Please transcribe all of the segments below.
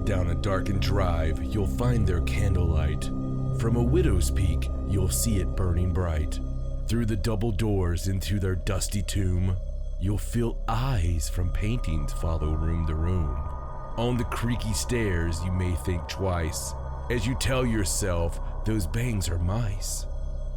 Down a darkened drive, you'll find their candlelight. From a widow's peak, you'll see it burning bright. Through the double doors into their dusty tomb, you'll feel eyes from paintings follow room to room. On the creaky stairs, you may think twice as you tell yourself those bangs are mice.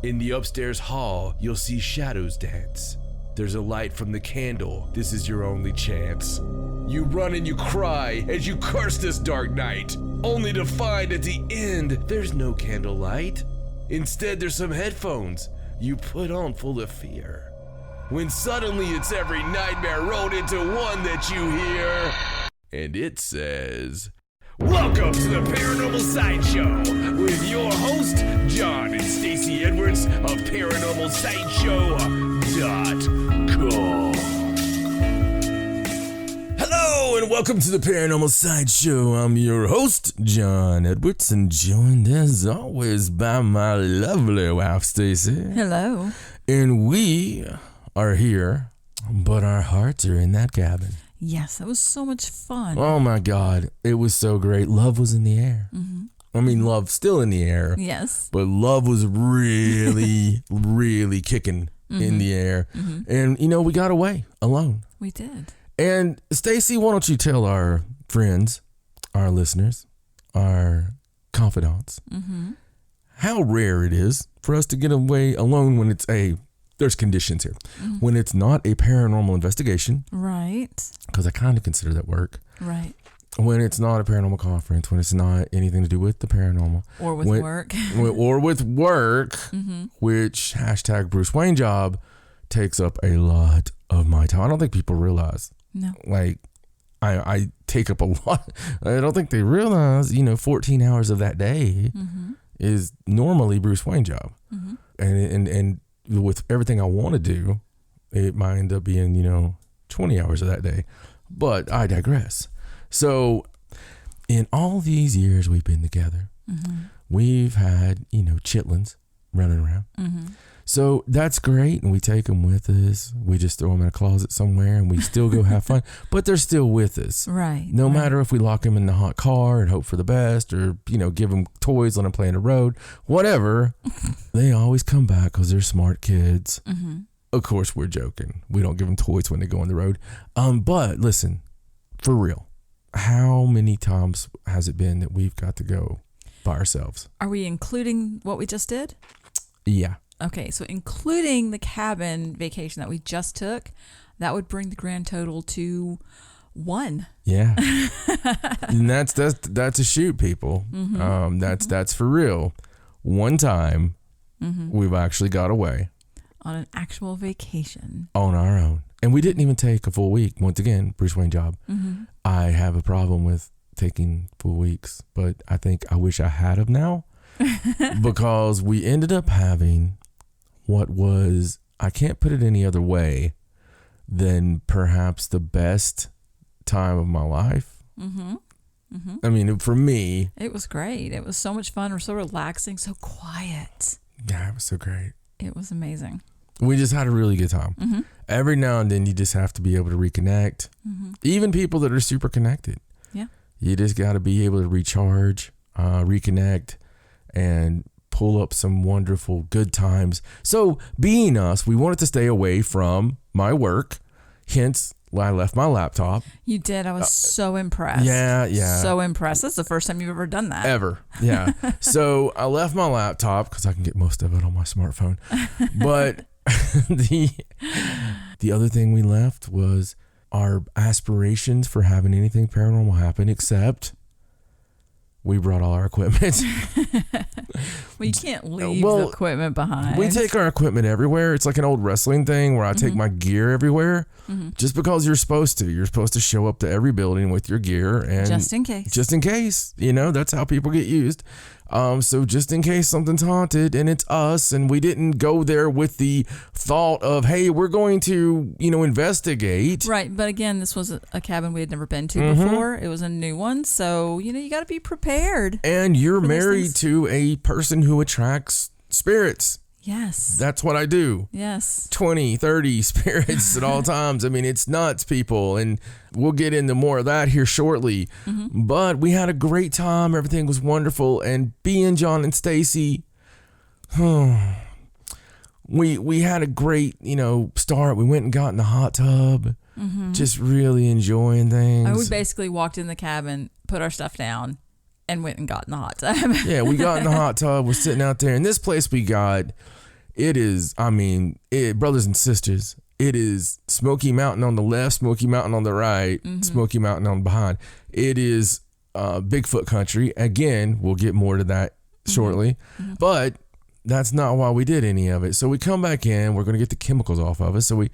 In the upstairs hall, you'll see shadows dance. There's a light from the candle, this is your only chance. You run and you cry as you curse this dark night, only to find at the end there's no candlelight. Instead, there's some headphones you put on full of fear. When suddenly it's every nightmare rolled into one that you hear. And it says, "Welcome to the Paranormal Sideshow with your host, John and Stacey Edwards of ParanormalSideshow.com. Hello and welcome to the Paranormal Sideshow. I'm your host, John Edwards, and joined as always by my lovely wife, Stacey. Hello. And we are here, but our hearts are in that cabin. Yes, that was so much fun. Oh my God, it was so great. Love was in the air. Mm-hmm. I mean, love's still in the air. Yes. But love was really, really kicking in the air. Mm-hmm. And, you know, we got away alone. We did. And Stacey, why don't you tell our friends, our listeners, our confidants, how rare it is for us to get away alone when it's there's conditions here. Mm-hmm. When it's not a paranormal investigation. Right. Because I kind of consider that work. Right. When it's not a paranormal conference, when it's not anything to do with the paranormal. Or with work. Or with work, which hashtag Bruce Wayne job takes up a lot of my time. I don't think people realize. No. Like, I take up a lot. I don't think they realize, 14 hours of that day is normally Bruce Wayne job. Mm-hmm. And with everything I want to do, it might end up being, 20 hours of that day. But I digress. So in all these years we've been together, we've had, chitlins running around. Mm-hmm. So that's great. And we take them with us. We just throw them in a closet somewhere and we still go have fun, but they're still with us. Right. No matter if we lock them in the hot car and hope for the best or, give them toys on a play on the road, whatever, they always come back because they're smart kids. Mm-hmm. Of course, we're joking. We don't give them toys when they go on the road. But listen, for real. How many times has it been that we've got to go by ourselves? Are we including what we just did? Yeah. Okay, so including the cabin vacation that we just took, that would bring the grand total to 1. Yeah. And that's a shoot, people. Mm-hmm. That's for real. One time we've actually got away. On an actual vacation. On our own. And we didn't even take a full week. Once again, Bruce Wayne job. Mm-hmm. I have a problem with taking full weeks, but I wish I had them now because we ended up having what was, I can't put it any other way than perhaps the best time of my life. Mm-hmm. Mm-hmm. I mean, for me. It was great. It was so much fun. We're so relaxing, so quiet. Yeah, it was so great. It was amazing. We just had a really good time. Mm-hmm. Every now and then you just have to be able to reconnect. Mm-hmm. Even people that are super connected. Yeah. You just got to be able to recharge, reconnect, and pull up some wonderful good times. So being us, we wanted to stay away from my work. Hence, I left my laptop. You did. I was so impressed. Yeah. So impressed. That's the first time you've ever done that. Ever. Yeah. So I left my laptop because I can get most of it on my smartphone. But the other thing we left was our aspirations for having anything paranormal happen, except we brought all our equipment. Well, you can't leave the equipment behind. We take our equipment everywhere. It's like an old wrestling thing where I take my gear everywhere just because you're supposed to. You're supposed to show up to every building with your gear. And just in case. Just in case. That's how people get used. So just in case something's haunted and it's us and we didn't go there with the thought of, hey, we're going to, investigate. Right. But again, this was a cabin we had never been to before. It was a new one. So, you got to be prepared. And you're married to a person who attracts spirits. Yes. That's what I do. Yes. 20, 30 spirits at all times. I mean, it's nuts, people. And we'll get into more of that here shortly. Mm-hmm. But we had a great time. Everything was wonderful. And being John and Stacey, we had a great, start. We went and got in the hot tub, just really enjoying things. We basically walked in the cabin, put our stuff down, and went and got in the hot tub. Yeah, we got in the hot tub. We're sitting out there. And this place we got, brothers and sisters, it is Smoky Mountain on the left, Smoky Mountain on the right, Smoky Mountain on behind. It is Bigfoot country. Again, we'll get more to that shortly. Mm-hmm. But that's not why we did any of it. So we come back in. We're going to get the chemicals off of us. So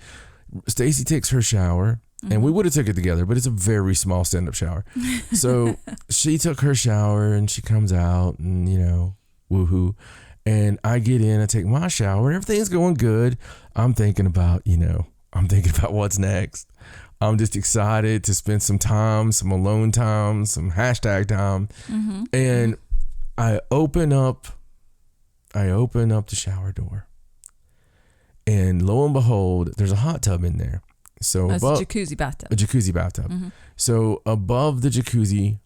Stacey takes her shower. And we would have took it together, but it's a very small stand-up shower. So she took her shower and she comes out and, woohoo. And I get in, I take my shower, and everything's going good. I'm thinking about what's next. I'm just excited to spend some time, some alone time, some hashtag time. Mm-hmm. And I open up the shower door. And lo and behold, there's a hot tub in there. So it's a jacuzzi bathtub. A jacuzzi bathtub. Mm-hmm. So above the jacuzzi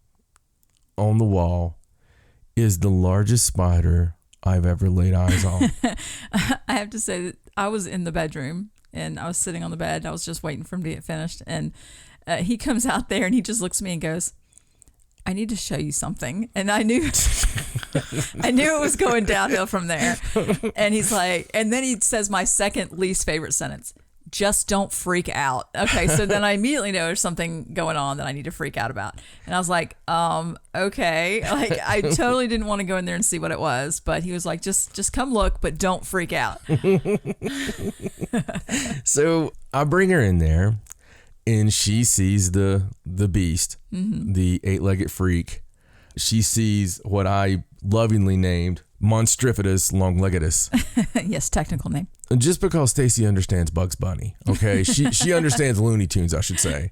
on the wall is the largest spider I've ever laid eyes on. I have to say that I was in the bedroom and I was sitting on the bed. I was just waiting for him to get finished. And he comes out there and he just looks at me and goes, I need to show you something. And I knew it was going downhill from there. And he's like, and then he says my second least favorite sentence. Just don't freak out. Okay, so then I immediately know there's something going on that I need to freak out about. And I was like, okay. Like, I totally didn't want to go in there and see what it was, but he was like, just come look, but don't freak out. So I bring her in there, and she sees the beast, the 8-legged freak. She sees what I lovingly named Monstrifidus Longleggedus. Yes, technical name. Just because Stacey understands Bugs Bunny, okay? She understands Looney Tunes, I should say.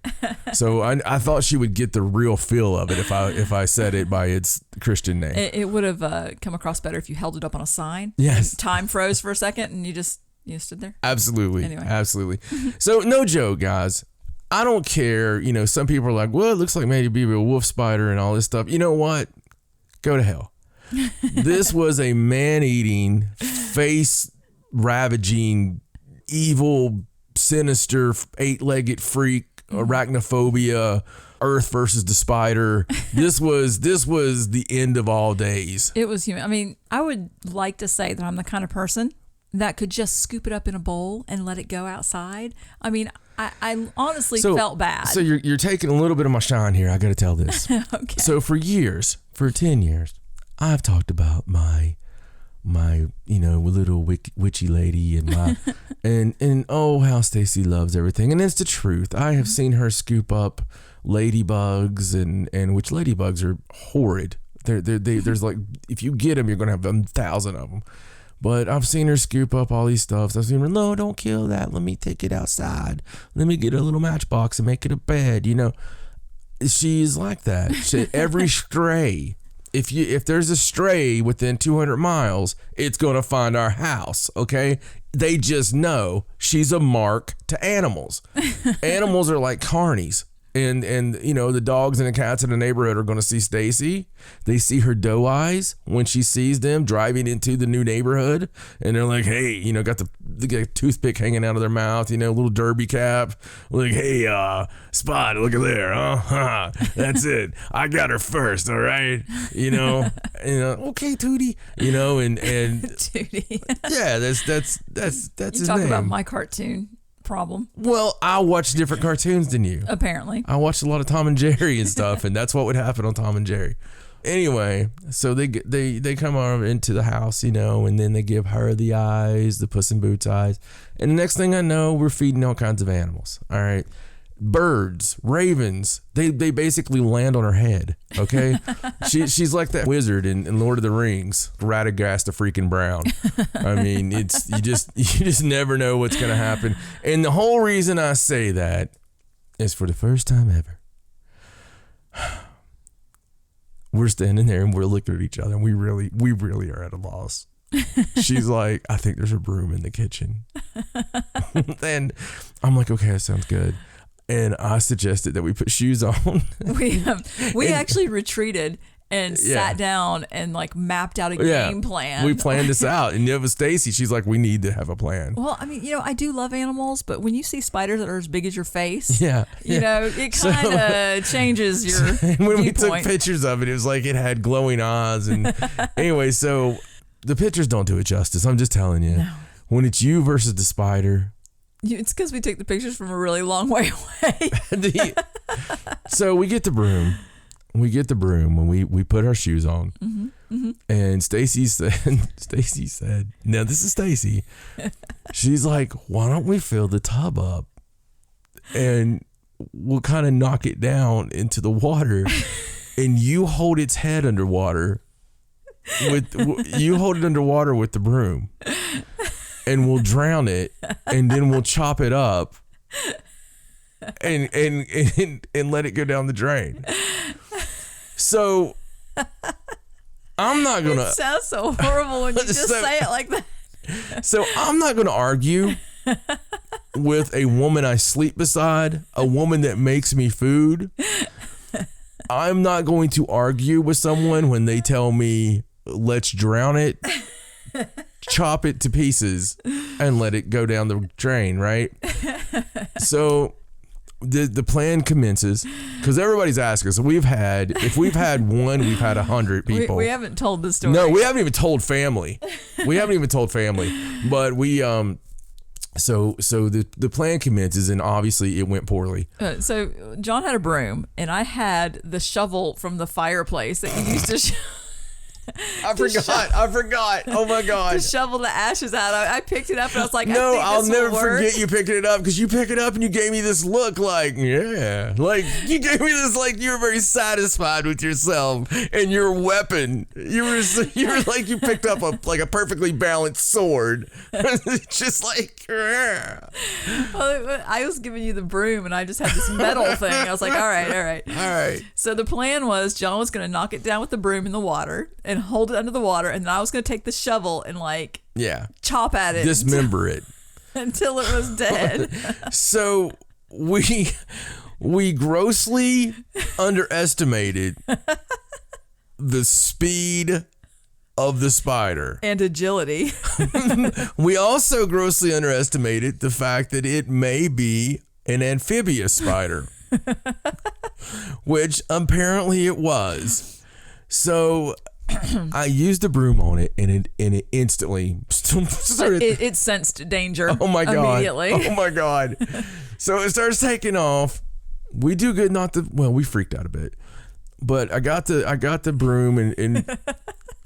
So I thought she would get the real feel of it if I said it by its Christian name. It would have come across better if you held it up on a sign. Yes. Time froze for a second and you stood there. Absolutely. Anyway. Absolutely. So no joke, guys. I don't care. Some people are like, well, it looks like maybe a wolf spider and all this stuff. You know what? Go to hell. This was a man-eating, face-ravaging, evil, sinister, 8-legged freak, arachnophobia, Earth versus the spider. This was the end of all days. It was human. I mean, I would like to say that I'm the kind of person that could just scoop it up in a bowl and let it go outside. I mean, I honestly felt bad. So you're taking a little bit of my shine here. I got to tell this. Okay. So for 10 years, I've talked about my little witchy lady and my and oh how Stacey loves everything, and it's the truth. I have seen her scoop up ladybugs and which ladybugs are horrid. There's like, if you get them, you're gonna have 1,000 of them. But I've seen her scoop up all these stuffs. I've seen her, no, don't kill that. Let me take it outside. Let me get a little matchbox and make it a bed. She's like that. Every stray. If there's a stray within 200 miles, it's going to find our house, okay? They just know she's a mark to animals. Animals are like carnies. And the dogs and the cats in the neighborhood are going to see Stacey. They see her doe eyes when she sees them driving into the new neighborhood, and they're like, hey, got the toothpick hanging out of their mouth, little derby cap, like, hey, Spot, look at there, that's it. I got her first, all right, okay, Tootie, and Tootie. Yeah, that's you his talk name. about my cartoon problem. Well, I watch different cartoons than you. Apparently. I watched a lot of Tom and Jerry and stuff, and that's what would happen on Tom and Jerry. Anyway, so they come over into the house, and then they give her the eyes, the Puss in Boots eyes. And the next thing I know, we're feeding all kinds of animals. All right. Birds, ravens, they basically land on her head, okay? She's like that wizard in Lord of the Rings, Radagast the freaking Brown. I mean, you just never know what's going to happen. And the whole reason I say that is for the first time ever, we're standing there and we're looking at each other and we really are at a loss. She's like, I think there's a broom in the kitchen. And I'm like, okay, that sounds good. And I suggested that we put shoes on. We actually retreated and sat down and like mapped out a game plan. We planned this out. And it was Stacey. She's like, we need to have a plan. Well, I mean, I do love animals, but when you see spiders that are as big as your face, it kind of changes your and when viewpoint. we took pictures of it, it was like it had glowing eyes. And anyway, so the pictures don't do it justice. I'm just telling you. No. When it's you versus the spider. It's because we took the pictures from a really long way away. So we get the broom. When we put our shoes on. Mm-hmm, mm-hmm. And Stacey said, now this is Stacey. She's like, why don't we fill the tub up and we'll kind of knock it down into the water and you hold its head underwater with the broom and we'll drown it and then we'll chop it up and let it go down the drain. So I'm not gonna. It sounds so horrible when you just say it like that. So I'm not gonna argue with a woman I sleep beside, a woman that makes me food. I'm not going to argue with someone when they tell me, let's drown it, chop it to pieces, and let it go down the drain, right? So the plan commences because everybody's asking us. If we've had one, we've had 100 people. We haven't told the story. No, we haven't even told family. But we so the plan commences and obviously it went poorly. So John had a broom and I had the shovel from the fireplace that you used to I forgot. Oh my God. To shovel the ashes out. I picked it up and I was like, no, I'll never work. forget you picking it up because you pick it up and you gave me this look like, yeah. Like you gave me this like you were very satisfied with yourself and your weapon. You were like you picked up a perfectly balanced sword. Just like, yeah. Well, I was giving you the broom and I just had this metal thing. I was like, all right. So the plan was John was going to knock it down with the broom in the water and hold it under the water, and then I was going to take the shovel and chop at it, dismember it until it was dead. So we grossly underestimated the speed of the spider and agility. We also grossly underestimated the fact that it may be an amphibious spider, which apparently it was. So I used the broom on it, and it instantly started. It sensed danger. Oh my God! Immediately. Oh my God! So it starts taking off. We do good. We freaked out a bit, but I got the broom, and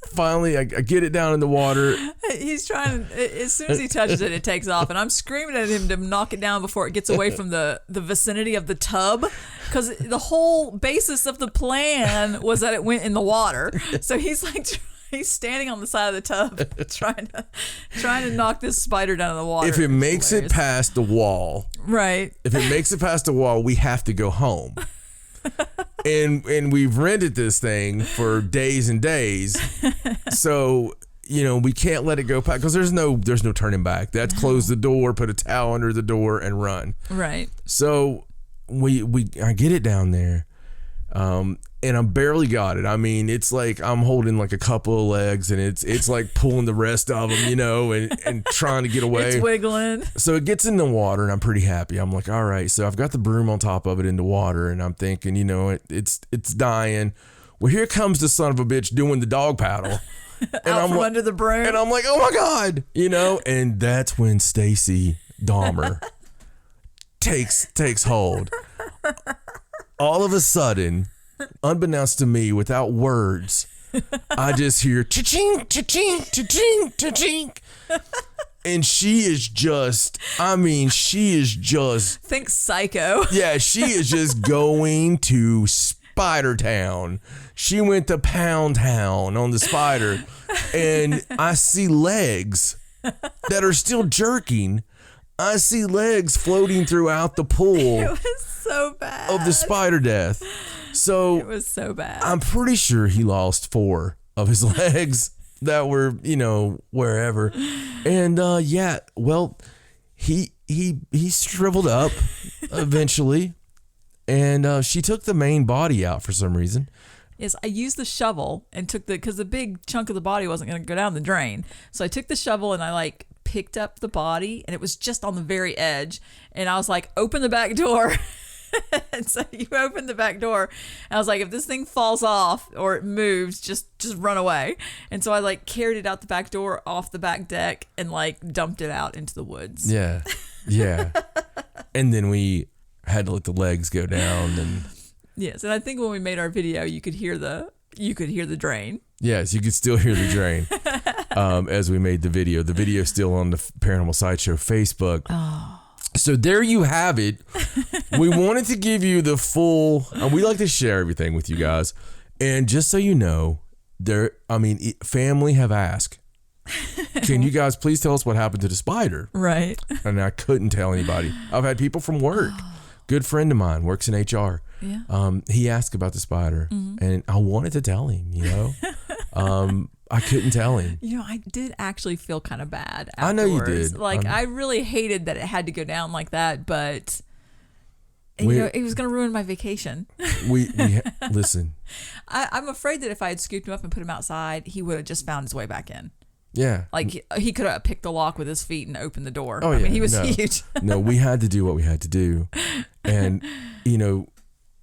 finally I get it down in the water. He's trying. As soon as he touches it, it takes off, and I'm screaming at him to knock it down before it gets away from the vicinity of the tub. Because the whole basis of the plan was that it went in the water. So he's standing on the side of the tub trying to knock this spider down in the water. If it makes it past the wall, right? If it makes it past the wall, we have to go home. and we've rented this thing for days and days, so we can't let it go past because there's no turning back. That's close the door, put a towel under the door, and run. Right. So I get it down there, and I barely got it. I mean, it's like I'm holding like a couple of legs, and it's like pulling the rest of them, and trying to get away. It's wiggling. So it gets in the water, and I'm pretty happy. I'm like, all right. So I've got the broom on top of it in the water, and I'm thinking, it's dying. Well, here comes the son of a bitch doing the dog paddle. And I'm from under the broom. And I'm like, oh my God, and that's when Stacey Dahmer takes hold. All of a sudden, unbeknownst to me, without words, I just hear cha-ching, cha-ching, cha-ching, cha-ching. And she is just think Psycho. Yeah, she is just going to Spider Town. She went to Pound Town on the spider, and I see legs that are still jerking. I see legs floating throughout the pool. It was so bad. Of the spider death. So it was so bad. I'm pretty sure he lost 4 of his legs. that were, wherever. And yeah, well, he shriveled up eventually, and she took the main body out for some reason. Yes, I used the shovel and because the big chunk of the body wasn't going to go down the drain. So I took the shovel and I picked up the body, and it was just on the very edge. And I was like, open the back door. And so you open the back door. And I was like, if this thing falls off or it moves, just run away. And so I carried it out the back door off the back deck and dumped it out into the woods. Yeah. Yeah. And then we had to let the legs go down and. Yes, and I think when we made our video, you could hear the drain. Yes, you could still hear the drain as we made the video. The video is still on the Paranormal Sideshow Facebook. Oh. So there you have it. We wanted to give you the full. We like to share everything with you guys, and just so you know, family have asked, can you guys please tell us what happened to the spider? Right. And I couldn't tell anybody. I've had people from work. Good friend of mine works in HR. Yeah. He asked about the spider, and I wanted to tell him, I couldn't tell him. I did actually feel kind of bad afterwards. I know you did. I really hated that it had to go down like that, but it was going to ruin my vacation. We listen. I'm afraid that if I had scooped him up and put him outside, he would have just found his way back in. Yeah. He could have picked the lock with his feet and opened the door. Oh, yeah. He was huge. No, we had to do what we had to do. And,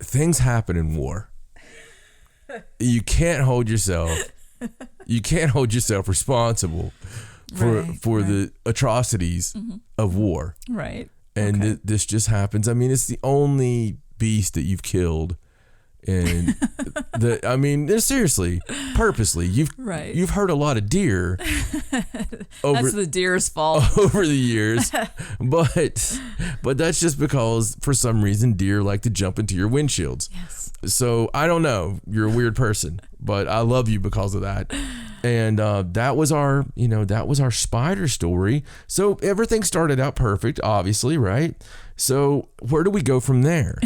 things happen in war. You can't hold yourself responsible for the atrocities of war. Right. And this just happens. I mean, it's the only beast that you've killed. And seriously, purposely, you've hurt a lot of deer. That's the deer's fault over the years, but that's just because for some reason deer like to jump into your windshields. Yes. So I don't know. You're a weird person, but I love you because of that. And that was our spider story. So everything started out perfect, obviously, right? So where do we go from there?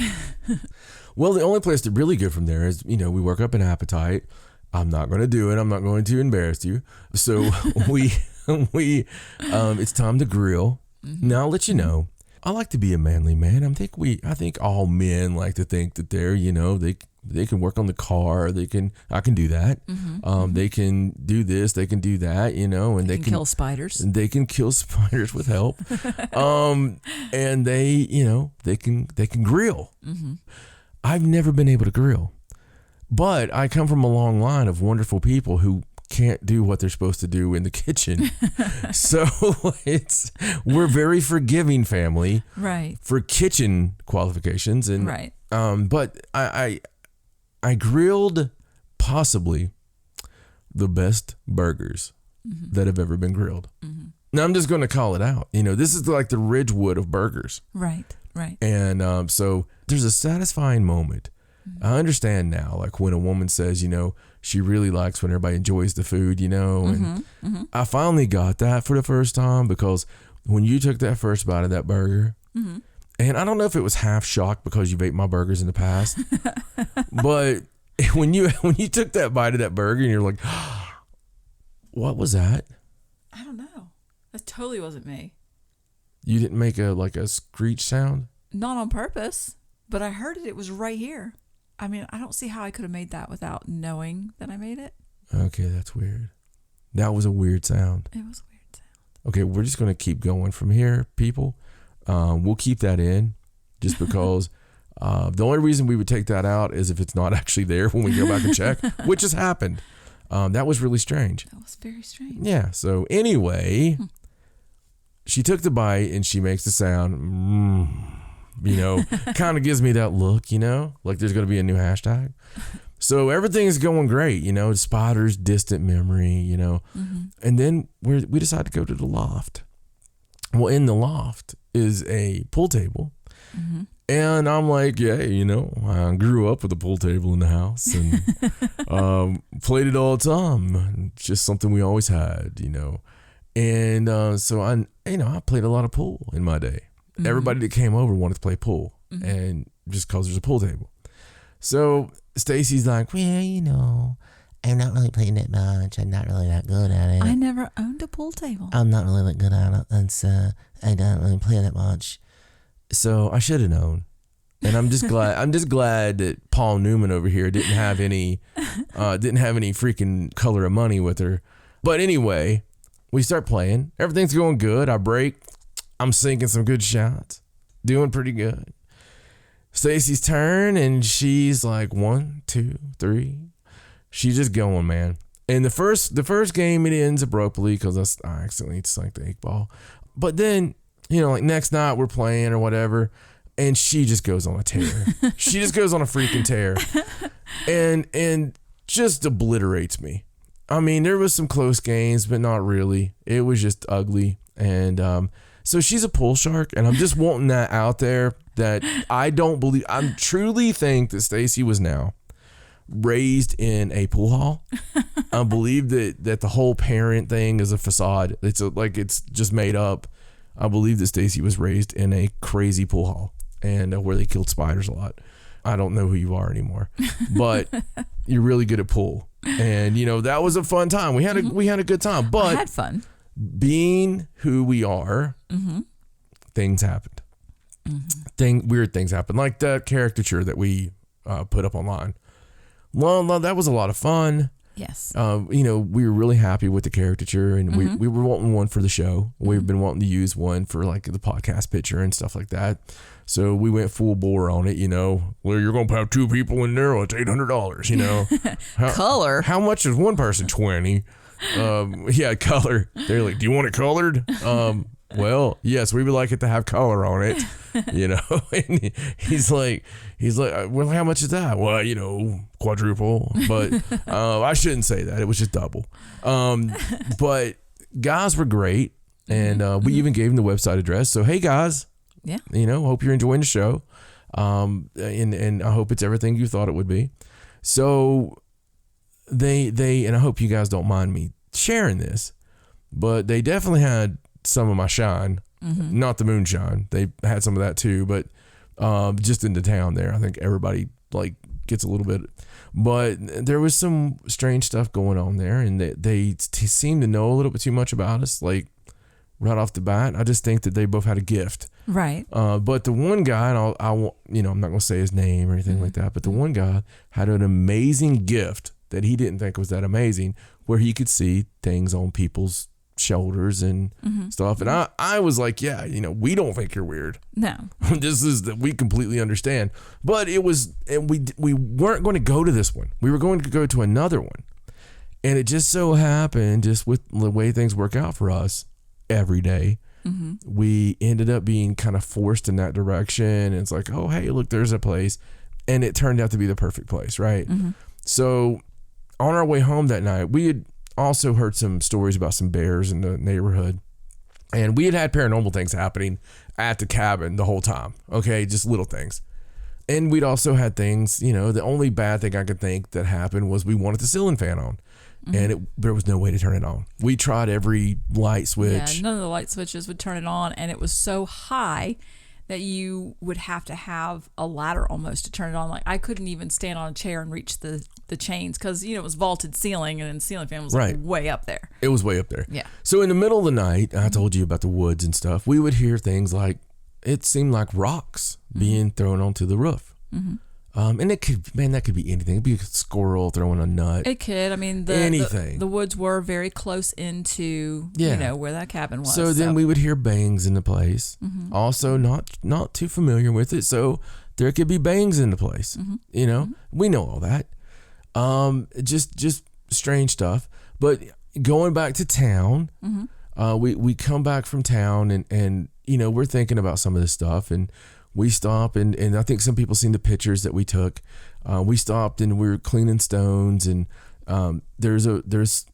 Well, the only place to really go from there is, we work up an appetite. I'm not going to do it. I'm not going to embarrass you. So it's time to grill. Now I'll let you know. I like to be a manly man. I think all men like to think that they're, they can work on the car. I can do that. They can do this. They can do that, and they can kill spiders. And they can kill spiders with help. And they can grill. Mm-hmm. I've never been able to grill, but I come from a long line of wonderful people who can't do what they're supposed to do in the kitchen. So we're very forgiving family, right, for kitchen qualifications. And right. But I grilled possibly the best burgers that have ever been grilled. Mm-hmm. Now I'm just going to call it out. This is like the Ridgewood of burgers. Right. Right. And so there's a satisfying moment. I understand now, when a woman says, she really likes when everybody enjoys the food, and I finally got that for the first time, because when you took that first bite of that burger, and I don't know if it was half shock because you've ate my burgers in the past, but when you took that bite of that burger and you're like, what was that? I don't know. That totally wasn't me. You didn't make a screech sound? Not on purpose, but I heard it. It was right here. I don't see how I could have made that without knowing that I made it. Okay, that's weird. That was a weird sound. It was a weird sound. Okay, we're just going to keep going from here, people. We'll keep that in just because the only reason we would take that out is if it's not actually there when we go back and check, which has happened. That was really strange. That was very strange. Yeah, so anyway... She took the bite and she makes the sound, kind of gives me that look, like there's going to be a new hashtag. So everything is going great, spiders, distant memory, and then we decide to go to the loft. Well, in the loft is a pool table. Mm-hmm. And I'm like, yeah, I grew up with a pool table in the house and played it all the time. Just something we always had, And so I played a lot of pool in my day. Mm-hmm. Everybody that came over wanted to play pool, and just because there's a pool table. So Stacy's like, well, I'm not really playing it much. I'm not really that good at it. I never owned a pool table. I'm not really that good at it, and so I don't really play it much. So I should have known. And I'm just glad. I'm just glad that Paul Newman over here didn't have any freaking color of money with her. But anyway, we start playing. Everything's going good. I break. I'm sinking some good shots. Doing pretty good. Stacey's turn, and she's like 1, 2, 3. She's just going, man. And the first game, it ends abruptly because I accidentally sank the 8-ball. But then, like next night we're playing or whatever, and she just goes on a tear. She just goes on a freaking tear, and just obliterates me. I mean, there was some close games, but not really. It was just ugly. And so she's a pool shark, and I'm just wanting that out there that I truly think that Stacey was now raised in a pool hall. I believe that the whole parent thing is a facade. It's just made up. I believe that Stacey was raised in a crazy pool hall and where they killed spiders a lot. I don't know who you are anymore, but you're really good at pool. And that was a fun time. We had a good time, but I had fun. Being who we are, things happened. Weird things happened, like the caricature that we put up online. Well, that was a lot of fun. Yes. We were really happy with the caricature, and we were wanting one for the show. We've been wanting to use one for like the podcast picture and stuff like that. So we went full bore on it. Well, you're gonna have 2 people in there. Well, it's $800. Color. How much is one person? 20. Yeah, color. They're like, do you want it colored? Well, yes, we would like it to have color on it. And he's like, well, how much is that? Well, quadruple, but I shouldn't say that. It was just double. But guys were great, and we even gave them the website address. So hey, guys, yeah, hope you're enjoying the show, and I hope it's everything you thought it would be. So they and I hope you guys don't mind me sharing this, but they definitely had some of my shine, not the moonshine. They had some of that too, but just in the town there, I think everybody gets a little bit. But there was some strange stuff going on there, and they seemed to know a little bit too much about us, right off the bat. I just think that they both had a gift, right? But the one guy, and I'm not gonna say his name or anything like that, but the one guy had an amazing gift that he didn't think was that amazing, where he could see things on people's shoulders and stuff. And I was like, yeah, we don't think you're weird. No. This is that we completely understand. But it was, and we weren't going to go to this one. We were going to go to another one. And it just so happened, just with the way things work out for us every day, we ended up being kind of forced in that direction. And it's like, oh, hey, look, there's a place. And it turned out to be the perfect place, right? So on our way home that night, we had also heard some stories about some bears in the neighborhood, and we had paranormal things happening at the cabin the whole time. Okay, just little things. And we'd also had things, the only bad thing I could think that happened was we wanted the ceiling fan on, and there was no way to turn it on. We tried every light switch. Yeah, none of the light switches would turn it on, and it was so high that you would have to have a ladder almost to turn it on. Like, I couldn't even stand on a chair and reach the chains because, it was vaulted ceiling, and then the ceiling fan was way up there. It was way up there. Yeah. So in the middle of the night, I told you about the woods and stuff, we would hear things like, it seemed like rocks being thrown onto the roof. And that could be anything. It'd be a squirrel throwing a nut. It could. I mean, anything. The woods were very close into, where that cabin was. So then we would hear bangs in the place. Also, not too familiar with it, so there could be bangs in the place. We know all that. Just strange stuff. But going back to town, we come back from town, and we're thinking about some of this stuff, and we stop, and I think some people seen the pictures that we took. We stopped and we were cleaning stones, and there's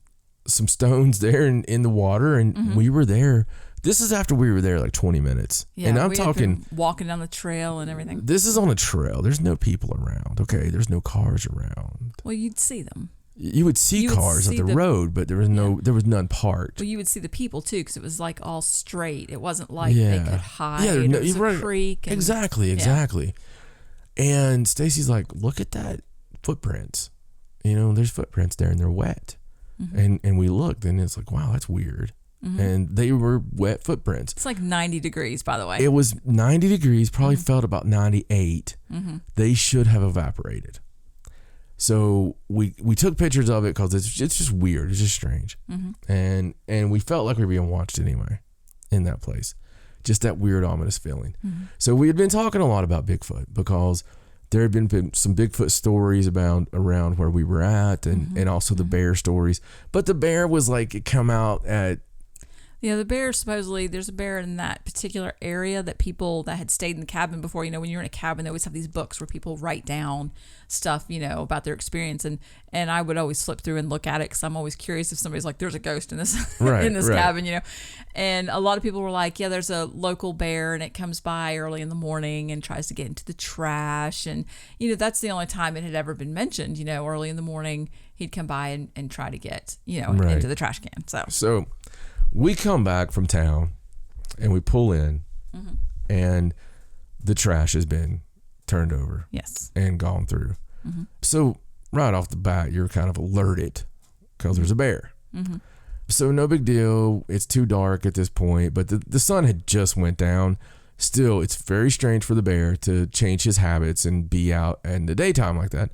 some stones there in the water, and we were there. This is after we were there like 20 minutes. Yeah, and I'm we talking had been walking down the trail and everything. This is on a trail. There's no people around. Okay, there's no cars around. Well, you'd see them. You would see cars at the road, but there was none parked. Well, you would see the people too, because it was like all straight. It wasn't like they could hide. Yeah, it was a creek. And, exactly. And Stacey's like, look at that footprints. there's footprints there and they're wet. And we looked and it's like, wow, that's weird. And they were wet footprints. It's like 90 degrees, by the way. It was 90 degrees, probably felt about 98. They should have evaporated. So we took pictures of it because it's just weird. It's just strange. And we felt like we were being watched anyway in that place. Just that weird, ominous feeling. So we had been talking a lot about Bigfoot because there had been some Bigfoot stories around where we were at and also the bear stories. But the bear was like, it come out at... Yeah, the bear, supposedly, there's a bear in that particular area that people that had stayed in the cabin before, when you're in a cabin, they always have these books where people write down stuff, about their experience. And I would always flip through and look at it because I'm always curious if somebody's like, there's a ghost in this cabin, And a lot of people were like, yeah, there's a local bear and it comes by early in the morning and tries to get into the trash. And, that's the only time it had ever been mentioned, early in the morning, he'd come by and try to get, into the trash can. So we come back from town and we pull in and the trash has been turned over. Yes. And gone through. So right off the bat, you're kind of alerted because there's a bear. So no big deal. It's too dark at this point, but the sun had just went down. Still, it's very strange for the bear to change his habits and be out in the daytime like that.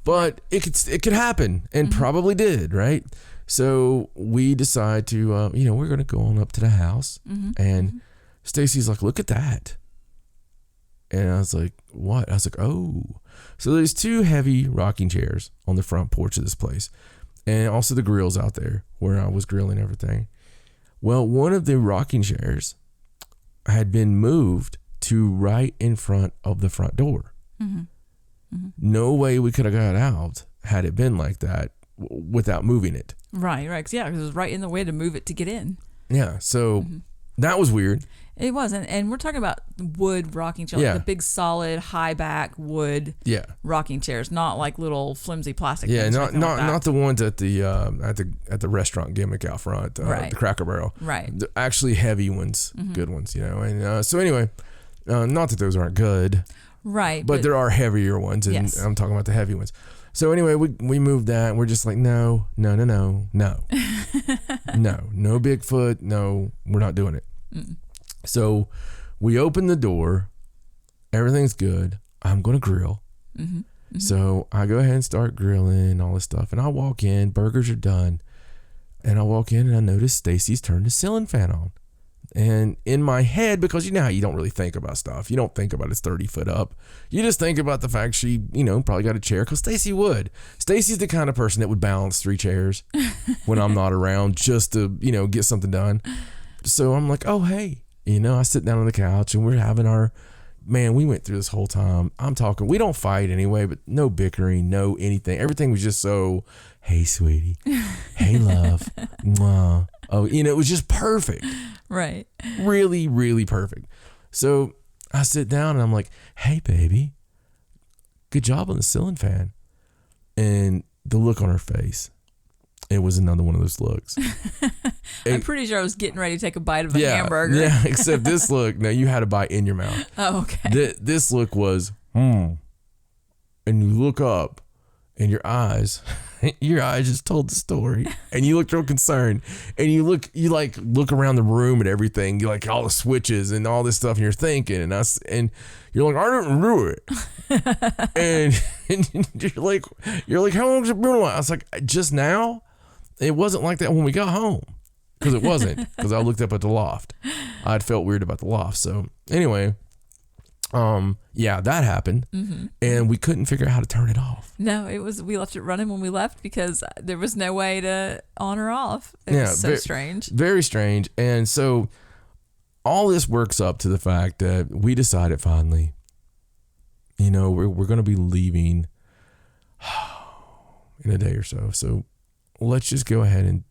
But it could happen and probably did, right? So we decide to, we're going to go on up to the house. And Stacey's like, look at that. And I was like, what? I was like, oh. So there's 2 heavy rocking chairs on the front porch of this place. And also the grill's out there where I was grilling everything. Well, one of the rocking chairs had been moved to right in front of the front door. No way we could have got out had it been like that without moving it. Right. Because it was right in the way to move it to get in. Yeah, so that was weird. It wasn't, and we're talking about wood rocking chairs, like the big solid high back wood rocking chairs, not like little flimsy plastic. Yeah, not the ones at the restaurant gimmick out front, the Cracker Barrel. Right. The actually heavy ones, good ones, And so anyway, not that those aren't good. Right. But there are heavier ones, and I'm talking about the heavy ones. So anyway, we moved that, and we're just like, no. No Bigfoot, no, we're not doing it. So we open the door, everything's good. I'm going to grill. So I go ahead and start grilling all this stuff, and I walk in, burgers are done, and I walk in and I notice Stacey's turned the ceiling fan on. And in my head, because you know how you don't really think about stuff. You don't think about it's 30 foot up. You just think about the fact she, probably got a chair, because Stacey would. Stacey's the kind of person that would balance 3 chairs when I'm not around just to, get something done. So I'm like, oh, hey. I sit down on the couch and we're having we went through this whole time. I'm talking, we don't fight anyway, but no bickering, no anything. Everything was just so, hey, sweetie. Hey, love. Mwah. Oh, it was just perfect. Right. Really, really perfect. So I sit down and I'm like, hey, baby, good job on the ceiling fan. And the look on her face, it was another one of those looks. I'm pretty sure I was getting ready to take a bite of a hamburger. Yeah, except this look, no, you had a bite in your mouth. Oh, okay. This look was, and you look up and your eyes just told the story, and you looked real concerned, and you look around the room and everything, you like all the switches and all this stuff, and you're thinking, and you're like, I didn't do it. and you're like, how long has it been? I was like, just now. It wasn't like that when we got home, because it wasn't, because I looked up at the loft. I'd felt weird about the loft. So anyway, that happened, and we couldn't figure out how to turn it off. No, we left it running when we left because there was no way to on or off. It was so strange. Very strange. And so all this works up to the fact that we decided finally, we're going to be leaving in a day or so. So let's just go ahead and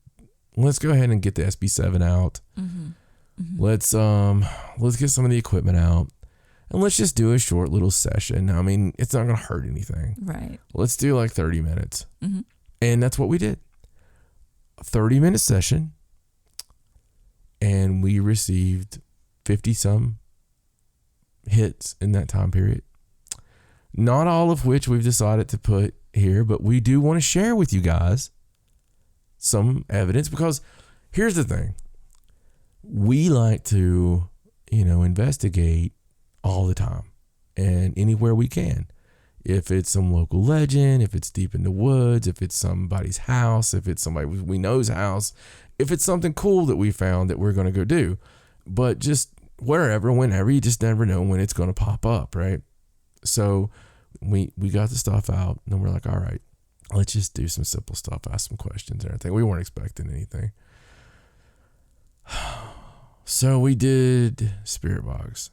get the SB7 out. Let's get some of the equipment out. And let's just do a short little session. I mean, it's not going to hurt anything. Right. Let's do like 30 minutes. And that's what we did. A 30-minute session. And we received 50-some hits in that time period. Not all of which we've decided to put here, but we do want to share with you guys some evidence, because here's the thing. We like to, investigate all the time and anywhere we can. If it's some local legend, if it's deep in the woods, if it's somebody's house, if it's somebody we know's house, if it's something cool that we found that we're going to go do. But just wherever, whenever, you just never know when it's going to pop up, right? So we got the stuff out, and we're like, all right, let's just do some simple stuff, ask some questions and everything. We weren't expecting anything. So we did spirit box.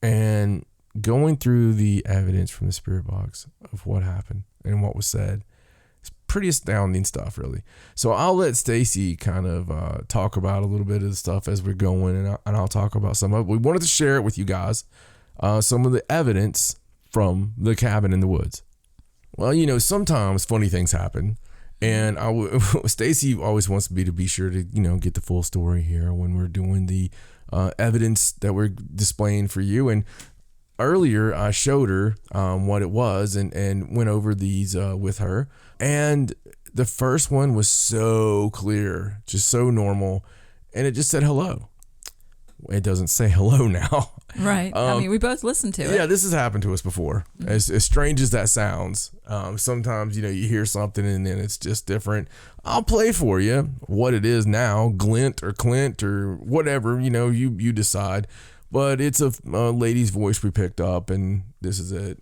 And going through the evidence from the spirit box of what happened and what was said, it's pretty astounding stuff, really. So I'll let Stacey kind of talk about a little bit of the stuff as we're going, and I'll talk about some of it. We wanted to share it with you guys, some of the evidence from the cabin in the woods. Well, sometimes funny things happen, and Stacey always wants me to be sure to, get the full story here when we're doing the evidence that we're displaying for you. And earlier I showed her what it was and went over these with her. And the first one was so clear, just so normal. And it just said hello. It doesn't say hello now. Right. We both listened to it. Yeah, this has happened to us before. Mm-hmm. As strange as that sounds. Sometimes, you hear something and then it's just different. I'll play for you what it is now, Glint or Clint or whatever, you decide. But it's a lady's voice we picked up, and this is it.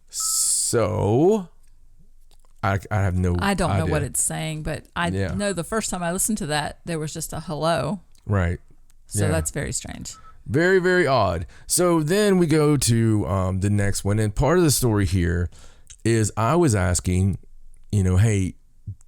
So I have no I don't idea. know what it's saying, but I know the first time I listened to that, there was just a hello. Right. So that's very strange. Very, very odd. So then we go to the next one. And part of the story here is I was asking, hey,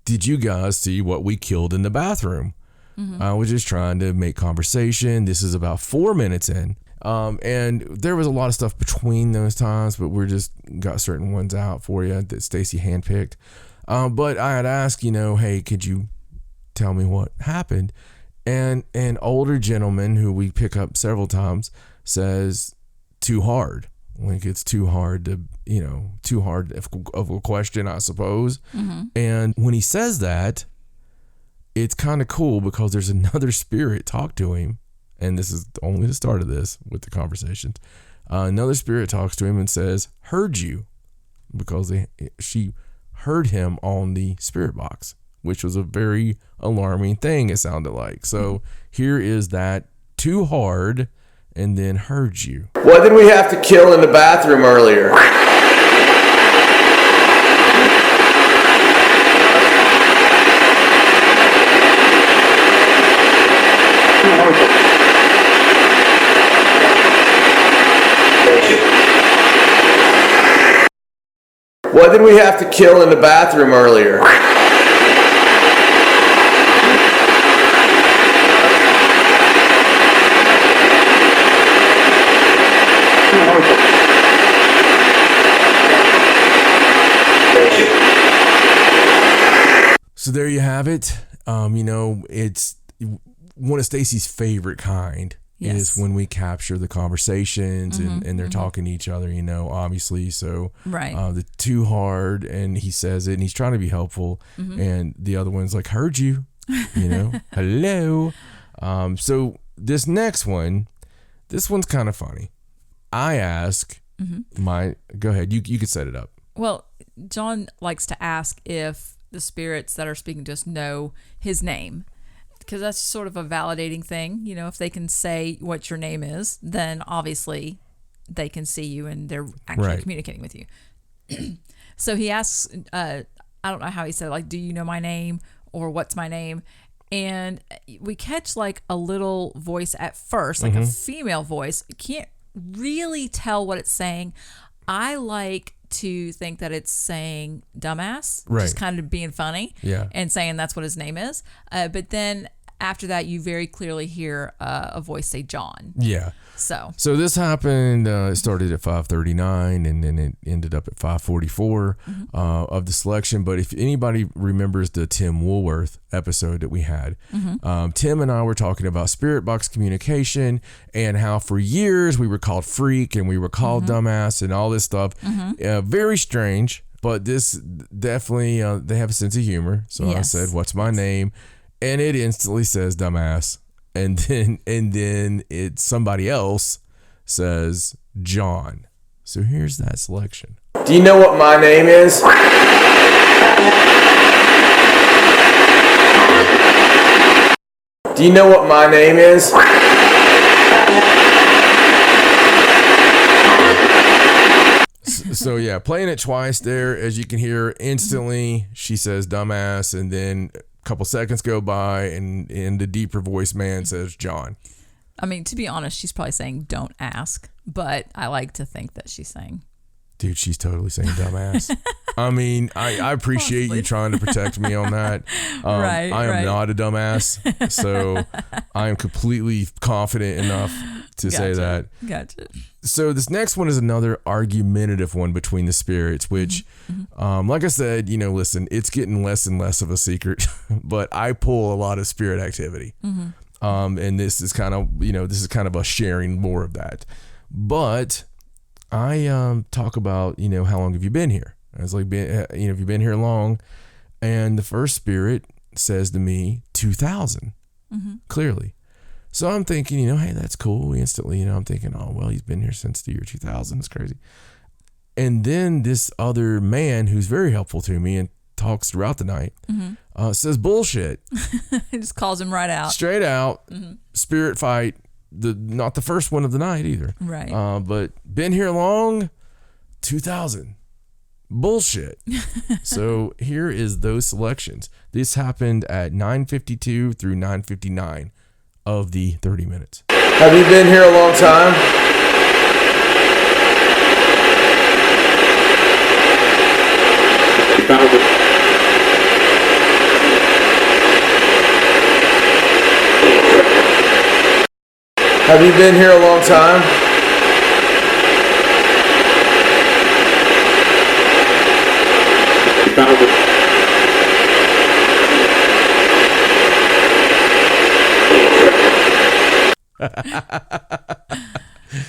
did you guys see what we killed in the bathroom? Mm-hmm. I was just trying to make conversation. This is about 4 minutes in. And there was a lot of stuff between those times, but we're just got certain ones out for you that Stacey handpicked. But I had asked, hey, could you tell me what happened? And an older gentleman who we pick up several times says, too hard. Like it's too hard to, too hard of a question, I suppose. Mm-hmm. And when he says that, it's kind of cool because there's another spirit talk to him. And this is only the start of this with the conversation. Another spirit talks to him and says, heard you, because she heard him on the spirit box, which was a very alarming thing, it sounded like. So here is that too hard and then heard you. What did we have to kill in the bathroom earlier? What did we have to kill in the bathroom earlier? So there you have it. It's one of Stacey's favorite kind. Is when we capture the conversations and they're talking to each other, obviously. So the too hard, and he says it and he's trying to be helpful. And the other one's like, heard you, hello. So this next one, this one's kind of funny. I ask go ahead. You could set it up. Well, John likes to ask if the spirits that are speaking to us know his name. Because that's sort of a validating thing. If they can say what your name is, then obviously they can see you and they're actually communicating with you. So he asks, I don't know how he said, like, do you know my name or what's my name? And we catch like a little voice at first, like a female voice. Can't really tell what it's saying. I like to think that it's saying dumbass, just kind of being funny and saying that's what his name is. But then after that, you very clearly hear a voice say John. Yeah. So this happened. It started at 5:39, and then it ended up at 5:44 of the selection. But if anybody remembers the Tim Woolworth episode that we had, Tim and I were talking about spirit box communication and how for years we were called freak and we were called dumbass and all this stuff. Very strange, but this definitely they have a sense of humor. So I said, "What's my name?" And it instantly says dumbass. And then it's somebody else says John. So here's that selection. Do you know what my name is? Do you know what my name is? So yeah, playing it twice there, as you can hear, instantly she says dumbass, and then couple seconds go by and the deeper voice man says John. I mean, to be honest, she's probably saying don't ask, but I like to think that she's saying, dude, she's totally saying dumbass. I mean, I appreciate you trying to protect me on that. I am not a dumbass, so I am completely confident enough to say that. Gotcha. So this next one is another argumentative one between the spirits, which, like I said, listen, it's getting less and less of a secret, but I pull a lot of spirit activity. And this is kind of a sharing more of that. But I talk about, how long have you been here? I was like, have you been here long? And the first spirit says to me, 2000, clearly. So I'm thinking, hey, that's cool. Instantly, I'm thinking, oh, well, he's been here since the year 2000. It's crazy. And then this other man who's very helpful to me and talks throughout the night says bullshit. He just calls him right out. Straight out. Spirit fight. Not the first one of the night either. Right. But been here long, 2000. Bullshit. So here is those selections. This happened at 9:52 through 9:59 of the 30 minutes. Have you been here a long time? Have you been here a long time?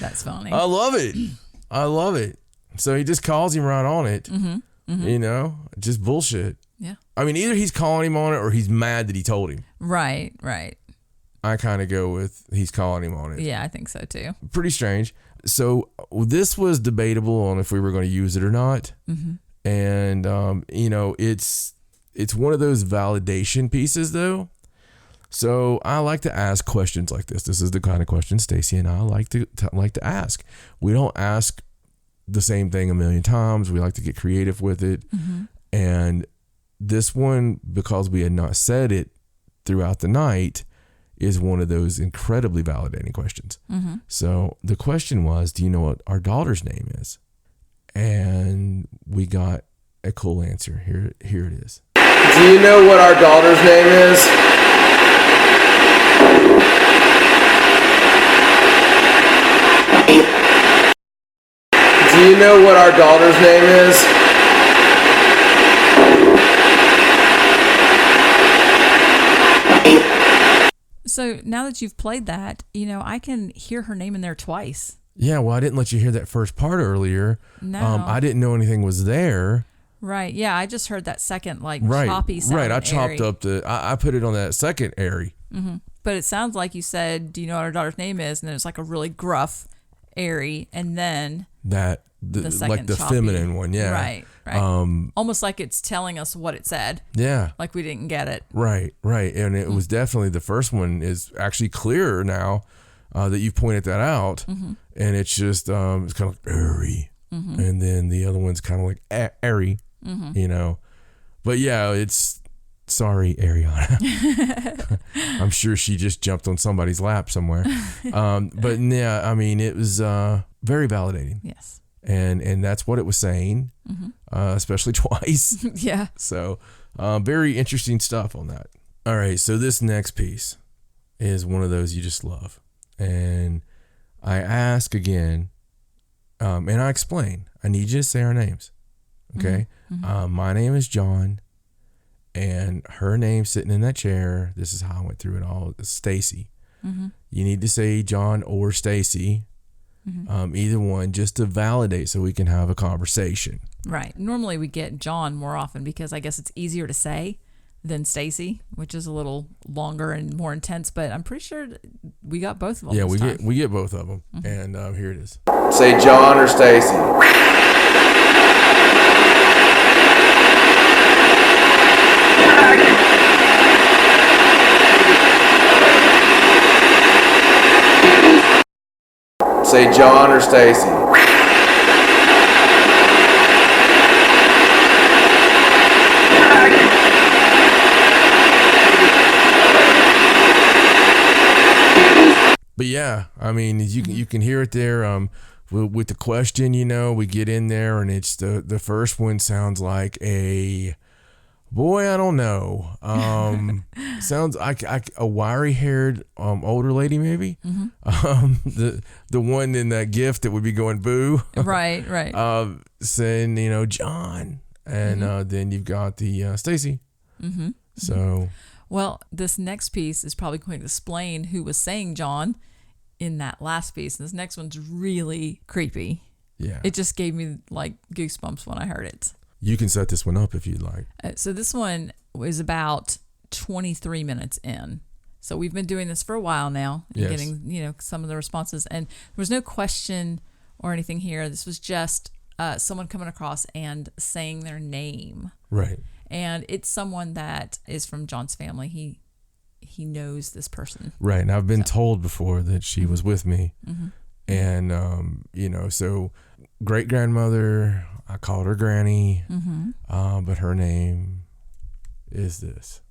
That's funny. I love it. So he just calls him right on it. Just bullshit. Yeah. I mean, either he's calling him on it or he's mad that he told him. Right. I kind of go with he's calling him on it. Yeah, I think so too. Pretty strange. So this was debatable on if we were going to use it or not. And, it's one of those validation pieces though. So I like to ask questions like this. This is the kind of question Stacey and I like to ask. We don't ask the same thing a million times. We like to get creative with it. And this one, because we had not said it throughout the night, is one of those incredibly validating questions. So the question was, do you know what our daughter's name is? And we got a cool answer. Here it is. Do you know what our daughter's name is? Do you know what our daughter's name is? So now that you've played that, I can hear her name in there twice. Yeah, well, I didn't let you hear that first part earlier. No. I didn't know anything was there. Right. Yeah, I just heard that second right, choppy sound. Right, I chopped up I put it on that second airy. But it sounds like you said, do you know what our daughter's name is? And then it's like a really gruff, airy, and then the second like the choppy. Feminine one, yeah. Right. Almost like it's telling us what it said. Yeah. Like we didn't get it. Right. And it was definitely, the first one is actually clearer now that you've pointed that out. And it's just, it's kind of like airy. And then the other one's kind of like airy, But yeah, it's, sorry, Ariana. I'm sure she just jumped on somebody's lap somewhere. But yeah, I mean, it was very validating. Yes. And that's what it was saying, especially twice. Yeah. So very interesting stuff on that. All right, so this next piece is one of those you just love. And I ask again, and I explain. I need you to say our names, okay? My name is John, and her name's sitting in that chair. This is how I went through it all. It's Stacey. You need to say John or Stacey, either one, just to validate so we can have a conversation. Right. Normally we get John more often because I guess it's easier to say than Stacey, which is a little longer and more intense, but I'm pretty sure we got both of them. Yeah, this time. we get both of them, and here it is. Say John or Stacey. Say John or Stacey. But yeah, I mean, you can hear it there. With the question, we get in there, and it's the first one sounds like a boy. I don't know. Sounds like a wiry-haired older lady, maybe. The one in that gift that would be going boo. Right. Saying John, and then you've got the Stacey. So. Well, this next piece is probably going to explain who was saying John in that last piece. And this next one's really creepy. Yeah. It just gave me like goosebumps when I heard it. You can set this one up if you'd like. So this one was about 23 minutes in. So we've been doing this for a while now and getting, some of the responses. And there was no question or anything here. This was just someone coming across and saying their name. Right. And it's someone that is from John's family. He knows this person. Right. And I've been told before that she was with me. And, so great grandmother, I called her Granny, but her name is this.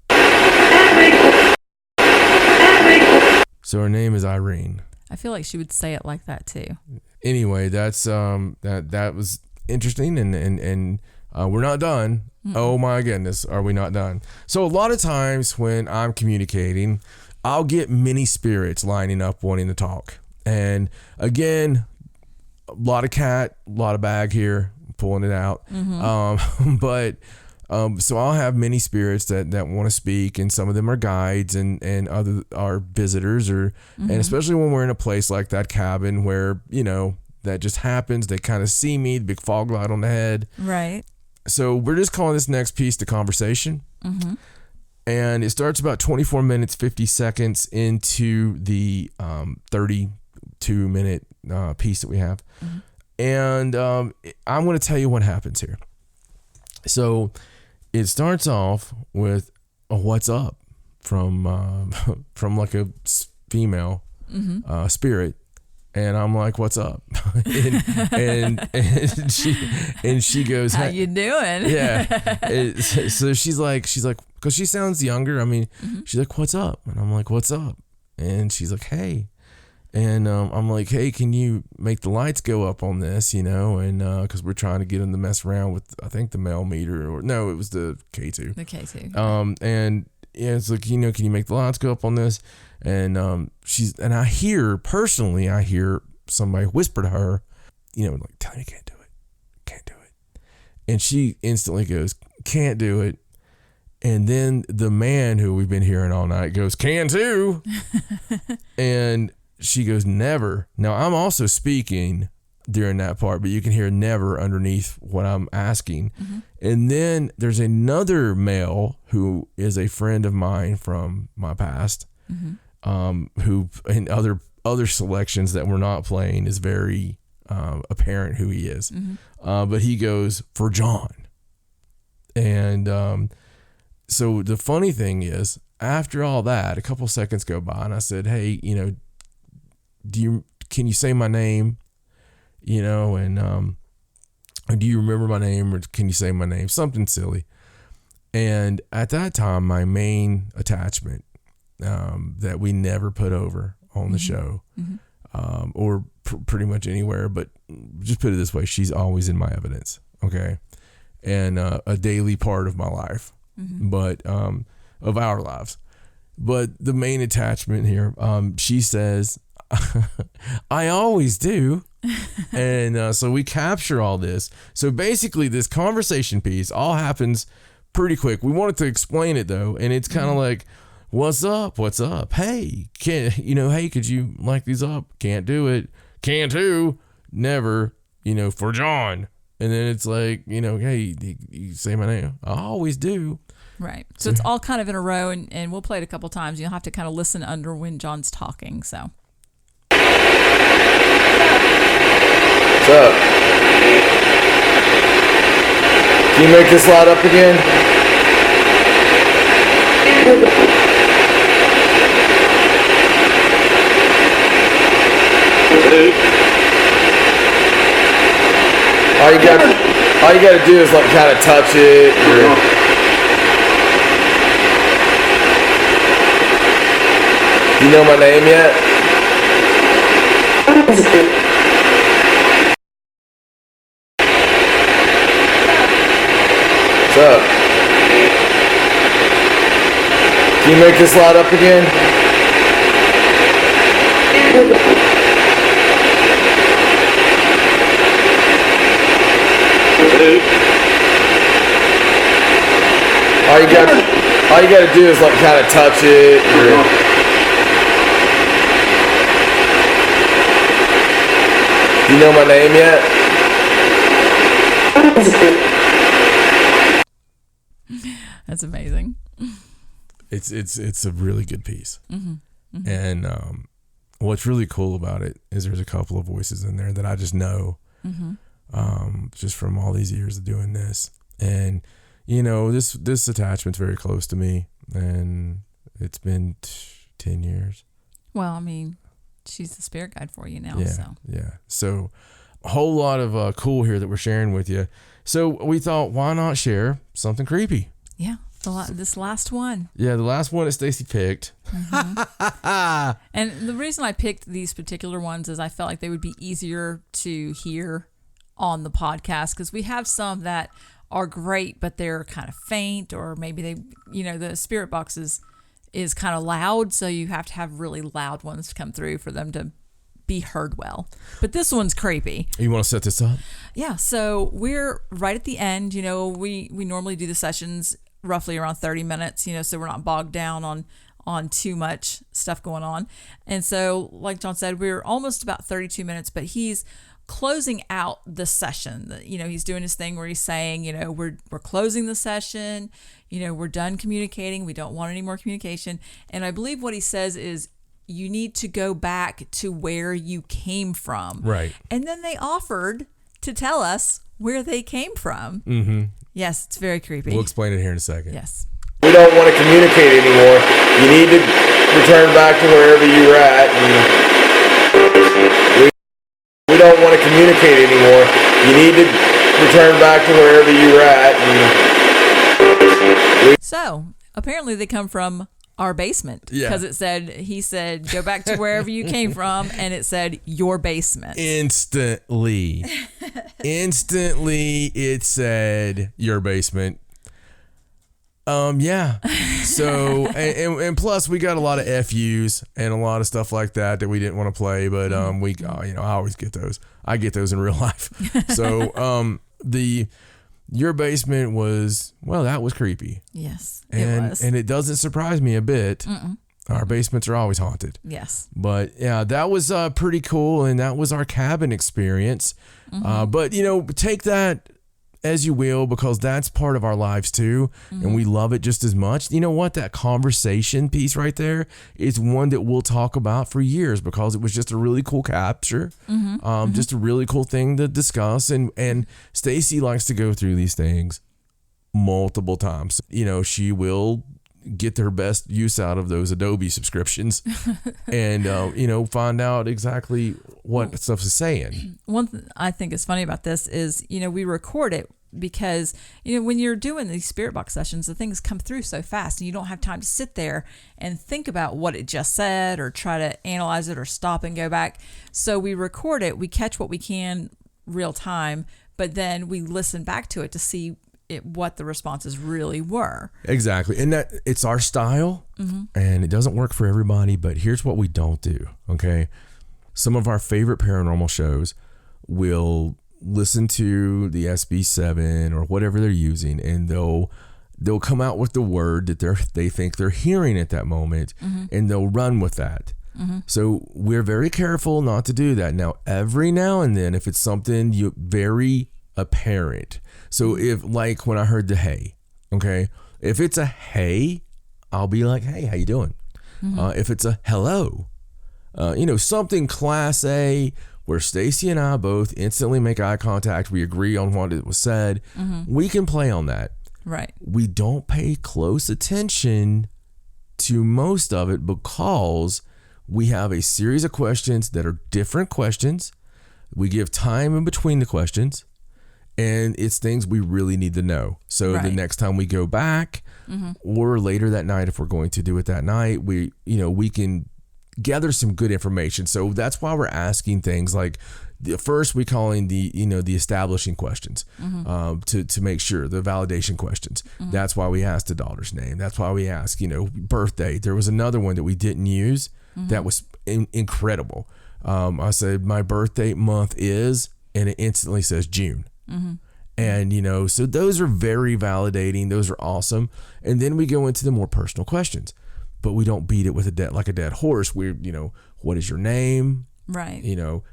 So her name is Irene. I feel like she would say it like that too. Anyway, that's that was interesting, and we're not done. Oh my goodness, are we not done? So a lot of times when I'm communicating, I'll get many spirits lining up wanting to talk. And again, a lot of cat, a lot of bag here, pulling it out. So I'll have many spirits that want to speak, and some of them are guides, and other are visitors, and especially when we're in a place like that cabin where, that just happens. They kind of see me, the big fog light on the head. Right. So we're just calling this next piece the conversation. And it starts about 24 minutes, 50 seconds into the 32-minute piece that we have. And I'm going to tell you what happens here. So it starts off with a what's up from like a female spirit. And I'm like, what's up? and she goes, how you doing? Yeah. So she's like, because she sounds younger. I mean, she's like, what's up? And I'm like, what's up? And she's like, hey. And I'm like, hey, can you make the lights go up on this, and because we're trying to get them to mess around with, I think, the male meter, or no, it was the K2. The K2. And yeah, it's like, can you make the lights go up on this? And I hear somebody whisper to her, like, tell me you can't do it. And she instantly goes, can't do it. And then the man who we've been hearing all night goes, can too. And she goes, never. Now I'm also speaking during that part, but you can hear never underneath what I'm asking. And then there's another male who is a friend of mine from my past, who in other selections that we're not playing is very apparent who he is. But he goes, for John. And so the funny thing is, after all that, a couple seconds go by, and I said, hey, can you say my name? And do you remember my name, or can you say my name? Something silly. And at that time, my main attachment that we never put over on the show, or pretty much anywhere, but just put it this way, she's always in my evidence, okay? And a daily part of my life, but of our lives. But the main attachment here, she says, I always do. And so we capture all this. So basically this conversation piece all happens pretty quick. We wanted to explain it though. And it's kind of like, what's up? What's up? Hey, hey, could you like these up? Can't do it. Can't do. Never, for John. And then it's like, hey, you say my name. I always do. Right. So it's all kind of in a row, and we'll play it a couple times. You'll have to kind of listen under when John's talking. So. What's up? Can you make this light up again? All you gotta do is like kind of touch it. Do you know my name yet? What's up? Can you make this light up again? All you gotta do is like kind of touch it. Do you know my name yet? That's amazing. It's a really good piece. Mm-hmm. Mm-hmm. And what's really cool about it is there's a couple of voices in there that I just know, just from all these years of doing this. And this attachment's very close to me, and it's been 10 years. Well, I mean, she's the spirit guide for you now. So a whole lot of cool here that we're sharing with you. So we thought, why not share something creepy? Yeah. This last one. Yeah, the last one that Stacey picked. Mm-hmm. And the reason I picked these particular ones is I felt like they would be easier to hear on the podcast, because we have some that are great, but they're kind of faint, or maybe the spirit box is kind of loud, so you have to have really loud ones come through for them to be heard well. But this one's creepy. You want to set this up? Yeah, so we're right at the end. We normally do the sessions roughly around 30 minutes, so we're not bogged down on too much stuff going on. And so, like John said, we're almost about 32 minutes, but he's closing out the session. He's doing his thing where he's saying, we're closing the session, we're done communicating. We don't want any more communication. And I believe what he says is, you need to go back to where you came from. Right. And then they offered to tell us where they came from. Mm-hmm. Yes, it's very creepy. We'll explain it here in a second. Yes. We don't want to communicate anymore. You need to return back to wherever you were at. We don't want to communicate anymore. You need to return back to wherever you were at. So, apparently they come from our basement. Yeah. Because he said, go back to wherever you came from, and it said, your basement. Instantly, it said, your basement. Yeah. So, and plus we got a lot of FUs and a lot of stuff like that we didn't want to play, but I always get those. I get those in real life. So, your basement was, that was creepy. Yes, it was. And it doesn't surprise me a bit. Mm-mm. Our basements are always haunted. Yes. But yeah, that was pretty cool, and that was our cabin experience. Mm-hmm. But take that as you will, because that's part of our lives too, and we love it just as much. You know what? That conversation piece right there is one that we'll talk about for years, because it was just a really cool capture, just a really cool thing to discuss. And Stacey likes to go through these things multiple times. She will get their best use out of those Adobe subscriptions and, find out exactly what stuff is saying. One thing I think is funny about this is, we record it because, when you're doing these spirit box sessions, the things come through so fast and you don't have time to sit there and think about what it just said or try to analyze it or stop and go back. So we record it, we catch what we can real time, but then we listen back to it to see what the responses really were. Exactly. And that it's our style and it doesn't work for everybody, but here's what we don't do. Okay. Some of our favorite paranormal shows will listen to the SB7 or whatever they're using, and they'll come out with the word that they think they're hearing at that moment, and they'll run with that. So we're very careful not to do that. Now, every now and then, if it's something very apparent. So if, like when I heard the hey, okay, if it's a hey, I'll be like, hey, how you doing? If it's a hello, something class A where Stacey and I both instantly make eye contact, we agree on what it was said, we can play on that. Right. We don't pay close attention to most of it because we have a series of questions that are different questions. We give time in between the questions, and it's things we really need to know. So the next time we go back or later that night, if we're going to do it that night, we can gather some good information. So that's why we're asking things like first we calling the establishing questions to make sure, the validation questions. That's why we asked the daughter's name. That's why we asked, birthday. There was another one that we didn't use that was incredible. I said my birthday month is, and it instantly says June. And so those are very validating. Those are awesome. And then we go into the more personal questions, but we don't beat it with a dead horse. We're, what is your name? Right.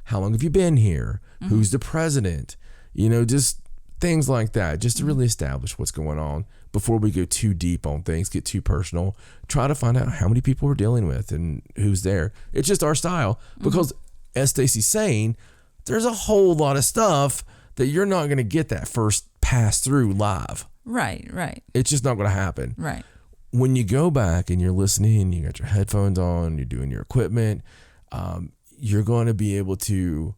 How long have you been here? Who's the president? Just things like that, just to really establish what's going on before we go too deep on things, get too personal. Try to find out how many people we're dealing with and who's there. It's just our style because, as Stacey's saying, there's a whole lot of stuff that you're not going to get that first pass through live. Right. It's just not going to happen. Right. When you go back and you're listening, you got your headphones on, you're doing your equipment, you're going to be able to,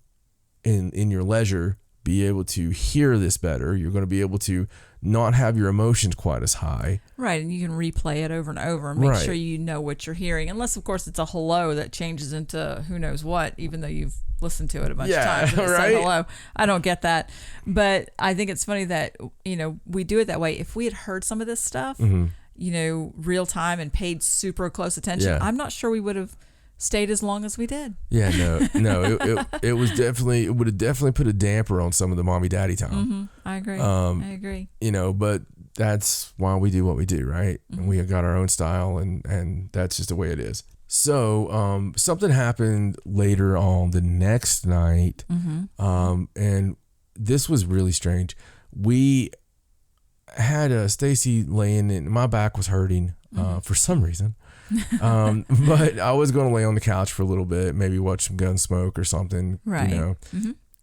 in your leisure, be able to hear this better. You're going to be able to not have your emotions quite as high. Right. And you can replay it over and over and make sure you know what you're hearing. Unless, of course, it's a hello that changes into who knows what, even though you've listened to it a bunch of times and it said hello. I don't get that. But I think it's funny that, we do it that way. If we had heard some of this stuff, real time and paid super close attention, I'm not sure we would have stayed as long as we did. Yeah, no, it would have definitely put a damper on some of the mommy daddy time. I agree. I agree. But that's why we do what we do, right? And we have got our own style, and that's just the way it is. So something happened later on the next night, and this was really strange. We had Stacey laying in, my back was hurting for some reason. But I was going to lay on the couch for a little bit, maybe watch some Gunsmoke or something,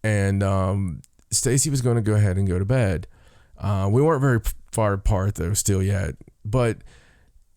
and Stacey was going to go ahead and go to bed. We weren't very far apart though still yet, but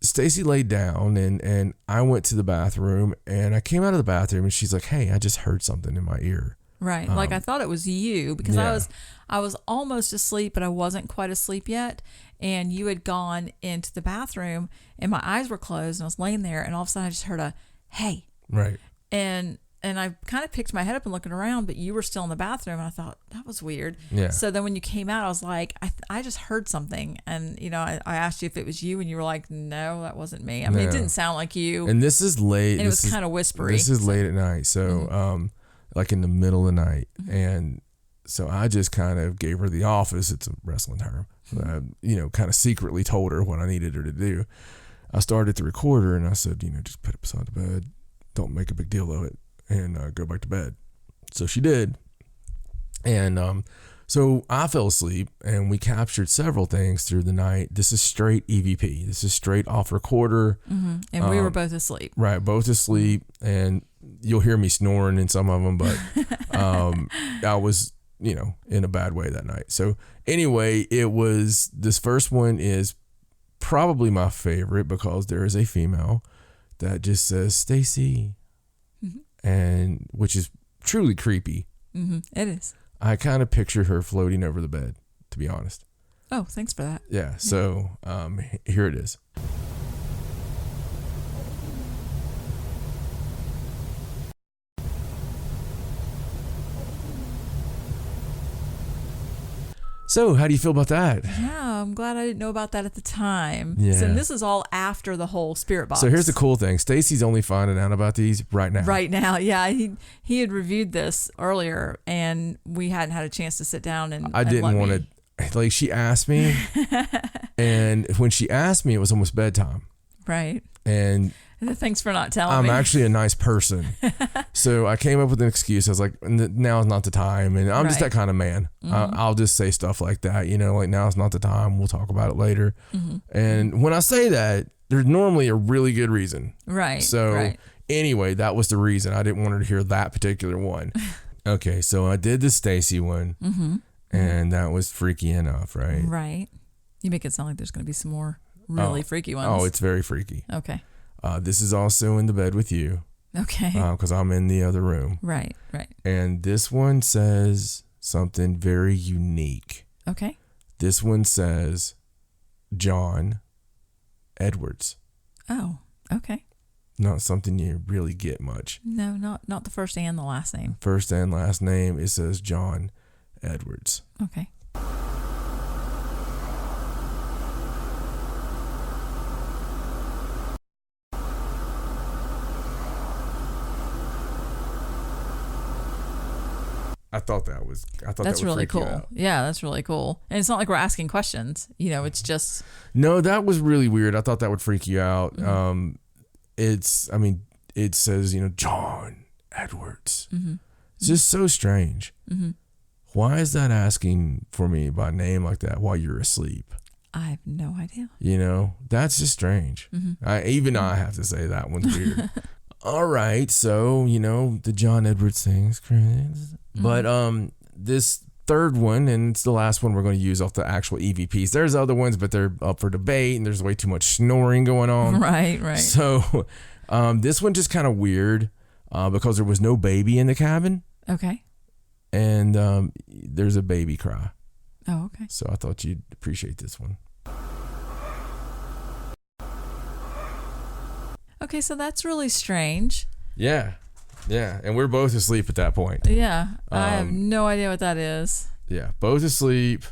Stacey laid down and I went to the bathroom, and I came out of the bathroom and she's like, hey, I just heard something in my ear. Right. Like I thought it was you because I was almost asleep, but I wasn't quite asleep yet. And you had gone into the bathroom and my eyes were closed and I was laying there, and all of a sudden I just heard a, hey. Right. And I kind of picked my head up and looking around, but you were still in the bathroom, and I thought that was weird. Yeah. So then when you came out, I was like, I just heard something. And, I asked you if it was you, and you were like, no, that wasn't me. I mean, it didn't sound like you. And this is late. And it was kind of whispery. This is late at night. So, like in the middle of the night. And so I just kind of gave her the office. It's a wrestling term. Kind of secretly told her what I needed her to do. I started the recorder and I said, just put it beside the bed. Don't make a big deal of it, and go back to bed. So she did. And so I fell asleep, and we captured several things through the night. This is straight EVP. This is straight off recorder. And we were both asleep. Right, both asleep. And you'll hear me snoring in some of them, but I was, in a bad way that night. So anyway, this first one is probably my favorite because there is a female that just says Stacey, and which is truly creepy. It is. I kind of pictured her floating over the bed, to be honest. Oh, thanks for that. Yeah. So here it is. So how do you feel about that? Yeah, I'm glad I didn't know about that at the time. Yeah. So this is all after the whole spirit box. So here's the cool thing. Stacey's only finding out about these right now. Right now, yeah. He had reviewed this earlier, and we hadn't had a chance to sit down and I didn't want to. Like, she asked me, and when she asked me, it was almost bedtime. Right. And thanks for not telling me. I'm actually a nice person. So I came up with an excuse. I was like, now's not the time. And I'm just that kind of man. I'll just say stuff like that, like now's not the time. We'll talk about it later. And when I say that, there's normally a really good reason. Right. So anyway, that was the reason. I didn't want her to hear that particular one. Okay. So I did the Stacey one. And that was freaky enough, right? Right. You make it sound like there's going to be some more really freaky ones. Oh, it's very freaky. Okay. This is also in the bed with you. Okay. Because I'm in the other room. Right. And this one says something very unique. Okay. This one says John Edwards. Oh, okay. Not something you really get much. No, not the first and the last name. First and last name, it says John Edwards. Okay. I thought that was really cool. Yeah, that's really cool. And it's not like we're asking questions. It's just. No, that was really weird. I thought that would freak you out. It says, John Edwards. It's just so strange. Why is that asking for me by name like that while you're asleep? I have no idea. That's just strange. I have to say that one's weird. All right, so the John Edwards thing's crazy, but this third one, and it's the last one we're going to use off the actual EVPs. There's other ones, but they're up for debate, and there's way too much snoring going on. Right. So this one just kind of weird because there was no baby in the cabin. Okay. And there's a baby cry. Oh, okay. So I thought you'd appreciate this one. Okay, so that's really strange. Yeah. And we're both asleep at that point. Yeah. I have no idea what that is. Yeah, both asleep.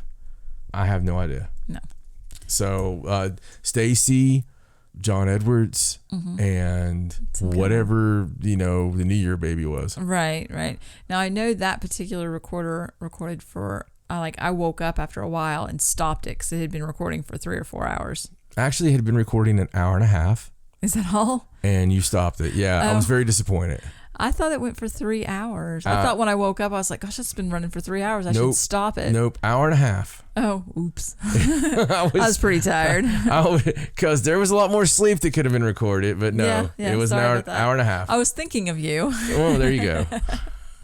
I have no idea. No. So Stacey, John Edwards, and whatever, the New Year baby was. Right. Now, I know that particular recorder recorded for, I woke up after a while and stopped it because it had been recording for 3 or 4 hours. Actually, it had been recording an hour and a half. Is that all? And you stopped it. Yeah, I was very disappointed. I thought it went for 3 hours. I thought when I woke up, I was like, gosh, it's been running for 3 hours. I should stop it. Nope, hour and a half. Oh, oops. I was pretty tired. Because there was a lot more sleep that could have been recorded, but no, it was an hour and a half. I was thinking of you. Oh, there you go.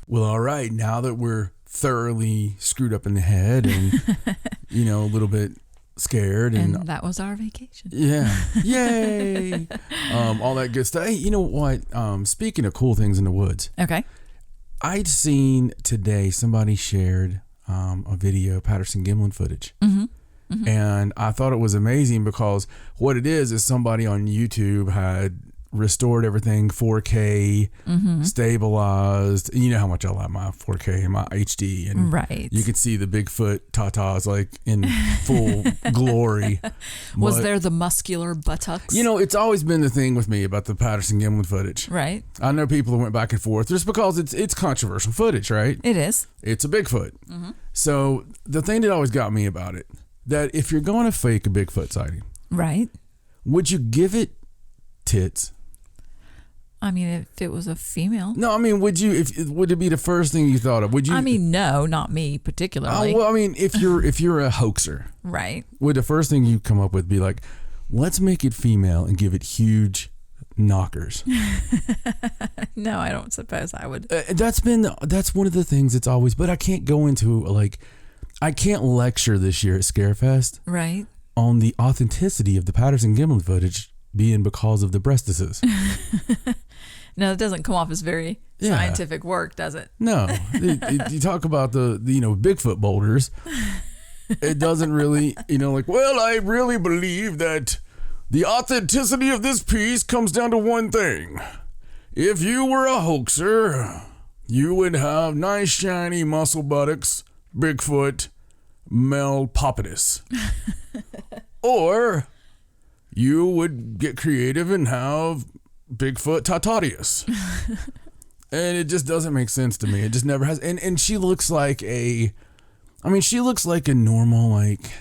Well, all right. Now that we're thoroughly screwed up in the head and, a little bit scared. And that was our vacation. Yeah. Yay. All that good stuff. Hey, you know what? Speaking of cool things in the woods. Okay. I'd seen today somebody shared a video, Patterson Gimlin footage. And I thought it was amazing because what it is somebody on YouTube had restored everything 4K, stabilized. You know how much I like my 4K and my HD, and you could see the Bigfoot tatas like in full glory. Was there the muscular buttocks? It's always been the thing with me about the Patterson Gimlin footage. Right. I know people who went back and forth just because it's controversial footage, right? It is. It's a Bigfoot. So the thing that always got me about it, that if you're going to fake a Bigfoot sighting, right, would you give it tits? I mean, if it was a female. No, I mean, would it be the first thing you thought of? Would you? I mean, no, not me particularly. Well, I mean, if you're a hoaxer, right? Would the first thing you come up with be like, let's make it female and give it huge knockers? No, I don't suppose I would. That's one of the things that's always. But I can't go into I can't lecture this year at Scarefest, right, on the authenticity of the Patterson Gimlin footage being because of the breastises. No, it doesn't come off as very scientific work, does it? No. You talk about the Bigfoot boulders. It doesn't really, well, I really believe that the authenticity of this piece comes down to one thing. If you were a hoaxer, you would have nice shiny muscle buttocks, Bigfoot, Melpopidus. Or you would get creative and have Bigfoot Tatarius. And it just doesn't make sense to me. It just never has. And she looks like she looks like a normal, like,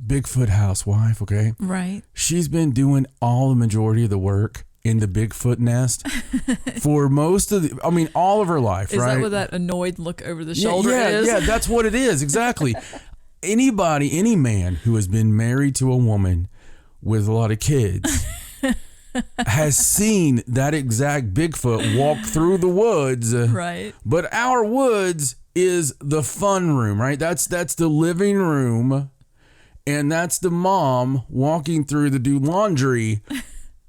Bigfoot housewife, okay? Right. She's been doing all the majority of the work in the Bigfoot nest for most of all of her life, Is right? that what that annoyed look over the shoulder is? Yeah, that's what it is, exactly. Any man who has been married to a woman with a lot of kids has seen that exact Bigfoot walk through the woods. Right. But our woods is the fun room, right? That's the living room, and that's the mom walking through to do laundry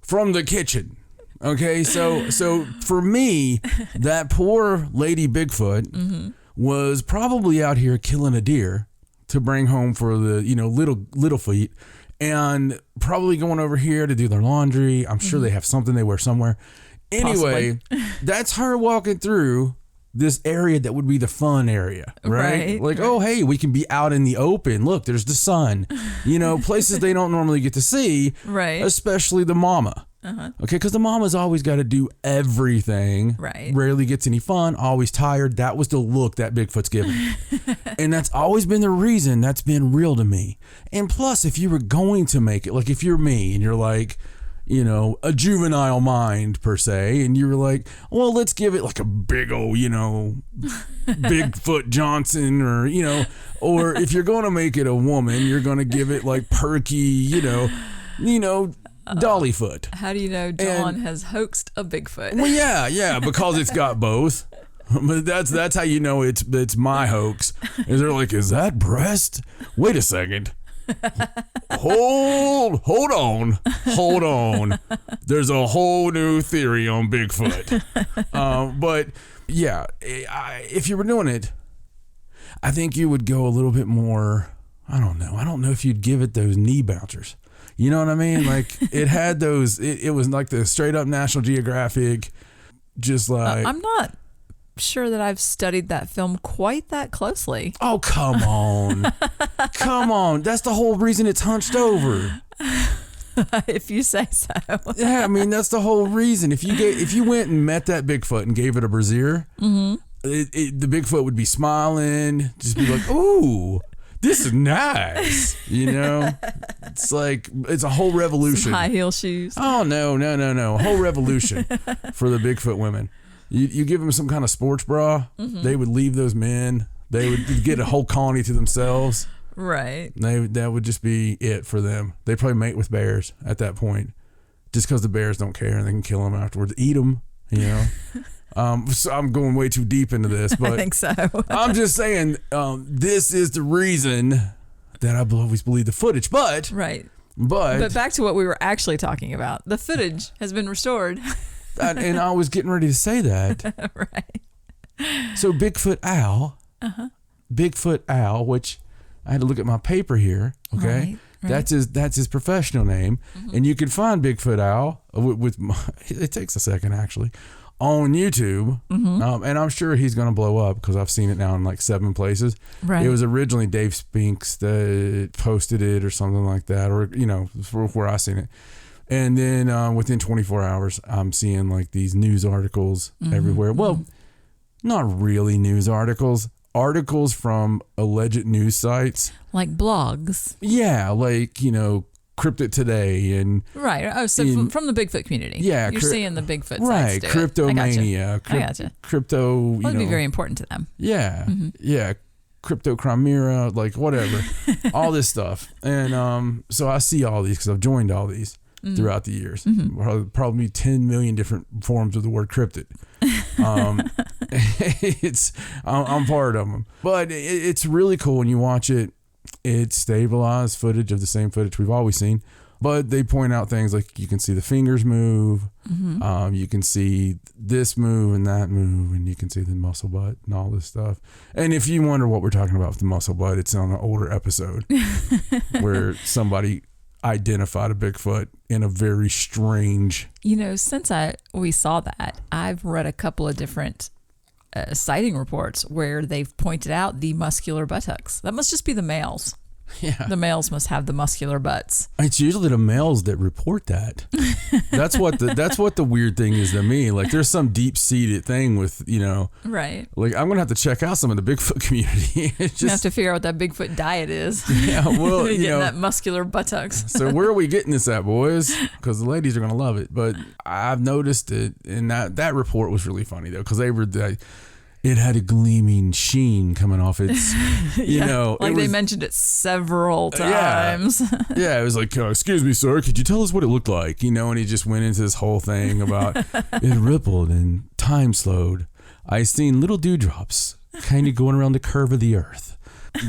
from the kitchen. Okay, so for me, that poor lady Bigfoot was probably out here killing a deer to bring home for the little feet, and probably going over here to do their laundry. I'm sure they have something they wear somewhere. Anyway, that's her walking through this area that would be the fun area, right? Like, oh, hey, we can be out in the open. Look, there's the sun. Places they don't normally get to see, right? Especially the mama. Okay, because the mama's always got to do everything. Right. Rarely gets any fun, always tired. That was the look that Bigfoot's given. And that's always been the reason that's been real to me. And plus, if you were going to make it, like if you're me and you're like, a juvenile mind per se, and you were like, well, let's give it like a big old, Bigfoot Johnson, or if you're going to make it a woman, you're going to give it like perky, Dollyfoot. How do you know John has hoaxed a Bigfoot? Well, yeah, because it's got both. But that's how you know it's my hoax. Is they're like, is that breast? Wait a second. Hold on. There's a whole new theory on Bigfoot. But yeah, if you were doing it, I think you would go a little bit more. I don't know if you'd give it those knee bouncers. You know what I mean? Like it had those. It was like the straight up National Geographic. Just like I'm not sure that I've studied that film quite that closely. Oh, come on. Come on. That's the whole reason it's hunched over. If you say so. Yeah, that's the whole reason. If you went and met that Bigfoot and gave it a brassiere, the Bigfoot would be smiling, just be like, ooh, this is nice. It's like, it's a whole revolution. Some high heel shoes. Oh, no. A whole revolution for the Bigfoot women. You give them some kind of sports bra, they would leave those men. They would get a whole colony to themselves. Right. That would just be it for them. They probably mate with bears at that point, just because the bears don't care and they can kill them afterwards, eat them. So I'm going way too deep into this, but I think so. I'm just saying this is the reason that I always believe the footage. But right. But back to what we were actually talking about. The footage has been restored. And I was getting ready to say that. Right. So Bigfoot Al, which I had to look at my paper here. Okay, right. That's his professional name, and you can find Bigfoot Al with it takes a second actually on YouTube, and I'm sure he's going to blow up because I've seen it now in like 7 places. Right. It was originally Dave Spinks that posted it or something like that, or where I seen it. And then within 24 hours, I'm seeing like these news articles everywhere. Well, not really news articles. Articles from alleged news sites. Like blogs. Yeah, like, Cryptid Today and... Right. Oh, so from the Bigfoot community. Yeah. You're seeing the Bigfoot right, sites do Cryptomania. I gotcha. Crypto, well, it'd be very important to them. Yeah. Yeah. Crypto Chimera, like whatever. All this stuff. And so I see all these because I've joined all these. Throughout the years, probably 10 million different forms of the word cryptid. I'm part of them, but it's really cool when you watch it. It's stabilized footage of the same footage we've always seen, but they point out things like you can see the fingers move, you can see this move and that move, and you can see the muscle butt and all this stuff. And if you wonder what we're talking about with the muscle butt, it's on an older episode where somebody identified a Bigfoot in a very strange... Since we saw that, I've read a couple of different sighting reports where they've pointed out the muscular buttocks. That must just be the males. Yeah. The males must have the muscular butts. It's usually the males that report that. That's what the weird thing is to me. Like there's some deep seated thing with, Right. like I'm going to have to check out some of the Bigfoot community. It's You have just, to figure out what that Bigfoot diet is. yeah, well, Getting that muscular buttocks. so where are we getting this at, boys? Because the ladies are going to love it. But I've noticed it, and that report was really funny though, because it had a gleaming sheen coming off its, Like they mentioned it several times. Yeah, it was like, excuse me, sir, could you tell us what it looked like? And he just went into this whole thing about it rippled and time slowed. I seen little dewdrops kind of going around the curve of the earth.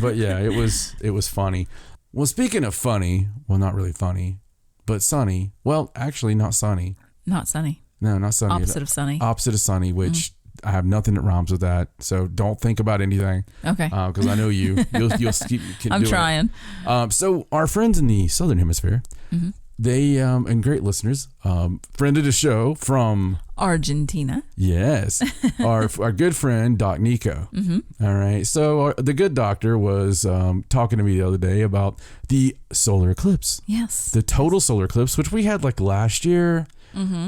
But yeah, it was funny. Well, speaking of funny, well, not really funny, but sunny. Well, actually not sunny. Not sunny. No, not sunny. Opposite of sunny. Opposite of sunny, which I have nothing that rhymes with that. So don't think about anything. Okay. Because I know you. You'll keep I'm doing trying. it. So our friends in the Southern Hemisphere, they, and great listeners, friend of the show from Argentina. Yes. our good friend, Doc Nico. All right. So the good doctor was talking to me the other day about the solar eclipse. Yes. The total solar eclipse, which we had like last year.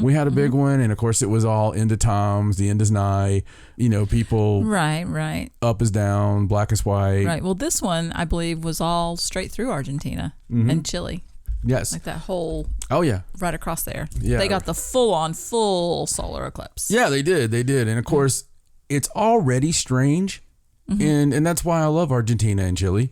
We had a big one, and of course it was all end of times, the end is nigh, people Right. up is down, black is white. Right. Well, this one, I believe, was all straight through Argentina and Chile. Yes. Like that whole Oh yeah. right across there. Yeah. They got the full solar eclipse. Yeah, they did. And of course, it's already strange. And that's why I love Argentina and Chile,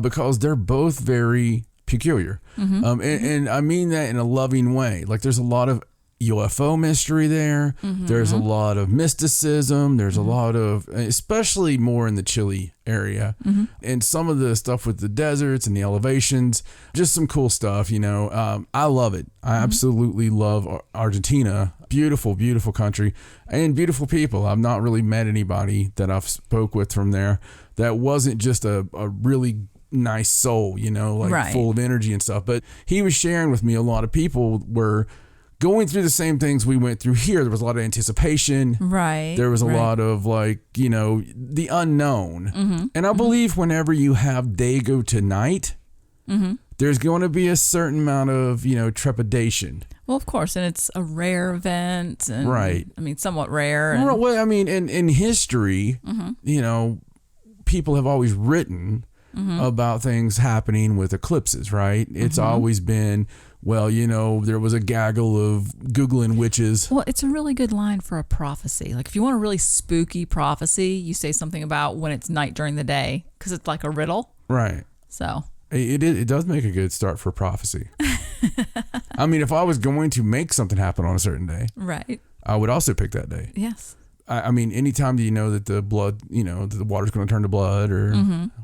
because they're both very peculiar. And I mean that in a loving way. Like there's a lot of UFO mystery there. There's a lot of mysticism. There's a lot of, especially more in the Chile area, and some of the stuff with the deserts and the elevations, just some cool stuff. I love it. I absolutely love Argentina. Beautiful, beautiful country and beautiful people. I've not really met anybody that I've spoke with from there that wasn't just a really nice soul, Right. full of energy and stuff. But he was sharing with me a lot of people were going through the same things we went through here. There was a lot of anticipation. Right. There was a lot of the unknown. And I believe whenever you have Dago tonight, there's going to be a certain amount of, trepidation. Well, of course, and it's a rare event. And, Right. I mean, somewhat rare. And, Well, I mean, in history, people have always written about things happening with eclipses, right? It's always been, there was a gaggle of Googling witches. Well, it's a really good line for a prophecy. Like if you want a really spooky prophecy, you say something about when it's night during the day because it's like a riddle. Right. So It does make a good start for prophecy. I mean, if I was going to make something happen on a certain day, right. I would also pick that day. Yes. I mean, anytime that you know that the blood, that the water's going to turn to blood, or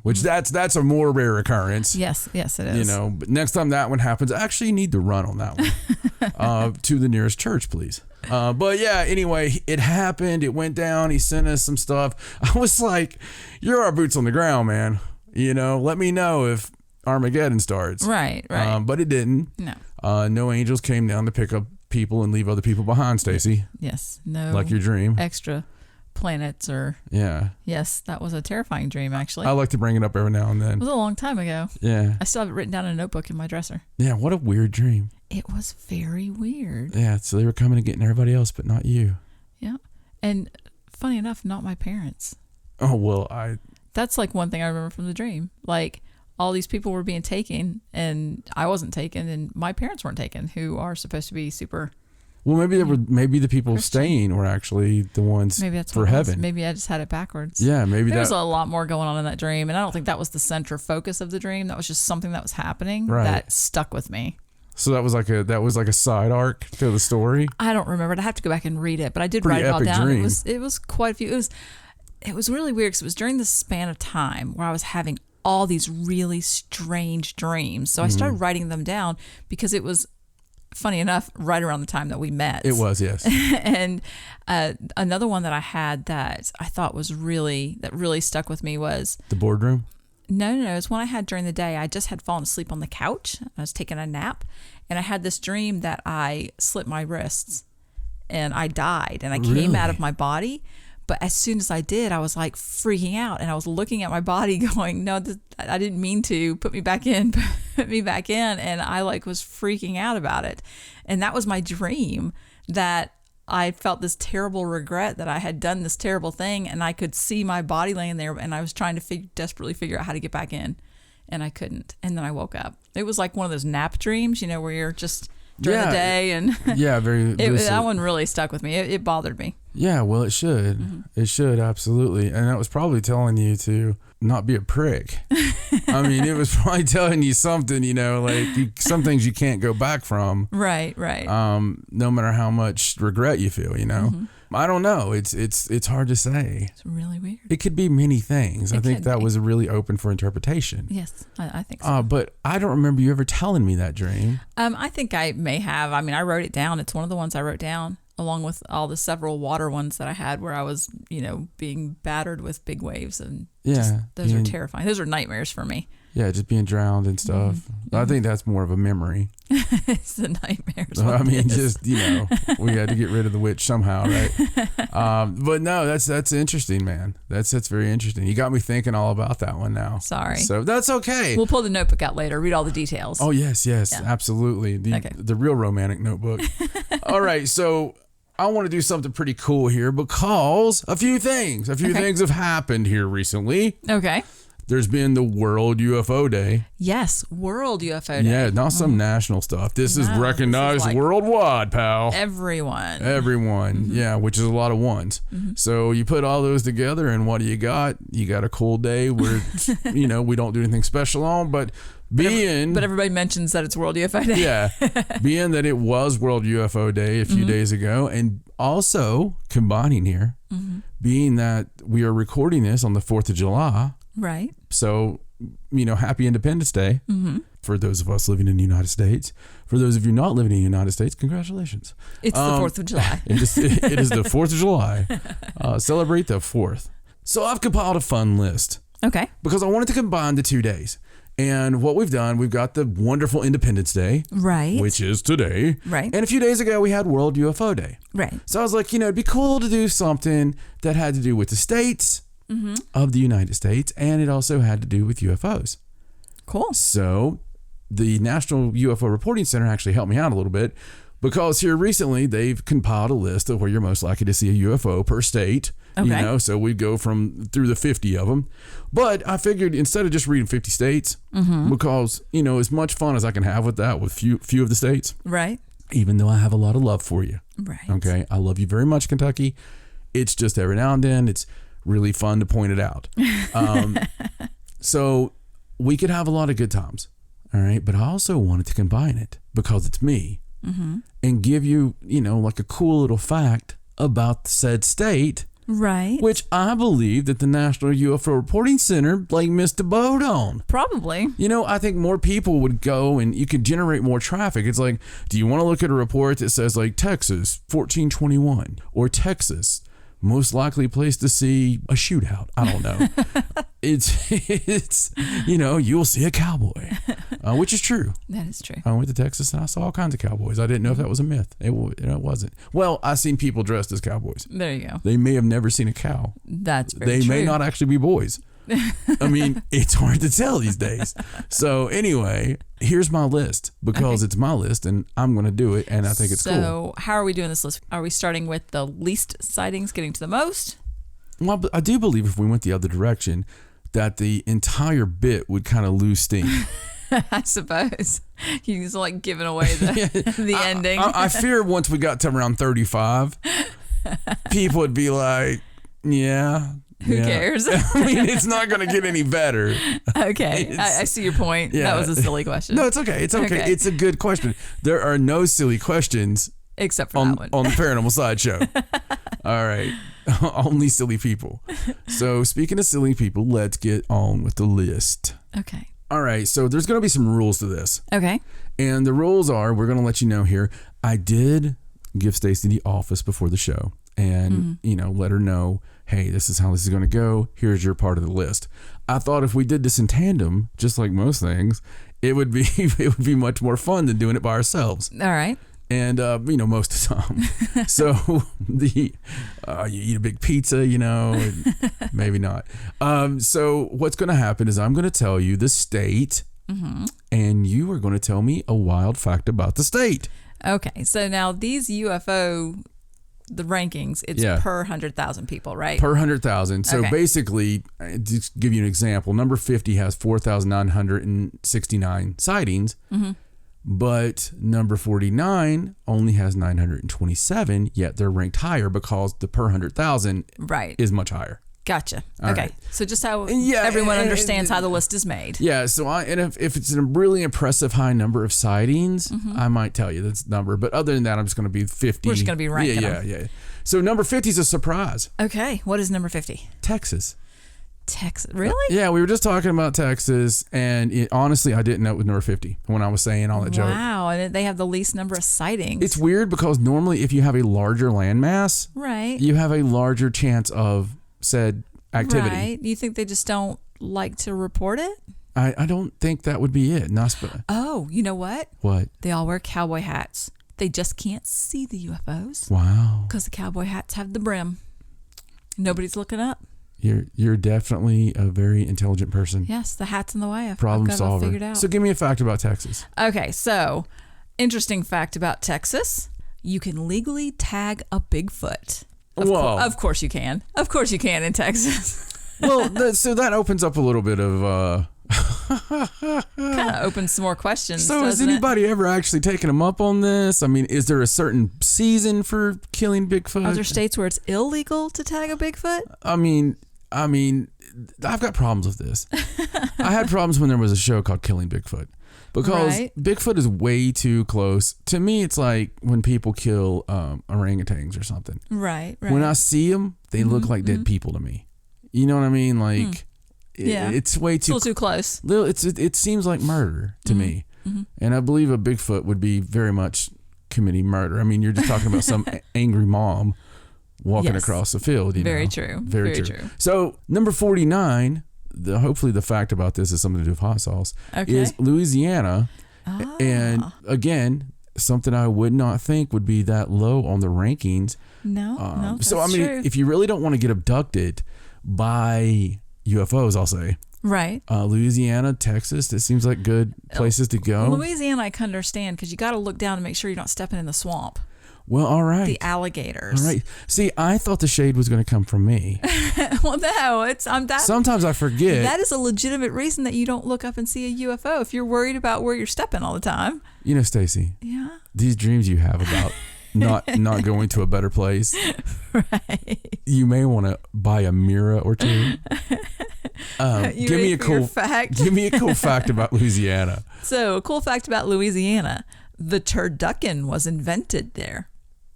which that's a more rare occurrence. Yes, it is. But next time that one happens, actually you need to run on that one to the nearest church, please. But yeah, anyway, it happened. It went down. He sent us some stuff. I was like, "You're our boots on the ground, man. Let me know if Armageddon starts." Right. But it didn't. No. No angels came down to pick up people and leave other people behind, Stacey. Yes. No. Like your dream. Extra planets or. Yeah. Yes, that was a terrifying dream, actually. I like to bring it up every now and It then. was a long time ago. Yeah. I still have it written down in a notebook in my dresser. Yeah. What a weird dream. It was very weird. Yeah. So they were coming and getting everybody else, but not you. Yeah. And funny enough, not my parents. Oh, well, That's like one thing I remember from the dream. Like all these people were being taken and I wasn't taken and my parents weren't taken, who are supposed to be super. Well, maybe the people Christian. staying were actually the ones Maybe that's for what it was. heaven. Maybe I just had it backwards. Yeah, maybe There was a lot more going on in that dream, and I don't think that was the central focus of the dream. That was just something that was happening that stuck with me. So that was like a side arc to the story. I don't remember it. I have to go back and read it, but I did Pretty write it all epic down. dream. It was quite a few. It was really weird because it was during the span of time where I was having all these really strange dreams. So I started writing them down because it was, funny enough, right around the time that we met. It was, yes. And another one that I had that I thought was really stuck with me was The boardroom? no, it's one I had during the day. I just had fallen asleep on the couch. I was taking a nap, and I had this dream that I slit my wrists, and I died, and I came out of my body, But as soon as I did, I was like freaking out, and I was looking at my body going, no, I didn't mean to. Put me back in, put me back in. And I like was freaking out about it. And that was my dream, that I felt this terrible regret that I had done this terrible thing, and I could see my body laying there, and I was trying to desperately figure out how to get back in, and I couldn't. And then I woke up. It was like one of those nap dreams, where you're just during the day, and very that one really stuck with me. It bothered me. Yeah, well, it should. Mm-hmm. It should, absolutely. And that was probably telling you to not be a prick. I mean, it was probably telling you something, some things you can't go back from. Right. No matter how much regret you feel, Mm-hmm. I don't know. It's hard to say. It's really weird. It could be many things. I think that was really open for interpretation. Yes, I think so. But I don't remember you ever telling me that dream. I think I may have. I mean, I wrote it down. It's one of the ones I wrote down, along with all the several water ones that I had where I was, being battered with big waves. And those are terrifying. Those are nightmares for me. Yeah, just being drowned and stuff. Mm-hmm. I think that's more of a memory. It's the nightmares. I mean, just, we had to get rid of the witch somehow, right? But no, that's interesting, man. That's very interesting. You got me thinking all about that one now. Sorry. So that's okay. We'll pull the notebook out later, read all the details. Oh, yes, absolutely. The real romantic notebook. All right, so I want to do something pretty cool here because a few things have happened here recently. Okay. There's been the World UFO Day. Yes, World UFO Day. Yeah, not some national stuff. This is recognized this is like worldwide, pal. Everyone. Mm-hmm. Yeah, which is a lot of ones. Mm-hmm. So you put all those together, and what do you got? You got a cool day where, we don't do anything special on, but everybody mentions that it's World UFO Day. Yeah, being that it was World UFO Day a few days ago, and also combining here, being that we are recording this on the 4th of July. Right. So, happy Independence Day for those of us living in the United States. For those of you not living in the United States, congratulations. It's the 4th of July. It is the 4th of July. Celebrate the 4th. So I've compiled a fun list. Okay. Because I wanted to combine the 2 days. And what we've done, we've got the wonderful Independence Day. Right. Which is today. Right. And a few days ago, we had World UFO Day. Right. So I was like, it'd be cool to do something that had to do with the states. Of the United States, and it also had to do with UFOs. Cool. So the National UFO Reporting Center actually helped me out a little bit, because here recently they've compiled a list of where you're most likely to see a UFO per state. Okay. So we go through the 50 of them. But I figured instead of just reading 50 states, because as much fun as I can have with that with few of the states, right? Even though I have a lot of love for you, right? Okay, I love you very much, Kentucky. It's just every now and then it's really fun to point it out. So we could have a lot of good times. All right. But I also wanted to combine it because it's me and give you, like a cool little fact about said state. Right. Which I believe that the National UFO Reporting Center missed the boat on. Probably. I think more people would go and you could generate more traffic. It's like, do you want to look at a report that says Texas 1421 or Texas most likely place to see a shootout? I don't know. it's you'll see a cowboy, which is true. That is true. I went to Texas and I saw all kinds of cowboys. I didn't know if that was a myth. It wasn't. Well, I seen people dressed as cowboys. There you go. They may have never seen a cow. That's very true. They may not actually be boys. I mean, it's hard to tell these days. So anyway, here's my list because it's my list and I'm going to do it and I think it's cool. So how are we doing this list? Are we starting with the least sightings getting to the most? Well, I do believe if we went the other direction that the entire bit would kind of lose steam. I suppose. You just giving away the ending. I fear once we got to around 35, people would be like, yeah. Who cares? I mean, it's not going to get any better. Okay. I see your point. Yeah. That was a silly question. No, it's okay. It's okay. It's a good question. There are no silly questions. Except for that one. On the Paranormal Sideshow. All right. Only silly people. So speaking of silly people, let's get on with the list. Okay. All right. So there's going to be some rules to this. Okay. And the rules are, we're going to let you know here, I did give Stacey the office before the show and, let her know, hey, this is how this is going to go. Here's your part of the list. I thought if we did this in tandem, just like most things, it would be much more fun than doing it by ourselves. All right. And, most of the time. So you eat a big pizza, maybe not. So what's going to happen is I'm going to tell you the state, and you are going to tell me a wild fact about the state. Okay. So now these UFO, the rankings, it's per 100,000 people, right? Per 100,000. So basically, to give you an example, number 50 has 4,969 sightings. But number 49 only has 927, yet they're ranked higher because the per 100,000 is much higher. Gotcha. All okay. right. So just how everyone understands how the list is made. Yeah. So if it's a really impressive high number of sightings, I might tell you this number. But other than that, I'm just going to be 50. We're just going to be ranking them. Yeah. So number 50 is a surprise. Okay. What is number 50? Texas. Texas. Really? Yeah, we were just talking about Texas, and honestly, I didn't know it was number 50 when I was saying all that joke. Wow, and they have the least number of sightings. It's weird because normally if you have a larger landmass, you have a larger chance of said activity. Right. You think they just don't like to report it? I don't think that would be it. Oh, you know what? What? They all wear cowboy hats. They just can't see the UFOs. Wow. Because the cowboy hats have the brim. Nobody's looking up. You're definitely a very intelligent person. Yes, the hat's in the way. Problem solver. Figured out. So give me a fact about Texas. Okay, so interesting fact about Texas: you can legally tag a Bigfoot. Of course you can. Of course you can in Texas. Well, so that opens up a little bit of. Kind of opens some more questions. So has anybody ever actually taken them up on this? I mean, is there a certain season for killing Bigfoot? Are there states where it's illegal to tag a Bigfoot? I mean, I've got problems with this. I had problems when there was a show called Killing Bigfoot because Bigfoot is way too close. To me, it's like when people kill orangutans or something. Right. When I see them, they look like dead people to me. You know what I mean? Like, it's way too... It's a little too close. It seems like murder to me. And I believe a Bigfoot would be very much committing murder. I mean, you're just talking about some angry mom walking across the field. Very true. Very true. So number 49, hopefully the fact about this is something to do with hot sauce, is Louisiana. And again, something I would not think would be that low on the rankings. No, so I mean, if you really don't want to get abducted by UFOs, I'll say. Right. Louisiana, Texas, it seems like good places to go. Louisiana, I can understand because you got to look down to make sure you're not stepping in the swamp. Well, all right. The alligators. All right. See, I thought the shade was going to come from me. Well, no, sometimes I forget. That is a legitimate reason that you don't look up and see a UFO if you're worried about where you're stepping all the time. You know, Stacey. Yeah. These dreams you have about not going to a better place. Right. You may want to buy a mirror or two. Give me a cool fact. Give me a cool fact about Louisiana. So, a cool fact about Louisiana: the turducken was invented there.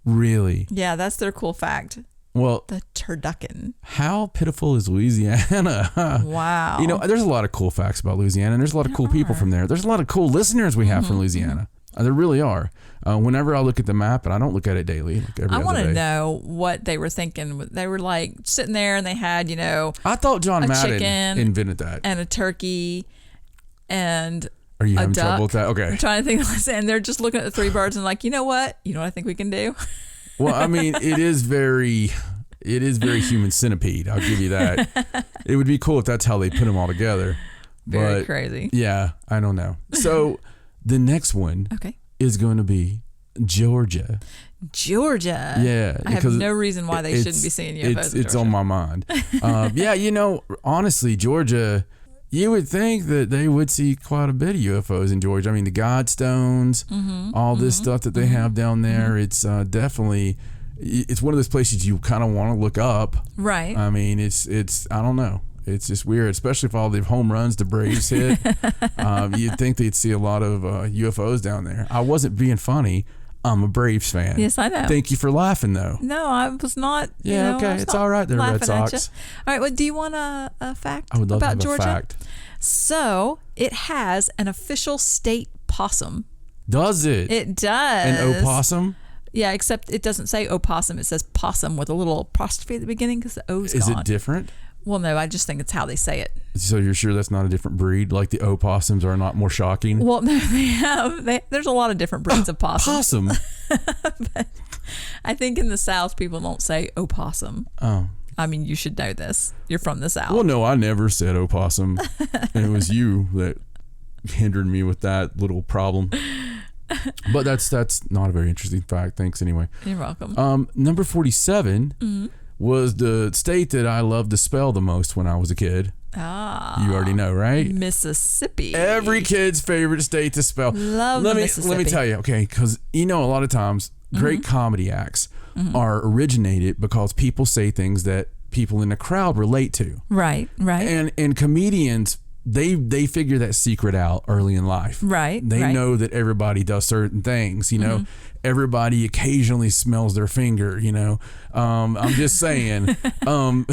Really? Yeah, that's their cool fact. Well, the turducken. How pitiful is Louisiana? Wow. You know, there's a lot of cool facts about Louisiana, and there's a lot of cool people from there. There's a lot of cool listeners we have from Louisiana. There really are. Whenever I look at the map, and I don't look at it daily, like every other day. I want to know what they were thinking. They were like sitting there, and they had, I thought John Madden invented that, and a turkey, and are you having duck. trouble with that? Okay, I'm trying to think. And they're just looking at the three birds and like, you know what I think we can do. Well, I mean, it is very human centipede. I'll give you that. It would be cool if that's how they put them all together. Very crazy. Yeah, I don't know. So the next one is going to be Georgia. Yeah. I have no reason why they shouldn't be seeing UFOs. It's on my mind. Yeah, honestly, Georgia, you would think that they would see quite a bit of UFOs in Georgia. I mean, the Godstones, all this stuff that they have down there, it's definitely, it's one of those places you kind of want to look up. Right. I mean, it's I don't know. It's just weird, especially if all the home runs the Braves hit. You'd think they'd see a lot of UFOs down there. I wasn't being funny. I'm a Braves fan. Yes, I know. Thank you for laughing, though. No, I was not. Yeah, okay. It's all right there, Red Sox. All right, well, do you want a fact I would love about to have Georgia? a fact. So, it has an official state possum. Does it? It does. An opossum? Yeah, except it doesn't say opossum. It says possum with a little apostrophe at the beginning because the O's Is gone. it different? Well, no, I just think it's how they say it. So you're sure that's not a different breed? Like the opossums are not more shocking? Well, no, there's a lot of different breeds of possums. Possum? But I think in the South, people don't say opossum. Oh. I mean, you should know this. You're from the South. Well, no, I never said opossum. And it was you that hindered me with that little problem. But that's not a very interesting fact. Thanks anyway. You're welcome. Number 47 was the state that I loved to spell the most when I was a kid. Ah. You already know, right? Mississippi. Every kid's favorite state to spell. Love Mississippi. Let me tell you, okay, because a lot of times great comedy acts are originated because people say things that people in the crowd relate to. Right. And comedians, they figure that secret out early in life. Right. They know that everybody does certain things, Everybody occasionally smells their finger, I'm just saying, and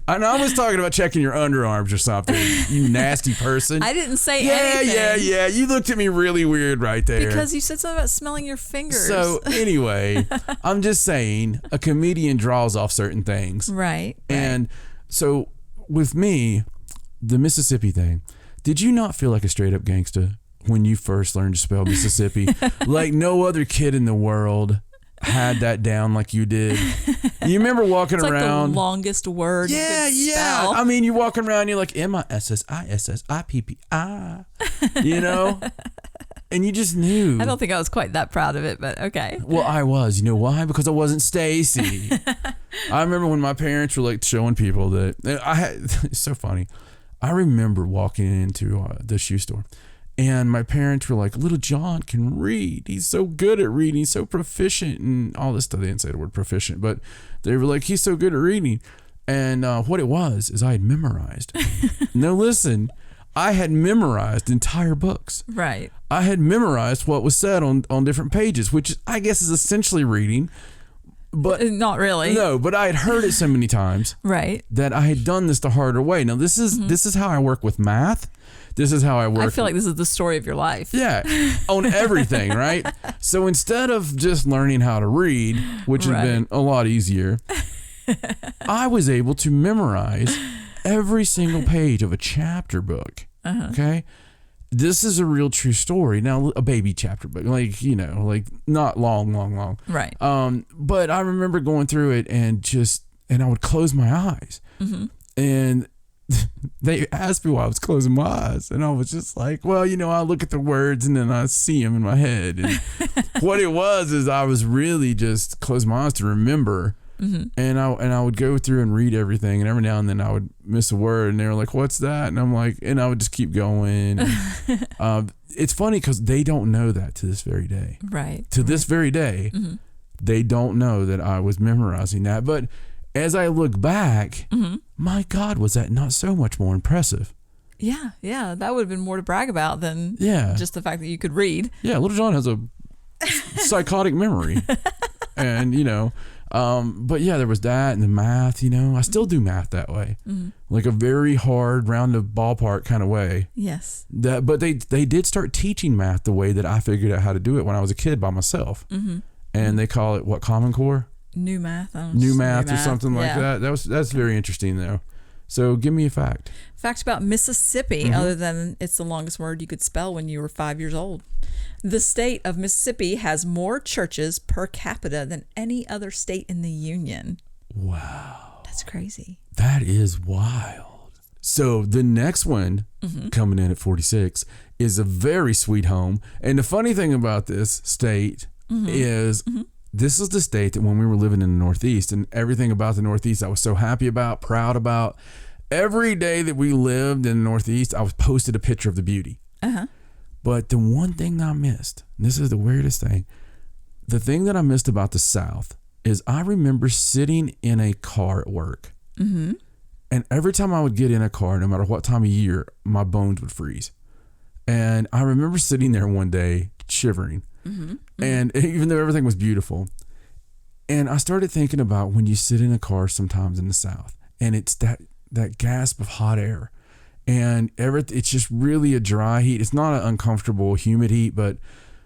I was talking about checking your underarms or something, you nasty person. I didn't say anything. Yeah. You looked at me really weird right there. Because you said something about smelling your fingers. So anyway, I'm just saying a comedian draws off certain things. Right. And so with me, the Mississippi thing, did you not feel like a straight up gangster when you first learned to spell Mississippi? Like no other kid in the world had that down like you did. You remember walking it's around. Like the longest word. Yeah. Spell. I mean, you're walking around, you're like MISSISSIPPI, and you just knew. I don't think I was quite that proud of it, but okay. Well, I was. You know why? Because I wasn't Stacey. I remember when my parents were like showing people that it's so funny. I remember walking into the shoe store, and my parents were like, "Little John can read. He's so good at reading. He's so proficient," and all this stuff. They didn't say the word proficient, but they were like, "He's so good at reading." And what it was is I had memorized. No, listen, I had memorized entire books. Right. I had memorized what was said on different pages, which I guess is essentially reading. But not really. No, but I had heard it so many times. Right. That I had done this the harder way. Now this is how I work with math. This is how I work. I feel like this is the story of your life. Yeah, on everything, right? So instead of just learning how to read, which had been a lot easier, I was able to memorize every single page of a chapter book. Okay? This is a real true story. Now, a baby chapter book, like not long. Right. But I remember going through it and I would close my eyes. And they asked me why I was closing my eyes. And I was just like, well, I look at the words and then I see them in my head. And what it was is I was really just closing my eyes to remember. And I would go through and read everything, and every now and then I would miss a word, and they were like, "What's that?" And I'm like, and I would just keep going. It's funny because they don't know that to this very day. Right. To this very day, they don't know that I was memorizing that. But as I look back, my God, was that not so much more impressive? Yeah, that would have been more to brag about than just the fact that you could read. Yeah, Little John has a psychotic memory, and but yeah, there was that and the math, I still do math that way, like a very hard round of ballpark kind of way. Yes. But they did start teaching math the way that I figured out how to do it when I was a kid by myself. And they call it what, Common Core? New math. New math or something like that. That's very interesting though. So give me a fact. Fact about Mississippi, other than it's the longest word you could spell when you were 5 years old. The state of Mississippi has more churches per capita than any other state in the union. Wow. That's crazy. That is wild. So the next one coming in at 46 is a very sweet home. And the funny thing about this state is this is the state that when we were living in the Northeast, and everything about the Northeast I was so happy about, proud about. Every day that we lived in the Northeast, I was posted a picture of the beauty. But the one thing I missed, and this is the weirdest thing, the thing that I missed about the South is I remember sitting in a car at work. And every time I would get in a car, no matter what time of year, my bones would freeze. And I remember sitting there one day shivering. And even though everything was beautiful, and I started thinking about when you sit in a car sometimes in the South, and it's that gasp of hot air. And it's just really a dry heat. It's not an uncomfortable, humid heat, but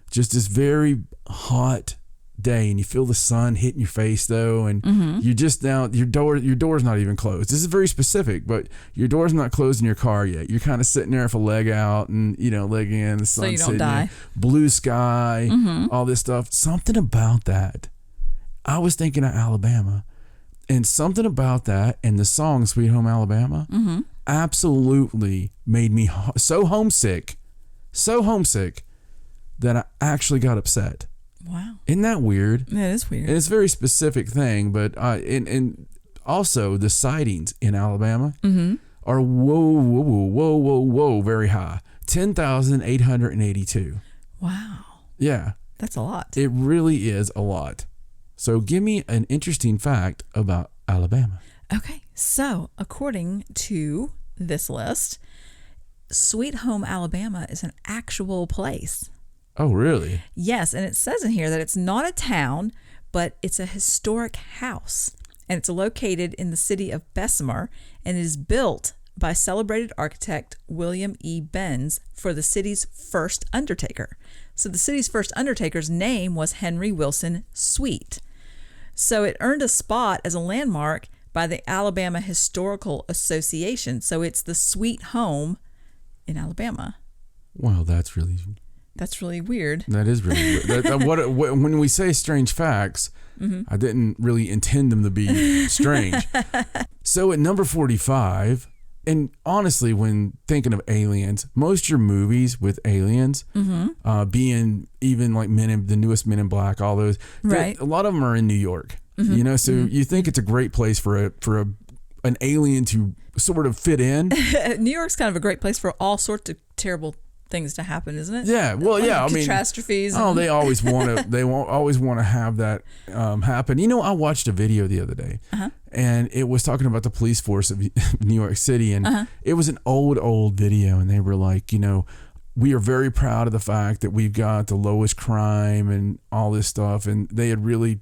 just this very hot, day and you feel the sun hitting your face though, and you just now your door's not even closed. This is very specific, but your door's not closed in your car yet. You're kind of sitting there with a leg out and leg in, the sun so you don't sitting die. in, blue sky, all this stuff. Something about that. I was thinking of Alabama, and something about that and the song Sweet Home Alabama absolutely made me so homesick that I actually got upset. Wow. Isn't that weird? That is weird. And it's a very specific thing, but and also the sightings in Alabama are whoa, very high. 10,882. Wow. Yeah. That's a lot. It really is a lot. So give me an interesting fact about Alabama. Okay. So according to this list, Sweet Home Alabama is an actual place. Oh, really? Yes, and it says in here that it's not a town, but it's a historic house. And it's located in the city of Bessemer, and it is built by celebrated architect William E. Benz for the city's first undertaker. So the city's first undertaker's name was Henry Wilson Sweet. So it earned a spot as a landmark by the Alabama Historical Association. So it's the Sweet Home in Alabama. Wow, that's really weird. That is really weird. When we say strange facts, I didn't really intend them to be strange. So at number 45, and honestly, when thinking of aliens, most of your movies with aliens, being even like the newest Men in Black, all those, right? A lot of them are in New York. So you think it's a great place for an alien to sort of fit in. New York's kind of a great place for all sorts of terrible things to happen, isn't it? Yeah, well, yeah. I mean, catastrophes. They always want to. They won't always want to have that happen. I watched a video the other day, and it was talking about the police force of New York City, and it was an old video, and they were like, we are very proud of the fact that we've got the lowest crime and all this stuff, and they had really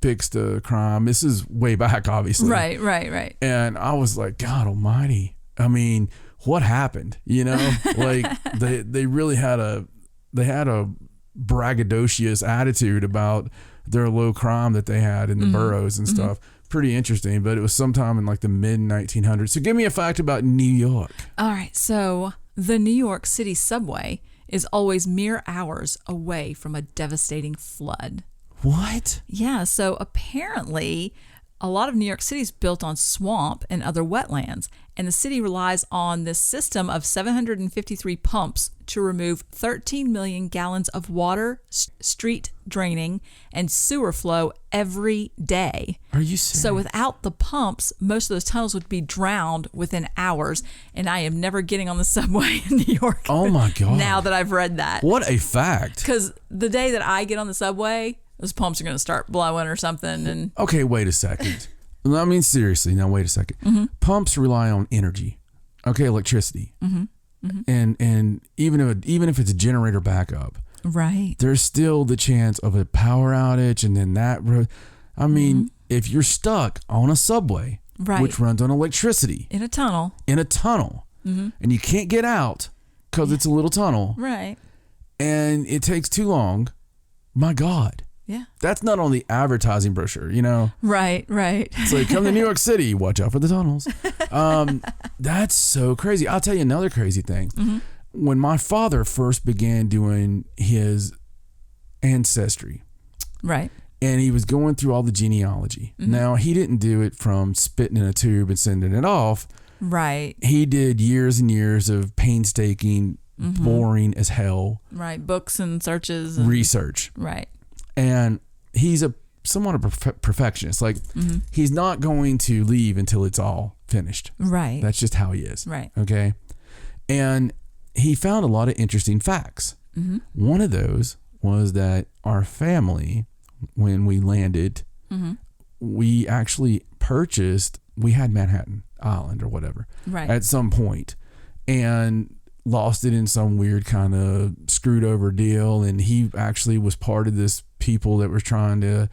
fixed the crime. This is way back, obviously. Right. And I was like, God Almighty! I mean, what happened? Like they really had a braggadocious attitude about their low crime that they had in the boroughs and stuff. Pretty interesting, but it was sometime in like the mid 1900s. So give me a fact about New York. All right. So the New York City subway is always mere hours away from a devastating flood. What? Yeah. So apparently a lot of New York City is built on swamp and other wetlands, and the city relies on this system of 753 pumps to remove 13 million gallons of water, street draining, and sewer flow every day. Are you serious? So without the pumps, most of those tunnels would be drowned within hours, and I am never getting on the subway in New York. Oh my God. Now that I've read that. What a fact. Because the day that I get on the subway, those pumps are going to start blowing or something. And okay, wait a second. I mean, seriously, now wait a second. Pumps rely on energy, okay, electricity, and even if it's a generator backup, right, there's still the chance of a power outage, and then that. I mean, if you're stuck on a subway, right, which runs on electricity in a tunnel, and you can't get out because it's a little tunnel, right, and it takes too long, my God. Yeah. That's not on the advertising brochure, Right. It's like, come to New York City, watch out for the tunnels. That's so crazy. I'll tell you another crazy thing. When my father first began doing his ancestry, right, and he was going through all the genealogy. Now, he didn't do it from spitting in a tube and sending it off. Right. He did years and years of painstaking, boring as hell. Right. Books and searches. Research. Right. And he's somewhat a perfectionist. Like, he's not going to leave until it's all finished. Right. That's just how he is. Right. Okay. And he found a lot of interesting facts. One of those was that our family, when we landed, we actually we had Manhattan Island or whatever at some point, and lost it in some weird kind of screwed over deal. And he actually was part of this people that were trying to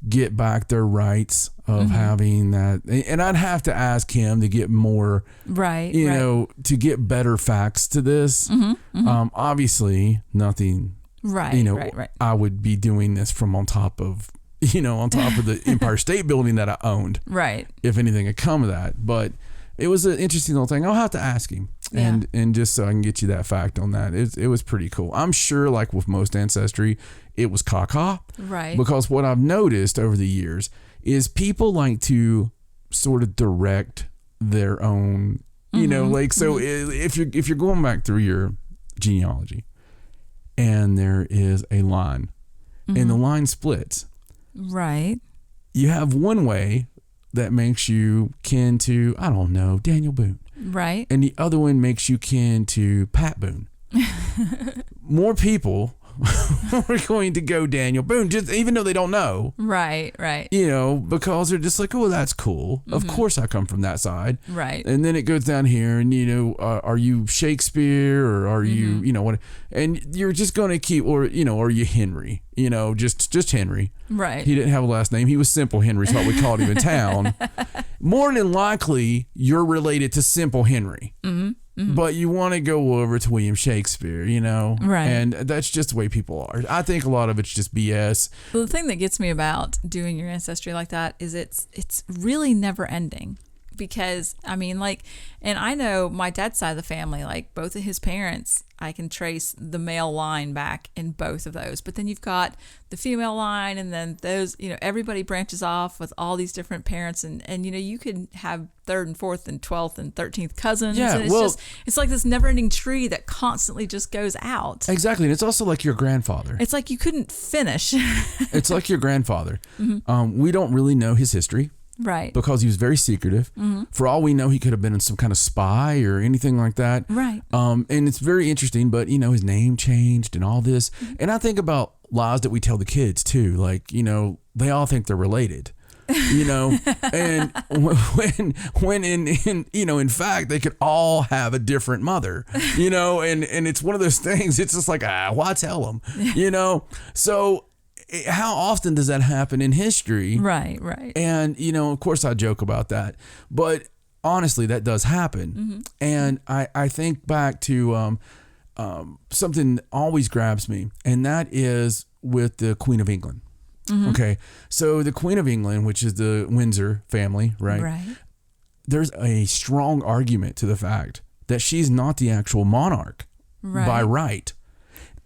get back their rights of having that. And I'd have to ask him to get more, to get better facts to this. Obviously nothing Right. you know, Right. I would be doing this from on top of the Empire State Building that I owned. Right. If anything had come of that. But it was an interesting little thing. I'll have to ask him. And just so I can get you that fact on that. It was pretty cool. I'm sure, like with most ancestry, it was caca. Right. Because what I've noticed over the years is people like to sort of direct their own, if you're going back through your genealogy and there is a line and the line splits. Right. You have one way that makes you kin to, I don't know, Daniel Boone. Right. And the other one makes you kin to Pat Boone. More people are going to go Daniel Boone, just even though they don't know. Right. Because they're just like, oh, that's cool. Of course I come from that side. Right. And then it goes down here and, are you Shakespeare or are you, what? And you're just going to keep, or are you Henry? Just Henry. Right. He didn't have a last name. He was Simple Henry, is what we called him in town. More than likely, you're related to Simple Henry. But you want to go over to William Shakespeare, Right. And that's just the way people are. I think a lot of it's just BS. Well, the thing that gets me about doing your ancestry like that is it's really never ending. Because and I know my dad's side of the family, like both of his parents, I can trace the male line back in both of those. But then you've got the female line, and then those, everybody branches off with all these different parents, and you can have third and fourth and 12th and 13th cousins. Yeah, and it's like this never ending tree that constantly just goes out. Exactly. And it's also like your grandfather. It's like you couldn't finish. It's like your grandfather. We don't really know his history. Right. Because he was very secretive. For all we know, he could have been some kind of spy or anything like that. Right. And it's very interesting, but his name changed and all this. And I think about lies that we tell the kids too. Like, they all think they're related. And when in fact they could all have a different mother, and it's one of those things. It's just like, why tell them, so how often does that happen in history? Right. And, of course I joke about that, but honestly, that does happen. And I think back to something that always grabs me, and that is with the Queen of England. Okay. So the Queen of England, which is the Windsor family, right? Right. There's a strong argument to the fact that she's not the actual monarch by right.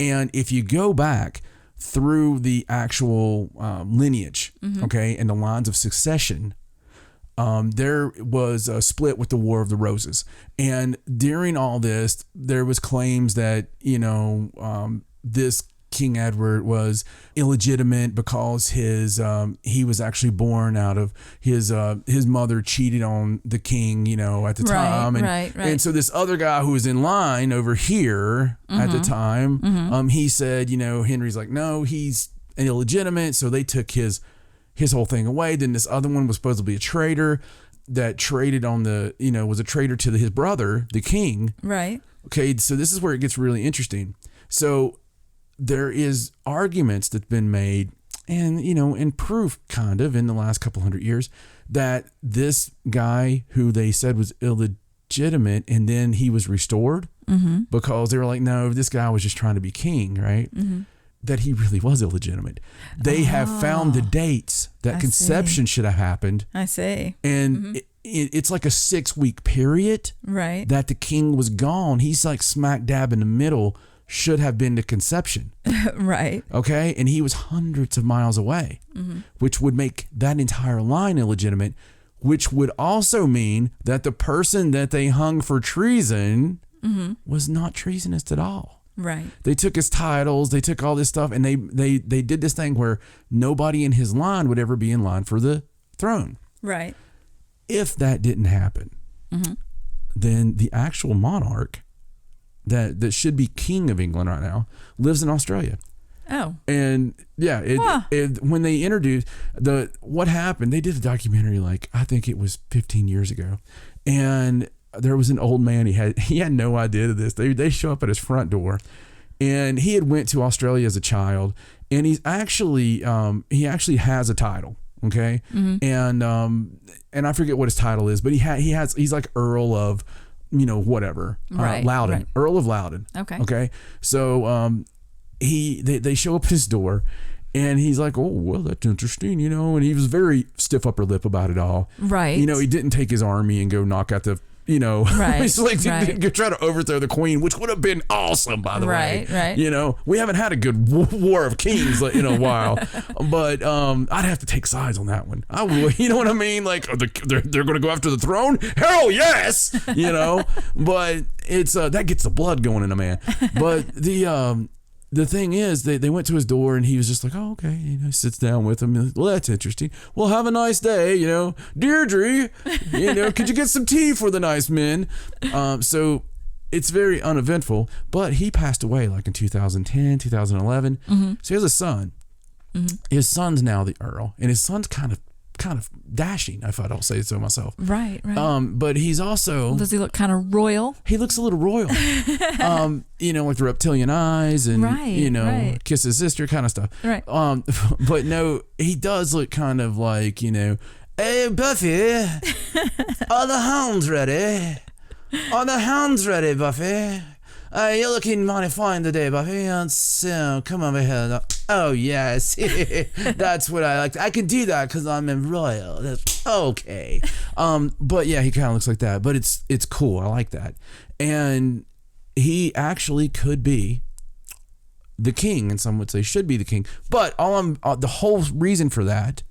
And if you go back through the actual lineage, okay, and the lines of succession, there was a split with the War of the Roses. And during all this, there was claims that, this King Edward was illegitimate because he was actually born out of his mother cheated on the king, at the time. And so this other guy who was in line over here at the time, he said, Henry's like, no, he's illegitimate. So they took his whole thing away. Then this other one was supposed to be a traitor that traded on was a traitor to his brother, the king. Right. Okay. So this is where it gets really interesting. So there is arguments that's been made and, and proof kind of in the last couple 100 years that this guy who they said was illegitimate and then he was restored because they were like, no, this guy was just trying to be king, right? That he really was illegitimate. They have found the dates that conception should have happened. I see. And it's like a 6-week period that the king was gone. He's like smack dab in the middle. Should have been the conception. Right. Okay. And he was hundreds of miles away, which would make that entire line illegitimate, which would also mean that the person that they hung for treason was not treasonous at all. Right. They took his titles, they took all this stuff, and they did this thing where nobody in his line would ever be in line for the throne. Right. If that didn't happen, then the actual monarch that should be king of England right now lives in Australia. Oh. And yeah, when they introduced what happened, they did a documentary, like I think it was 15 years ago, and there was an old man. He had no idea of this. They show up at his front door, and he had went to Australia as a child, and he actually has a title. Okay. And I forget what his title is, but he's like Earl of, whatever, Loudon, Earl of Loudon. Okay. Okay. So, they show up at his door. And he's like, oh, well, that's interesting, and he was very stiff upper lip about it all. Right. He didn't take his army and go knock out the, Right. he's like, Right. go try to overthrow the queen, which would have been awesome, by the way. Right. We haven't had a good war of kings in a while, but I'd have to take sides on that one. I would, you know what I mean? Like, they're going to go after the throne? Hell yes! But it's, that gets the blood going in a man. But the thing is, they went to his door and he was just like, oh, okay. Sits down with him. Like, well, that's interesting. Well, have a nice day. Deirdre, could you get some tea for the nice men? So it's very uneventful, but he passed away like in 2010, 2011. Mm-hmm. So he has a son. Mm-hmm. His son's now the Earl, and his son's kind of dashing, if I don't say so myself. Right. But he's also... Does he look kind of royal? He looks a little royal. Like the reptilian eyes and, right. kiss his sister kind of stuff. Right. But no, he does look kind of like, hey, Buffy, are the hounds ready? Are the hounds ready, Buffy? You're looking mighty fine today, Buffy. So come over here. Oh, yes. That's what I like. I can do that because I'm a royal. That's okay. But yeah, he kind of looks like that. But it's cool. I like that. And he actually could be the king, and some would say should be the king. But the whole reason for that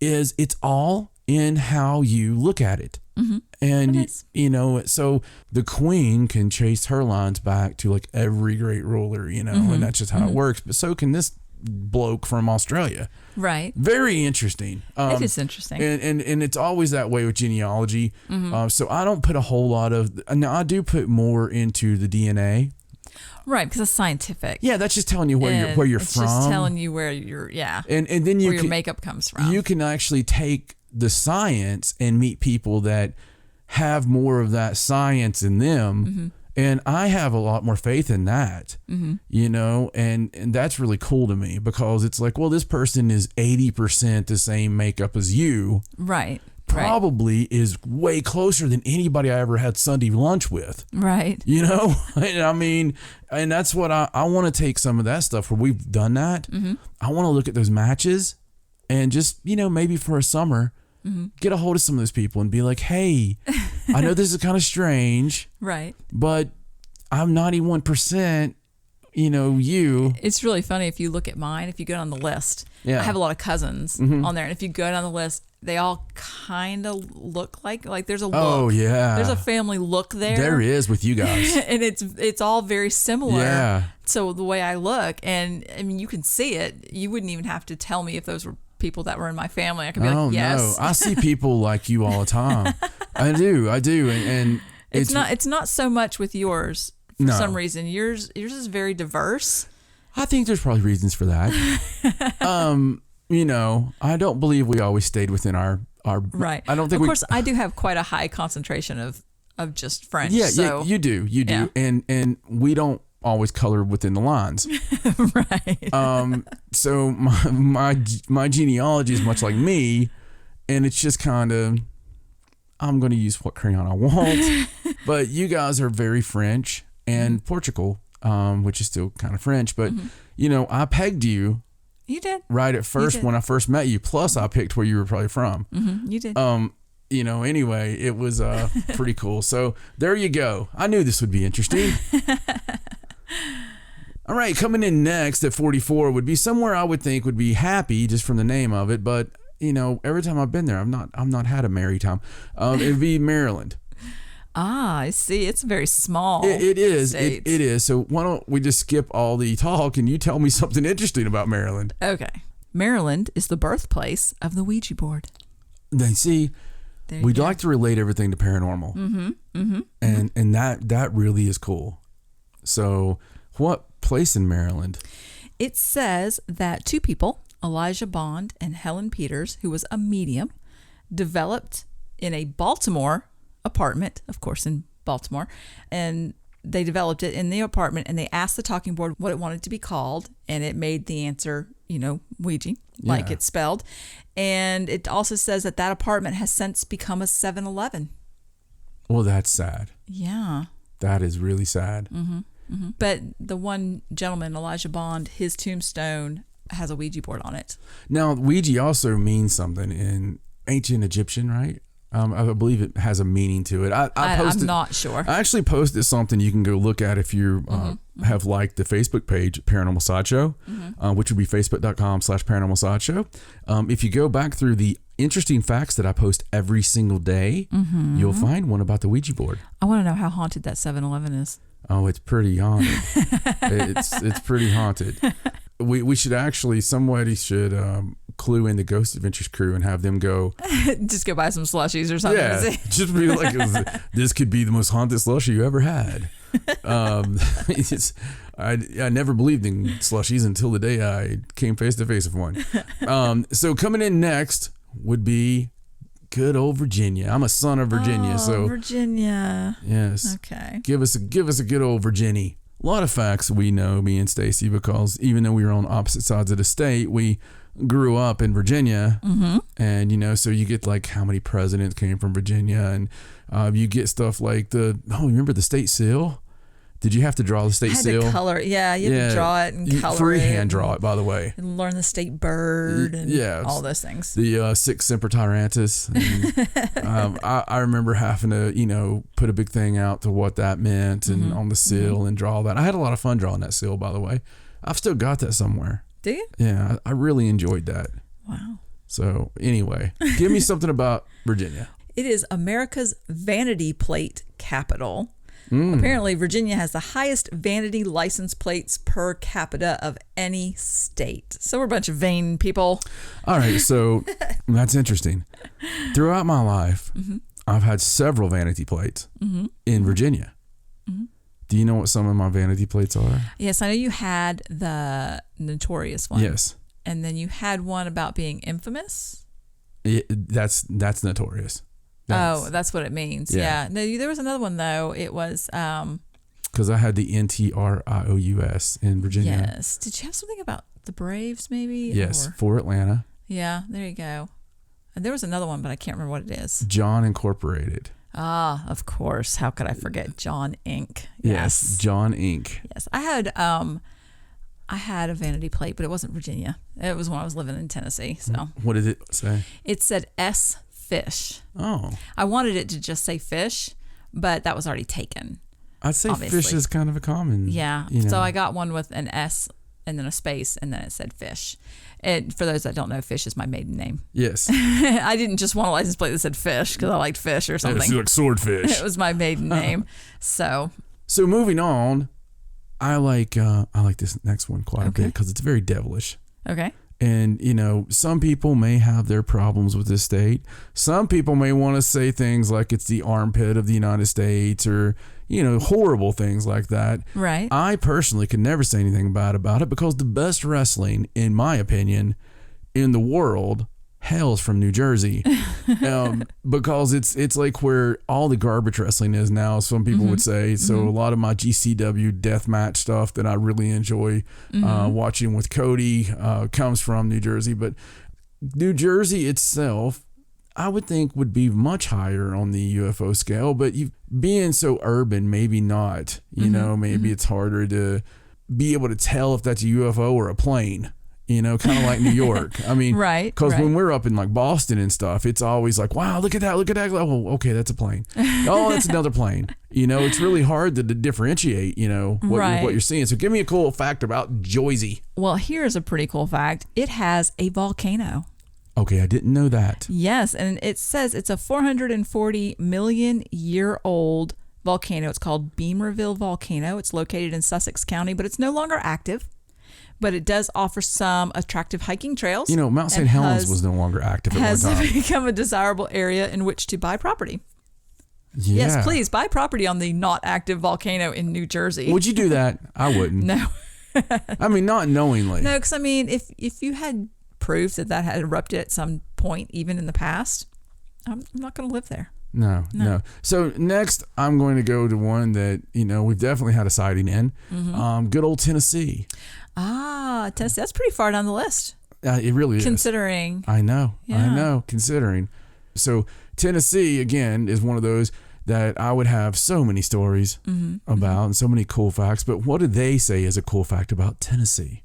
is it's all in how you look at it. Mm-hmm. And, so the queen can chase her lines back to like every great ruler, and that's just how it works. But so can this bloke from Australia. Right. Very interesting. It is interesting. And it's always that way with genealogy. Mm-hmm. So I don't put a whole lot of, now I do put more into the DNA. Right, because it's scientific. Yeah, that's just telling you where you're it's from. It's just telling you where and then where your makeup comes from. You can actually take the science and meet people that have more of that science in them. Mm-hmm. And I have a lot more faith in that, and that's really cool to me because it's like, well, this person is 80% the same makeup as you. Right. Probably is way closer than anybody I ever had Sunday lunch with. Right. And I mean, and that's what I want to take some of that stuff where we've done that. Mm-hmm. I want to look at those matches and just, maybe for a summer, get a hold of some of those people and be like, hey, I know this is kind of strange. Right. But I'm 91%, you. It's really funny if you look at mine, if you go down the list. Yeah. I have a lot of cousins on there. And if you go down the list, they all kind of look like there's a look. Oh, yeah. There's a family look there. There is with you guys. And it's all very similar. Yeah. So the way I look, and I mean, you can see it. You wouldn't even have to tell me if those were people that were in my family. I could be like, yes. No. I see people like you all the time. I do. And it's not so much with yours for some reason. Yours is very diverse. I think there's probably reasons for that. I don't believe we always stayed within our right. I don't think of course I do have quite a high concentration of just French. Yeah, so. yeah, you do. Yeah. And we don't always color within the lines. Right. So my genealogy is much like me, and it's just kind of, I'm going to use what crayon I want. But you guys are very French, and Portugal, which is still kind of French. But, I pegged you. You did. Right at first when I first met you. Plus, I picked where you were probably from. Mm-hmm. You did. Anyway, it was pretty cool. So there you go. I knew this would be interesting. All right, coming in next at 44 would be somewhere I would think would be happy just from the name of it. But every time I've been there, I've not had a merry time. It'd be Maryland. Ah, I see. It's very small. It is. It is. So why don't we just skip all the talk and you tell me something interesting about Maryland? Okay. Maryland is the birthplace of the Ouija board. They see. We'd like to relate everything to paranormal. Mm-hmm. Mm-hmm. And that really is cool. So what place in Maryland? It says that two people, Elijah Bond and Helen Peters, who was a medium, developed in a Baltimore apartment, of course in Baltimore, and they developed it in the apartment, and they asked the talking board what it wanted to be called, and it made the answer, Ouija, like it's spelled. And it also says that apartment has since become a 7-Eleven. Well, that's sad. Yeah. That is really sad. Mm-hmm. But the one gentleman, Elijah Bond, his tombstone has a Ouija board on it. Now, Ouija also means something in ancient Egyptian, right? I believe it has a meaning to it. I'm not sure. I actually posted something you can go look at if you have liked the Facebook page, Paranormal Sideshow, which would be facebook.com/Paranormal Sideshow. If you go back through the interesting facts that I post every single day, you'll find one about the Ouija board. I want to know how haunted that 7-Eleven is. Oh, it's pretty haunted. it's pretty haunted. We should actually, somebody should clue in the Ghost Adventures crew and have them go. Just go buy some slushies or something. Yeah, just be like, this could be the most haunted slushie you ever had. I never believed in slushies until the day I came face to face with one. So coming in next would be good old Virginia. I'm a son of Virginia, so Virginia. Yes. Okay. Give us a good old Virginia. A lot of facts we know, me and Stacey, because even though we were on opposite sides of the state, we grew up in Virginia. And, so you get like how many presidents came from Virginia, and you get stuff like remember the state seal? Did you have to draw the state seal? To color it. Yeah, you had to draw it and color it. Freehand draw it, by the way. And learn the state bird and all those things. The Sic Semper Tyrantus. And, I remember having to, put a big thing out to what that meant and on the seal and draw that. I had a lot of fun drawing that seal, by the way. I've still got that somewhere. Do you? Yeah, I really enjoyed that. Wow. So anyway, give me something about Virginia. It is America's vanity plate capital. Apparently, Virginia has the highest vanity license plates per capita of any state. So we're a bunch of vain people. All right, so that's interesting. Throughout my life, I've had several vanity plates in Virginia. Do you know what some of my vanity plates are? Yes, I know you had the notorious one. Yes. And then you had one about being infamous. That's notorious. That's what it means. Yeah. No, there was another one though. It was because I had the NTRIOUS in Virginia. Yes. Did you have something about the Braves maybe? Yes, for Atlanta. Yeah, there you go. And there was another one, but I can't remember what it is. John Incorporated. Ah, of course. How could I forget John Inc.? Yes, John Inc. Yes, I had a vanity plate, but it wasn't Virginia. It was when I was living in Tennessee. So what did it say? It said S fish. Oh. I wanted it to just say fish, but that was already taken. I'd say obviously. Fish is kind of a common. Yeah. So I got one with an S and then a space and then it said fish. And for those that don't know, fish is my maiden name. Yes. I didn't just want a license plate that said fish because I liked fish or something. It's like swordfish. It was my maiden name. So moving on, I like this next one quite a bit because it's very devilish. Okay. And, some people may have their problems with this state. Some people may want to say things like it's the armpit of the United States or, horrible things like that. Right. I personally could never say anything bad about it because the best wrestling, in my opinion, in the world hails from New Jersey. Because it's like where all the garbage wrestling is now, some people would say. So a lot of my GCW deathmatch stuff that I really enjoy watching with Cody comes from New Jersey. But New Jersey itself, I would think would be much higher on the UFO scale. But being so urban, maybe not. Maybe it's harder to be able to tell if that's a UFO or a plane. Kind of like New York. I mean, right. Because when we're up in like Boston and stuff, it's always like, wow, look at that. Oh, okay, that's a plane. Oh, that's another plane. It's really hard to differentiate, what you're seeing. So give me a cool fact about Jersey. Well, here's a pretty cool fact. It has a volcano. Okay, I didn't know that. Yes, and it says it's a 440 million year old volcano. It's called Beamerville Volcano. It's located in Sussex County, but it's no longer active. But it does offer some attractive hiking trails. Mount St. Helens was no longer active at one time. Has become a desirable area in which to buy property. Yeah. Yes, please buy property on the not active volcano in New Jersey. Would you do that? I wouldn't. No. I mean, not knowingly. No, because if you had proof that had erupted at some point, even in the past, I'm not going to live there. No. So next, I'm going to go to one that we've definitely had a sighting in. Good old Tennessee. Ah, Tennessee. That's pretty far down the list. It really is. Considering. I know. Considering. So Tennessee, again, is one of those that I would have so many stories about and so many cool facts. But what do they say is a cool fact about Tennessee?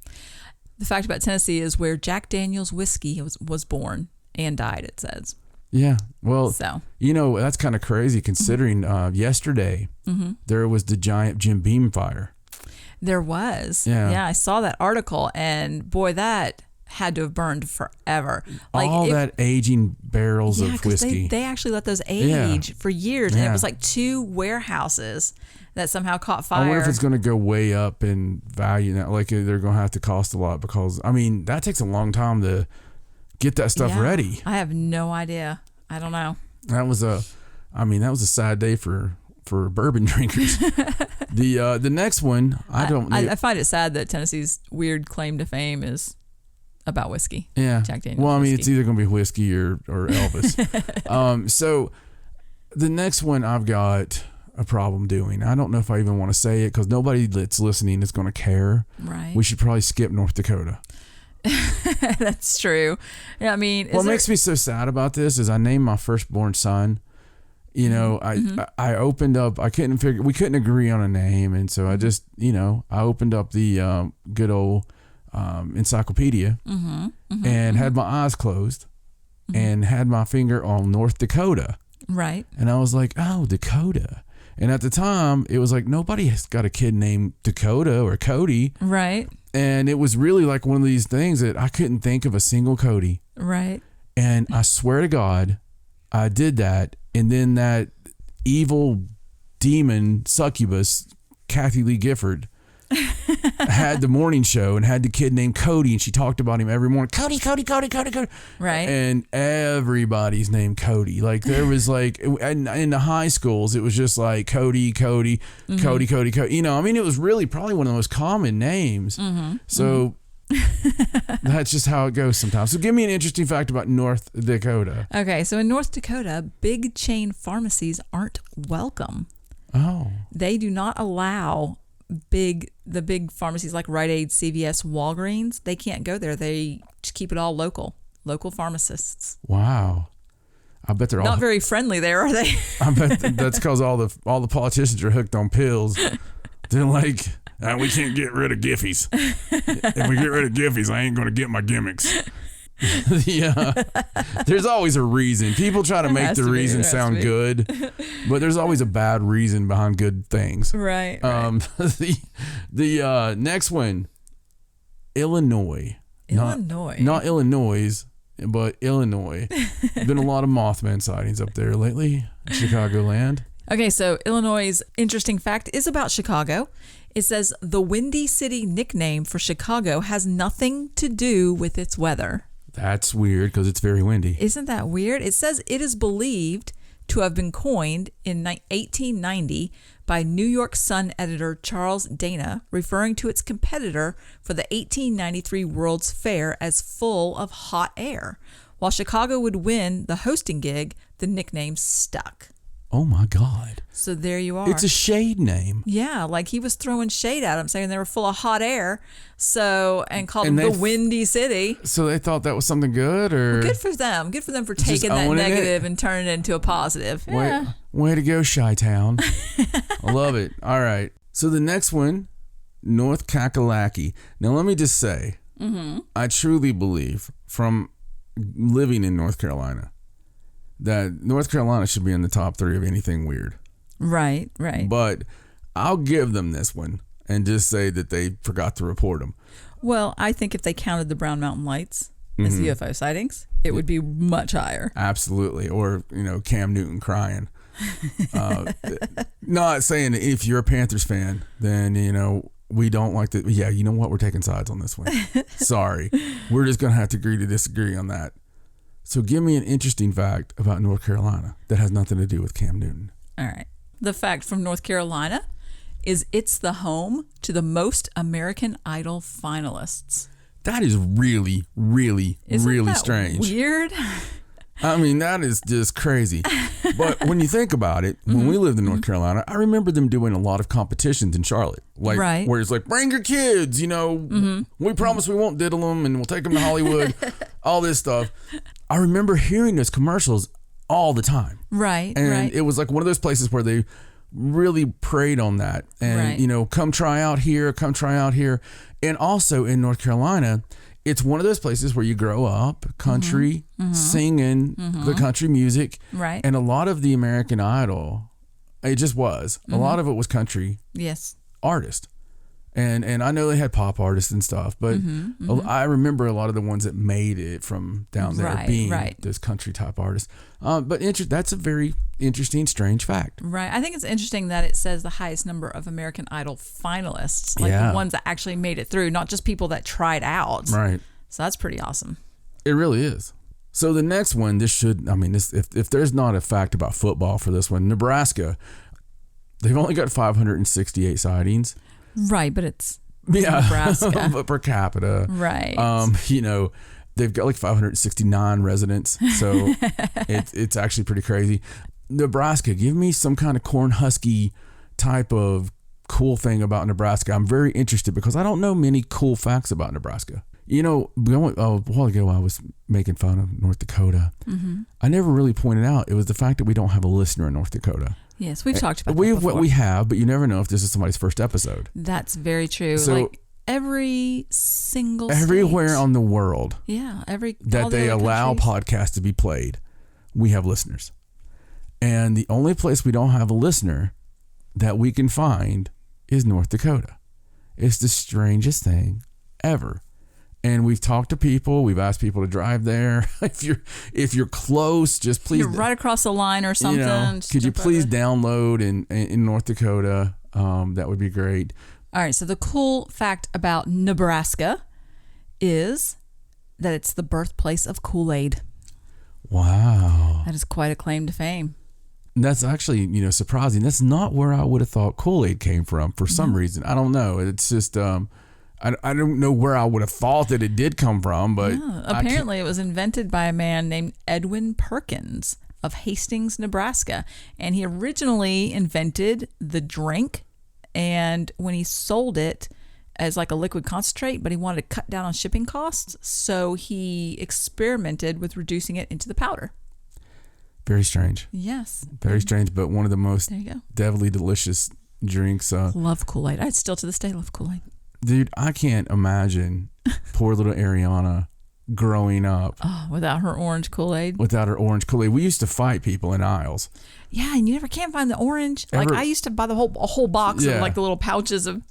The fact about Tennessee is where Jack Daniel's whiskey was born and died, it says. Yeah. Well, So. that's kind of crazy considering yesterday there was the giant Jim Beam fire. There was. Yeah. I saw that article, and boy, that had to have burned forever. All that aging barrels of 'cause whiskey. They actually let those age for years, and Yeah. it was like 2 warehouses that somehow caught fire. I wonder if it's going to go way up in value now. Like they're going to have to cost a lot because, I mean, that takes a long time to get that stuff ready. I have no idea. I don't know. That was a sad day for bourbon drinkers. The next one, I find it sad that Tennessee's weird claim to fame is about whiskey. Yeah. Jack Daniel's Well, I mean, whiskey. it's either going to be whiskey or Elvis. So the next one I've got a problem doing. I don't know if I even want to say it because nobody that's listening is going to care. Right. We should probably skip North Dakota. That's true. Yeah, I mean, What makes me so sad about this is I named my firstborn son. You know, I opened up. We couldn't agree on a name, and so I just, I opened up the good old encyclopedia and had my eyes closed and had my finger on North Dakota. Right. And I was like, oh, Dakota. And at the time, it was like nobody has got a kid named Dakota or Cody. Right. And it was really like one of these things that I couldn't think of a single Cody. Right. And I swear to God, I did that. And then that evil demon succubus, Kathy Lee Gifford, had the morning show and had the kid named Cody. And she talked about him every morning. Cody. Right. And everybody's named Cody. Like there was like, in the high schools, it was just like Cody. Cody. It was really probably one of the most common names. So that's just how it goes sometimes. So give me an interesting fact about North Dakota. Okay, so in North Dakota, big chain pharmacies aren't welcome. Oh. They do not allow the big pharmacies like Rite Aid, CVS, Walgreens. They can't go there. They just keep it all local pharmacists. Wow. I bet they're all Not very friendly there, are they? I bet that's because all the politicians are hooked on pills. They're like, we can't get rid of Giffies. If we get rid of Giffies, I ain't going to get my gimmicks. Yeah. There's always a reason. People try to make the reason sound good, but there's always a bad reason behind good things. Right. The next one, Illinois. Illinois. Not Illinois, but Illinois. Been a lot of Mothman sightings up there lately, Chicagoland. Okay, so Illinois' interesting fact is about Chicago. It says the Windy City nickname for Chicago has nothing to do with its weather. That's weird because it's very windy. Isn't that weird? It says it is believed to have been coined in 1890 by New York Sun editor Charles Dana, referring to its competitor for the 1893 World's Fair as full of hot air. While Chicago would win the hosting gig, the nickname stuck. Oh my God. So there you are. It's a shade name. Yeah, like he was throwing shade at them, saying they were full of hot air, and called them the Windy City. So they thought that was something good, or Well, good for them. Good for them for taking that negative and turning it into a positive. Yeah. Way to go, Chi-Town. I love it. All right. So the next one, North Kakalaki. Now let me just say, I truly believe from living in North Carolina that North Carolina should be in the top 3 of anything weird. Right. But I'll give them this one and just say that they forgot to report them. Well, I think if they counted the Brown Mountain Lights as UFO sightings, it would be much higher. Absolutely. Or, Cam Newton crying. Not saying that if you're a Panthers fan, then, we don't like that. Yeah, you know what? We're taking sides on this one. Sorry. We're just going to have to agree to disagree on that. So give me an interesting fact about North Carolina that has nothing to do with Cam Newton. All right. The fact from North Carolina is it's the home to the most American Idol finalists. That is really, really, really strange. Weird. I mean, that is just crazy. But when you think about it, when we lived in North Carolina, I remember them doing a lot of competitions in Charlotte. Like, right. Where it's like, bring your kids, we promise we won't diddle them and we'll take them to Hollywood, all this stuff. I remember hearing those commercials. all the time. Right. And right. it was like one of those places where they really preyed on that. And, Right. you know, come try out here. And also in North Carolina, it's one of those places where you grow up country, singing the country music. Right. And a lot of the American Idol, it just was. A lot of it was country Yes. artists. And I know they had pop artists and stuff, but I remember a lot of the ones that made it from down there being those country type artists. But that's a very interesting, strange fact. Right. I think it's interesting that it says the highest number of American Idol finalists, like Yeah. the ones that actually made it through, not just people that tried out. Right. So that's pretty awesome. It really is. So the next one, if there's not a fact about football for this one, Nebraska, they've only got 568 sightings. Right, but it's Yeah, Nebraska. but per capita, Right. you know, they've got like 569 residents, so it's actually pretty crazy. Nebraska, give me some kind of Cornhusky type of cool thing about Nebraska. I'm very interested because I don't know many cool facts about Nebraska. You know, a while ago I was making fun of North Dakota. I never really pointed out it was the fact that we don't have a listener in North Dakota. Yes, we've talked about that before. We have, but you never know if this is somebody's first episode. That's very true. So, like every single everywhere state. on the world Yeah, that all the they other allow countries. podcasts to be played, we have listeners. And the only place we don't have a listener that we can find is North Dakota. It's the strangest thing ever. And we've talked to people. We've asked people to drive there. If you're close, just please. You're right across the line or something. You know, just could you jump please over. download in North Dakota? That would be great. All right. So the cool fact about Nebraska is that it's the birthplace of Kool-Aid. Wow. That is quite a claim to fame. That's actually, you know, surprising. That's not where I would have thought Kool-Aid came from for some reason. I don't know. It's just, I don't know where I would have thought that it did come from, but Yeah, apparently it was invented by a man named Edwin Perkins of Hastings, Nebraska. And he originally invented the drink, and when he sold it as like a liquid concentrate, but he wanted to cut down on shipping costs, so he experimented with reducing it into the powder. very strange. Yes. Very strange, but one of the most There you go. devilly delicious drinks. Love Kool-Aid. I still to this day love Kool-Aid. Dude, I can't imagine poor little Ariana growing up Oh, without her orange Kool-Aid. without her orange Kool-Aid. We used to fight people in aisles. Yeah, and you never can find the orange. Like Ever- I used to buy a whole box Yeah. of like the little pouches of.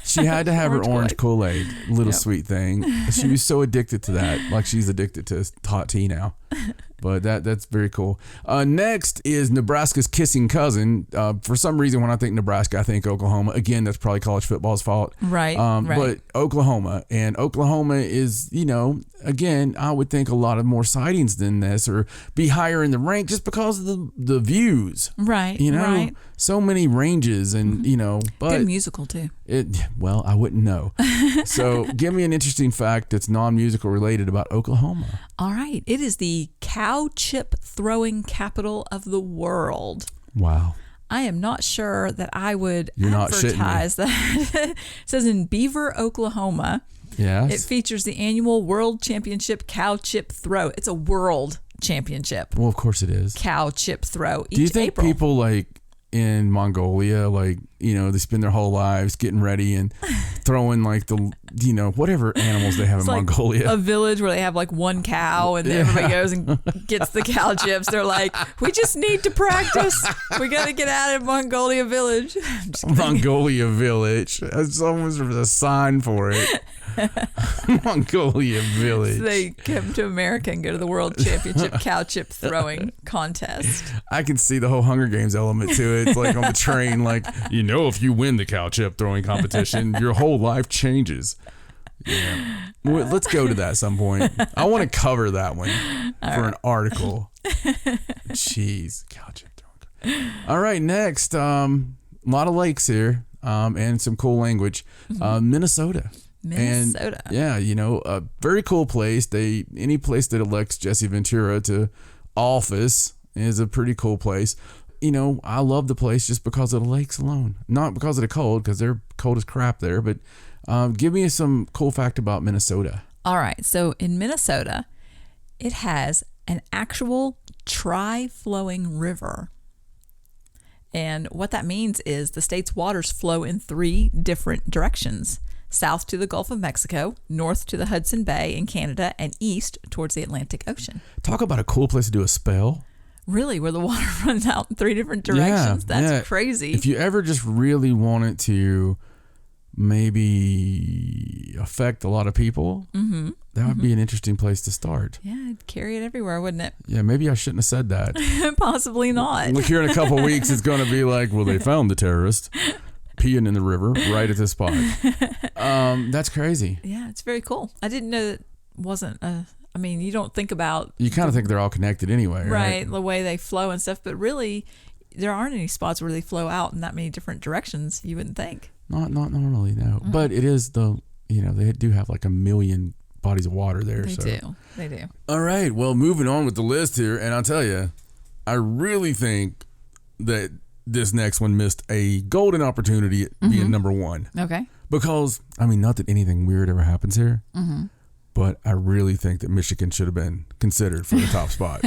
She had to have her orange Kool-Aid. Kool-Aid, little Yep. sweet thing. She was so addicted to that, like she's addicted to hot tea now. But that's very cool. Next is Nebraska's kissing cousin. For some reason, when I think Nebraska, I think Oklahoma. Again, that's probably college football's fault. Right, right. But Oklahoma. And Oklahoma is, you know, again, I would think a lot of more sightings than this or be higher in the rank just because of the views. Right, You know, right. so many ranges and, you know, but Good musical too. well, I wouldn't know. So give me an interesting fact that's non-musical related about Oklahoma. All right. It is the cow chip throwing capital of the world. Wow. I am not sure that I would You're not shitting me. advertise that. It says in Beaver, Oklahoma, Yes. it features the annual World Championship Cow Chip Throw. It's a world championship. Well, of course it is. Cow chip throw each Do you think April. people like in Mongolia, like, you know, they spend their whole lives getting ready and throwing like the, you know, whatever animals they have It's in like Mongolia? a village where they have like one cow and everybody goes and gets the cow chips. They're like, we just need to practice. We got to get out of Mongolia village. I'm just kidding. Mongolia village. That's almost a sign for it. Mongolia village. So they come to America and go to the World Championship Cow Chip Throwing Contest. I can see the whole Hunger Games element to it. It's like on the train, like, you know, if you win the cow chip throwing competition, your whole life changes. Yeah. Well, let's go to that at some point. I want to cover that one for an article. Jeez, cow chip throwing. All right, next, a lot of lakes here and some cool language. Minnesota. Minnesota. And yeah, you know, a very cool place. Any place that elects Jesse Ventura to office is a pretty cool place. You know, I love the place just because of the lakes alone, not because of the cold, because they're cold as crap there. But give me some cool fact about Minnesota. All right. So in Minnesota, it has an actual tri-flowing river. And what that means is the state's waters flow in 3 different directions: south to the Gulf of Mexico, north to the Hudson Bay in Canada, and east towards the Atlantic Ocean. Talk about a cool place to do a spell. Really, where the water runs out in 3 different directions? That's crazy. If you ever just really wanted to maybe affect a lot of people, that would be an interesting place to start. Yeah, I'd carry it everywhere, wouldn't it? Yeah, maybe I shouldn't have said that. Possibly not. Look, here in a couple of weeks, it's going to be like, well, they found the terrorist peeing in the river right at this spot. That's crazy. Yeah, it's very cool. I didn't know that wasn't a... I mean, you don't think about... You kind of think they're all connected anyway, right? Right, the way they flow and stuff. But really, there aren't any spots where they flow out in that many different directions, you wouldn't think. Not normally, no. But it is they do have like a million bodies of water there. They do. All right, well, moving on with the list here. And I'll tell you, I really think that this next one missed a golden opportunity at being number 1. Okay. Because, I mean, not that anything weird ever happens here. But I really think that Michigan should have been considered for the top spot.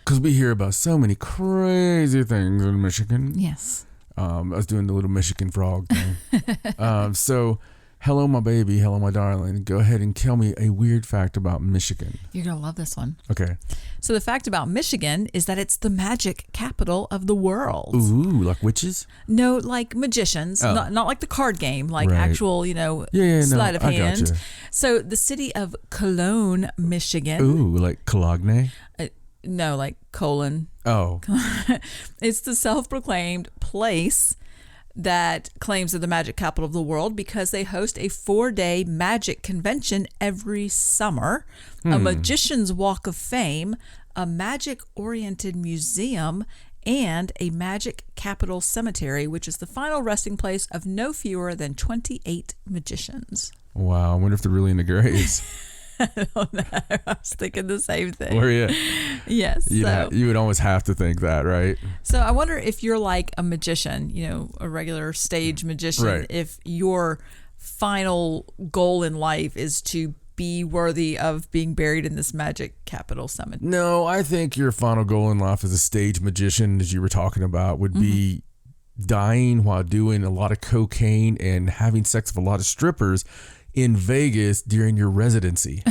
Because we hear about so many crazy things in Michigan. Yes. I was doing the little Michigan frog thing. So, hello, my baby. Hello, my darling. Go ahead and tell me a weird fact about Michigan. You're going to love this one. Okay. So the fact about Michigan is that it's the magic capital of the world. Ooh, like witches? No, like magicians. Oh. Not like the card game, like Right. actual, sleight of hand. Gotcha. So the city of Cologne, Michigan. Ooh, like Cologne? No, like colon. Oh. It's the self-proclaimed place that claims they're the magic capital of the world because they host a 4-day magic convention every summer, a magician's walk of fame, a magic-oriented museum, and a magic capital cemetery, which is the final resting place of no fewer than 28 magicians. Wow, I wonder if they're really in the graves. I don't know. I was thinking the same thing. Where you? Yes. You would almost have to think that, right? So I wonder if you're like a magician, a regular stage magician, Right. if your final goal in life is to be worthy of being buried in this magic capital cemetery. No, I think your final goal in life as a stage magician, as you were talking about, would be dying while doing a lot of cocaine and having sex with a lot of strippers in Vegas during your residency.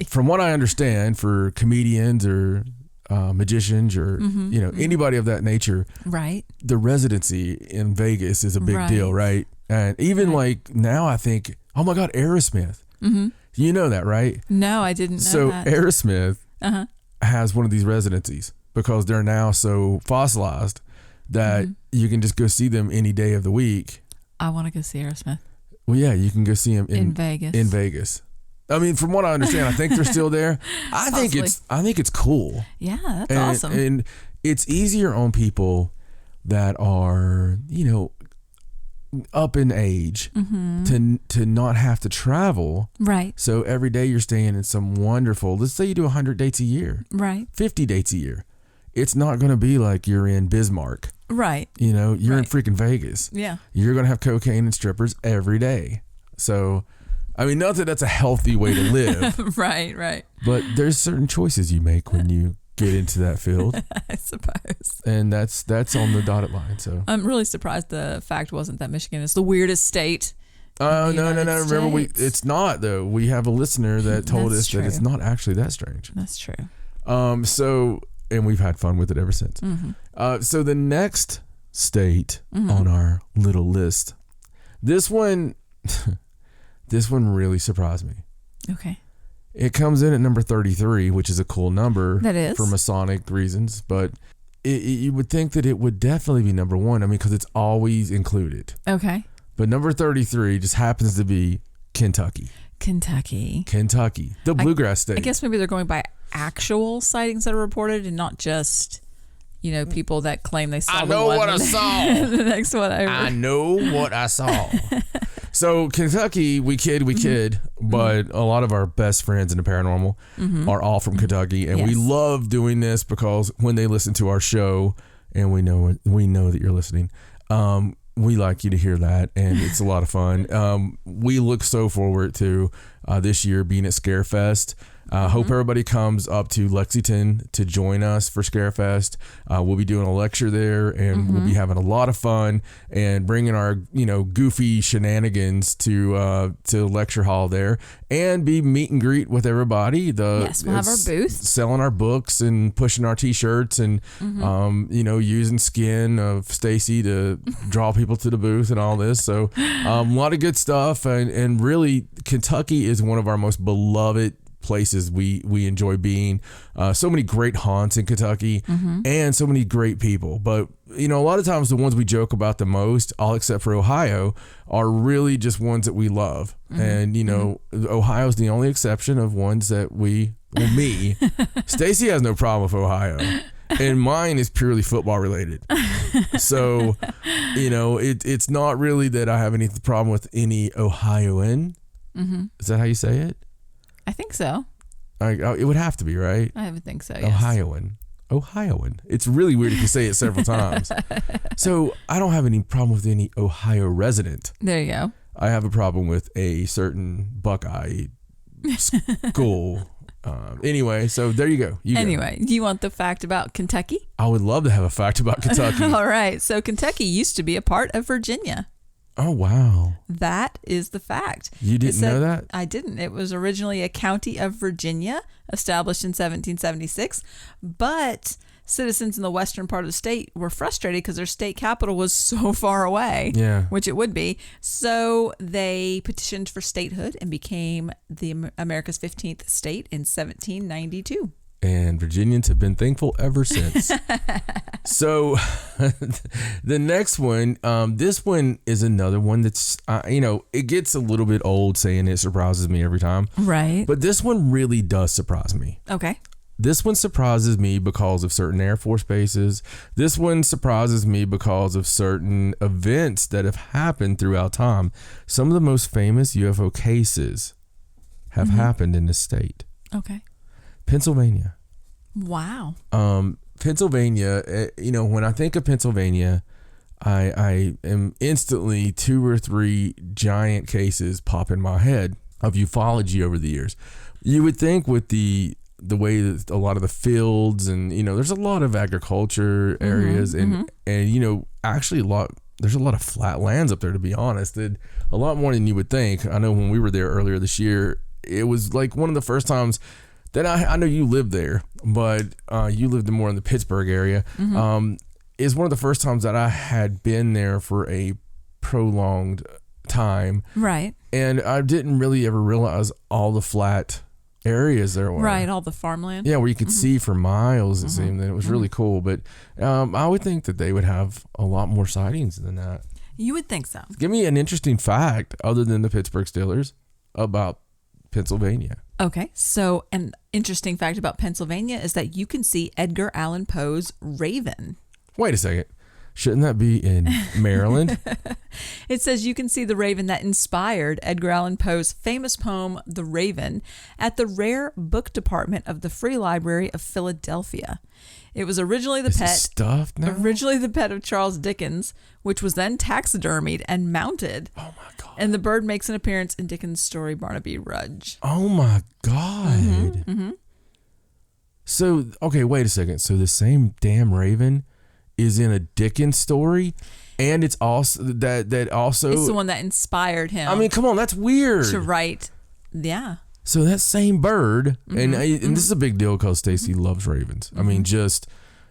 From what I understand, for comedians or magicians or anybody of that nature, Right. the residency in Vegas is a big deal, right? And even like now, I think, oh my God, Aerosmith. You know that, right? No, I didn't know So that. Aerosmith has one of these residencies because they're now so fossilized that you can just go see them any day of the week. I want to go see Aerosmith. Well, yeah, you can go see them In Vegas. In Vegas. I mean, from what I understand, I think they're still there. I think it's cool. Yeah, that's And, awesome. and it's easier on people that are, up in age to not have to travel. Right. So every day you're staying in some wonderful, let's say you do 100 dates a year, Right. 50 dates a year. It's not going to be like you're in Bismarck. Right. You're in Right. freaking Vegas. Yeah. You're going to have cocaine and strippers every day. So, I mean, not that that's a healthy way to live, Right. but there's certain choices you make when you get into that field. I suppose. And that's on the dotted line. So I'm really surprised the fact wasn't that Michigan is the weirdest state. Oh, no. United Remember, States. it's not, though. We have a listener that told That's us that it's true. not actually that strange. That's true. And we've had fun with it ever since. So the next state on our little list, this one really surprised me. Okay. It comes in at number 33, which is a cool number. That is. For Masonic reasons, but you would think that it would definitely be number 1. I mean, because it's always included. Okay. But number 33 just happens to be Kentucky. Kentucky. The bluegrass state. I guess maybe they're going by actual sightings that are reported and not just, people that claim they saw the one the next one over. I know what I saw. So Kentucky, we kid, but a lot of our best friends in the paranormal are all from Kentucky, and we Yes. love doing this because when they listen to our show, and we know that you're listening, we like you to hear that, and it's a lot of fun. We look so forward to this year being at Scarefest. Hope everybody comes up to Lexington to join us for Scarefest. We'll be doing a lecture there, and we'll be having a lot of fun and bringing our goofy shenanigans to lecture hall there, and be meet and greet with everybody. Yes, we'll have our booth, selling our books and pushing our T-shirts, and using skin of Stacey to draw people to the booth and all this. So a lot of good stuff, and really Kentucky is one of our most beloved places we enjoy being. So many great haunts in Kentucky, and so many great people. But a lot of times the ones we joke about the most, all except for Ohio, are really just ones that we love. And Ohio's the only exception of ones that me Stacey has no problem with Ohio, and mine is purely football related. So it's not really that I have any problem with any Ohioan. Is that how you say it? I think so. It would have to be, right? I would think so, yes. Ohioan. It's really weird if you say it several times. So I don't have any problem with any Ohio resident. There you go. I have a problem with a certain Buckeye school. Anyway, so there you go. Anyway, do you want the fact about Kentucky? I would love to have a fact about Kentucky. All right. So Kentucky used to be a part of Virginia. Oh, wow. That is the fact. You didn't know that? I didn't. It was originally a county of Virginia, established in 1776, but citizens in the western part of the state were frustrated because their state capital was so far away, which it would be. So they petitioned for statehood and became the America's 15th state in 1792. And Virginians have been thankful ever since. So the next one, this one is another one that's, it gets a little bit old saying it surprises me every time. Right. But this one really does surprise me. Okay. This one surprises me because of certain Air Force bases. This one surprises me because of certain events that have happened throughout time. Some of the most famous UFO cases have happened in this state. Okay. Pennsylvania. Wow. Pennsylvania, when I think of Pennsylvania, I am instantly 2 or 3 giant cases pop in my head of ufology over the years. You would think with the way that a lot of the fields and, there's a lot of agriculture areas and actually there's a lot of flat lands up there, to be honest. A lot more than you would think. I know when we were there earlier this year, it was like one of the first times that I know you lived there, but you lived more in the Pittsburgh area. Is one of the first times that I had been there for a prolonged time. Right. And I didn't really ever realize all the flat areas there were. Right, all the farmland. Yeah, where you could see for miles, it seemed. And it was really cool. But I would think that they would have a lot more sightings than that. You would think so. Give me an interesting fact other than the Pittsburgh Steelers about Pennsylvania. Okay, so an interesting fact about Pennsylvania is that you can see Edgar Allan Poe's Raven. Wait a second. Shouldn't that be in Maryland? It says you can see the raven that inspired Edgar Allan Poe's famous poem, The Raven, at the Rare Book Department of the Free Library of Philadelphia. It was originally the pet of Charles Dickens, which was then taxidermied and mounted. Oh my God. And the bird makes an appearance in Dickens' story Barnaby Rudge. Oh my God. So, okay, wait a second. So the same damn raven is in a Dickens story, and it's also that also it's the one that inspired him. I mean, come on, that's weird to write. Yeah. So that same bird, and this is a big deal because Stacey loves ravens. I mean, just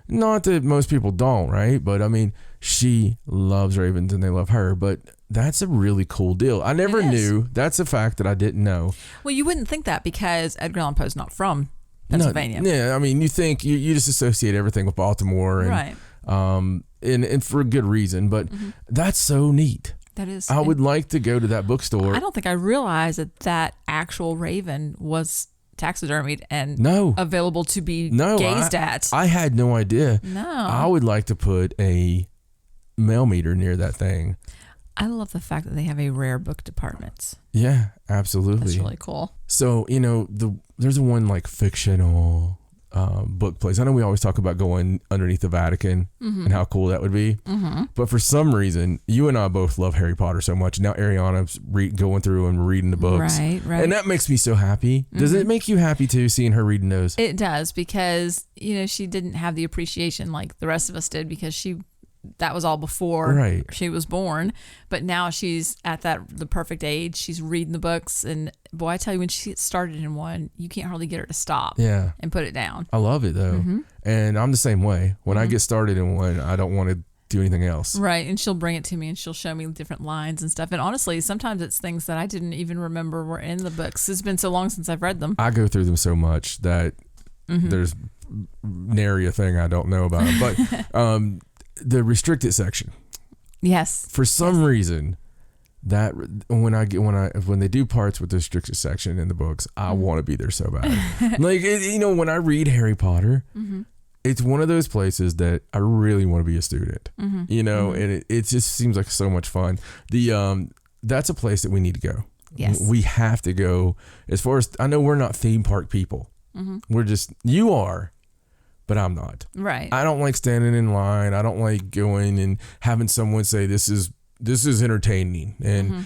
not that most people don't, right? But I mean, she loves ravens and they love her. But that's a really cool deal. I never knew. That's a fact that I didn't know. Well, you wouldn't think that because Edgar Allan Poe's not from Pennsylvania. No, yeah, I mean, you think you just associate everything with Baltimore, and, right? And for a good reason. But that's so neat. That is. I would like to go to that bookstore. I don't think I realized that actual raven was taxidermied and available to be gazed at. I had no idea. No. I would like to put a mail meter near that thing. I love the fact that they have a rare book department. Yeah, absolutely. That's really cool. So, there's one like fictional book place. I know we always talk about going underneath the Vatican and how cool that would be. But for some reason, you and I both love Harry Potter so much. Now Ariana's going through and reading the books. Right. And that makes me so happy. Does it make you happy too, seeing her reading those? It does, because, she didn't have the appreciation like the rest of us did, because that was all before she was born. But now she's at the perfect age. She's reading the books, and boy, I tell you, when she gets started in one, you can't hardly get her to stop and put it down. I love it though. And I'm the same way. When I get started in one, I don't want to do anything else. Right. And she'll bring it to me, and she'll show me different lines and stuff. And honestly, sometimes it's things that I didn't even remember were in the books. It's been so long since I've read them. I go through them so much that there's nary a thing I don't know about. But the restricted section. Yes. For some reason, that when they do parts with the restricted section in the books, I want to be there so bad. Like, when I read Harry Potter, it's one of those places that I really want to be a student. And it just seems like so much fun. That's a place that we need to go. Yes. We have to go. As far as I know, we're not theme park people. We're just, you are. But I'm not. Right. I don't like standing in line. I don't like going and having someone say this is entertaining and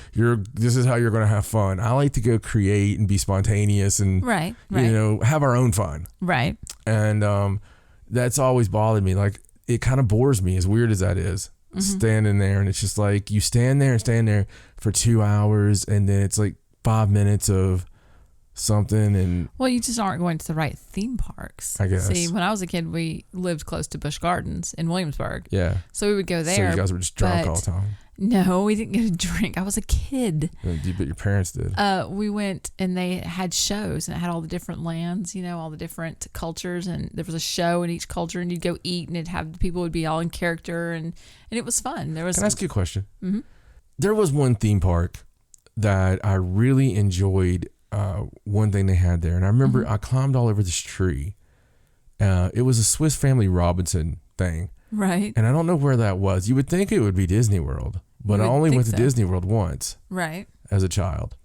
this is how you're going to have fun. I like to go create and be spontaneous and have our own fun. Right. And that's always bothered me. Like, it kind of bores me, as weird as that is. Standing there, and it's just like you stand there for 2 hours, and then it's like 5 minutes of something. And well, you just aren't going to the right theme parks, I guess. See, when I was a kid, we lived close to Busch Gardens in Williamsburg, so we would go there. So you guys were just drunk all the time? No, we didn't get a drink. I was a kid. But your parents did. We went, and they had shows, and it had all the different lands, all the different cultures, and there was a show in each culture, and you'd go eat, and people would be all in character, and it was fun. Can I ask you a question? There was one theme park that I really enjoyed. One thing they had there, and I remember I climbed all over this tree. It was a Swiss Family Robinson thing, right? And I don't know where that was. You would think it would be Disney World, but I only went to Disney World once, right, as a child.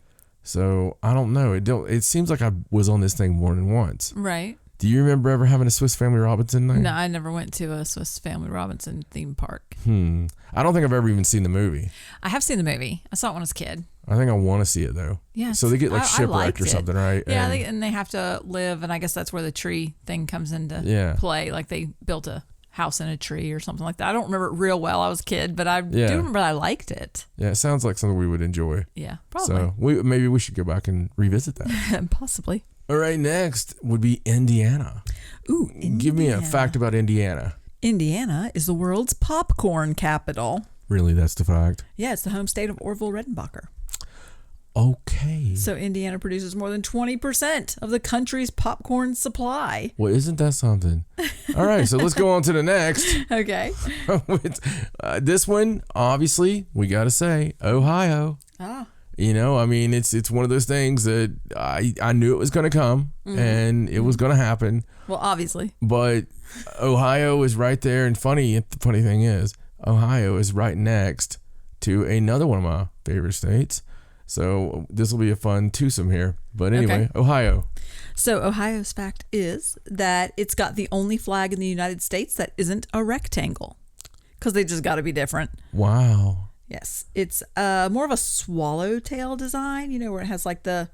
So I don't know. It seems like I was on this thing more than once, right? Do you remember ever having a Swiss Family Robinson thing? No, I never went to a Swiss Family Robinson theme park. I don't think I've ever even seen the movie. I have seen the movie. I saw it when I was a kid. I think I want to see it though. Yeah. So they get like shipwrecked or something, right? Yeah, and they have to live, and I guess that's where the tree thing comes into play. Like they built a house in a tree or something like that. I don't remember it real well. I was a kid, but I do remember I liked it. Yeah, it sounds like something we would enjoy. Yeah, probably. So maybe we should go back and revisit that. Possibly. All right, next would be Indiana. Ooh, Indiana. Give me a fact about Indiana. Indiana is the world's popcorn capital. Really, that's the fact? Yeah, it's the home state of Orville Redenbacher. Okay. So Indiana produces more than 20% of the country's popcorn supply. Well, isn't that something? All right, so let's go on to the next. Okay. This one, obviously, we got to say, Ohio. Ah. It's one of those things that I knew it was going to come and it was going to happen. Well, obviously. But Ohio is right there. And the funny thing is, Ohio is right next to another one of my favorite states. So this will be a fun twosome here. But anyway, Ohio. So Ohio's fact is that it's got the only flag in the United States that isn't a rectangle, because they just got to be different. Wow. Yes. It's more of a swallowtail design, where it has like the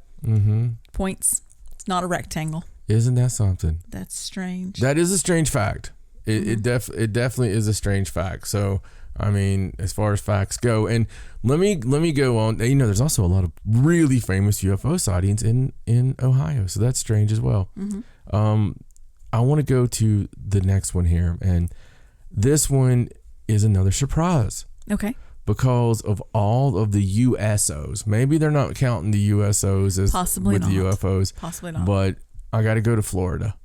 points. It's not a rectangle. Isn't that something? That's strange. That is a strange fact. It definitely is a strange fact. So, as far as facts go, and let me go on. There's also a lot of really famous UFO sightings in Ohio. So that's strange as well. I want to go to the next one here, and this one is another surprise. Okay. Because of all of the USOs. Maybe they're not counting the USOs as possibly with not. the UFOs. Possibly not. But I got to go to Florida.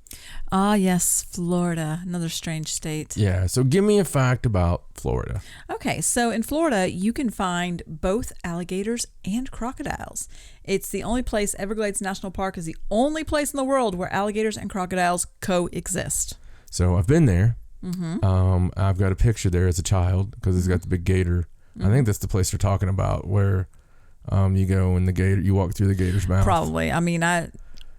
Ah, yes, Florida, another strange state. Yeah, so give me a fact about Florida. Okay, so in Florida, you can find both alligators and crocodiles. It's the only place, Everglades National Park is the only place in the world where alligators and crocodiles coexist. So I've been there. I've got a picture there as a child because it's got the big gator. I think that's the place they're talking about, where you go and you walk through the gator's mouth. Probably.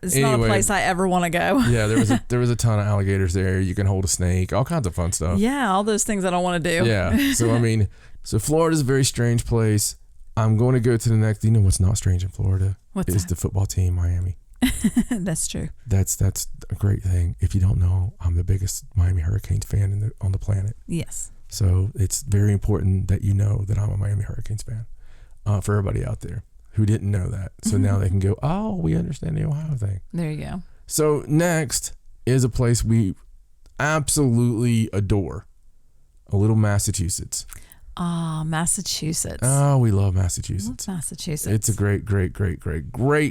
It's not a place I ever want to go. Yeah, there was a ton of alligators there. You can hold a snake, all kinds of fun stuff. Yeah, all those things I don't want to do. Yeah. So I mean, Florida's a very strange place. I'm going to go to the next. You know what's not strange in Florida? What's is that? the football team, Miami. That's true. That's a great thing. If you don't know, I'm the biggest Miami Hurricanes fan on the planet. Yes. So it's very important that you know that I'm a Miami Hurricanes fan. For everybody out there who didn't know that, so now they can go, oh, we understand the Ohio thing. There you go. So next is a place we absolutely adore, a little Massachusetts. Ah, Massachusetts. Oh, we love Massachusetts. Massachusetts. It's a great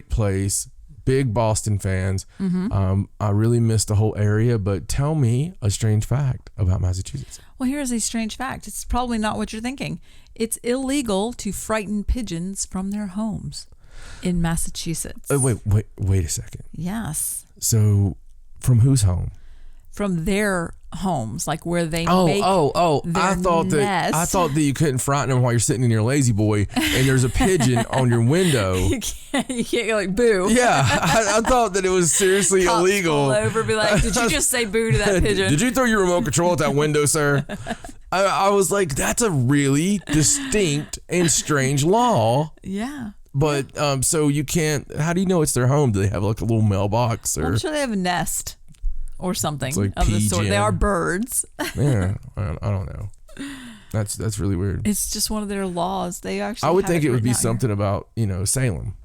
place. Big Boston fans. I really miss the whole area, but tell me a strange fact about Massachusetts. Well, here's a strange fact. It's probably not what you're thinking. It's illegal to frighten pigeons from their homes in Massachusetts. Wait a second. Yes. So, from whose home? From their homes, like where they make their I thought nest. that you couldn't frighten them while you're sitting in your lazy boy and there's a pigeon on your window. You can't go like boo. Yeah, I thought that it was seriously Cops illegal. Pull over, be like, did you just say boo to that pigeon? Did you throw your remote control at that window, sir? I was like, that's a really distinct and strange law. Yeah. But so you can't. How do you know it's their home? Do they have like a little mailbox or? I'm sure they have a nest or something like of the sort. pigeon. They are birds. Yeah, I don't know. That's really weird. It's just one of their laws. They actually. I would have think it would written be out here. something about Salem.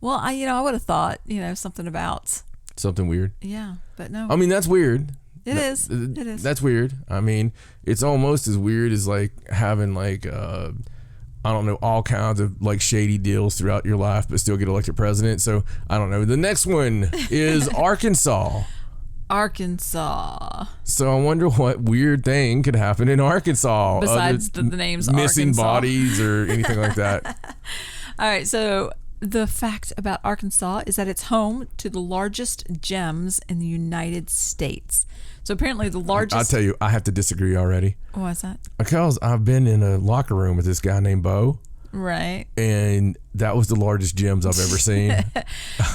Well, I would have thought something about. Something weird. Yeah, but no. I mean, that's weird. It is. It is. That's weird. I mean, it's almost as weird as like having like I don't know, all kinds of like shady deals throughout your life, but still get elected president. So I don't know. The next one is Arkansas. Arkansas. So I wonder what weird thing could happen in Arkansas Besides the name's missing Arkansas. bodies or anything like that. All right, so the fact about Arkansas is that it's home to the largest gems in the United States. So apparently the largest... I'll tell you, I have to disagree already. What's that? Because I've been in a locker room with this guy named Bo. Right. And that was the largest gems I've ever seen.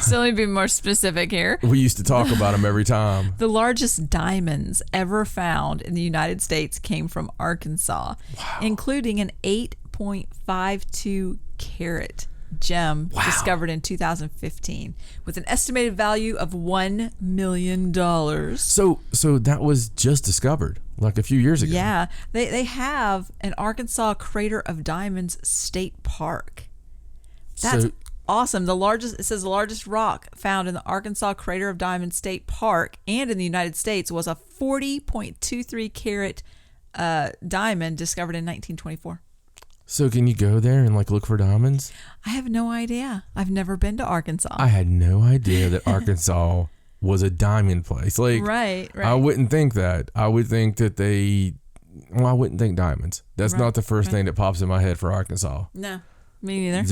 So let me be more specific here. We used to talk about them every time. The largest diamonds ever found in the United States came from Arkansas, including an 8.52 carat gem discovered in 2015 with an estimated value of $1 million. So that was just discovered like a few years ago. Yeah, they have an Arkansas Crater of Diamonds State Park. That's awesome. It says the largest rock found in the Arkansas Crater of Diamonds State Park and in the United States was a 40.23 carat diamond discovered in 1924. So can you go there and like look for diamonds? I have no idea. I've never been to Arkansas. I had no idea that Arkansas was a diamond place. Like, right. I wouldn't think that. I would think that I wouldn't think diamonds. That's not the first thing that pops in my head for Arkansas. No, me neither.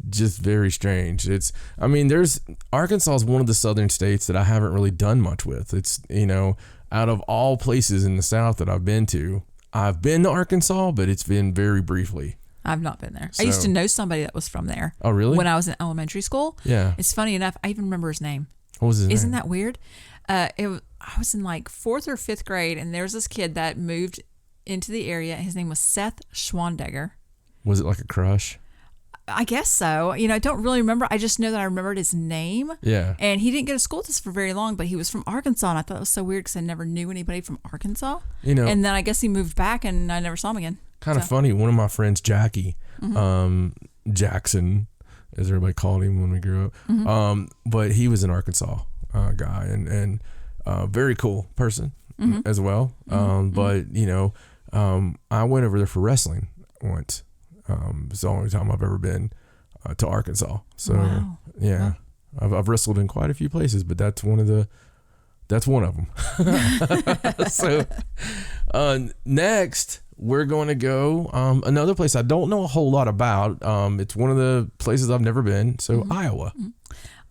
Just very strange. Arkansas is one of the southern states that I haven't really done much with. It's, out of all places in the South that I've been to Arkansas, but it's been very briefly. I've not been there. I used to know somebody that was from there. Oh, really? When I was in elementary school. Yeah. It's funny enough, I even remember his name. What was his name? Isn't that weird? I was in like 4th or 5th grade, and there was this kid that moved into the area. His name was Seth Schwandegger. Was it like a crush? I guess so. I don't really remember. I just know that I remembered his name. Yeah. And he didn't go to school with us for very long, but he was from Arkansas, and I thought it was so weird because I never knew anybody from Arkansas. And then I guess he moved back, and I never saw him again. Kind of funny. One of my friends, Jackie, Jackson, as everybody called him when we grew up, but he was an Arkansas guy and very cool person as well. But I went over there for wrestling once. It's the only time I've ever been to Arkansas. So yeah, I've wrestled in quite a few places, but that's one of them. So next we're going to go another place I don't know a whole lot about. It's one of the places I've never been. So Iowa.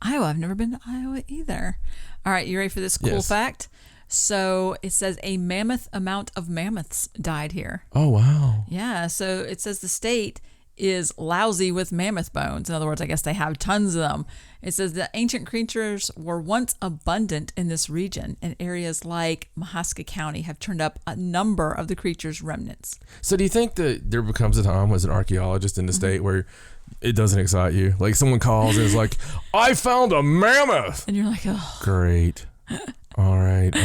Iowa. I've never been to Iowa either. All right, you ready for this cool fact? So it says a mammoth amount of mammoths died here. Oh, wow. Yeah, so it says the state is lousy with mammoth bones. In other words, I guess they have tons of them. It says that ancient creatures were once abundant in this region, and areas like Mahaska County have turned up a number of the creature's remnants. So do you think that there becomes a time as an archaeologist in the state where it doesn't excite you? Like someone calls and is like, I found a mammoth. And you're like, oh. Great. All right.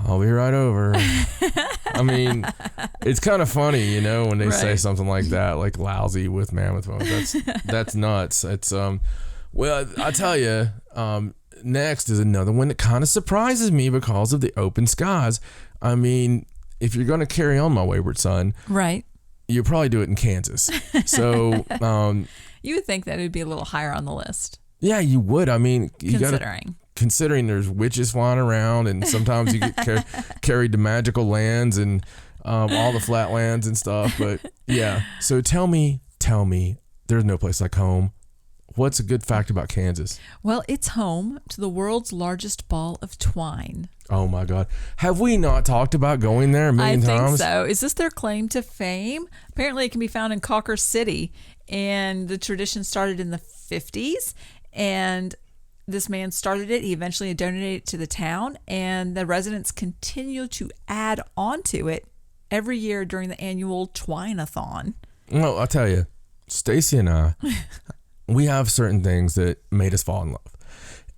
I'll be right over. I mean, it's kind of funny, when they say something like that, like lousy with mammoth bones. That's nuts. It's well, I tell you, next is another one that kind of surprises me because of the open skies. I mean, if you're going to carry on, my wayward son, right, you'll probably do it in Kansas. So you would think that it would be a little higher on the list. Yeah, you would. I mean, considering there's witches flying around, and sometimes you get carried to magical lands and all the flatlands and stuff. But yeah, so tell me, there's no place like home. What's a good fact about Kansas? Well, it's home to the world's largest ball of twine. Oh my God. Have we not talked about going there a million times? I think so. Is this their claim to fame? Apparently it can be found in Cawker City, and the tradition started in the 50s, and this man started it. He eventually donated it to the town, and the residents continue to add onto it every year during the annual Twine-a-thon. Well, I'll tell you, Stacey and I, we have certain things that made us fall in love.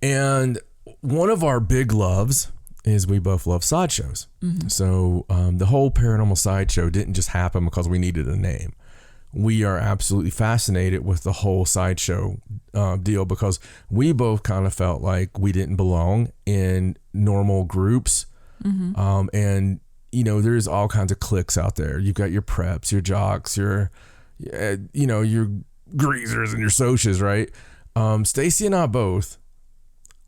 And one of our big loves is we both love sideshows. Mm-hmm. So the whole paranormal sideshow didn't just happen because we needed a name. We are absolutely fascinated with the whole sideshow deal because we both kind of felt like we didn't belong in normal groups. Mm-hmm. And, there's all kinds of cliques out there. You've got your preps, your jocks, your greasers and your socias, right? Stacey and I both,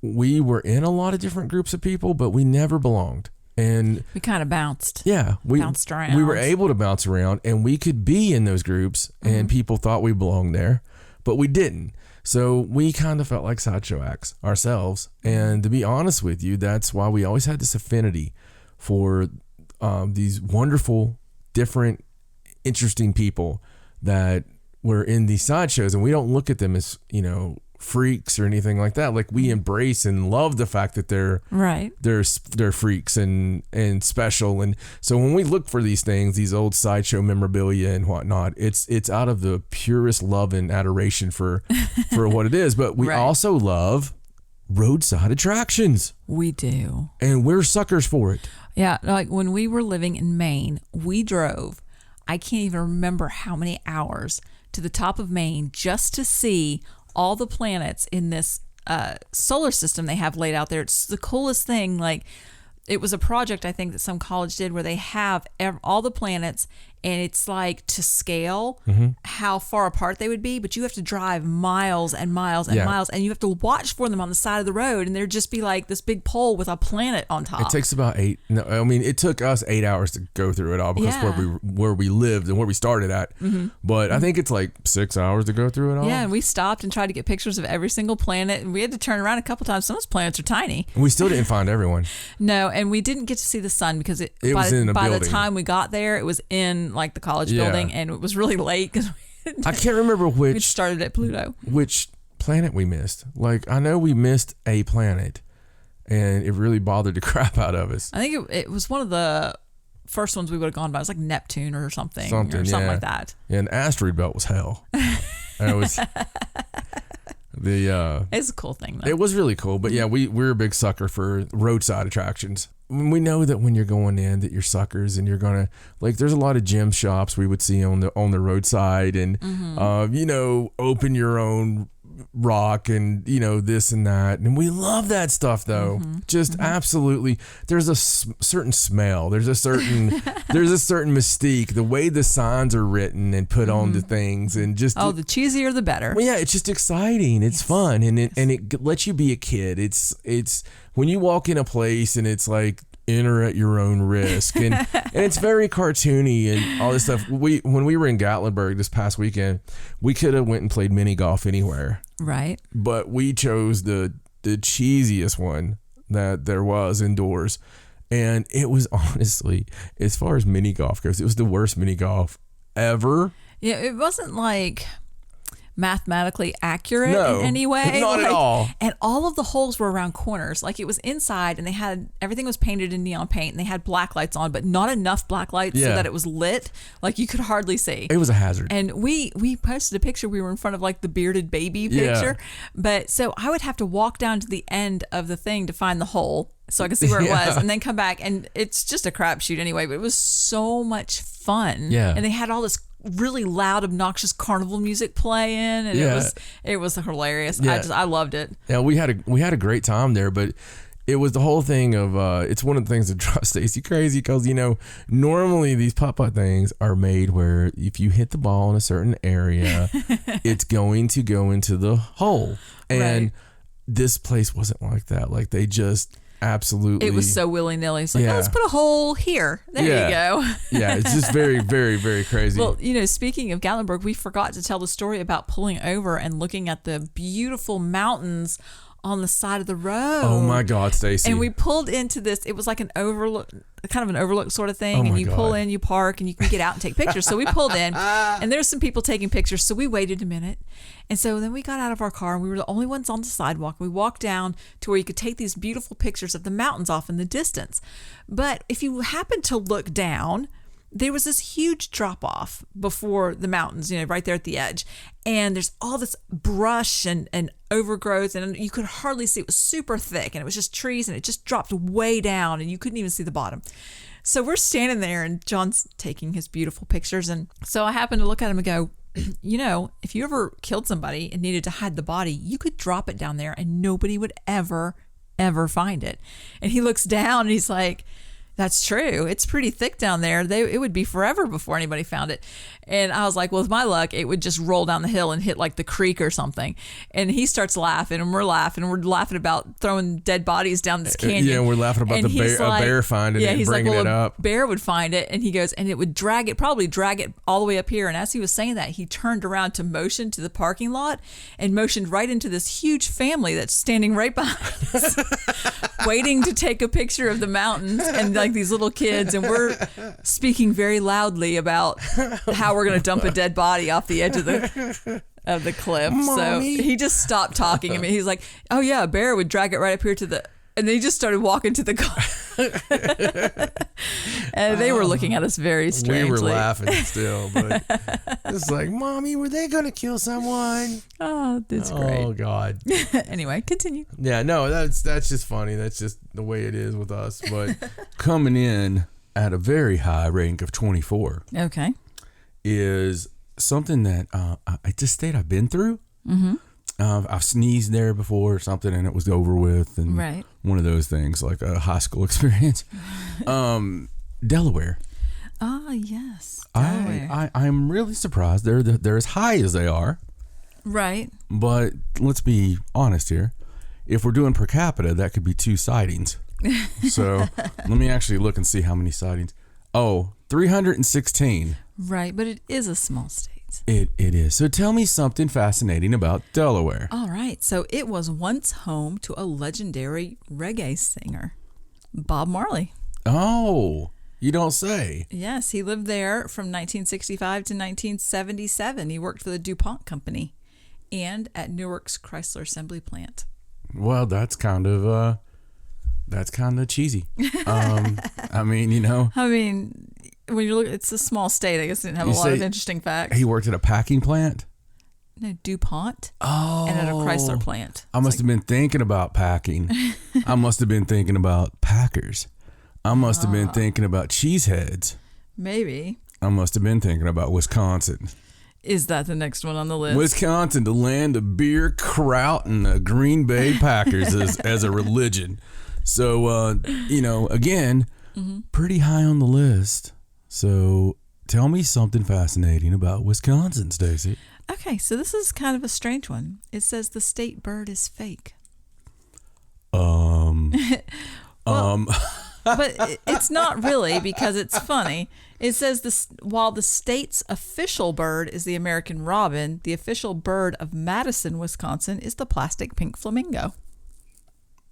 we were in a lot of different groups of people, but we never belonged. And we kind of bounced. Yeah. We bounced around. We were able to bounce around, and we could be in those groups, and people thought we belonged there, but we didn't. So we kind of felt like sideshow acts ourselves. And to be honest with you, that's why we always had this affinity for these wonderful, different, interesting people that were in these sideshows. And we don't look at them as, freaks or anything like that. Like, we embrace and love the fact that they're freaks and special. And so when we look for these things, these old sideshow memorabilia and whatnot, it's out of the purest love and adoration for what it is. But we also love roadside attractions. We do. And we're suckers for it. Yeah. Like when we were living in Maine, we drove, I can't even remember how many hours, to the top of Maine just to see all the planets in this solar system they have laid out there. It's the coolest thing. Like, it was a project, I think, that some college did where they have all the planets, and it's like to scale how far apart they would be, but you have to drive miles and miles and miles, and you have to watch for them on the side of the road, and there'd just be like this big pole with a planet on top. It takes about it took us 8 hours to go through it all because where we lived and where we started at. But I think it's like 6 hours to go through it all. Yeah, and we stopped and tried to get pictures of every single planet, and we had to turn around a couple times. Some of those planets are tiny. And we still didn't find everyone. No, and we didn't get to see the sun because by the time we got there, it was in like the college building, and it was really late because I can't remember we started at Pluto. Which planet we missed. Like, I know we missed a planet, and it really bothered the crap out of us. I think it was one of the first ones we would have gone by. It was like Neptune or something like that. Yeah, an asteroid belt was hell. And it was it's a cool thing though. It was really cool, but yeah, we're a big sucker for roadside attractions. We know that when you're going in that you're suckers, and you're gonna, like, there's a lot of gem shops we would see on the roadside, and open your own rock, and this and that, and we love that stuff though. Absolutely. There's a certain smell, there's a certain mystique, the way the signs are written and put on the things, and just the cheesier the better. Well, yeah, it's just exciting, it's fun, and it lets you be a kid. It's when you walk in a place and it's like, enter at your own risk, and it's very cartoony and all this stuff. When we were in Gatlinburg this past weekend, we could have went and played mini golf anywhere, right? But we chose the cheesiest one that there was indoors, and it was honestly, as far as mini golf goes, it was the worst mini golf ever. Yeah, it wasn't like mathematically accurate No, in any way. not at all. And all of the holes were around corners. Like, it was inside, and they had everything was painted in neon paint, and they had black lights on, but not enough black lights so Yeah. that it was lit. Like, you could hardly see. It was a hazard. And we posted a picture. We were in front of like the bearded baby picture. But so I would have to walk down to the end of the thing to find the hole so I could see where it was, and then come back. And it's just a crapshoot anyway, but it was so much fun. Yeah. And they had all this really loud, obnoxious carnival music playing, and it was hilarious. Yeah. I loved it. Yeah, we had a great time there, but it was the whole thing of it's one of the things that drives Stacey crazy because normally these putt-putt things are made where if you hit the ball in a certain area, it's going to go into the hole, and Right. this place wasn't like that. Like they just absolutely. It was so willy-nilly. It's like, Yeah. oh, let's put a hole here. There you go. Yeah, it's just very, very, very crazy. Well, speaking of Gatlinburg, we forgot to tell the story about pulling over and looking at the beautiful mountains on the side of the road. Oh my God, Stacey. And we pulled into this. It was like an overlook, kind of an overlook sort of thing. Oh and my you pull God. in, you park, and you can get out and take pictures. So we pulled in, and there's some people taking pictures. So we waited a minute. And so then we got out of our car, and we were the only ones on the sidewalk. We walked down to where you could take these beautiful pictures of the mountains off in the distance. But if you happen to look down, there was this huge drop off before the mountains, right there at the edge. And there's all this brush and overgrowth, and you could hardly see. It was super thick, and it was just trees, and it just dropped way down, and you couldn't even see the bottom. So we're standing there, and John's taking his beautiful pictures. And so I happened to look at him and go, if you ever killed somebody and needed to hide the body, you could drop it down there and nobody would ever find it. And he looks down and he's like, that's true. It's pretty thick down there. It would be forever before anybody found it. And I was like, well, with my luck, it would just roll down the hill and hit like the creek or something. And he starts laughing, and we're laughing about throwing dead bodies down this canyon. Yeah, we're laughing about And he's a bear finding it and bringing it up. A bear would find it, and he goes, and it would probably drag it all the way up here. And as he was saying that, he turned around to motion to the parking lot and motioned right into this huge family that's standing right behind us, waiting to take a picture of the mountains and like these little kids. And we're speaking very loudly about how we're going to dump a dead body off the edge of the cliff. Mommy. So he just stopped talking. I mean, he's like, oh yeah, a bear would drag it right up here to the, and then he just started walking to the car. And they were looking at us very strangely. We were laughing still, but it's like, Mommy, were they going to kill someone? Oh, that's great. Oh God. Anyway, continue. Yeah, no, that's just funny. That's just the way it is with us. But coming in at a very high rank of 24 Okay. is something that I just state I've been through. Mm-hmm. I've sneezed there before or something, and it was over with, and Right. one of those things, like a high school experience. Delaware. Ah, yes. Delaware. I'm really surprised they're as high as they are. Right. But let's be honest here. If we're doing per capita, that could be 2 sightings. So let me actually look and see how many sightings. Oh, 316. Right, but it is a small state. It is. So tell me something fascinating about Delaware. All right. So it was once home to a legendary reggae singer, Bob Marley. Oh, you don't say. Yes, he lived there from 1965 to 1977. He worked for the DuPont Company and at Newark's Chrysler Assembly Plant. Well, that's kind of cheesy. I mean, When you look, it's a small state. I guess it didn't have a lot of interesting facts. He worked at a packing plant? No, DuPont. Oh. And at a Chrysler plant. I must have been thinking about packing. I must have been thinking about Packers. I must have been thinking about cheeseheads. Maybe. I must have been thinking about Wisconsin. Is that the next one on the list? Wisconsin, the land of beer, kraut, and the Green Bay Packers as a religion. So, again, pretty high on the list. So tell me something fascinating about Wisconsin, Stacey. Okay, so this is kind of a strange one. It says the state bird is fake. But it's not really, because it's funny. It says while the state's official bird is the American robin, the official bird of Madison, Wisconsin is the plastic pink flamingo.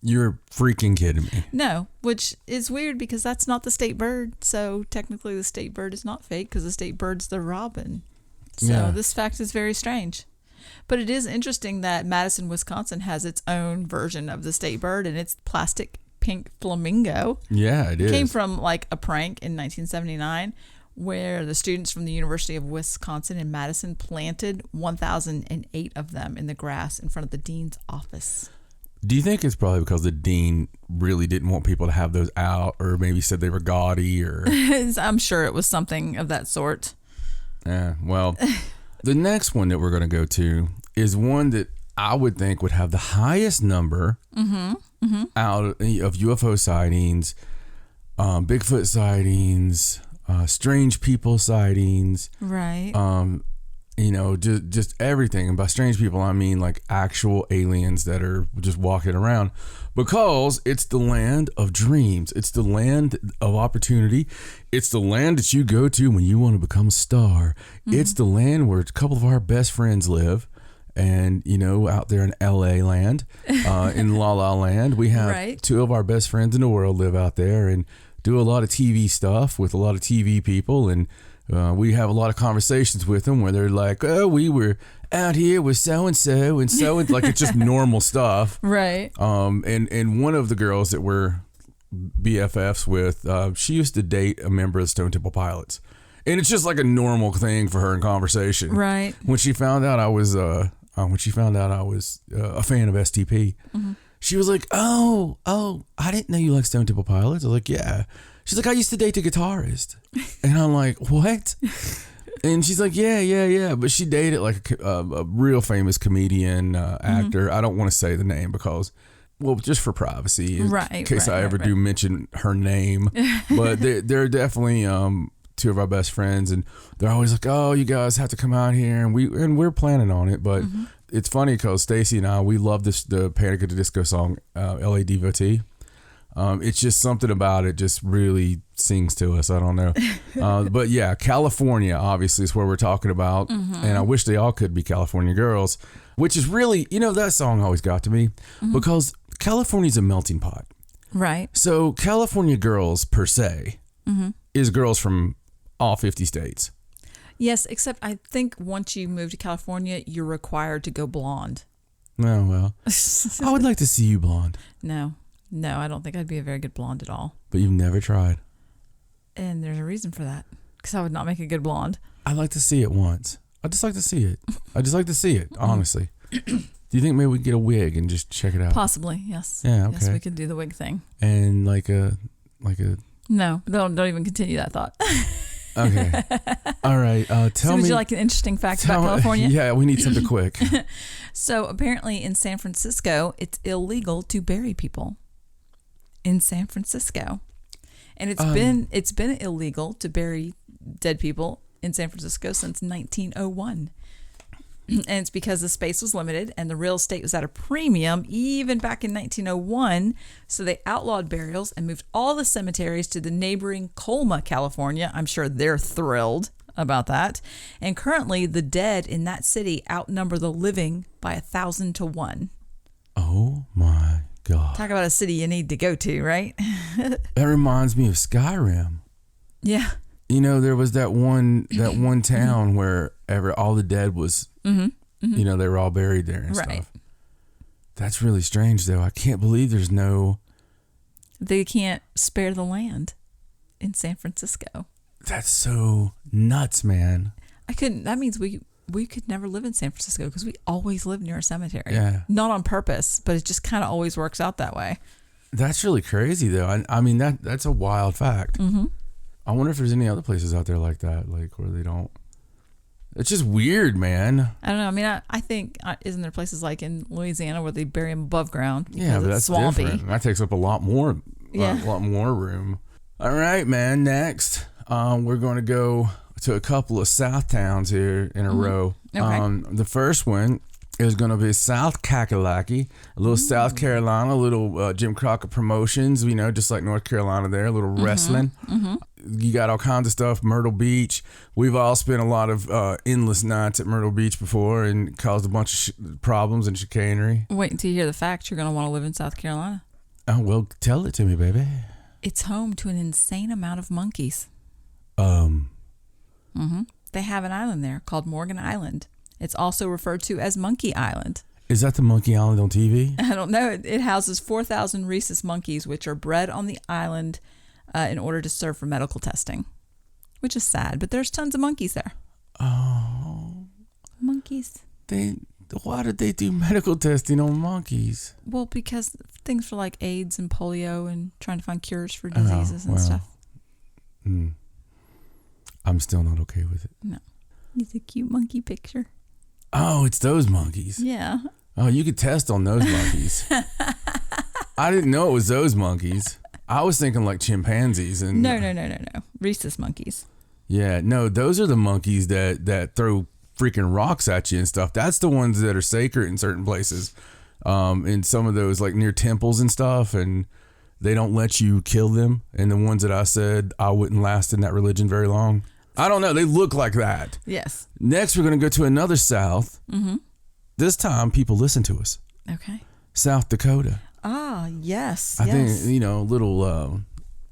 You're freaking kidding me. No, which is weird because that's not the state bird. So technically the state bird is not fake because the state bird's the robin. So this fact is very strange. But it is interesting that Madison, Wisconsin has its own version of the state bird, and it's plastic pink flamingo. Yeah, it is. It came from like a prank in 1979 where the students from the University of Wisconsin in Madison planted 1,008 of them in the grass in front of the dean's office. Do you think it's probably because the dean really didn't want people to have those out, or maybe said they were gaudy, or? I'm sure it was something of that sort. Yeah, well, the next one that we're going to go to is one that I would think would have the highest number out of UFO sightings, Bigfoot sightings, strange people sightings. Right. Just everything. And by strange people, I mean like actual aliens that are just walking around, because it's the land of dreams. It's the land of opportunity. It's the land that you go to when you want to become a star. It's the land where a couple of our best friends live. And, out there in LA land, in La La Land, we have two of our best friends in the world live out there and do a lot of TV stuff with a lot of TV people. And we have a lot of conversations with them where they're like, oh, we were out here with so-and-so and so, like it's just normal stuff. Right. And one of the girls that we're BFFs with, she used to date a member of the Stone Temple Pilots. And it's just like a normal thing for her in conversation. Right. When she found out I was a fan of STP, she was like, oh, I didn't know you liked Stone Temple Pilots. I was like, yeah. She's like, I used to date the guitarist. And I'm like, what? And she's like, yeah. But she dated like a real famous comedian, actor. I don't want to say the name because, well, just for privacy, in case I ever do mention her name. But they're definitely two of our best friends, and they're always like, oh, you guys have to come out here, and we're planning on it. But it's funny because Stacey and I, we love the Panic at the Disco song, LA Devotee. It's just something about it just really sings to us. I don't know. But yeah, California obviously is where we're talking about. And I wish they all could be California girls, which is really, that song always got to me because California's a melting pot. Right. So California girls per se is girls from all 50 states. Yes, except I think once you move to California, you're required to go blonde. Oh, well, I would like to see you blonde. No, I don't think I'd be a very good blonde at all. But you've never tried. And there's a reason for that, because I would not make a good blonde. I'd like to see it once. I'd just like to see it. Honestly. Do you think maybe we could get a wig and just check it out? Possibly, yes. Yeah, okay. Yes, we could do the wig thing. And like a... No, don't even continue that thought. Okay. All right. Tell me. Would you like an interesting fact about California? Yeah, we need something quick. So apparently in San Francisco, it's illegal to bury people. In San Francisco, and it's been illegal to bury dead people in San Francisco since 1901. And it's because the space was limited and the real estate was at a premium even back in 1901. So they outlawed burials and moved all the cemeteries to the neighboring Colma, California. I'm sure they're thrilled about that. And currently the dead in that city outnumber the living by 1,000 to 1. Oh my God. Talk about a city you need to go to, right? That reminds me of Skyrim. Yeah. There was that one town where all the dead was, they were all buried there and stuff. That's really strange, though. I can't believe they can't spare the land in San Francisco. That's so nuts, man. That means we could never live in San Francisco because we always live near a cemetery. Yeah. Not on purpose, but it just kind of always works out that way. That's really crazy, though. I mean, that's a wild fact. I wonder if there's any other places out there like that, like where they don't. It's just weird, man. I don't know. I mean, I think, isn't there places like in Louisiana where they bury them above ground? Yeah, but that's swampy. Different. That takes up a lot more, a lot more room. All right, man. Next, we're going to go to a couple of South towns here in a row. Okay. The first one is going to be South Kakalaki, a little South Carolina, a little Jim Crockett Promotions, just like North Carolina there, a little wrestling. You got all kinds of stuff, Myrtle Beach. We've all spent a lot of endless nights at Myrtle Beach before and caused a bunch of problems and chicanery. Wait until you hear the facts. You're going to want to live in South Carolina. Oh, well, tell it to me, baby. It's home to an insane amount of monkeys. They have an island there called Morgan Island. It's also referred to as Monkey Island. Is that the Monkey Island on TV? I don't know. It houses 4,000 rhesus monkeys, which are bred on the island in order to serve for medical testing, which is sad. But there's tons of monkeys there. Oh. Monkeys. Why did they do medical testing on monkeys? Well, because things for like AIDS and polio and trying to find cures for diseases and stuff. I'm still not okay with it. No. It's a cute monkey picture. Oh, it's those monkeys. Yeah. Oh, you could test on those monkeys. I didn't know it was those monkeys. I was thinking like chimpanzees and No. Rhesus monkeys. Yeah, no, those are the monkeys that throw freaking rocks at you and stuff. That's the ones that are sacred in certain places. In some of those like near temples and stuff, and they don't let you kill them. And the ones that I said I wouldn't last in that religion very long. I don't know. They look like that. Yes. Next, we're going to go to another South. Mm-hmm. This time, people listen to us. Okay. South Dakota. Ah, yes. I think, a little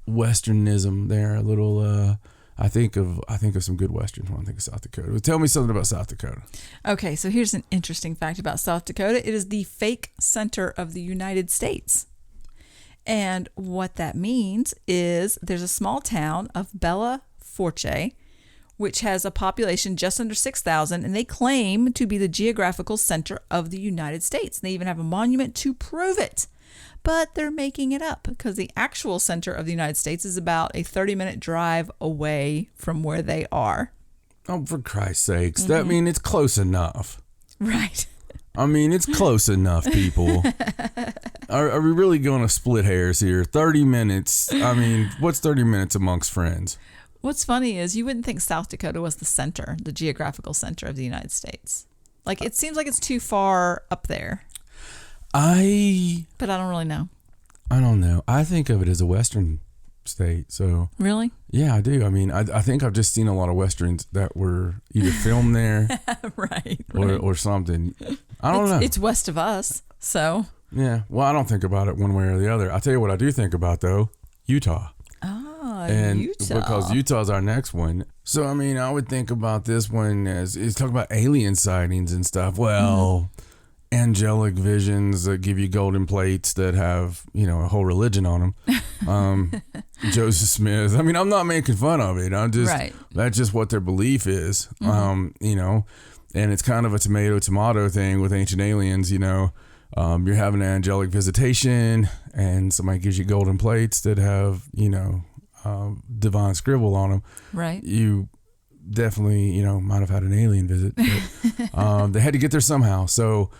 Westernism there. A little, I think of some good Westerns when I think of South Dakota. Tell me something about South Dakota. Okay, so here's an interesting fact about South Dakota. It is the fake center of the United States. And what that means is there's a small town of Bella Forte, which has a population just under 6,000, and they claim to be the geographical center of the United States. They even have a monument to prove it. But they're making it up because the actual center of the United States is about a 30-minute drive away from where they are. Oh, for Christ's sakes. Mm-hmm. It's close enough. Right. It's close enough, people. Are we really going to split hairs here? 30 minutes. What's 30 minutes amongst friends? What's funny is you wouldn't think South Dakota was the center, the geographical center of the United States. Like, it seems like it's too far up there. But I don't really know. I don't know. I think of it as a Western state, so. Really? Yeah, I do. I think I've just seen a lot of Westerns that were either filmed there. right. Or something. I don't know. It's west of us, so. Yeah. Well, I don't think about it one way or the other. I'll tell you what I do think about, though. Utah. And Utah. Because Utah's our next one. So, I would think about this one as it's talking about alien sightings and stuff. Well, angelic visions that give you golden plates that have, a whole religion on them. Joseph Smith. I'm not making fun of it. That's just what their belief is. And it's kind of a tomato thing with ancient aliens, you're having an angelic visitation and somebody gives you golden plates that have, divine scribble on them. Right. You definitely, might have had an alien visit. But, they had to get there somehow. So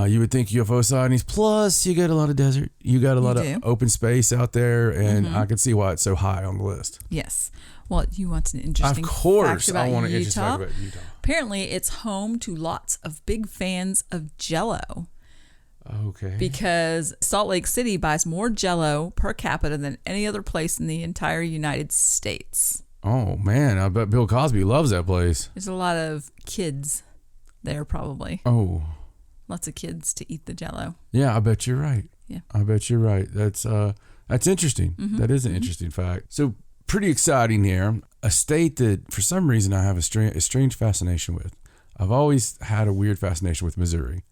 you would think UFO sightings. Plus, you got a lot of desert. You got a lot of open space out there. And I can see why it's so high on the list. Yes. Well, you want an interesting fact about Utah? I want an interesting fact about Utah. Apparently, it's home to lots of big fans of Jell-O. Okay. Because Salt Lake City buys more Jell-O per capita than any other place in the entire United States. Oh, man. I bet Bill Cosby loves that place. There's a lot of kids there, probably. Oh. Lots of kids to eat the Jell-O. Yeah, I bet you're right. Yeah. I bet you're right. That's interesting. Mm-hmm. That is an interesting fact. So, pretty exciting here. A state that, for some reason, I have a strange fascination with. I've always had a weird fascination with Missouri.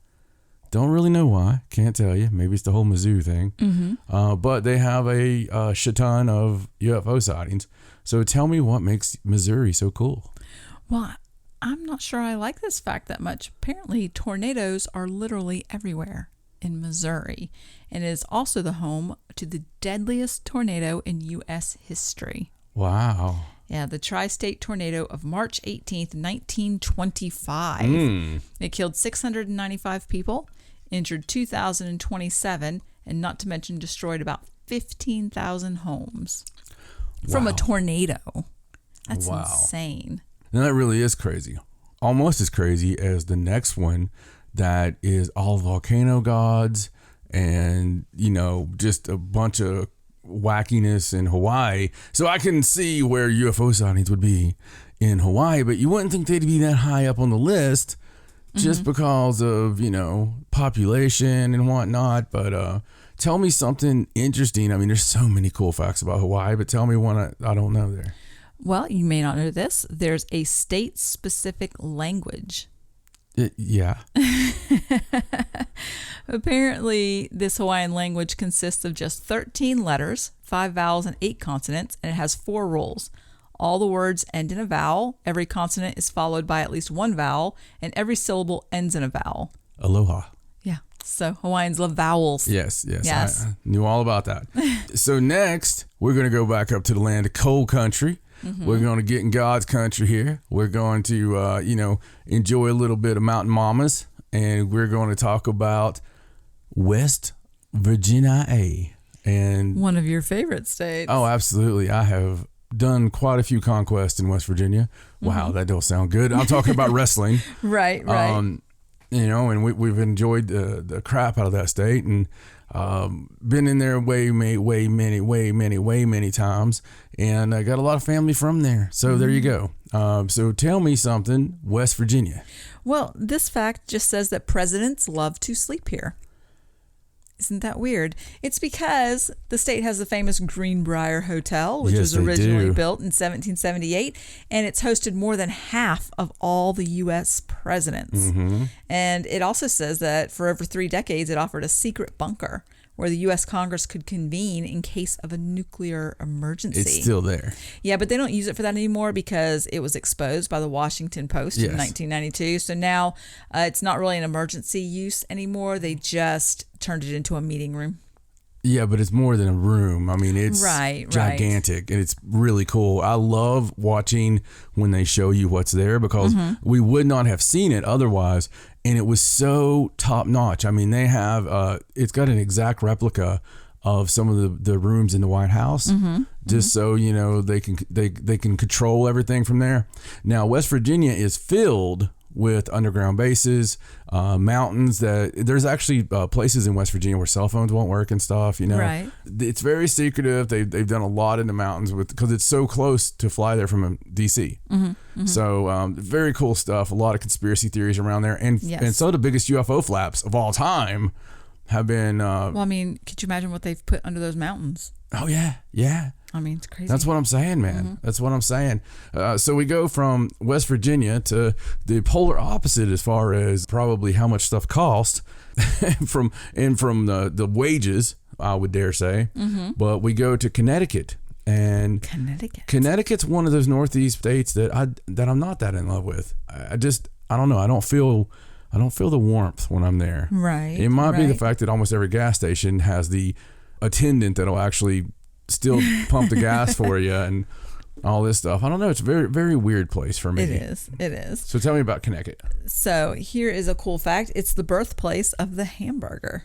Don't really know why. Can't tell you. Maybe it's the whole Mizzou thing. Mm-hmm. But they have a shit ton of UFO sightings. So tell me what makes Missouri so cool. Well, I'm not sure I like this fact that much. Apparently, tornadoes are literally everywhere in Missouri. And it is also the home to the deadliest tornado in U.S. history. Wow. Yeah, the tri-state tornado of March 18th, 1925. It killed 695 people, injured 2,027, and not to mention destroyed about 15,000 homes from a tornado. That's insane. Now, that really is crazy. Almost as crazy as the next one that is all volcano gods and, just a bunch of wackiness in Hawaii. So I can see where UFO sightings would be in Hawaii, but you wouldn't think they'd be that high up on the list just because of, population and whatnot. But tell me something interesting. There's so many cool facts about Hawaii, but tell me one I don't know there. Well, you may not know this. There's a state-specific language. Yeah. Apparently, this Hawaiian language consists of just 13 letters, 5 vowels, and 8 consonants, and it has 4 rules. All the words end in a vowel. Every consonant is followed by at least 1 vowel, and every syllable ends in a vowel. Aloha. Yeah. So Hawaiians love vowels. Yes. Yes. I knew all about that. So next, we're going to go back up to the land of cold country. Mm-hmm. We're going to get in God's country here. We're going to, enjoy a little bit of mountain mamas, and we're going to talk about West Virginia. And one of your favorite states. Oh, absolutely. I have done quite a few conquests in West Virginia. Wow, that don't sound good. I'm talking about wrestling. Right. And we've enjoyed the crap out of that state, and been in there way many times, and I got a lot of family from there. So there you go. So tell me something, West Virginia. Well, this fact just says that presidents love to sleep here. Isn't that weird? It's because the state has the famous Greenbrier Hotel, which was originally built in 1778, and it's hosted more than half of all the U.S. presidents. Mm-hmm. And it also says that for over 3 decades, it offered a secret bunker where the U.S. Congress could convene in case of a nuclear emergency. It's still there. Yeah, but they don't use it for that anymore because it was exposed by the Washington Post in 1992. So now it's not really an emergency use anymore. They just turned it into a meeting room. Yeah, but it's more than a room. I mean, it's gigantic, and it's really cool. I love watching when they show you what's there because we would not have seen it otherwise, and it was so top notch. I mean, they have it's got an exact replica of some of the rooms in the White House, just so you know they can control everything from there. Now, West Virginia is filled with underground bases, mountains. That there's actually places in West Virginia where cell phones won't work and stuff. Right. It's very secretive. They've done a lot in the mountains because it's so close to fly there from DC. So very cool stuff. A lot of conspiracy theories around there, and some of the biggest UFO flaps of all time have been. Well, I mean, could you imagine what they've put under those mountains? Oh yeah. I mean, it's crazy. That's what I'm saying, man. That's what I'm saying. So we go from West Virginia to the polar opposite as far as probably how much stuff cost from the wages, I would dare say. But we go to Connecticut. And Connecticut's one of those Northeast states that I'm not that in love with. I don't know. I don't feel the warmth when I'm there. Right. It might be the fact that almost every gas station has the attendant that'll actually still pump the gas for you and all this stuff. I don't know. It's a very, very weird place for me. It is. So tell me about Connecticut. So here is a cool fact. It's the birthplace of the hamburger.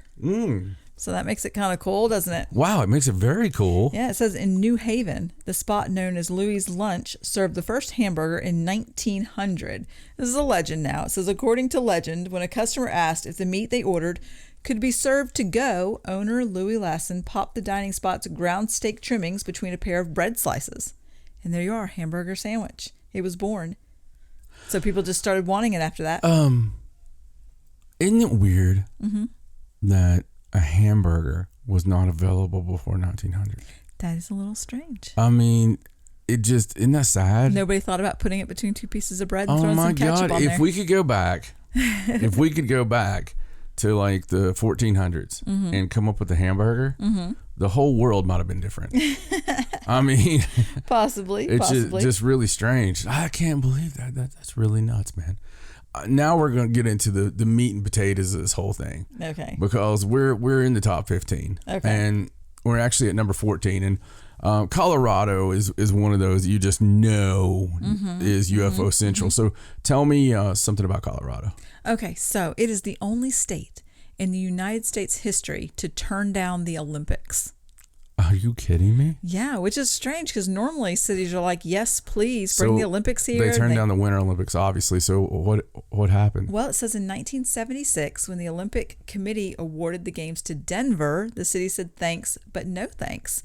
So that makes it kind of cool, doesn't it? Wow, it makes it very cool. Yeah, it says in New Haven, the spot known as Louis' Lunch served the first hamburger in 1900. This is a legend now. It says, according to legend, when a customer asked if the meat they ordered could be served to go, owner Louis Lasson popped the dining spot's ground steak trimmings between a pair of bread slices. And there you are, hamburger sandwich. It was born. So people just started wanting it after that. Isn't it weird that a hamburger was not available before 1900? That is a little strange. I mean, isn't that sad? Nobody thought about putting it between 2 pieces of bread and throwing some ketchup on there. If we could go back, to like the 1400s and come up with a hamburger, the whole world might have been different. I mean, possibly. It's just really strange. I can't believe that. That's really nuts, man. Now we're going to get into the meat and potatoes of this whole thing. Okay. Because we're in the top 15. Okay. And we're actually at number 14. And Colorado is one of those you just know is UFO central. So tell me something about Colorado. Okay, so it is the only state in the United States history to turn down the Olympics. Are you kidding me? Yeah, which is strange because normally cities are like, yes, please bring the Olympics here. They turned down the Winter Olympics, obviously. So what happened? Well, it says in 1976, when the Olympic Committee awarded the games to Denver, the city said thanks, but no thanks.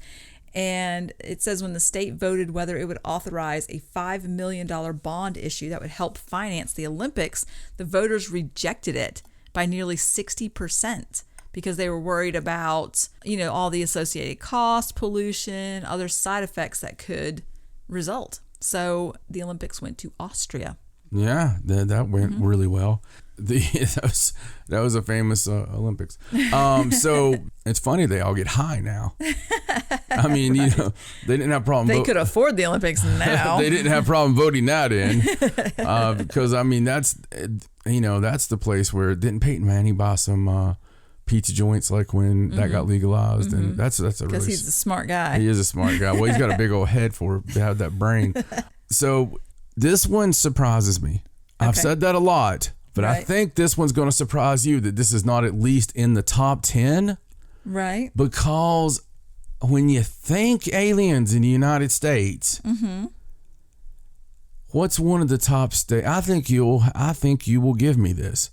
And it says when the state voted whether it would authorize a $5 million bond issue that would help finance the Olympics, the voters rejected it by nearly 60% because they were worried about, all the associated costs, pollution, other side effects that could result. So the Olympics went to Austria. Yeah, that went really well. That was a famous Olympics. So it's funny they all get high now. I mean, they didn't have a problem. They could afford the Olympics now. They didn't have a problem voting that in because I mean that's the place where didn't Peyton Manning buy some pizza joints like when that got legalized, and that's a Because really, he's a smart guy. he is a smart guy. Well, he's got a big old head to have that brain. So this one surprises me. I've Okay. said that a lot, but I Right. think this one's going to surprise you that this is not at least in the top 10, Right. because when you think aliens in the United States, what's one of the top states? I think you will give me this.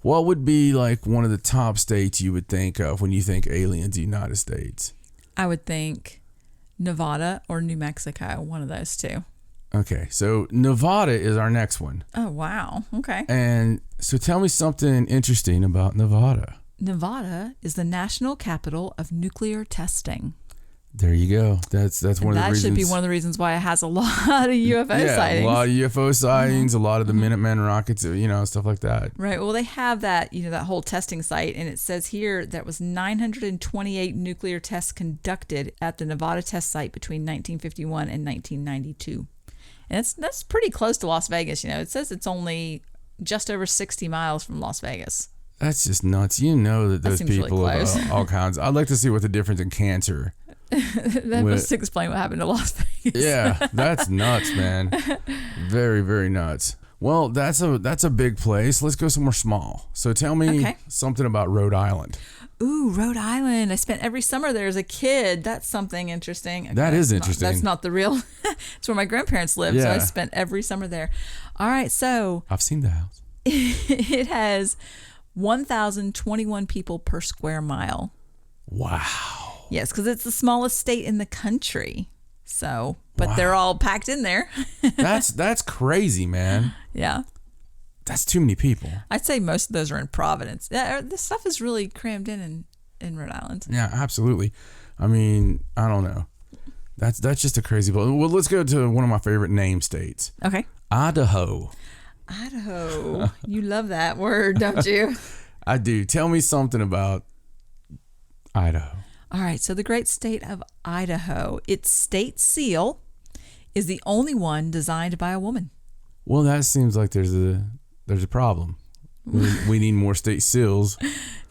What would be like one of the top states you would think of when you think aliens in the United States? I would think Nevada or New Mexico, one of those two. Okay, so Nevada is our next one. Oh, wow. Okay. And so tell me something interesting about Nevada. Nevada is the national capital of nuclear testing. There you go. That's one of the That reasons. should be one of the reasons why it has a lot of UFO sightings. A lot of UFO sightings, a lot of the Minuteman rockets, stuff like that. Right. Well, they have that, that whole testing site, and it says here that was 928 nuclear tests conducted at the Nevada test site between 1951 and 1992. And that's pretty close to Las Vegas. It says it's only just over 60 miles from Las Vegas. That's just nuts. That those seems really people close. have all kinds. I'd like to see what the difference in cancer. That must explain what happened to Las Vegas. Yeah, that's nuts, man. Very, very nuts. Well, that's a big place. Let's go somewhere small. So tell me something about Rhode Island. Ooh, Rhode Island. I spent every summer there as a kid. That's something interesting. That is That's interesting. That's not the real. It's where my grandparents lived, so I Yeah. spent every summer there. All right, so I've seen the house. it has 1,021 people per square mile. Wow. Yes, because it's the smallest state in the country. So, but they're all packed in there. That's crazy, man. Yeah. That's too many people. I'd say most of those are in Providence. Yeah, this stuff is really crammed in Rhode Island. Yeah, absolutely. I mean, I don't know. That's just a crazy place. Well, let's go to one of my favorite name states. Okay. Idaho. Idaho. You love that word, don't you? I do. Tell me something about Idaho. All right. So the great state of Idaho, its state seal is the only one designed by a woman. Well, that seems like there's a problem. We need more state seals.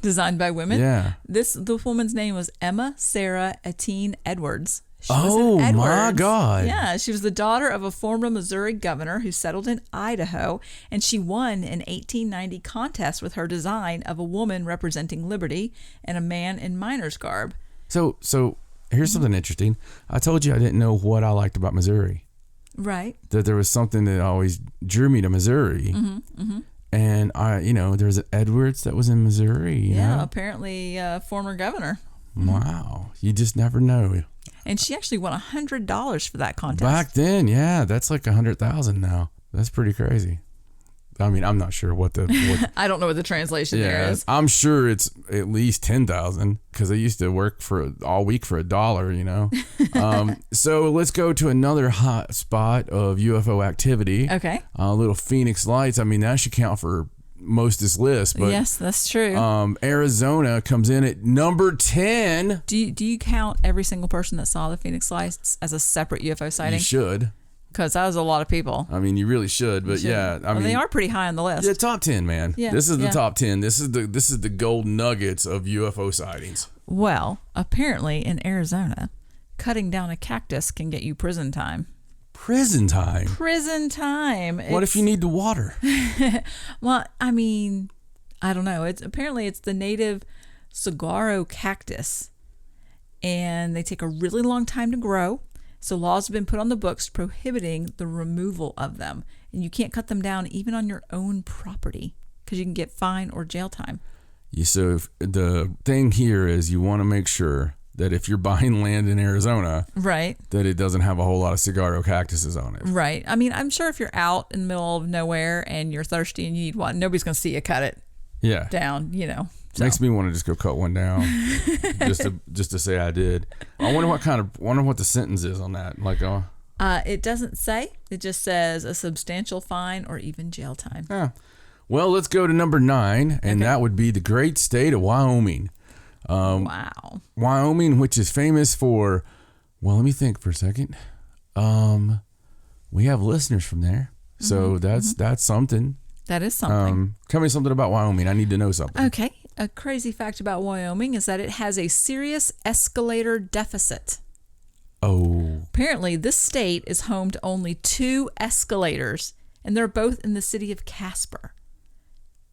Designed by women? Yeah. The woman's name was Emma Sarah Etienne Edwards. She Oh, was an my Edwards. God. Yeah, she was the daughter of a former Missouri governor who settled in Idaho, and she won an 1890 contest with her design of a woman representing liberty and a man in miner's garb. So here's something interesting. I told you I didn't know what I liked about Missouri. Right. That there was something that always drew me to Missouri. And there's an Edwards that was in Missouri. You Yeah, know? apparently former governor. Wow. You just never know. And she actually won $100 for that contest. Back then, yeah, that's like 100,000 now. That's pretty crazy. I mean, I'm not sure what I don't know what the translation there is. I'm sure it's at least 10,000 because I used to work all week for $1, So let's go to another hot spot of UFO activity. Okay. Little Phoenix Lights. I mean, that should count for most of this list. But Yes, that's true. Arizona comes in at number 10. Do you count every single person that saw the Phoenix Lights as a separate UFO sighting? You should. Because that was a lot of people. I mean, you really should. But yeah, I mean, they are pretty high on the list. Yeah, top 10, man. Yeah, This is the yeah. top 10. This is the gold nuggets of UFO sightings. Well, apparently in Arizona, cutting down a cactus can get you prison time. Prison time. Prison time. What if you need the water? Well, I mean, I don't know. It's the native saguaro cactus, and they take a really long time to grow. So laws have been put on the books prohibiting the removal of them, and you can't cut them down even on your own property because you can get fine or jail time. So the thing here is you want to make sure that if you're buying land in Arizona, Right. that it doesn't have a whole lot of saguaro cactuses on it. Right. I mean, I'm sure if you're out in the middle of nowhere and you're thirsty and you need water, nobody's going to see you cut it Yeah. down, So. Makes me want to just go cut one down, just to say I did. I wonder what the sentence is on that. Like, It doesn't say. It just says a substantial fine or even jail time. Yeah. Well, let's go to number 9, and that would be the great state of Wyoming. Wow. Wyoming, which is famous for, well, let me think for a second. We have listeners from there, so that's something. That is something. Tell me something about Wyoming. I need to know something. Okay. A crazy fact about Wyoming is that it has a serious escalator deficit. Oh. Apparently, this state is home to only 2 escalators, and they're both in the city of Casper.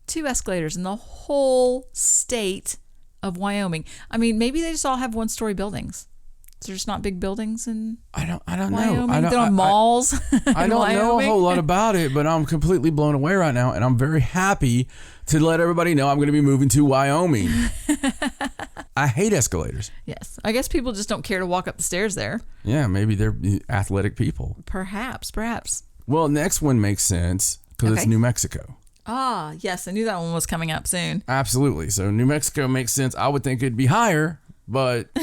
2 escalators in the whole state of Wyoming. I mean, maybe they just all have 1-story buildings. There's just not big buildings in I don't Wyoming. know. They don't have malls. I don't know a whole lot about it, but I'm completely blown away right now, and I'm very happy to let everybody know I'm going to be moving to Wyoming. I hate escalators. Yes. I guess people just don't care to walk up the stairs there. Yeah, maybe they're athletic people. Perhaps. Well, next one makes sense because it's New Mexico. Ah, yes. I knew that one was coming up soon. Absolutely. So New Mexico makes sense. I would think it'd be higher, but,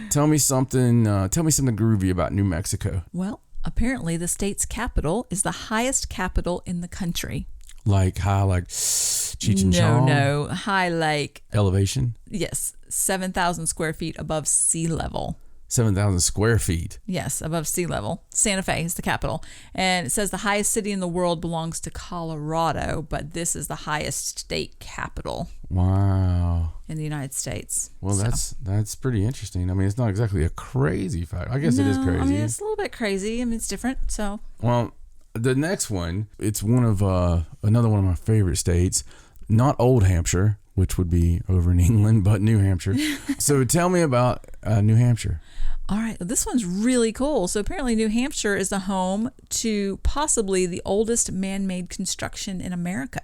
tell me something groovy about New Mexico. Well, apparently the state's capital is the highest capital in the country. Like high, like Cheech and Chong? No. High like... Elevation? Yes. 7,000 square feet above sea level. 7,000 square feet. Yes, above sea level. Santa Fe is the capital. And it says the highest city in the world belongs to Colorado, but this is the highest state capital. Wow. In the United States. Well, that's pretty interesting. I mean, it's not exactly a crazy fact. I guess it is crazy. I mean, it's a little bit crazy. I mean, it's different, so. Well, the next one, it's another one of my favorite states. Not Old Hampshire, which would be over in England, but New Hampshire. So tell me about New Hampshire. All right, this one's really cool. So apparently New Hampshire is the home to possibly the oldest man-made construction in America.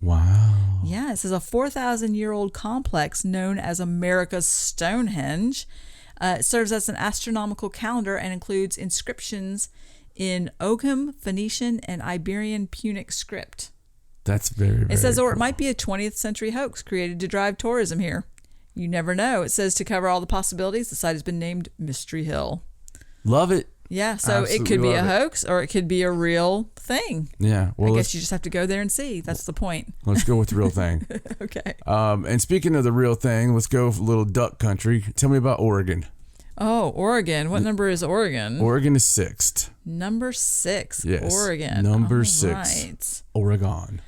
Wow. Yeah, this is a 4,000-year-old complex known as America's Stonehenge. It serves as an astronomical calendar and includes inscriptions in Ogham, Phoenician, and Iberian Punic script. That's very, very It says, or it cool. might be a 20th century hoax created to drive tourism here. You never know. It says to cover all the possibilities, the site has been named Mystery Hill. Love it. Yeah, so Absolutely it could be a love it. hoax or it could be a real thing. Yeah. Well, I guess you just have to go there and see. That's the point. let's go with the real thing. Okay. And speaking of the real thing, let's go for a little duck country. Tell me about Oregon. Oh, Oregon. What number is Oregon? Oregon is 6th. Number 6. Yes. Oregon. Number All 6. Right. Oregon.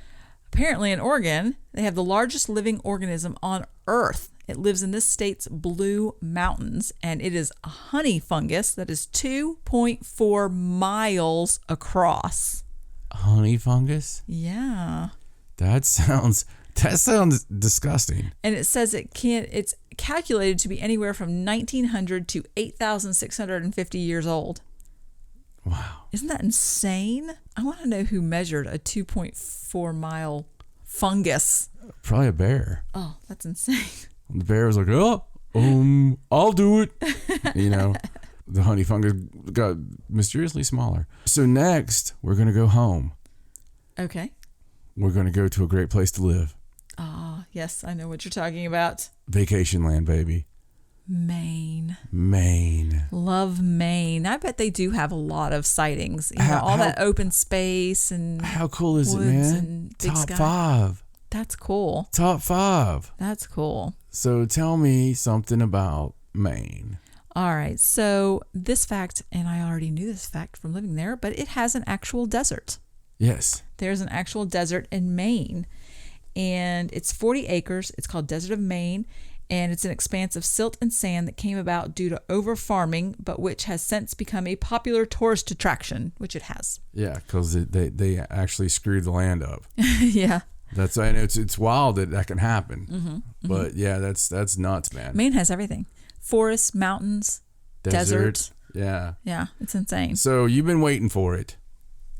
Apparently in Oregon, they have the largest living organism on Earth. It lives in this state's Blue Mountains, and it is a honey fungus that is 2.4 miles across. Honey fungus? Yeah. That sounds disgusting. And it says it's calculated to be anywhere from 1,900 to 8,650 years old. Wow. Isn't that insane? I want to know who measured a 2.4 mile fungus. Probably a bear. Oh, that's insane. The bear was like, I'll do it. The honey fungus got mysteriously smaller. So next, we're going to go home. Okay. We're going to go to a great place to live. Ah, yes, I know what you're talking about. Vacation land, baby. Maine. Love Maine. I bet they do have a lot of sightings. All that open space and how cool is it, woods man? and big Top sky. 5. That's cool. Top 5. That's cool. So tell me something about Maine. All right. So this fact, and I already knew this fact from living there, but it has an actual desert. Yes. There's an actual desert in Maine, and it's 40 acres. It's called Desert of Maine, and it's an expanse of silt and sand that came about due to over-farming, but which has since become a popular tourist attraction, which it has. Yeah, because they actually screwed the land up. Yeah. That's and it's wild that can happen. But yeah, that's nuts, man. Maine has everything. Forests, mountains, desert. Yeah. Yeah, it's insane. So you've been waiting for it.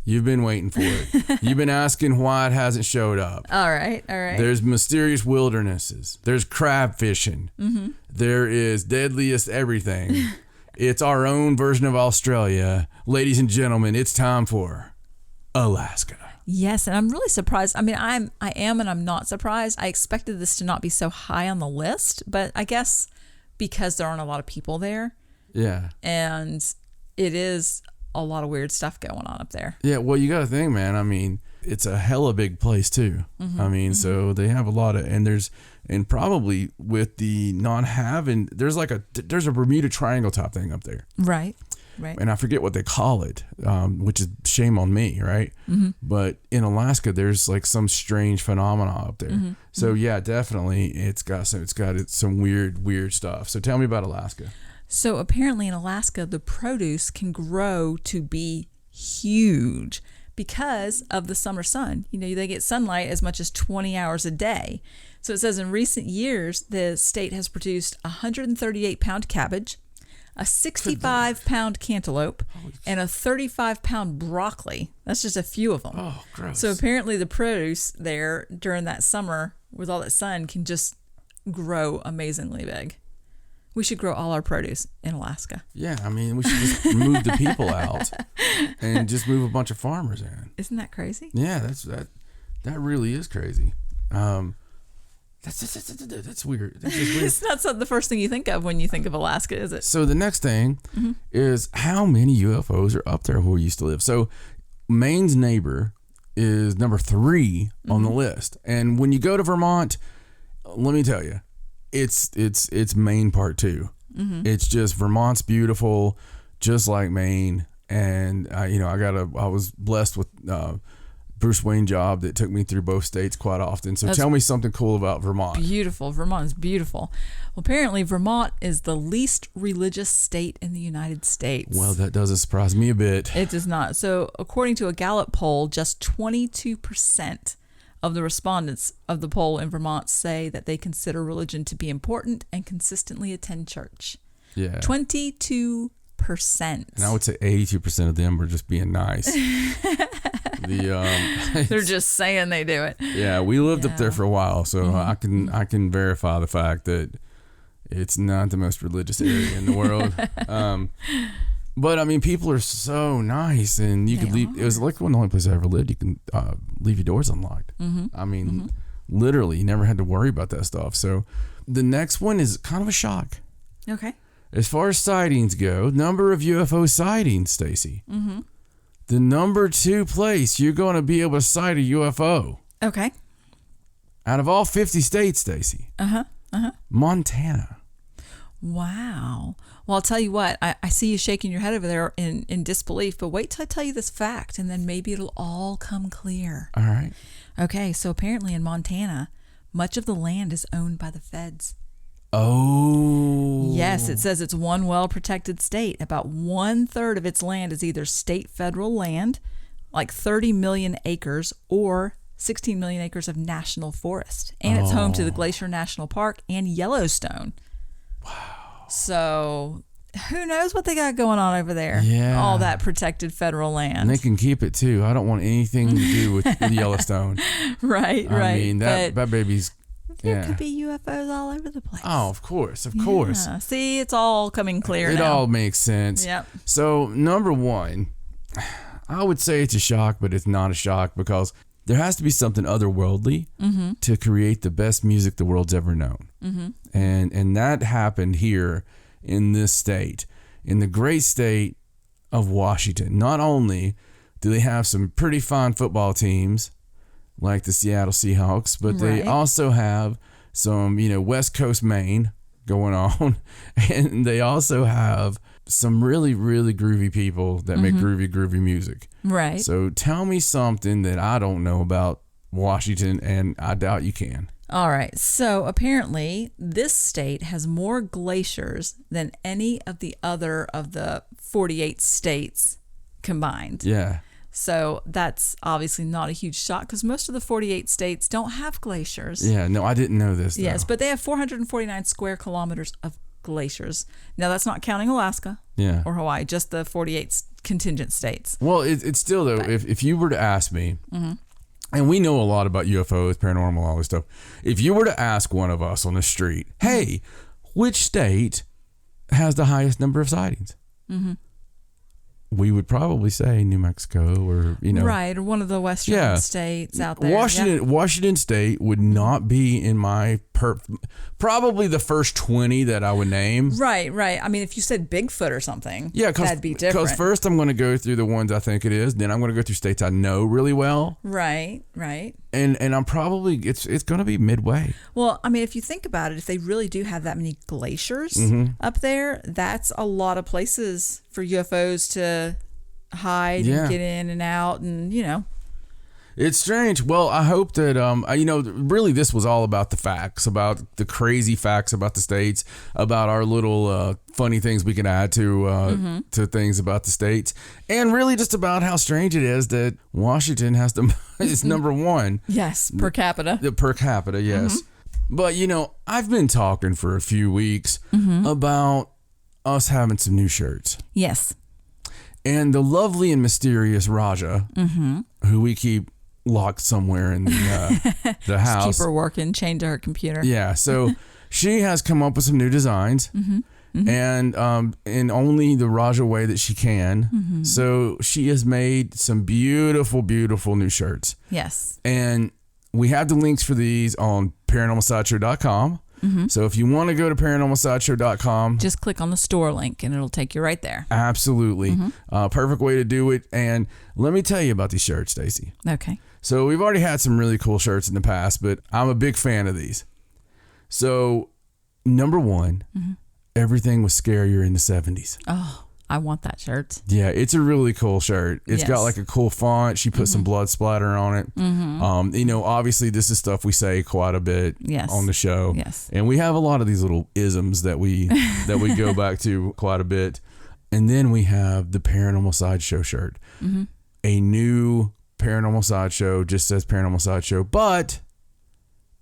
You've been asking why it hasn't showed up. All right. There's mysterious wildernesses. There's crab fishing. There is deadliest everything. It's our own version of Australia. Ladies and gentlemen, it's time for Alaska. Yes, and I'm really surprised. I mean, I am and I'm not surprised. I expected this to not be so high on the list, but I guess because there aren't a lot of people there. Yeah. And it is a lot of weird stuff going on up there. Yeah, well, you got to think, man. I mean, it's a hella big place too. I mean, so they have a lot of, and probably with the not having, there's a Bermuda Triangle type thing up there. Right. Right. And I forget what they call it, which is shame on me, right? But in Alaska, there's like some strange phenomena up there. So yeah, definitely, it's got some weird stuff. So tell me about Alaska. So apparently in Alaska, the produce can grow to be huge because of the summer sun. You know, they get sunlight as much as 20 hours a day. So it says in recent years, the state has produced a 138-pound cabbage, a 65-pound cantaloupe, and a 35-pound broccoli. That's just a few of them. Oh, gross. So apparently the produce there during that summer with all that sun can just grow amazingly big. We should grow all our produce in Alaska. Yeah, I mean, we should just move the people out and just move a bunch of farmers in. Isn't that crazy? Yeah, that really is crazy. That's weird. That's just weird. It's not the first thing you think of when you think of Alaska, is it? So the next thing is how many UFOs are up there where we used to live. So Maine's neighbor is number 3 on the list. And when you go to Vermont, let me tell you, it's Maine part 2. It's just Vermont's beautiful, just like Maine. And I was blessed with Bruce Wayne job that took me through both states quite often. So tell me something cool about Vermont. Beautiful. Vermont is beautiful. Well, apparently Vermont is the least religious state in the United States. Well, that doesn't surprise me a bit. It does not. So according to a Gallup poll, just 22% of the respondents of the poll in Vermont say that they consider religion to be important and consistently attend church. Yeah. 22%. And I would say 82% of them are just being nice. They're just saying they do it. Yeah, we lived up there for a while, so I can verify the fact that it's not the most religious area in the world. But I mean, people are so nice, and you could leave. It was like one of the only places I ever lived. You can leave your doors unlocked. I mean, literally, you never had to worry about that stuff. So the next one is kind of a shock. Okay. As far as sightings go, number of UFO sightings, Stacey. The number 2 place you're going to be able to sight a UFO. Okay. Out of all 50 states, Stacey. Montana. Wow. Well, I'll tell you what, I see you shaking your head over there in disbelief, but wait till I tell you this fact, and then maybe it'll all come clear. All right. Okay, so apparently in Montana, much of the land is owned by the feds. Oh. Yes, it says it's one well-protected state. About 1/3 of its land is either state federal land, like 30 million acres, or 16 million acres of national forest. And it's home to the Glacier National Park and Yellowstone. Wow. So who knows what they got going on over there? Yeah. All that protected federal land. And they can keep it too. I don't want anything to do with Yellowstone. Right. I mean, that baby's... There could be UFOs all over the place. Oh, of course. Yeah. See, it's all coming clear now. It all makes sense. Yep. So, number 1, I would say it's a shock, but it's not a shock because there has to be something otherworldly to create the best music the world's ever known. And that happened here in this state, in the great state of Washington. Not only do they have some pretty fine football teams, like the Seattle Seahawks, but they also have some, West Coast Maine going on, and they also have some really, really groovy people that make groovy music. Right. So tell me something that I don't know about Washington, and I doubt you can. All right. So apparently this state has more glaciers than any of the other of the 48 states combined. Yeah. So that's obviously not a huge shock because most of the 48 states don't have glaciers. Yeah, no, I didn't know this, though. Yes, but they have 449 square kilometers of glaciers. Now, that's not counting Alaska or Hawaii, just the 48 contingent states. Well, it's still, though, if you were to ask me, and we know a lot about UFOs, paranormal, all this stuff. If you were to ask one of us on the street, hey, which state has the highest number of sightings? We would probably say New Mexico or, Right, or one of the western states out there. Washington State would not be in my probably the first 20 that I would name. Right. I mean, if you said Bigfoot or something, Yeah, that'd be different. Because first I'm going to go through the ones I think it is. Then I'm going to go through states I know really well. Right. And I'm probably, it's going to be midway. Well, I mean, if you think about it, if they really do have that many glaciers Mm-hmm. up there, that's a lot of places for UFOs to hide and get in and out and, It's strange. Well, I hope that, really this was all about the facts, about the crazy facts about the states, about our little funny things we can add to things about the states, and really just about how strange it is that Washington is number one. Yes, per capita. The per capita, yes. But, I've been talking for a few weeks about us having some new shirts. Yes. And the lovely and mysterious Raja, who we keep locked somewhere in the house. Just keep her working, chained to her computer. Yeah, so she has come up with some new designs, and in only the Raja way that she can. So she has made some beautiful, beautiful new shirts. Yes. And we have the links for these on paranormalsideshow.com. So if you want to go to paranormalsideshow.com, just click on the store link and it'll take you right there. Absolutely. Perfect way to do it. And let me tell you about these shirts, Stacey. Okay. So we've already had some really cool shirts in the past, but I'm a big fan of these. So number one, everything was scarier in the 70s. Oh, I want that shirt. Yeah, it's a really cool shirt. It's got like a cool font. She put some blood splatter on it. Obviously this is stuff we say quite a bit on the show. Yes. And we have a lot of these little isms that we go back to quite a bit. And then we have the Paranormal Sideshow shirt. A new Paranormal Sideshow, just says Paranormal Sideshow, but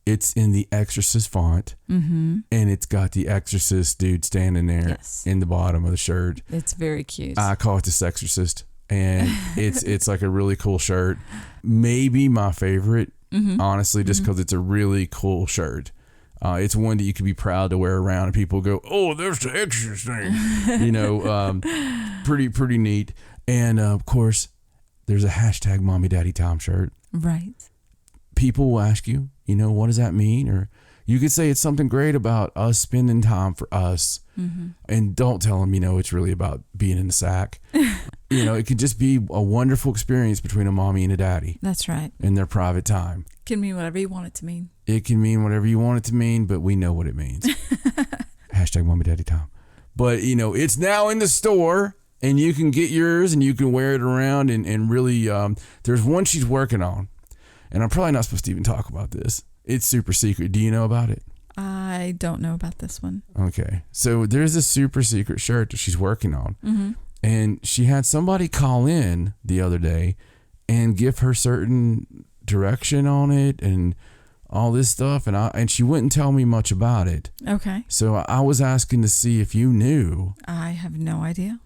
it's in the Exorcist font, and it's got the Exorcist dude standing there in the bottom of the shirt. It's very cute. I call it the Sexorcist, and it's like a really cool shirt. Maybe my favorite, honestly, just because it's a really cool shirt. It's one that you can be proud to wear around, and people go, "Oh, there's the Exorcist thing," pretty neat. And of course, there's a hashtag Mommy Daddy Tom shirt. Right. People will ask you, what does that mean? Or you could say it's something great about us spending time for us. And don't tell them, it's really about being in the sack. It could just be a wonderful experience between a mommy and a daddy. That's right. In their private time. Can mean whatever you want it to mean. It can mean whatever you want it to mean, but we know what it means. Hashtag Mommy Daddy Tom. But, it's now in the store. And you can get yours and you can wear it around and really, there's one she's working on. And I'm probably not supposed to even talk about this. It's super secret. Do you know about it? I don't know about this one. Okay. So there's a super secret shirt that she's working on. And she had somebody call in the other day and give her certain direction on it and all this stuff. And she wouldn't tell me much about it. Okay. So I was asking to see if you knew. I have no idea.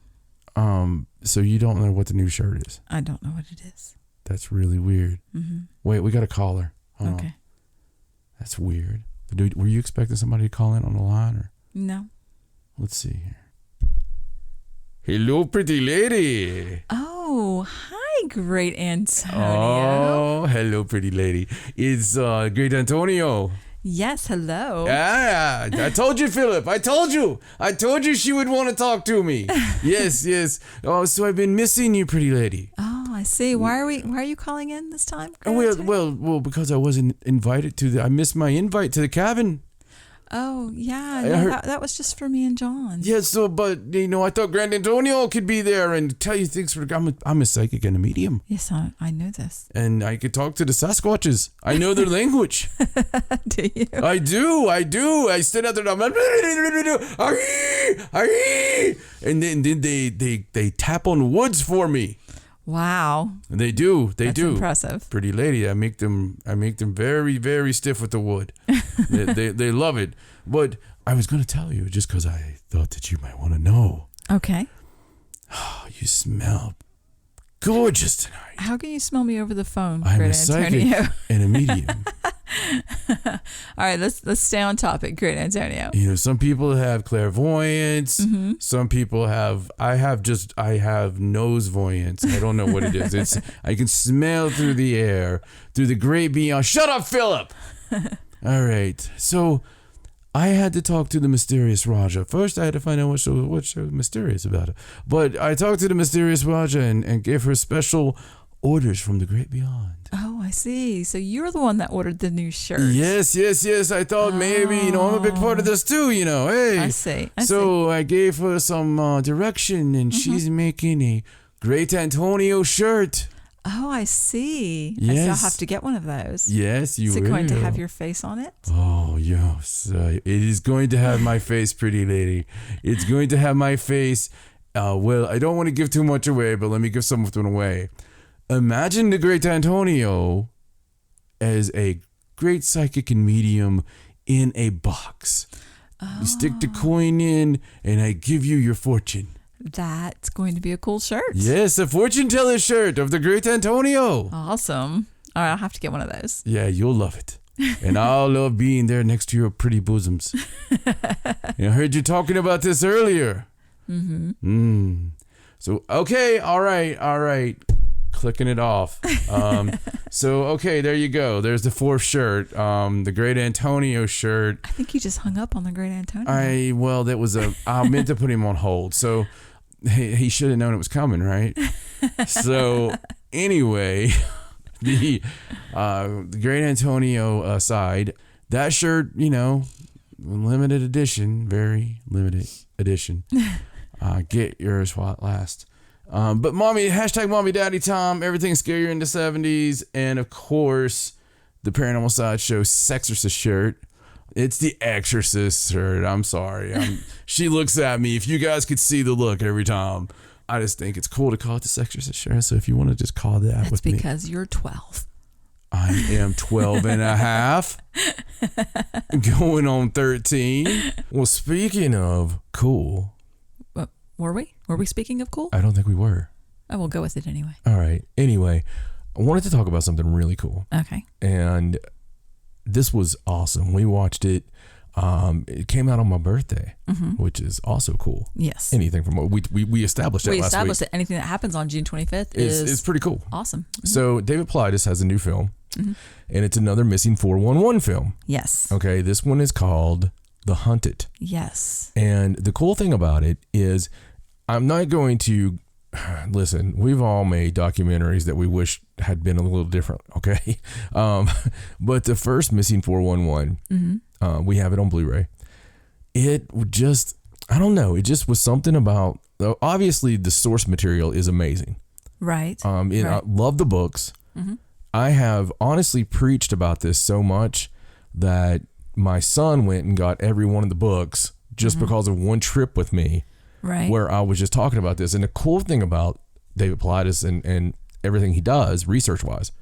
So you don't know what the new shirt is? I don't know what it is. That's really weird. Wait, we got a caller. Hold okay. on. That's weird. Dude, were you expecting somebody to call in on the line? Or? No. Let's see here. Hello, pretty lady. Oh, hi, great Antonio. Oh, hello, pretty lady. It's great Antonio. Yes, hello. Yeah, I told you, Philip. I told you she would want to talk to me. Yes. Oh, so I've been missing you, pretty lady. Oh, I see. Why are you calling in this time? Well, because I wasn't invited I missed my invite to the cabin. Oh, yeah. That was just for me and John. Yeah, so, but, I thought Grand Antonio could be there and tell you things. I'm a psychic and a medium. Yes, I know this. And I could talk to the Sasquatches. I know their language. Do you? I do. I stood out there and and then they tap on woods for me. Wow. They do. That's impressive. Pretty lady. I make them very, very stiff with the wood. they love it. But I was going to tell you just because I thought that you might want to know. Okay. Oh, you smell gorgeous tonight. How can you smell me over the phone, I'm Great a psychic Antonio? and a medium. All right, let's stay on topic, Great Antonio. Some people have clairvoyance. Some people have. I have nose voyance. I don't know what it is. I can smell through the air, through the great beyond. Shut up, Philip. All right. So I had to talk to the mysterious Raja. First, I had to find out what's so mysterious about it. But I talked to the mysterious Raja and gave her special orders from the great beyond. Oh, I see. So you're the one that ordered the new shirt. Yes. I thought maybe, I'm a big part of this too, Hey. I see. So I gave her some direction, and she's making a Great Antonio shirt. Oh, I see. Yes. So I'll have to get one of those. Yes, you will. Is it going to have your face on it? Oh, yes. It is going to have my face, pretty lady. It's going to have my face. Well, I don't want to give too much away, but let me give something away. Imagine the Great Antonio as a great psychic and medium in a box. Oh. You stick the coin in, and I give you your fortune. That's going to be a cool shirt. Yes, a fortune teller shirt of the Great Antonio. Awesome. All right, I'll have to get one of those. Yeah, you'll love it. And I'll love being there next to your pretty bosoms. I heard you talking about this earlier. Mm-hmm. So, okay, all right. Clicking it off. So, okay, there you go. There's the fourth shirt, the Great Antonio shirt. I think you just hung up on the Great Antonio. I meant to put him on hold. So, he should have known it was coming, right? So, anyway, the Great Antonio side, that shirt, limited edition, very limited edition. Get yours while it lasts. But hashtag mommy daddy time, everything scarier in the 70s, and of course the Paranormal Sideshow Sexorcist shirt. It's the Exorcist shirt. I'm sorry. She looks at me. If you guys could see the look every time, I just think it's cool to call it the Sexorcist shirt. So if you want to just call that with me. That's because you're 12. I am 12 and a half. Going on 13. Well, speaking of cool. Were we? Were we speaking of cool? I don't think we were. I will go with it anyway. All right. Anyway, I wanted to talk about something really cool. Okay. And this was awesome. We watched it. It came out on my birthday, which is also cool. Yes. Anything from we established that last week. We established that anything that happens on June 25th is pretty cool. Awesome. Mm-hmm. So David Paulides has a new film, and it's another Missing 411 film. Yes. Okay. This one is called The Hunted. Yes. And the cool thing about it is I'm not going to listen, we've all made documentaries that we wish had been a little different, okay? But the first Missing 411, we have it on Blu-ray. It just, I don't know, it just was something about, obviously the source material is amazing. Right. Right. I love the books. I have honestly preached about this so much that my son went and got every one of the books just because of one trip with me. Right. Where I was just talking about this. And the cool thing about David Paulides and everything he does research-wise,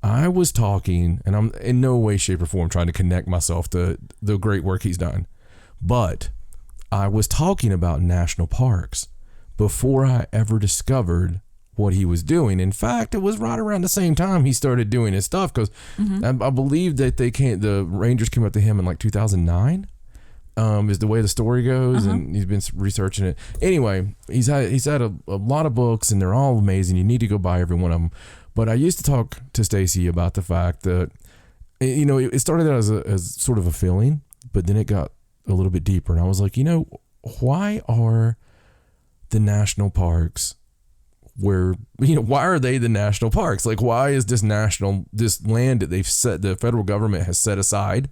I was talking, and I'm in no way, shape, or form trying to connect myself to the great work he's done, but I was talking about national parks before I ever discovered what he was doing. In fact, it was right around the same time he started doing his stuff, because I believe that the Rangers came up to him in like 2009. Is the way the story goes, and he's been researching it. Anyway, he's had a lot of books, and they're all amazing. You need to go buy every one of them. But I used to talk to Stacey about the fact that, it started out as sort of a feeling, but then it got a little bit deeper. And I was like, why are the national parks why are they the national parks? Like, why is this land that the federal government has set aside?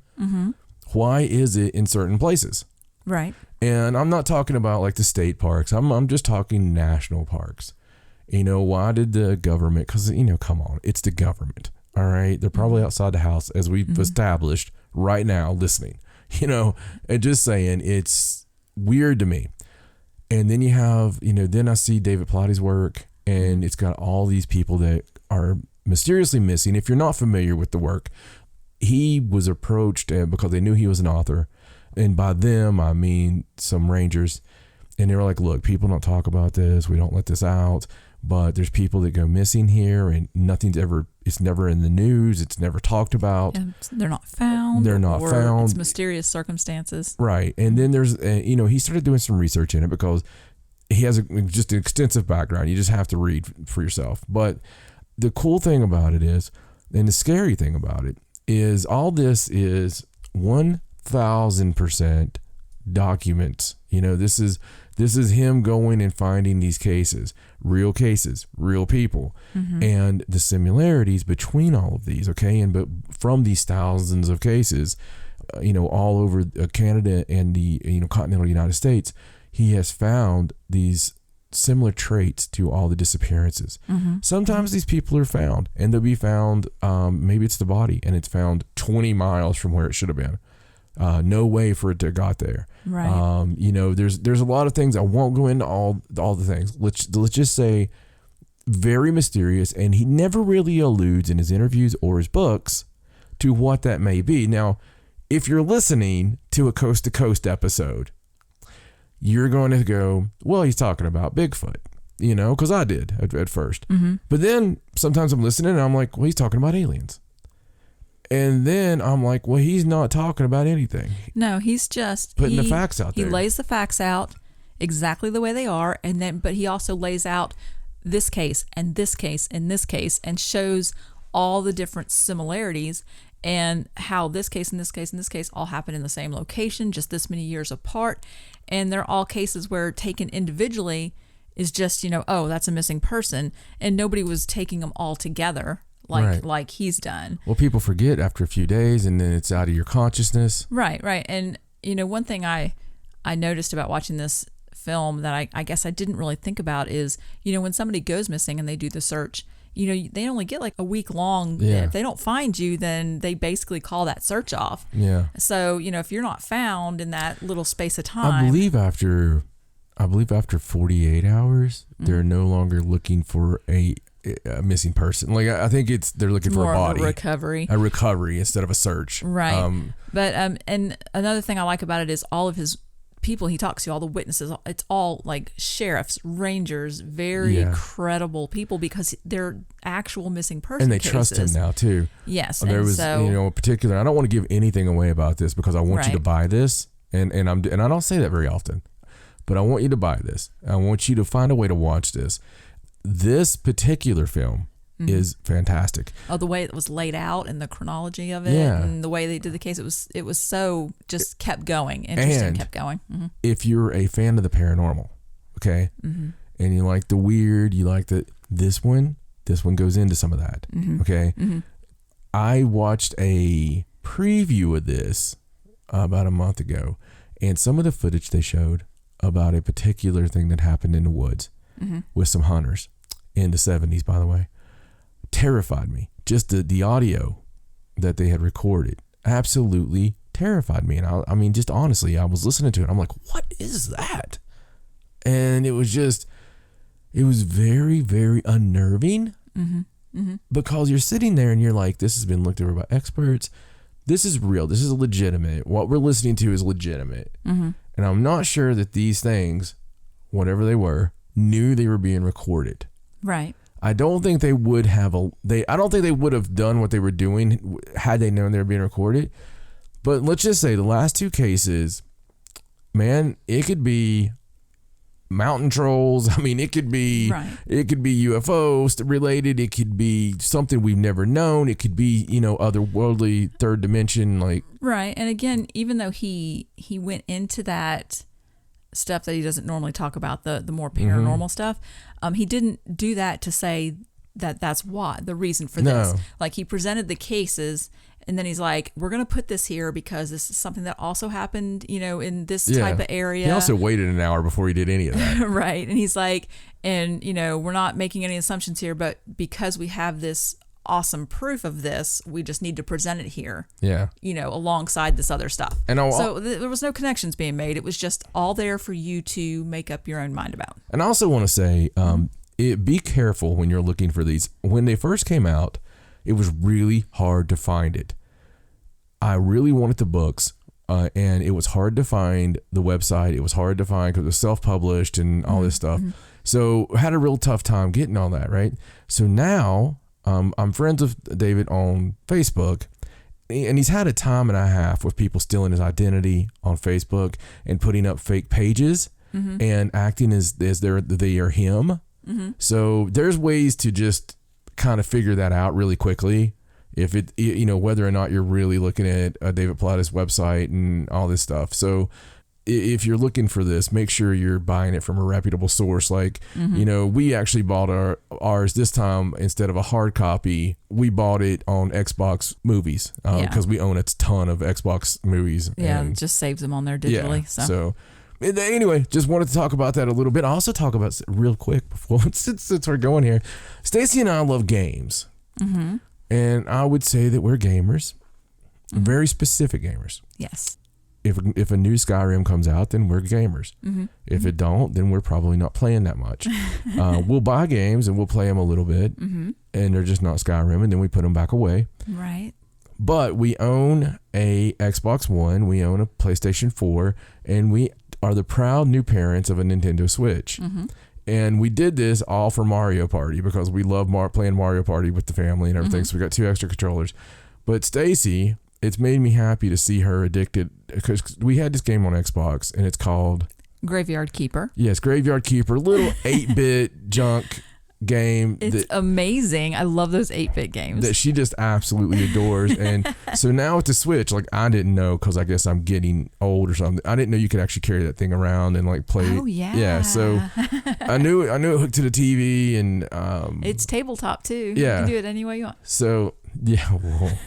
Why is it in certain places? Right. And I'm not talking about like the state parks. I'm just talking national parks. Why did the government, because, come on, it's the government. All right. They're probably outside the house, as we've established right now, listening, and just saying, it's weird to me. And then you have, then I see David Paulides' work, and it's got all these people that are mysteriously missing. If you're not familiar with the work, he was approached because they knew he was an author. And by them, I mean some Rangers. And they were like, look, people don't talk about this. We don't let this out. But there's people that go missing here, and it's never in the news. It's never talked about. And they're not found. It's mysterious circumstances. Right. And then there's, he started doing some research in it because he has just an extensive background. You just have to read for yourself. But the cool thing about it is, and the scary thing about it, is all this is 1,000% documents. This is him going and finding these cases, real people, and the similarities between all of these. Okay, but from these thousands of cases, all over Canada and the continental United States, he has found these similar traits to all the disappearances. Sometimes these people are found, and they'll be found, maybe it's the body, and it's found 20 miles from where it should have been. No way for it to have got there. Right. There's a lot of things. I won't go into all the things. Let's just say very mysterious, and he never really alludes in his interviews or his books to what that may be. Now, if you're listening to a Coast to Coast episode, you're going to go, well, he's talking about Bigfoot, because I did at first. But then sometimes I'm listening and I'm like, well, he's talking about aliens. And then I'm like, well, he's not talking about anything. No, he's just putting the facts out there. He lays the facts out exactly the way they are, but he also lays out this case and this case and this case and shows all the different similarities and how this case and this case and this case all happen in the same location, just this many years apart. And they're all cases where taken individually is just, oh, that's a missing person. And nobody was taking them all together like he's done. Well, people forget after a few days, and then it's out of your consciousness. Right. And, one thing I noticed about watching this film that I guess I didn't really think about is, when somebody goes missing and they do the search, they only get like a week long. Yeah. If they don't find you, then they basically call that search off. Yeah. So, if you're not found in that little space of time. I believe after 48 hours, they're no longer looking for a missing person. Like, I think they're looking for more a body. Of a recovery instead of a search. Right. But and another thing I like about it is all of his people he talks to, all the witnesses, it's all like sheriffs, rangers, very credible people because they're actual missing person and they cases. trust him now too. Yes. There was a particular, I don't want to give anything away about this because I want you to buy this, and I don't say that very often, but I want you to buy this. I want you to find a way to watch this. This particular film is fantastic. Oh, the way it was laid out and the chronology of it, and the way they did the case, it was so just kept going, interesting, and kept going. If you're a fan of the paranormal, okay, and you like the weird, you like this one goes into some of that, okay. I watched a preview of this about a month ago, and some of the footage they showed about a particular thing that happened in the woods with some hunters in the 70s, by the way, terrified me. Just the audio that they had recorded absolutely terrified me. And I mean, just honestly, I was listening to it. I'm like, what is that? And it was very, very unnerving because you're sitting there and you're like, this has been looked over by experts. This is real. This is legitimate. What we're listening to is legitimate. And I'm not sure that these things, whatever they were, knew they were being recorded. Right. I don't think they would have I don't think they would have done what they were doing had they known they were being recorded. But let's just say the last two cases, man, it could be mountain trolls. I mean, it could be UFOs related. It could be something we've never known. It could be, otherworldly, third dimension, like. Right. And again, even though he went into that stuff that he doesn't normally talk about, the more paranormal stuff, he didn't do that to say that's the reason for this. Like, he presented the cases and then he's like, we're going to put this here because this is something that also happened, in this type of area. He also waited an hour before he did any of that. Right. And he's like, and we're not making any assumptions here, but because we have this awesome proof of this, we just need to present it here. Yeah. Alongside this other stuff. And so there was no connections being made. It was just all there for you to make up your own mind about. And I also want to say, be careful when you're looking for these. When they first came out, it was really hard to find it. I really wanted the books, and it was hard to find the website. It was hard to find because it was self-published and all this stuff. So I had a real tough time getting all that, right? So now I'm friends with David on Facebook, and he's had a time and a half with people stealing his identity on Facebook and putting up fake pages and acting as they are him. So there's ways to just kind of figure that out really quickly if it, you know, whether or not you're really looking at David Pilatus' website and all this stuff. So if you're looking for this, make sure you're buying it from a reputable source. Like, you know, we actually bought ours this time. Instead of a hard copy, we bought it on Xbox Movies because we own a ton of Xbox movies. Yeah, and it just saves them on there digitally. Yeah, so anyway, just wanted to talk about that a little bit. I also talk about real quick before since we're going here. Stacey and I love games, and I would say that we're gamers, very specific gamers. Yes. If a new Skyrim comes out, then we're gamers. If it don't, then we're probably not playing that much. We'll buy games and we'll play them a little bit, and they're just not Skyrim, and then we put them back away. Right. But we own a Xbox One, we own a PlayStation 4, and we are the proud new parents of a Nintendo Switch. And we did this all for Mario Party because we love playing Mario Party with the family and everything. So we got 2 extra controllers. But Stacey, it's made me happy to see her addicted because we had this game on Xbox and it's called Graveyard Keeper. Yes, Graveyard Keeper, little 8-bit junk game. It's amazing. I love those 8-bit games. That she just absolutely adores. And so now with the Switch, like I didn't know because I guess I'm getting old or something. I didn't know you could actually carry that thing around and like play. Oh yeah. Yeah. So I knew it hooked to the TV and it's tabletop too. Yeah. You can do it any way you want. So yeah, well,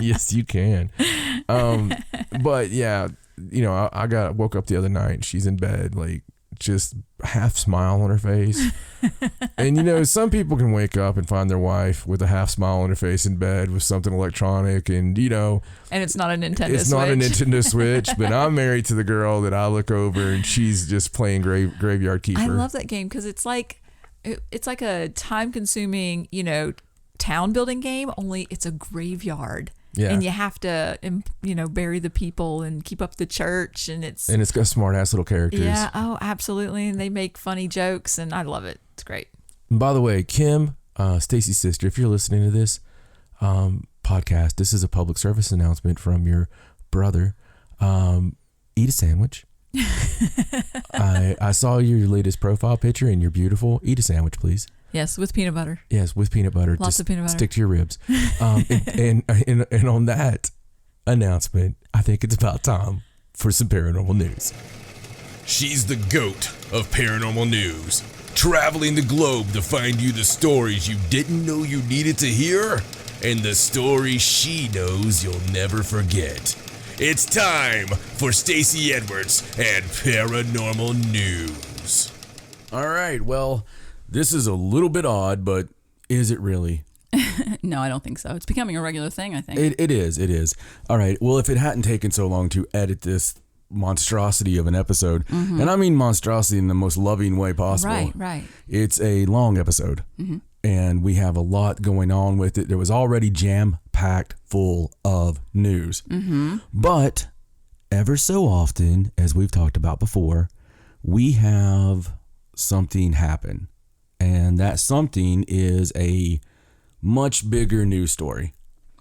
yes you can. But yeah, you know, I woke up the other night. She's in bed, like just half smile on her face. And you know, some people can wake up and find their wife with a half smile on her face in bed with something electronic, and you know, and it's not a Nintendo Switch. It's not a Nintendo Switch, but I'm married to the girl that I look over and she's just playing Graveyard Keeper. I love that game because it's like a time consuming, you know, town building game, only it's a graveyard. Yeah. And you have to, you know, bury the people and keep up the church, and it's got smart ass little characters. Yeah. Oh, absolutely. And they make funny jokes, and I love it. It's great. And by the way, Kim, Stacey's sister, if you're listening to this podcast, this is a public service announcement from your brother. Eat a sandwich. I saw your latest profile picture, and you're beautiful. Eat a sandwich, please. Yes, with peanut butter. Yes, with peanut butter. Lots of peanut butter. Stick to your ribs. And on that announcement, I think it's about time for some paranormal news. She's the GOAT of paranormal news, traveling the globe to find you the stories you didn't know you needed to hear, and the stories she knows you'll never forget. It's time for Stacey Edwards and Paranormal News. All right, well, this is a little bit odd, but is it really? No, I don't think so. It's becoming a regular thing, I think. It is. All right, well, if it hadn't taken so long to edit this monstrosity of an episode, and I mean monstrosity in the most loving way possible. Right. It's a long episode, and we have a lot going on with it. There was already jam-packed full of news. But ever so often, as we've talked about before, we have something happen. And that something is a much bigger news story.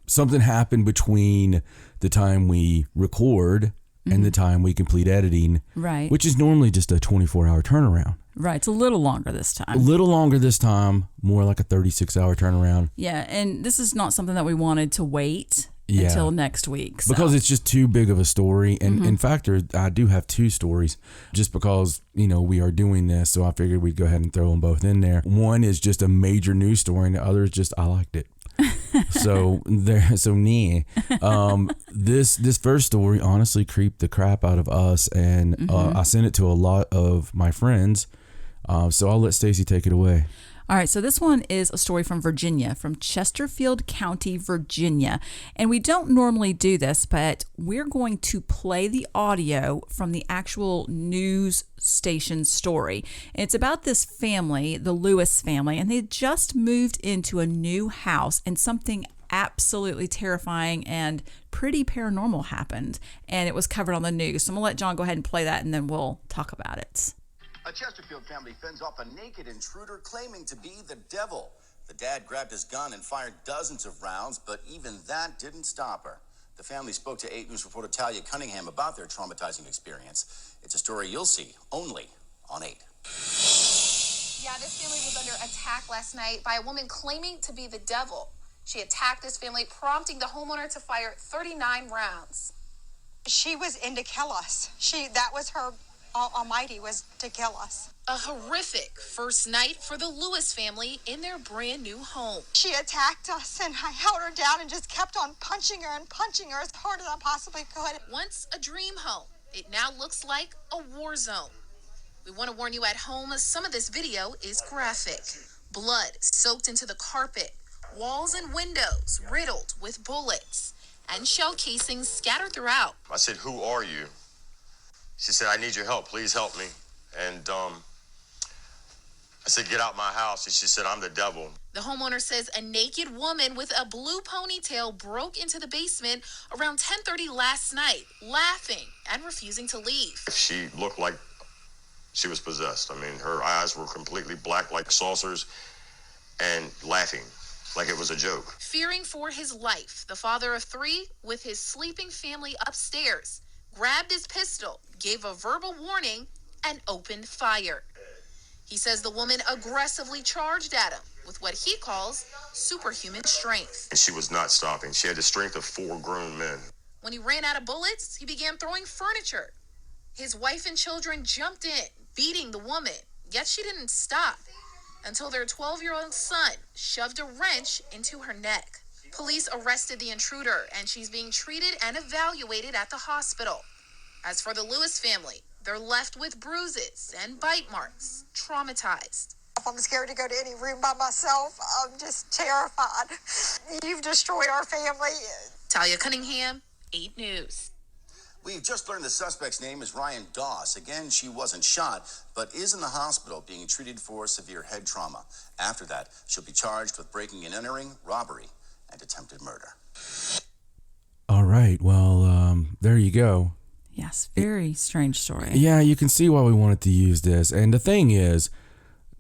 Something happened between the time we record and the time we complete editing, right? Which is normally just a 24-hour turnaround. Right. It's a little longer this time. A little longer this time, more like a 36-hour turnaround. Yeah, and this is not something that we wanted to wait until next week. So. Because it's just too big of a story. And in fact, I do have 2 stories just because, you know, we are doing this. So I figured we'd go ahead and throw them both in there. One is just a major news story and the other is just I liked it. This first story honestly creeped the crap out of us, and I sent it to a lot of my friends. So I'll let Stacey take it away. All right, so this one is a story from Virginia, from Chesterfield County, Virginia. And we don't normally do this, but we're going to play the audio from the actual news station story. And it's about this family, the Lewis family, and they had just moved into a new house, and something absolutely terrifying and pretty paranormal happened. And it was covered on the news. So I'm going to let John go ahead and play that, and then we'll talk about it. A Chesterfield family fends off a naked intruder claiming to be the devil. The dad grabbed his gun and fired dozens of rounds, but even that didn't stop her. The family spoke to 8 News reporter Talia Cunningham about their traumatizing experience. It's a story you'll see only on 8. Yeah, this family was under attack last night by a woman claiming to be the devil. She attacked his family, prompting the homeowner to fire 39 rounds. She was in to kill us. That was her almighty, was to kill us. A horrific first night for the Lewis family in their brand new home. She attacked us, and I held her down and just kept on punching her as hard as I possibly could. Once a dream home, it now looks like a war zone. We want to warn you at home, some of this video is graphic. Blood soaked into the carpet, walls and windows riddled with bullets, and shell casings scattered throughout. I said, "Who are you?" She said, "I need your help. Please help me." And I said, "Get out my house." And she said, "I'm the devil." The homeowner says a naked woman with a blue ponytail broke into the basement around 10:30 last night, laughing and refusing to leave. She looked like she was possessed. I mean, her eyes were completely black like saucers and laughing like it was a joke. Fearing for his life, the father of 3 with his sleeping family upstairs grabbed his pistol, gave a verbal warning, and opened fire. He says the woman aggressively charged at him with what he calls superhuman strength. And she was not stopping. She had the strength of 4 grown men. When he ran out of bullets, he began throwing furniture. His wife and children jumped in, beating the woman, yet she didn't stop until their 12-year-old son shoved a wrench into her neck. Police arrested the intruder, and she's being treated and evaluated at the hospital. As for the Lewis family, they're left with bruises and bite marks, traumatized. I'm scared to go to any room by myself. I'm just terrified. You've destroyed our family. Talia Cunningham, 8 News. We've just learned the suspect's name is Ryan Doss. Again, she wasn't shot, but is in the hospital being treated for severe head trauma. After that, she'll be charged with breaking and entering, robbery, and attempted murder. All right. Well, there you go. Yes, very strange story. Yeah, you can see why we wanted to use this. And the thing is,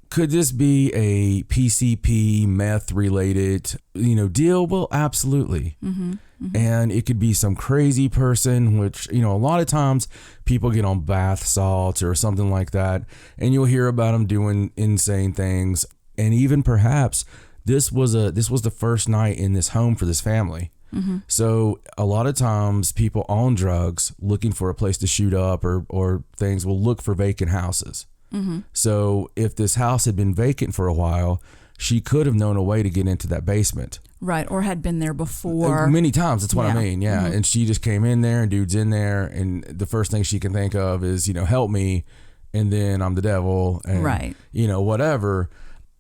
could this be a PCP meth related, deal? Well, absolutely. Mm-hmm. And it could be some crazy person, which, a lot of times people get on bath salts or something like that, and you'll hear about them doing insane things. And even perhaps this was the first night in this home for this family. Mm-hmm. So a lot of times people on drugs looking for a place to shoot up or things will look for vacant houses. Mm-hmm. So if this house had been vacant for a while, she could have known a way to get into that basement. Right, or had been there before. Many times, that's what I mean, yeah. Mm-hmm. And she just came in there, and dude's in there, and the first thing she can think of is, help me, and then I'm the devil, and, right. Whatever.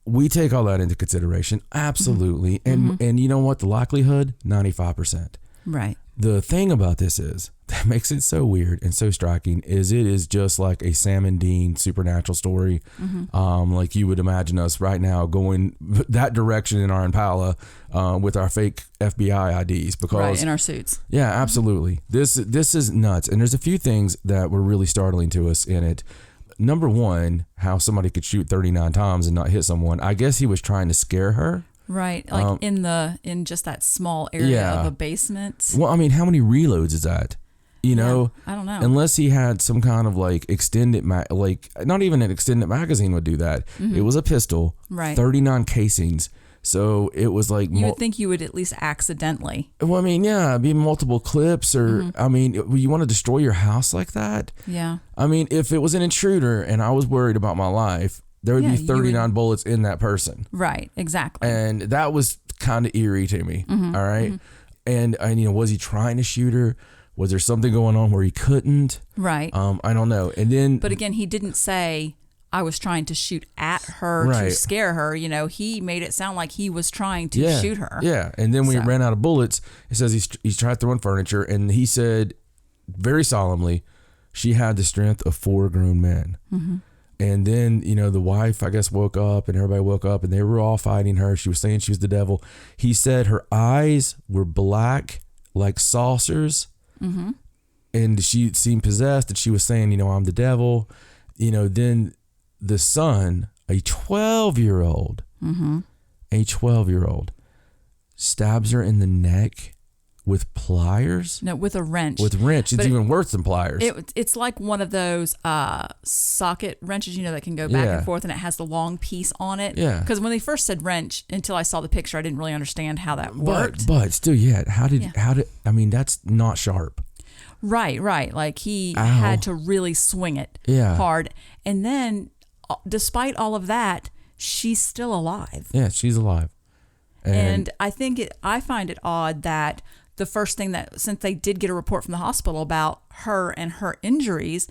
We take all that into consideration, absolutely. Mm-hmm. And you know what? The likelihood, 95%. Right. The thing about this is, that makes it so weird and so striking, is it is just like a Sam and Dean supernatural story. Mm-hmm. Like you would imagine us right now going that direction in our Impala with our fake FBI IDs. Because, right, in our suits. Yeah, absolutely. Mm-hmm. This is nuts. And there's a few things that were really startling to us in it. Number one, how somebody could shoot 39 times and not hit someone. I guess he was trying to scare her. Right, like in just that small area of a basement. Well, I mean, how many reloads is that? I don't know. Unless he had some kind of like extended, not even an extended magazine would do that. Mm-hmm. It was a pistol, right? 39 casings. So it was like you would think you would at least accidentally. Well, I mean, yeah, it'd be multiple clips, or I mean, you want to destroy your house like that? Yeah. I mean, if it was an intruder and I was worried about my life, there would be 39 bullets in that person. Right. Exactly. And that was kind of eerie to me. Mm-hmm. All right. Mm-hmm. And was he trying to shoot her? Was there something going on where he couldn't? Right. I don't know. And then, but again, he didn't say I was trying to shoot at her to scare her. He made it sound like he was trying to shoot her. Yeah. And then when he ran out of bullets, it says he's tried throwing furniture, and he said very solemnly, she had the strength of 4 grown men. Mm-hmm. And then, the wife, I guess, woke up, and everybody woke up, and they were all fighting her. She was saying she was the devil. He said her eyes were black like saucers. Mm-hmm. And she seemed possessed, and she was saying, I'm the devil. Then the son, a 12-year-old, stabs her in the neck with pliers? No, with a wrench. With wrench. It's But even worse than pliers. It's like one of those socket wrenches, that can go back and forth, and it has the long piece on it. Yeah. Because when they first said wrench, until I saw the picture, I didn't really understand how that worked. But still, how did, I mean, that's not sharp. Right. Like he had to really swing it hard. And then, despite all of that, she's still alive. Yeah, she's alive. And I find it odd that the first thing since they did get a report from the hospital about her and her injuries,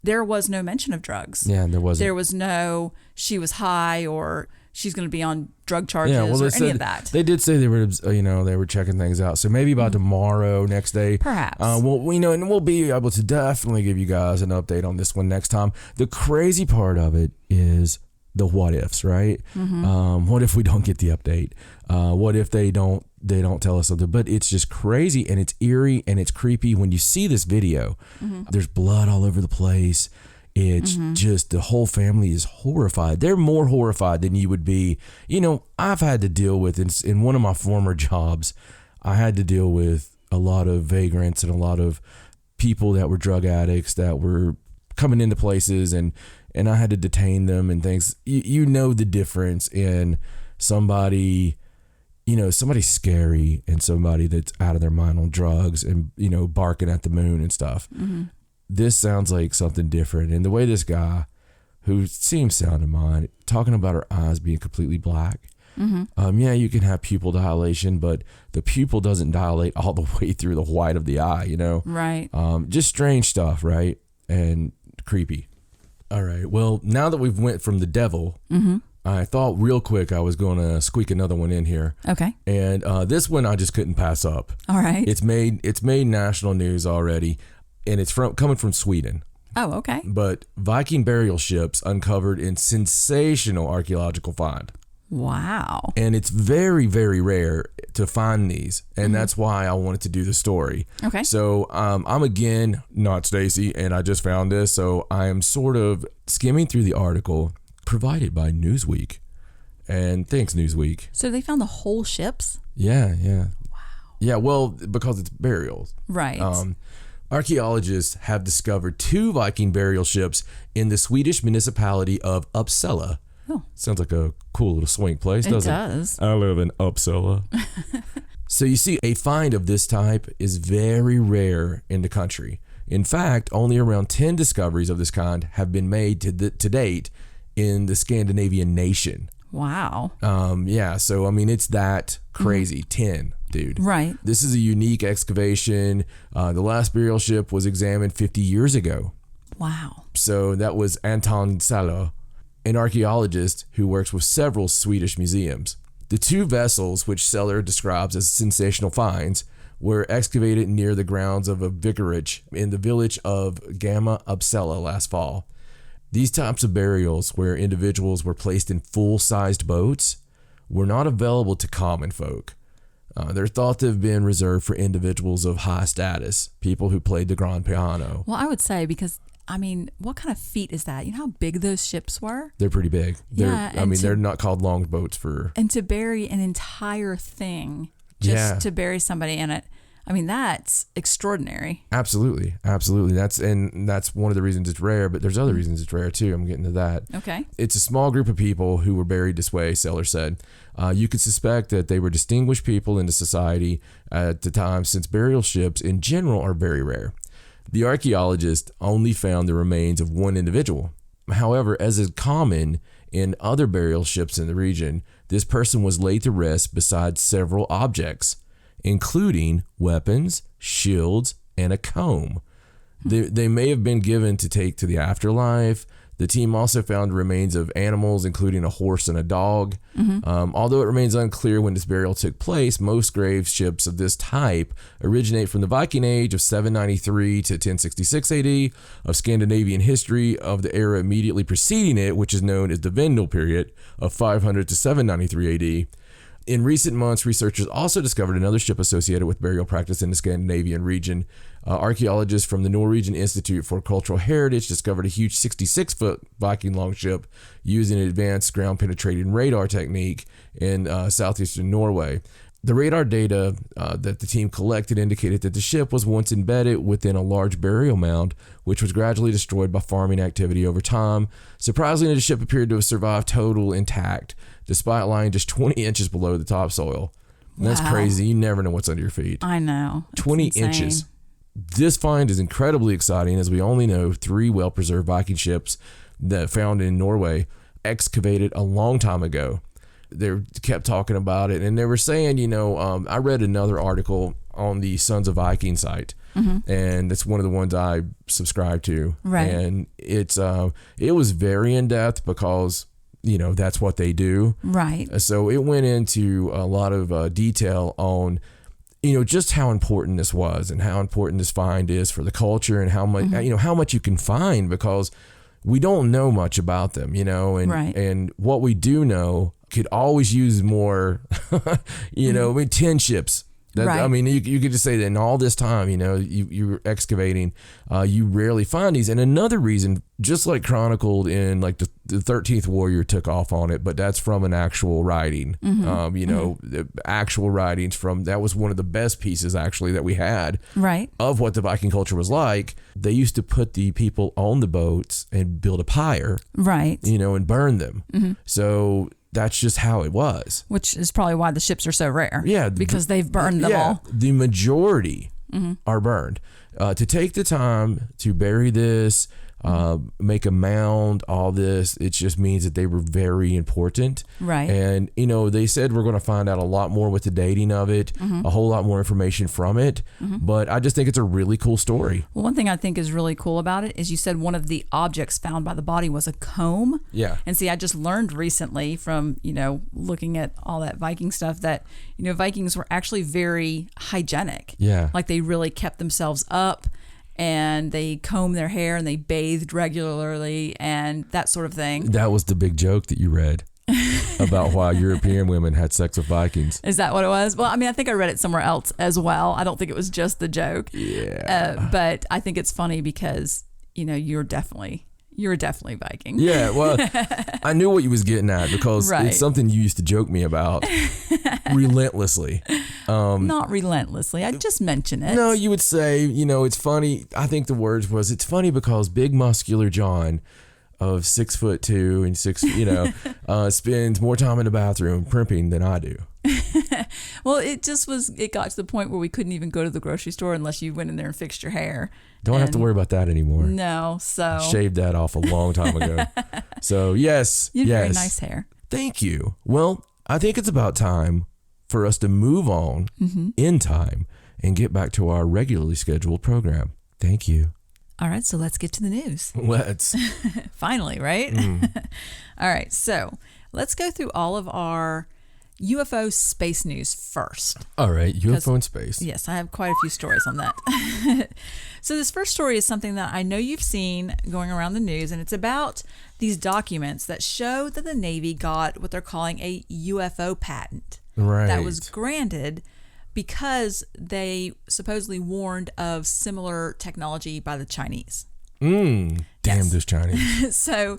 there was no mention of drugs. Yeah, there wasn't. There was no, she was high or she's going to be on drug charges or any of that. They did say they were checking things out. So maybe about tomorrow, next day. Perhaps. And we'll be able to definitely give you guys an update on this one next time. The crazy part of it is the what ifs, right? Mm-hmm. What if we don't get the update? What if they don't tell us something? But it's just crazy and it's eerie and it's creepy when you see this video. Mm-hmm. There's blood all over the place. It's just the whole family is horrified. They're more horrified than you would be. I've had to deal with in one of my former jobs, I had to deal with a lot of vagrants and a lot of people that were drug addicts that were coming into places and I had to detain them and things. You know the difference in somebody, somebody scary and somebody that's out of their mind on drugs and, barking at the moon and stuff. Mm-hmm. This sounds like something different. And the way this guy, who seems sound in mind, talking about her eyes being completely black. Mm-hmm. You can have pupil dilation, but the pupil doesn't dilate all the way through the white of the eye, Right. Just strange stuff, right? And creepy. All right. Well, now that we've went from the devil, I thought real quick I was going to squeak another one in here. Okay. And this one I just couldn't pass up. All right. It's made national news already, and it's coming from Sweden. Oh, okay. But Viking burial ships uncovered in sensational archaeological find. Wow. And it's very, very rare to find these. And that's why I wanted to do the story. Okay. So I'm again not Stacey, and I just found this. So I am sort of skimming through the article provided by Newsweek. And thanks, Newsweek. So they found the whole ships? Yeah. Wow. Yeah, well, because it's burials. Right. Archaeologists have discovered 2 Viking burial ships in the Swedish municipality of Uppsala. Oh. Sounds like a cool little swing place, doesn't it? It does. I live in Uppsala. So you see, a find of this type is very rare in the country. In fact, only around 10 discoveries of this kind have been made to date in the Scandinavian nation. Wow. So, it's that crazy. 10, dude. Right. This is a unique excavation. The last burial ship was examined 50 years ago. Wow. So that was Anton Salo, an archaeologist who works with several Swedish museums. The 2 vessels, which Seller describes as sensational finds, were excavated near the grounds of a vicarage in the village of Gamma Uppsala last fall. These types of burials, where individuals were placed in full-sized boats, were not available to common folk. They're thought to have been reserved for individuals of high status, people who played the grand piano. Well, I would say because, what kind of feat is that? You know how big those ships were? They're pretty big. They're not called longboats for... And to bury an entire thing, just to bury somebody in it, that's extraordinary. Absolutely. That's one of the reasons it's rare, but there's other reasons it's rare too. I'm getting to that. Okay. It's a small group of people who were buried this way, Seller said. You could suspect that they were distinguished people in the society at the time, since burial ships in general are very rare. The archaeologist only found the remains of one individual. However, as is common in other burial ships in the region, this person was laid to rest beside several objects, including weapons, shields, and a comb. They may have been given to take to the afterlife. The team also found remains of animals, including a horse and a dog. Although it remains unclear when this burial took place, most grave ships of this type originate from the Viking Age of 793 to 1066 AD, of Scandinavian history of the era immediately preceding it, which is known as the Vendel period of 500 to 793 AD. In recent months, researchers also discovered another ship associated with burial practice in the Scandinavian region. Archaeologists from the Norwegian Institute for Cultural Heritage discovered a huge 66-foot Viking longship using an advanced ground-penetrating radar technique in southeastern Norway. The radar data that the team collected indicated that the ship was once embedded within a large burial mound, which was gradually destroyed by farming activity over time. Surprisingly, the ship appeared to have survived total intact, despite lying just 20 inches below the topsoil. And that's crazy. You never know what's under your feet. I know. 20 inches. This find is incredibly exciting, as we only know 3 well-preserved Viking ships that found in Norway excavated a long time ago. They kept talking about it, and they were saying, I read another article on the Sons of Viking site, and it's one of the ones I subscribe to. Right. And it was very in depth because that's what they do. Right. So it went into a lot of detail on just how important this was and how important this find is for the culture, and how much how much you can find, because we don't know much about them, and right. and what we do know could always use more. 10 ships. Right. I mean, you could just say that in all this time, you're excavating, you rarely find these. And another reason, just like chronicled in like the 13th Warrior took off on it, but that's from an actual writing. The actual writings that was one of the best pieces actually that we had, right, of what the Viking culture was like. They used to put the people on the boats and build a pyre, right, and burn them. So that's just how it was. Which is probably why the ships are so rare. Yeah. Because they've burned them all. The majority are burned. To take the time to bury this, make a mound, all this, it just means that they were very important. Right. And, they said we're going to find out a lot more with the dating of it, a whole lot more information from it. But I just think it's a really cool story. Well, one thing I think is really cool about it is you said one of the objects found by the body was a comb. Yeah. And see, I just learned recently from, looking at all that Viking stuff that, Vikings were actually very hygienic. Yeah. Like they really kept themselves up, and they combed their hair, and they bathed regularly and that sort of thing. That was the big joke that you read about why European women had sex with Vikings. Is that what it was? Well, I mean, I think I read it somewhere else as well. I don't think it was just the joke. Yeah. But I think it's funny because, you're definitely Viking. Yeah, well, I knew what you was getting at, because Right. it's something you used to joke me about relentlessly. Not relentlessly. I just mention it. No, you would say, it's funny. I think the words was, it's funny because big muscular John of 6'2" and 6, spends more time in the bathroom primping than I do. Well, it got to the point where we couldn't even go to the grocery store unless you went in there and fixed your hair. Don't have to worry about that anymore. No, so. Shaved that off a long time ago. So, yes. You have yes. very nice hair. Thank you. Well, I think it's about time for us to move on in time and get back to our regularly scheduled program. Thank you. All right, so let's get to the news. Let's. Finally, right? All right, so let's go through all of our UFO space news first. All right, UFO in space. Yes, I have quite a few stories on that. So this first story is something that I know you've seen going around the news, and it's about these documents that show that the Navy got what they're calling a UFO patent. Right. That was granted because they supposedly warned of similar technology by the Chinese. Damn those Chinese. So,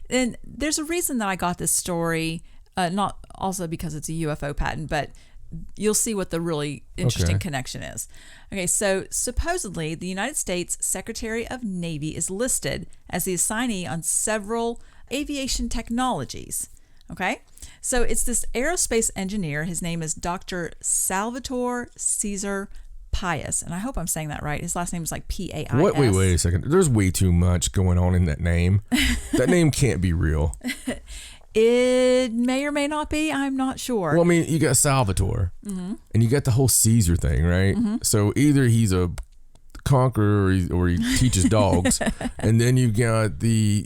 and there's a reason that I got this story, not also because it's a UFO patent, but you'll see what the really interesting connection is. Okay, so supposedly the United States Secretary of Navy is listed as the assignee on several aviation technologies. Okay, so it's this aerospace engineer. His name is Dr. Salvatore Caesar Pius, and I hope I'm saying that right. His last name is like P-A-I-S. Wait a second. There's way too much going on in that name. That name can't be real. It may or may not be. I'm not sure. Well, I mean, you got Salvatore, and you got the whole Caesar thing, right? So either he's a conqueror or he teaches dogs, and then you've got the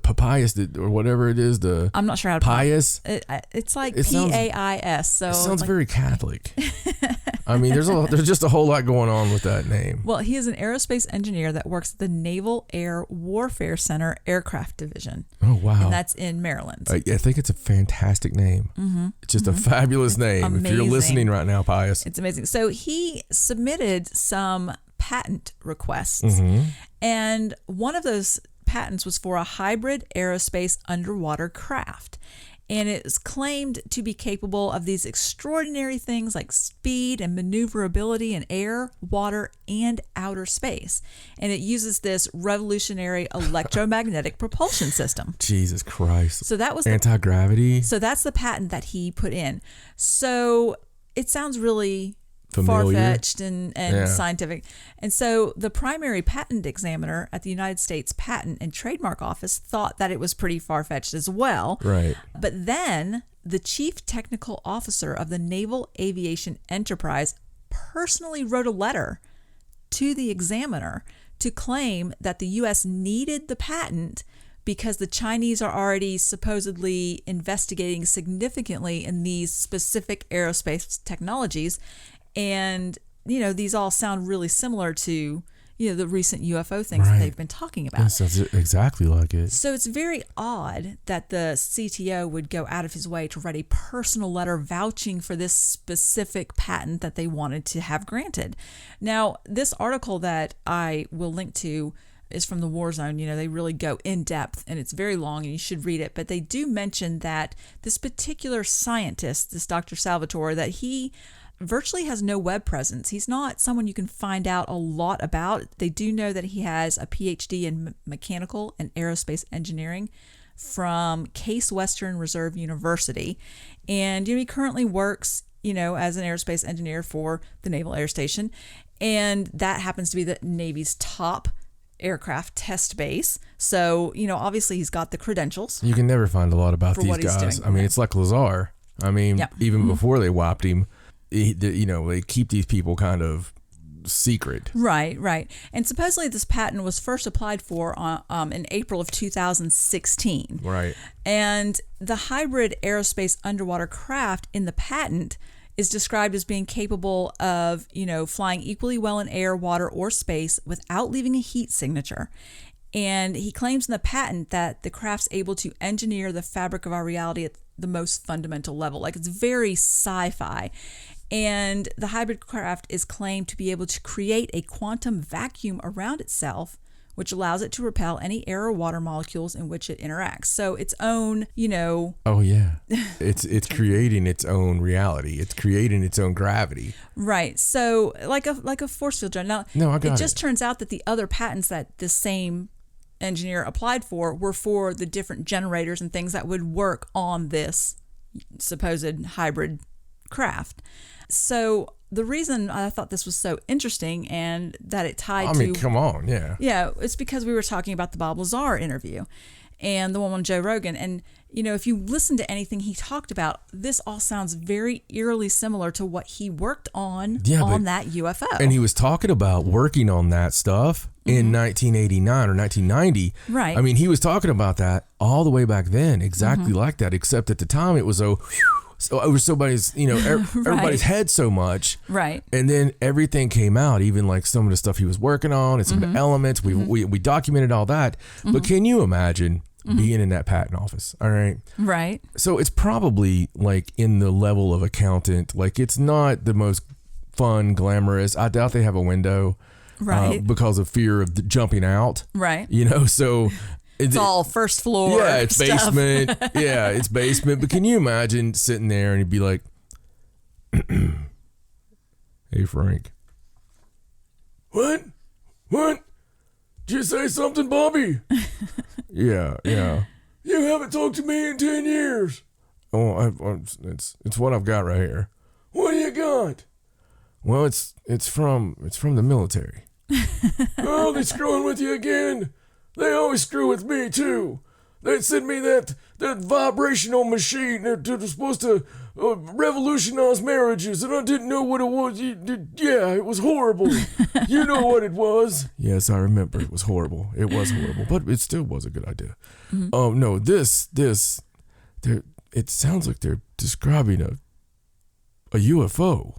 papayas or whatever it is. I'm not sure how to pious. It's like P-A-I-S. So it sounds like, very Catholic. I mean, there's just a whole lot going on with that name. Well, he is an aerospace engineer that works at the Naval Air Warfare Center Aircraft Division. Oh, wow. And that's in Maryland. I think it's a fantastic name. It's just a fabulous name. Amazing. If you're listening right now, Pius. It's amazing. So he submitted some patent requests, and one of those patents was for a hybrid aerospace underwater craft. And it is claimed to be capable of these extraordinary things like speed and maneuverability in air, water, and outer space. And it uses this revolutionary electromagnetic propulsion system. Jesus Christ. So that was anti-gravity. So that's the patent that he put in. So it sounds really Familiar. far-fetched and scientific. And so the primary patent examiner at the United States Patent and Trademark Office thought that it was pretty far-fetched as well. Right. But then the chief technical officer of the Naval Aviation Enterprise personally wrote a letter to the examiner to claim that the U.S. needed the patent because the Chinese are already supposedly investigating significantly in these specific aerospace technologies. And, these all sound really similar to, the recent UFO things that they've been talking about. That sounds exactly like it. So it's very odd that the CTO would go out of his way to write a personal letter vouching for this specific patent that they wanted to have granted. Now, this article that I will link to is from the War Zone. They really go in depth and it's very long and you should read it. But they do mention that this particular scientist, this Dr. Salvatore, that he virtually has no web presence. He's not someone you can find out a lot about. They do know that he has a PhD in mechanical and aerospace engineering from Case Western Reserve University. And he currently works, as an aerospace engineer for the Naval Air Station. And that happens to be the Navy's top aircraft test base. So, obviously he's got the credentials. You can never find a lot about these guys. I mean, it's like Lazar. I mean, even before they whopped him, they keep these people kind of secret. Right. And supposedly this patent was first applied for in April of 2016. Right. And the hybrid aerospace underwater craft in the patent is described as being capable of, flying equally well in air, water, or space without leaving a heat signature. And he claims in the patent that the craft's able to engineer the fabric of our reality at the most fundamental level. Like, it's very sci-fi. And the hybrid craft is claimed to be able to create a quantum vacuum around itself, which allows it to repel any air or water molecules in which it interacts. So its own, Oh yeah, it's creating its own reality. It's creating its own gravity. Right. So like a force field. Now, it just turns out that the other patents that this same engineer applied for were for the different generators and things that would work on this supposed hybrid craft. So the reason I thought this was so interesting and that it tied to... come on, yeah. Yeah, it's because we were talking about the Bob Lazar interview and the one on Joe Rogan. And, if you listen to anything he talked about, this all sounds very eerily similar to what he worked on that UFO. And he was talking about working on that stuff in 1989 or 1990. Right. I mean, he was talking about that all the way back then, exactly like that, except at the time it was so over somebody's, everybody's head so much. Right. And then everything came out, even like some of the stuff he was working on and some of the elements. We documented all that. But can you imagine being in that patent office? All right. Right. So it's probably like in the level of accountant. Like, it's not the most fun, glamorous. I doubt they have a window. Right. Because of fear of jumping out. Right. So... It's all first floor. Yeah, it's stuff. basement. Yeah, it's basement. But can you imagine sitting there and he'd be like, "Hey, Frank." What? Did you say something, Bobby? Yeah. You haven't talked to me in 10 years. Oh, it's what I've got right here. What do you got? Well, it's from the military. Oh, they screwing with you again? They always screw with me, too. They sent me that vibrational machine that was supposed to revolutionize marriages, and I didn't know what it was. Yeah, it was horrible. You know what it was. Yes, I remember. It was horrible. It was horrible, but it still was a good idea. Oh, no, it sounds like they're describing a UFO.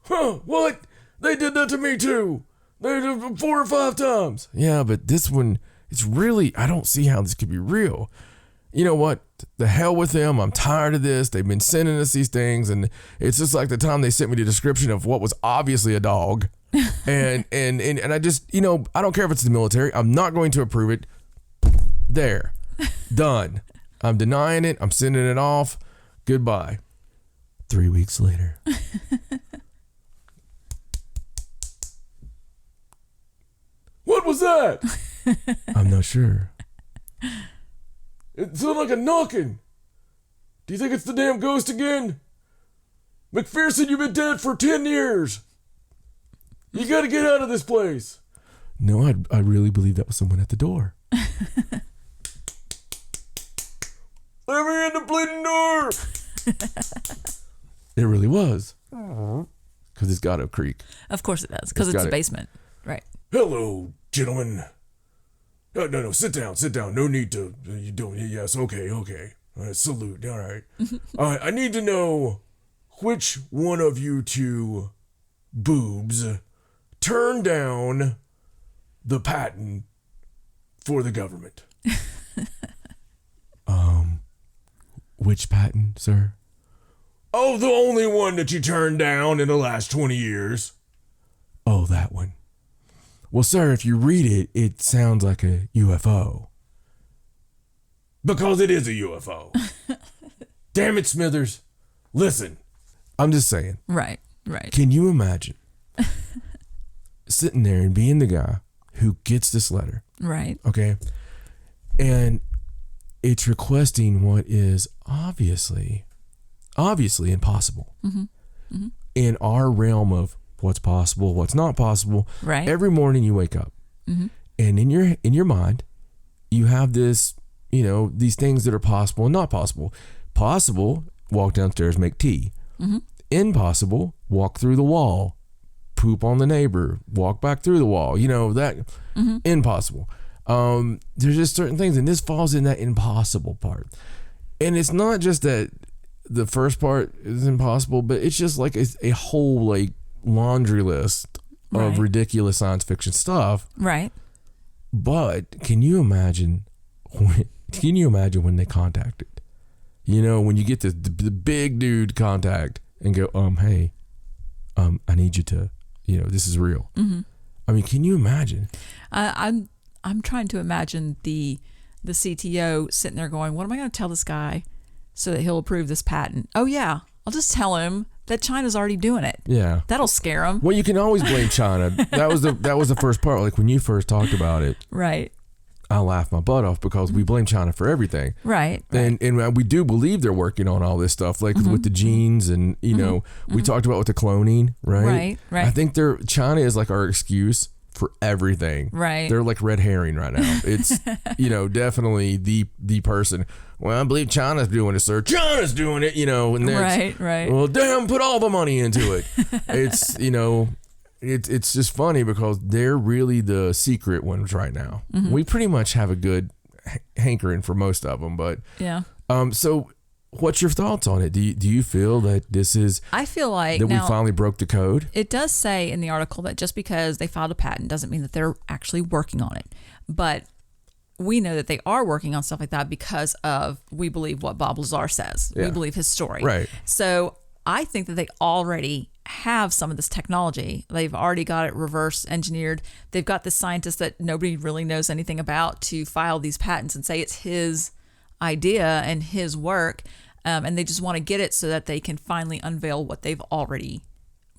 Huh, what? They did that to me, too. They did 4 or 5 times. Yeah, but this one, it's really, I don't see how this could be real. You know what? The hell with them. I'm tired of this. They've been sending us these things, and it's just like the time they sent me the description of what was obviously a dog. and I just, I don't care if it's the military. I'm not going to approve it. There. Done. I'm denying it. I'm sending it off. Goodbye. 3 weeks later. What was that? I'm not sure. It sounded like a knocking. Do you think it's the damn ghost again? McPherson, you've been dead for 10 years. You gotta get out of this place. No, I really believe that was someone at the door. Let me in the bleeding door. It really was. Because it's got a creak. Of course it does, because it's a basement. Right. Hello, gentlemen. No, sit down. No need to. You don't. Yes, okay. Salute. All right. I need to know which one of you two boobs turned down the patent for the government. Which patent, sir? Oh, the only one that you turned down in the last 20 years. Oh, that one. Well, sir, if you read it, it sounds like a UFO. Because it is a UFO. Damn it, Smithers. Listen. I'm just saying. Right. Can you imagine sitting there and being the guy who gets this letter? Right. Okay. And it's requesting what is obviously impossible. In our realm of what's possible, what's not possible. Right. Every morning you wake up, and in your mind, you have this, these things that are possible and not possible. Possible, walk downstairs, make tea. Impossible, walk through the wall, poop on the neighbor, walk back through the wall. That impossible. There's just certain things, and this falls in that impossible part. And it's not just that the first part is impossible, but it's just like a whole laundry list of ridiculous science fiction stuff. Right. But can you imagine when they contacted? When you get the big dude contact and go, hey, I need you to, this is real. I mean, can you imagine? I'm trying to imagine the CTO sitting there going, what am I going to tell this guy so that he'll approve this patent? Oh yeah, I'll just tell him that China's already doing it. Yeah. That'll scare him. Well, you can always blame China. That was the first part. Like when you first talked about it. Right. I laughed my butt off because we blame China for everything. Right. And we do believe they're working on all this stuff, like with the genes and, we talked about with the cloning, right? Right. I think China is like our excuse for everything. Right. They're like red herring right now. It's, definitely the person. Well, I believe China's doing it, sir. China's doing it, and right. Well, damn, put all the money into it. It's, it's just funny because they're really the secret ones right now. We pretty much have a good hankering for most of them, but yeah. So what's your thoughts on it? Do you feel that this is? I feel like that we now, finally broke the code. It does say in the article that just because they filed a patent doesn't mean that they're actually working on it, but we know that they are working on stuff like that because of, we believe what Bob Lazar says. Yeah. We believe his story. Right. So I think that they already have some of this technology. They've already got it reverse engineered. They've got this scientist that nobody really knows anything about to file these patents and say it's his idea and his work. And they just want to get it so that they can finally unveil what they've already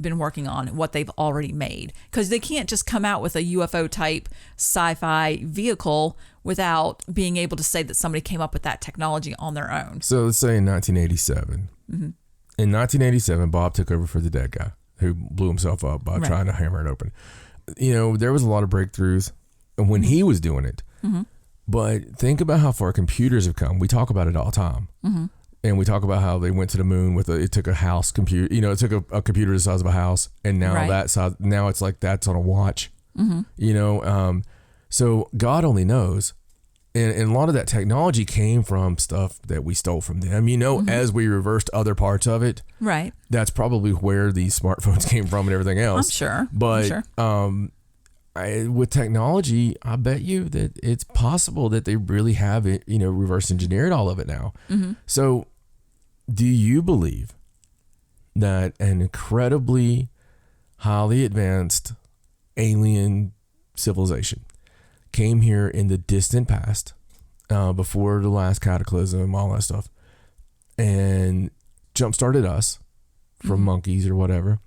been working on, what they've already made. Because they can't just come out with a UFO type sci-fi vehicle without being able to say that somebody came up with that technology on their own. So let's say in 1987. In 1987, Bob took over for the dead guy who blew himself up by trying to hammer it open. There was a lot of breakthroughs when he was doing it. But think about how far computers have come. We talk about it all the time. And we talk about how they went to the moon with it took a house computer, it took a computer the size of a house. And now now it's like that's on a watch, so God only knows. And a lot of that technology came from stuff that we stole from them, as we reversed other parts of it. Right. That's probably where these smartphones came from and everything else. I'm sure. But with technology, I bet you that it's possible that they really have it, reverse engineered all of it now. So do you believe that an incredibly highly advanced alien civilization came here in the distant past before the last cataclysm, all that stuff, and jump-started us from monkeys or whatever.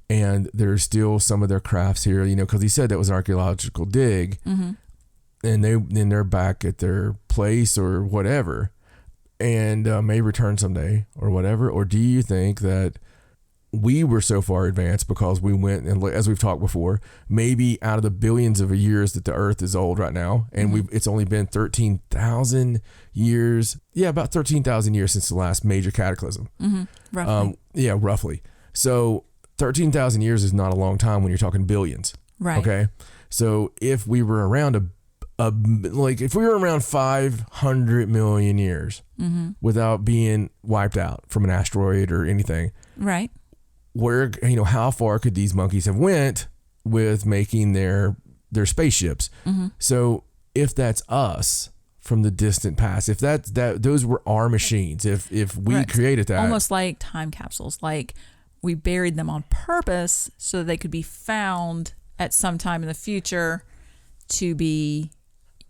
And there's still some of their crafts here, because he said that was an archaeological dig, and they're back at their place or whatever, and may return someday or whatever. Or do you think that we were so far advanced because we went, and as we've talked before, maybe out of the billions of years that the Earth is old right now, and it's only been 13,000 years. Yeah, about 13,000 years since the last major cataclysm. Roughly. Roughly. So 13,000 years is not a long time when you're talking billions. Right. Okay. So if we were around if we were around 500 million years without being wiped out from an asteroid or anything, right? Where, how far could these monkeys have went with making their spaceships? So if that's us from the distant past, if those were our machines, if we created that, almost like time capsules, like we buried them on purpose so that they could be found at some time in the future to be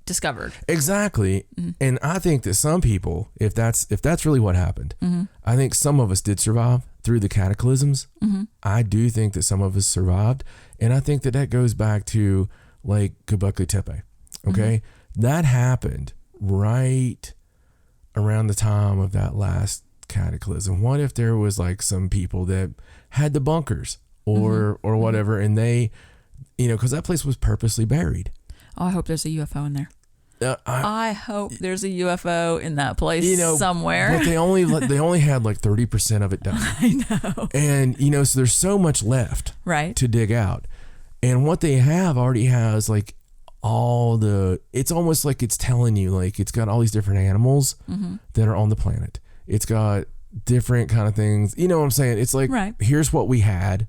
discovered. Exactly. And I think that some people, if that's really what happened, I think some of us did survive through the cataclysms. I do think that some of us survived, and I think that goes back to like Göbekli Tepe. Okay, that happened right around the time of that last cataclysm. What if there was like some people that had the bunkers or whatever, and they, because that place was purposely buried. Oh, I hope there's a UFO in there. I hope there's a UFO in that place somewhere. But they only had like 30% of it done. I know. And so there's so much left to dig out. And what they have already has like it's almost like it's telling you, like it's got all these different animals that are on the planet. It's got different kind of things. You know what I'm saying? It's like, here's what we had.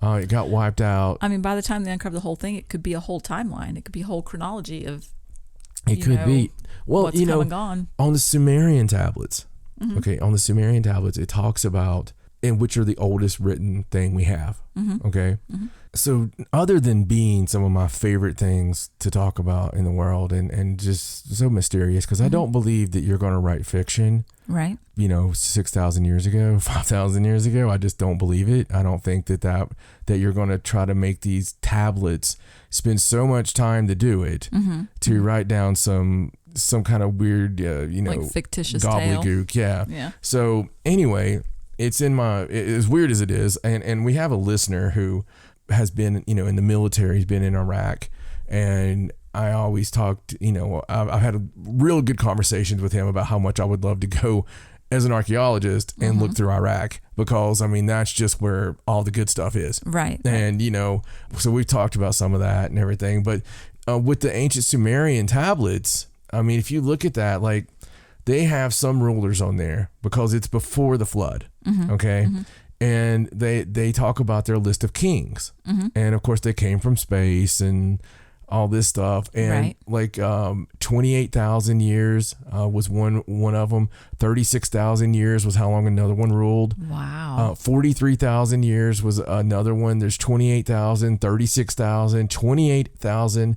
It got wiped out. I mean, by the time they uncover the whole thing, it could be a whole timeline. It could be a whole chronology of It could be. Well, what's come and gone. On the Sumerian tablets, it talks about, and which are the oldest written thing we have. Okay. So other than being some of my favorite things to talk about in the world and just so mysterious, because I don't believe that you're going to write fiction. Right. 6,000 years ago, 5,000 years ago. I just don't believe it. I don't think that you're going to try to make these tablets spend so much time to do it, to write down some kind of weird, like fictitious gobbledygook. Tale. Yeah. So anyway, it's as weird as it is. And we have a listener who has been, in the military, he's been in Iraq, and I always talked, I've had real good conversations with him about how much I would love to go as an archaeologist and look through Iraq, because that's just where all the good stuff is. Right. And, so we've talked about some of that and everything, but with the ancient Sumerian tablets, if you look at that, like they have some rulers on there because it's before the flood. Okay. And they talk about their list of kings, and of course they came from space and all this stuff, and like 28,000 years was one of them. 36,000 years was how long another one ruled. Wow. 43,000 years was another one. There's 28,000, 36,000, 28,000,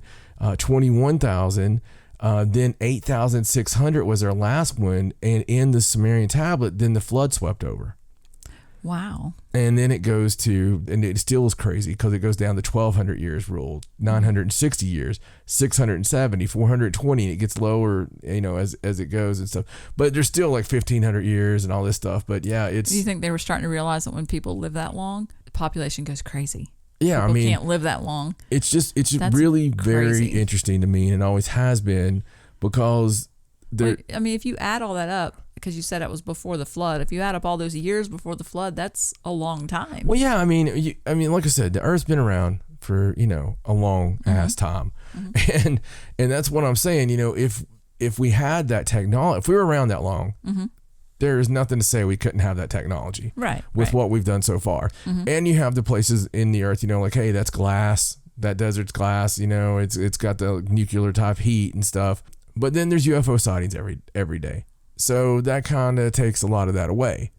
21,000. Then 8,600 was their last one, and in the Sumerian tablet, then the flood swept over. Wow. And then it goes to, and it still is crazy because it goes down to 1,200 years ruled, 960 years, 670, 420, and it gets lower, as it goes and stuff. But there's still like 1,500 years and all this stuff. But yeah, it's. Do you think they were starting to realize that when people live that long, the population goes crazy? Yeah, people can't live that long. It's just really very interesting to me, and it always has been, because if you add all that up, because you said it was before the flood. If you add up all those years before the flood, that's a long time. Well, yeah, like I said, the Earth's been around for a long ass time, and that's what I'm saying. If we had that technology, if we were around that long, there is nothing to say we couldn't have that technology, right? With what we've done so far, and you have the places in the Earth, like, hey, that's glass, that desert's glass, it's got the nuclear type heat and stuff. But then there's UFO sightings every day. So that kind of takes a lot of that away.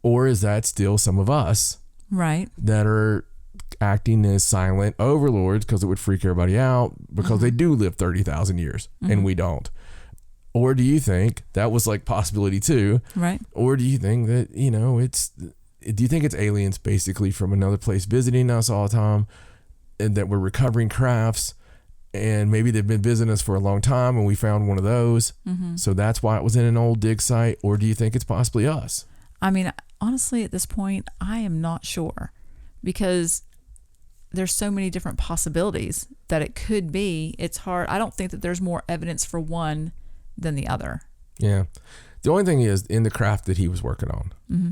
Or is that still some of us, right, that are acting as silent overlords because it would freak everybody out, because they do live 30,000 years and we don't? Or do you think that was like possibility too? Right. Or do you think that, do you think it's aliens basically from another place visiting us all the time and that we're recovering crafts and maybe they've been visiting us for a long time and we found one of those. Mm-hmm. So that's why it was in an old dig site. Or do you think it's possibly us? I mean, honestly, at this point, I am not sure because there's so many different possibilities that it could be. It's hard. I don't think that there's more evidence for one than the other. Yeah. The only thing is in the craft that he was working on, mm-hmm.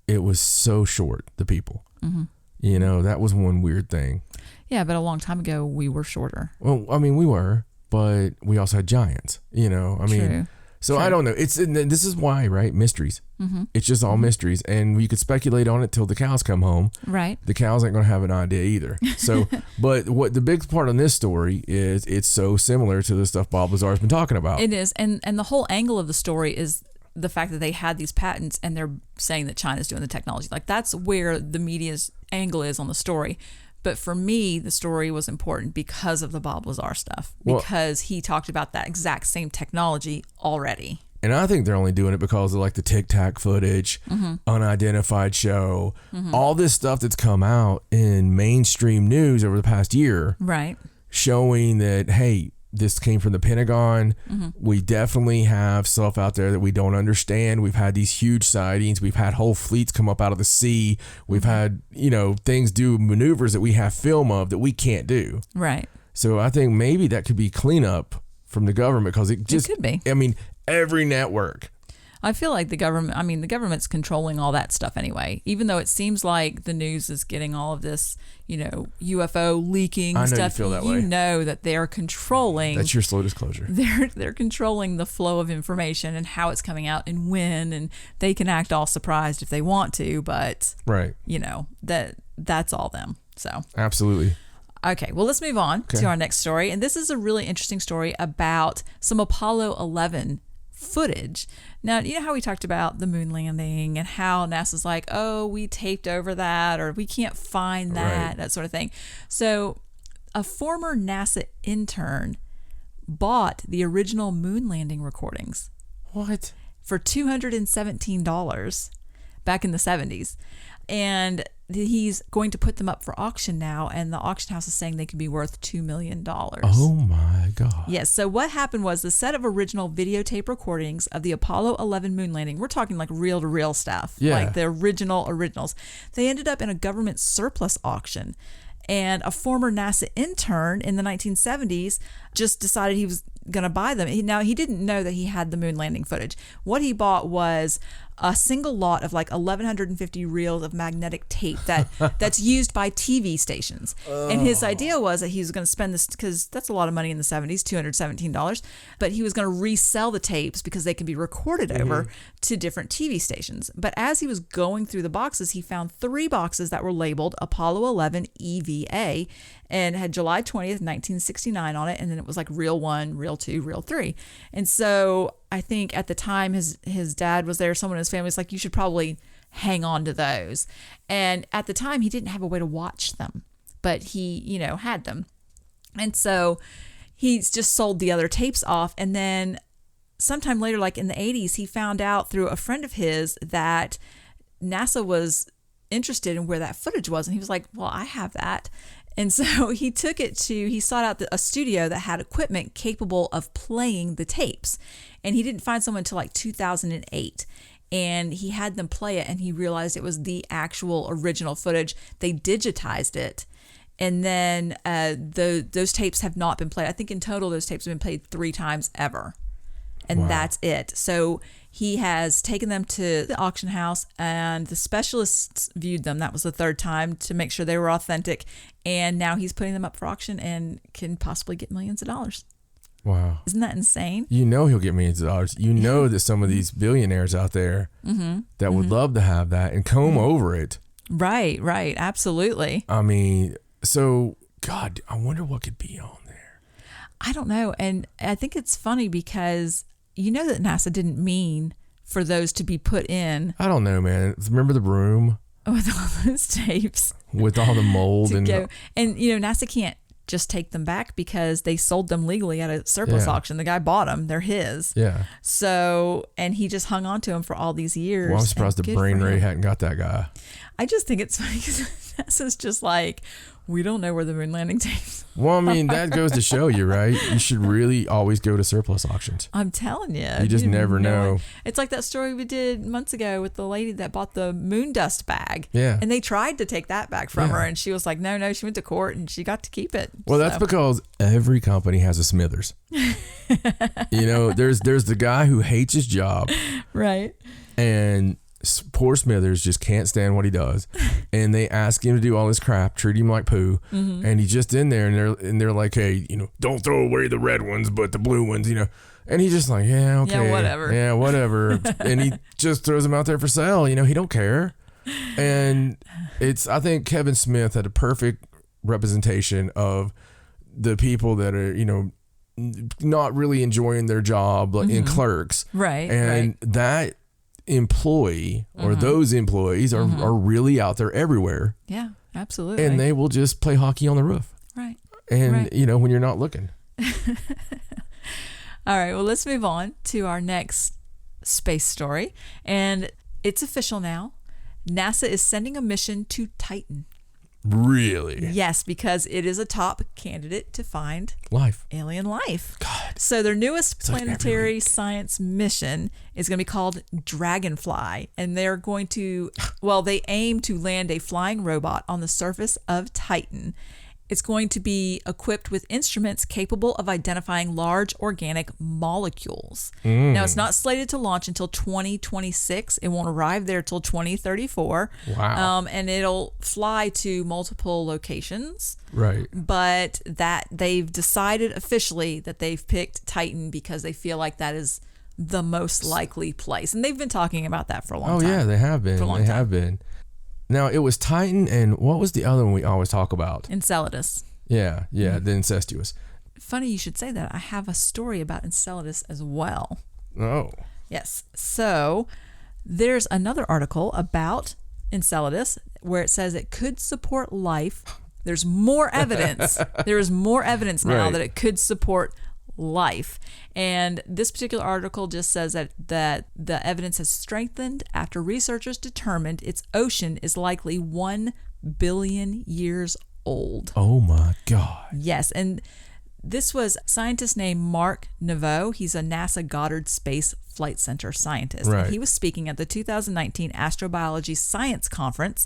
it was so short, the people. Mm-hmm. That was one weird thing. Yeah, but a long time ago, we were shorter. Well, I mean, we were, but we also had giants, True. So True. I don't know. This is why, right? Mysteries. Mm-hmm. It's just all mm-hmm. mysteries. And you could speculate on it till the cows come home. Right. The cows ain't going to have an idea either. So, but what the big part on this story is it's so similar to the stuff Bob Lazar's been talking about. It is. And the whole angle of the story is the fact that they had these patents and they're saying that China's doing the technology. Like that's where the media's angle is on the story. But for me, the story was important because of the Bob Lazar stuff, because he talked about that exact same technology already. And I think they're only doing it because of like the Tic Tac footage, mm-hmm. unidentified show, mm-hmm. all this stuff that's come out in mainstream news over the past year. Right. Showing that, hey, this came from the Pentagon. Mm-hmm. We definitely have stuff out there that we don't understand. We've had these huge sightings. We've had whole fleets come up out of the sea. We've had, things do maneuvers that we have film of that we can't do. Right. So I think maybe that could be cleanup from the government because it could be. I mean, every network. I feel like the government's controlling all that stuff anyway, even though it seems like the news is getting all of this, UFO leaking I know stuff. You feel that way. You know that they're controlling. That's your slow disclosure. They're controlling the flow of information and how it's coming out and when, and they can act all surprised if they want to, but right. That's all them. So absolutely. Okay, well, let's move on to our next story. And this is a really interesting story about some Apollo 11 footage. Now, you know how we talked about the moon landing and how NASA's like, oh, we taped over that or we can't find that, that sort of thing. So a former NASA intern bought the original moon landing recordings. What? For $217 back in the 70s. And he's going to put them up for auction now, and the auction house is saying they could be worth $2 million. Oh my God. Yes. So what happened was the set of original videotape recordings of the Apollo 11 moon landing, we're talking like reel-to-reel stuff, like the originals, they ended up in a government surplus auction. And a former NASA intern in the 1970s just decided he was going to buy them. Now, he didn't know that he had the moon landing footage. What he bought was a single lot of like 1,150 reels of magnetic tape that's used by TV stations. Oh. And his idea was that he was going to spend this, because that's a lot of money in the 70s, $217, but he was going to resell the tapes because they can be recorded over to different TV stations. But as he was going through the boxes, he found 3 boxes that were labeled Apollo 11 EVA and had July 20th, 1969 on it. And then it was like reel 1, reel 2, reel 3. And so I think at the time his dad was there, someone in his family was like, you should probably hang on to those. And at the time he didn't have a way to watch them, but he, had them. And so he's just sold the other tapes off. And then sometime later, like in the 80s, he found out through a friend of his that NASA was interested in where that footage was. And he was like, well, I have that. And so he sought out a studio that had equipment capable of playing the tapes. And he didn't find someone until like 2008. And he had them play it, and he realized it was the actual original footage. They digitized it. And then those tapes have not been played. I think in total those tapes have been played 3 times ever. And that's it. So he has taken them to the auction house, and the specialists viewed them. That was the 3rd time to make sure they were authentic. And now he's putting them up for auction and can possibly get millions of dollars. Wow. Isn't that insane? He'll get millions of dollars. That some of these billionaires out there that would love to have that and comb over it. Right. Absolutely. I mean, so, God, I wonder what could be on there. I don't know. And I think it's funny because that NASA didn't mean for those to be put in. I don't know, man. Remember the room? With all those tapes. With all the mold. And NASA can't just take them back because they sold them legally at a surplus auction. The guy bought them. They're his. Yeah. So, and he just hung on to them for all these years. Well, I'm surprised the brain ray hadn't got that guy. I just think it's funny because NASA's just like, we don't know where the moon landing takes. Well, I mean, that goes to show you, right? You should really always go to surplus auctions. I'm telling you. You just never know. It's like that story we did months ago with the lady that bought the moon dust bag. Yeah. And they tried to take that back from her, and she was like, no, she went to court and she got to keep it. Well, that's because every company has a Smithers. There's the guy who hates his job. Right. And poor Smithers just can't stand what he does, and they ask him to do all this crap, treat him like poo, and he's just in there, and they're like, hey, don't throw away the red ones, but the blue ones, and he's just like, yeah, okay, yeah, whatever, and he just throws them out there for sale. He don't care, and I think Kevin Smith had a perfect representation of the people that are, not really enjoying their job, like in clerks, right, and that employee or those employees are really out there everywhere. Yeah, absolutely. And they will just play hockey on the roof. Right. And, when you're not looking. All right. Well, let's move on to our next space story. And it's official now. NASA is sending a mission to Titan. Really? Yes, because it is a top candidate to find alien life. God. So their newest planetary science mission is going to be called Dragonfly, and they're going to, they aim to land a flying robot on the surface of Titan. It's going to be equipped with instruments capable of identifying large organic molecules. Now, it's not slated to launch until 2026. It won't arrive there till 2034. Wow. And it'll fly to multiple locations. Right. But that they've decided officially that they've picked Titan because they feel like that is the most likely place. And they've been talking about that for a long time. Oh, yeah, they have been. They have been. Now, it was Titan, and what was the other one we always talk about? Enceladus. Yeah, the incestuous. Funny you should say that. I have a story about Enceladus as well. Oh. Yes. So there's another article about Enceladus where it says it could support life. There's more evidence. There is more evidence now that it could support life. And this particular article just says that the evidence has strengthened after researchers determined its ocean is likely 1 billion years old. Oh my God. Yes. And this was a scientist named Mark Naveau. He's a NASA Goddard Space Flight Center scientist. Right. And he was speaking at the 2019 Astrobiology Science Conference.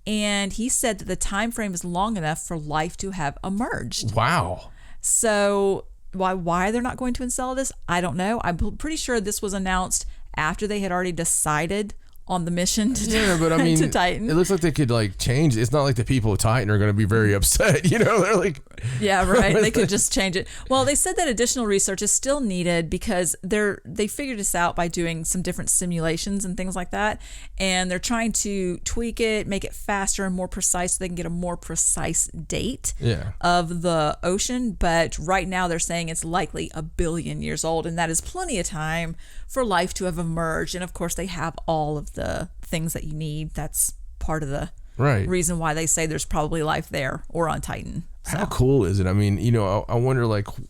And he said that the time frame is long enough for life to have emerged. Wow. So why they're not going to Enceladus, I don't know. I'm pretty sure this was announced after they had already decided on the mission to, to Titan. It looks like they could change. It's not like the people of Titan are going to be very upset. They're like, yeah, right. They could just change it. Well, they said that additional research is still needed because they figured this out by doing some different simulations and things like that, and they're trying to tweak it, make it faster and more precise, so they can get a more precise date of the ocean. But right now, they're saying it's likely 1 billion years old, and that is plenty of time for life to have emerged. And of course, they have all of the things that you need. That's part of the reason why they say there's probably life there or on Titan. So. How cool is it? I mean, I wonder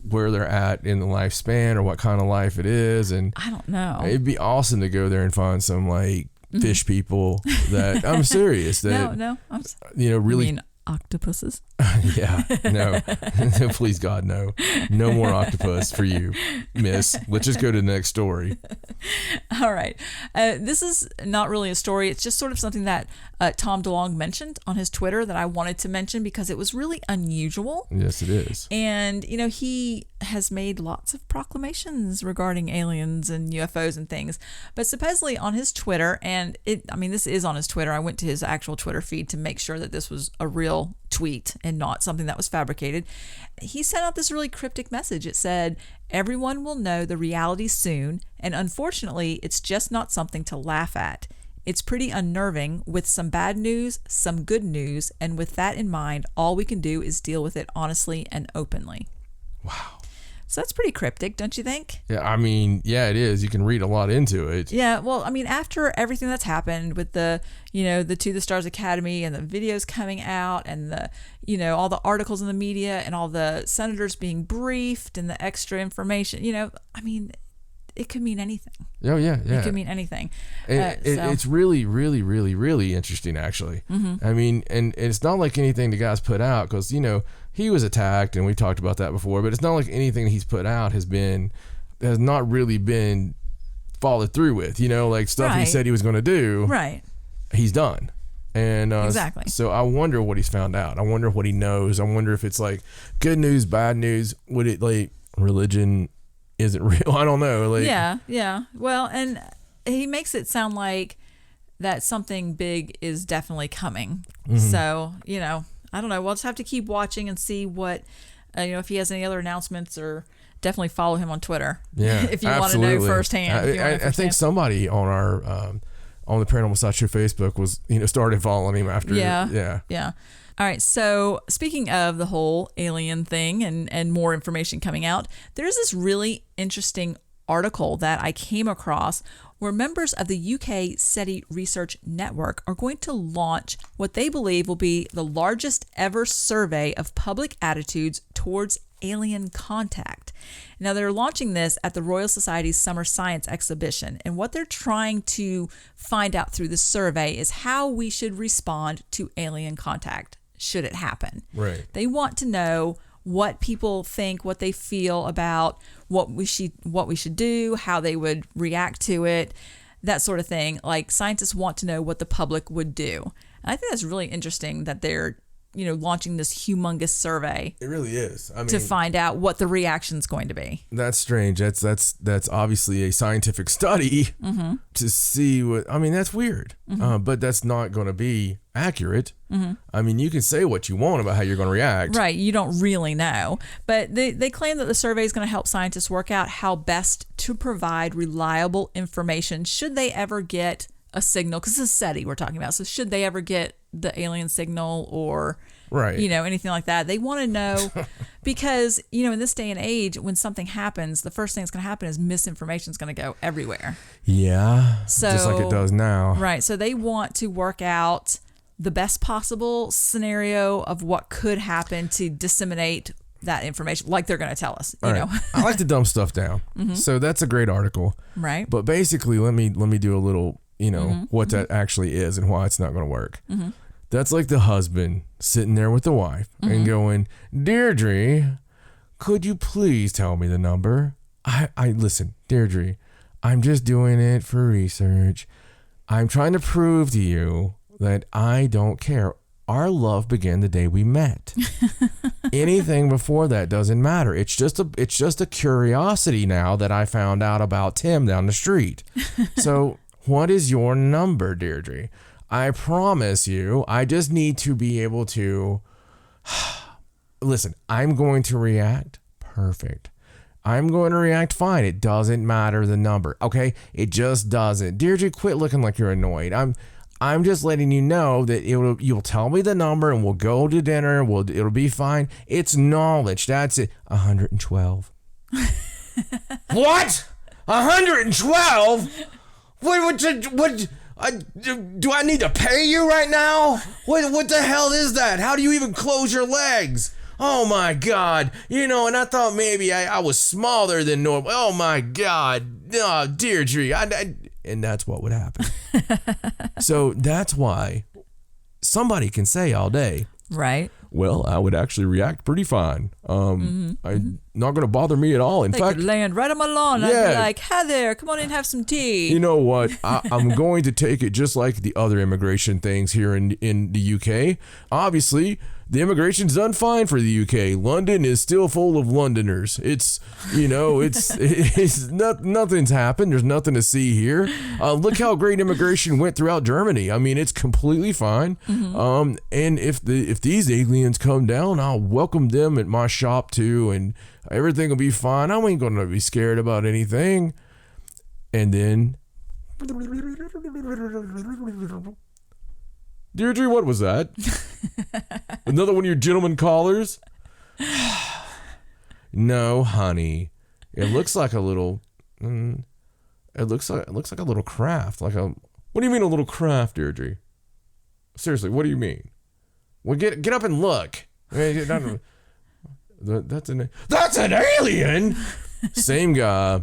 where they're at in the lifespan or what kind of life it is. And I don't know. It'd be awesome to go there and find some fish people that I'm serious. That, no. Really. You mean octopuses? Yeah, no. Please God, no. No more octopus for you, miss. Let's just go to the next story. All right. This is not really a story. It's just sort of something that Tom DeLonge mentioned on his Twitter that I wanted to mention because it was really unusual. Yes, it is. And, he has made lots of proclamations regarding aliens and UFOs and things. But supposedly on his Twitter, and this is on his Twitter. I went to his actual Twitter feed to make sure that this was a real tweet and not something that was fabricated. He sent out this really cryptic message. It said, "Everyone will know the reality soon, and unfortunately, it's just not something to laugh at. It's pretty unnerving with some bad news, some good news, and with that in mind, all we can do is deal with it honestly and openly." Wow. So that's pretty cryptic, don't you think? Yeah, I mean, yeah, it is. You can read a lot into it. Yeah, well, I mean, after everything that's happened with the To the Stars Academy and the videos coming out and the, all the articles in the media and all the senators being briefed and the extra information, I mean, it could mean anything. Oh, yeah. It could mean anything. It's really, really, really, really interesting, actually. Mm-hmm. I mean, and it's not like anything the guy's put out because, he was attacked and we talked about that before, but it's not like anything he's put out has not really been followed through with, like stuff he said he was going to do. Right. He's done. And exactly. So I wonder what he's found out. I wonder what he knows. I wonder if it's like good news, bad news. Would it like religion isn't real? I don't know. Like, yeah. Well, and he makes it sound like that something big is definitely coming. Mm-hmm. So, I don't know. We'll just have to keep watching and see what, if he has any other announcements, or definitely follow him on Twitter. Yeah, if you want to know firsthand. I think somebody on our on the Paranormal Sideshow Facebook was started following him after. Yeah. All right. So speaking of the whole alien thing and more information coming out, there's this really interesting article that I came across where members of the UK SETI Research Network are going to launch what they believe will be the largest ever survey of public attitudes towards alien contact. Now, they're launching this at the Royal Society's Summer Science Exhibition, and what they're trying to find out through the survey is how we should respond to alien contact should it happen. Right. They want to know what people think, what they feel about what we should do, how they would react to it, that sort of thing. Like, scientists want to know what the public would do. And I think that's really interesting that they're launching this humongous survey. It really is. I mean, to find out what the reaction's going to be. That's strange. That's obviously a scientific study to see what. I mean, that's weird. But that's not going to be accurate. I mean, you can say what you want about how you're going to react. Right. You don't really know. But they claim that the survey is going to help scientists work out how best to provide reliable information should they ever get a signal, because this is SETI we're talking about. So should they ever get the alien signal or, anything like that, they want to know because, in this day and age, when something happens, the first thing that's going to happen is misinformation is going to go everywhere. Yeah. So, just like it does now. Right. So they want to work out the best possible scenario of what could happen to disseminate that information, like they're going to tell us, you know. I like to dumb stuff down. So that's a great article. Right. But basically, let me do a little, what that actually is and why it's not going to work. That's like the husband sitting there with the wife and going, Deirdre, could you please tell me the number? I listen, Deirdre, I'm just doing it for research. I'm trying to prove to you that I don't care. Our love began the day we met. Anything before that doesn't matter. It's just a curiosity now that I found out about Tim down the street. So what is your number, Deirdre? I promise you, I just need to be able to listen, I'm going to react perfect. I'm going to react fine. It doesn't matter the number. Okay? It just doesn't. Deirdre, quit looking like you're annoyed. I'm just letting you know that you'll tell me the number and we'll go to dinner. It'll be fine. It's knowledge. That's it. 112. What? 112? What? Do I need to pay you right now? What the hell is that? How do you even close your legs? Oh my God. And I thought maybe I was smaller than normal. Oh my God. Oh, Deirdre. And that's what would happen. So that's why somebody can say all day, right? Well, I would actually react pretty fine. I'm not going to bother me at all. In fact, could land right on my lawn. I'd be like, "Hi there, come on in and have some tea." You know what? I'm going to take it just like the other immigration things here in the UK. Obviously, the immigration's done fine for the UK. London is still full of Londoners. It's nothing's happened. There's nothing to see here. Look how great immigration went throughout Germany. I mean, it's completely fine. And if these aliens come down, I'll welcome them at my shop too, and everything will be fine. I ain't going to be scared about anything. And then, Deirdre, what was that? Another one of your gentleman callers? No, honey. It looks like a little. It looks like a little craft. What do you mean a little craft, Deirdre? Seriously, what do you mean? Well, get up and look. That's an alien. Same guy.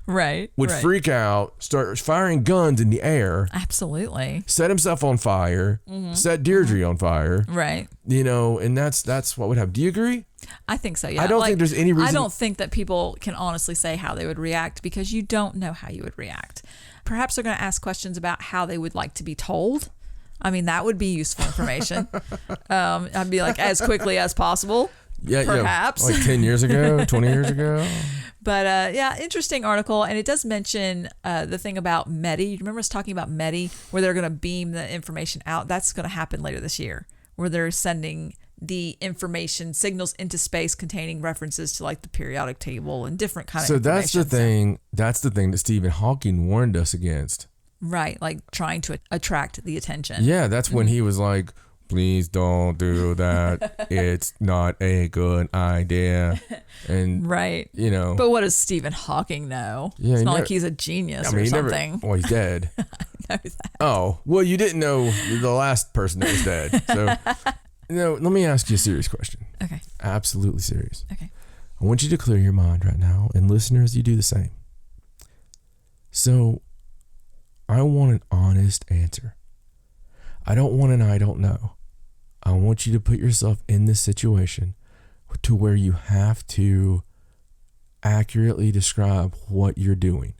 Right. Would freak out, start firing guns in the air. Absolutely. Set himself on fire. Set Deirdre on fire. Right. And that's what would happen. Do you agree? I think so, yeah. I don't think there's any reason. I don't think that people can honestly say how they would react because you don't know how you would react. Perhaps they're going to ask questions about how they would like to be told. I mean, that would be useful information. I'd be like, as quickly as possible. Yeah, perhaps. Yeah, like 10 years ago, 20 years ago. But interesting article. And it does mention the thing about METI. You remember us talking about METI, where they're going to beam the information out? That's going to happen later this year, where they're sending the information signals into space containing references to like the periodic table and different kind of information. That's the thing that Stephen Hawking warned us against. Right, like trying to attract the attention. Yeah, that's when he was like, please don't do that. It's not a good idea. And right. But what does Stephen Hawking know? Yeah, it's not like he's a genius or something. He's dead. I know that. Oh, well, you didn't know the last person that was dead. So, let me ask you a serious question. Okay. Absolutely serious. Okay. I want you to clear your mind right now, and listeners, you do the same. So, I want an honest answer. I don't want an I don't know. I want you to put yourself in this situation to where you have to accurately describe what you're doing.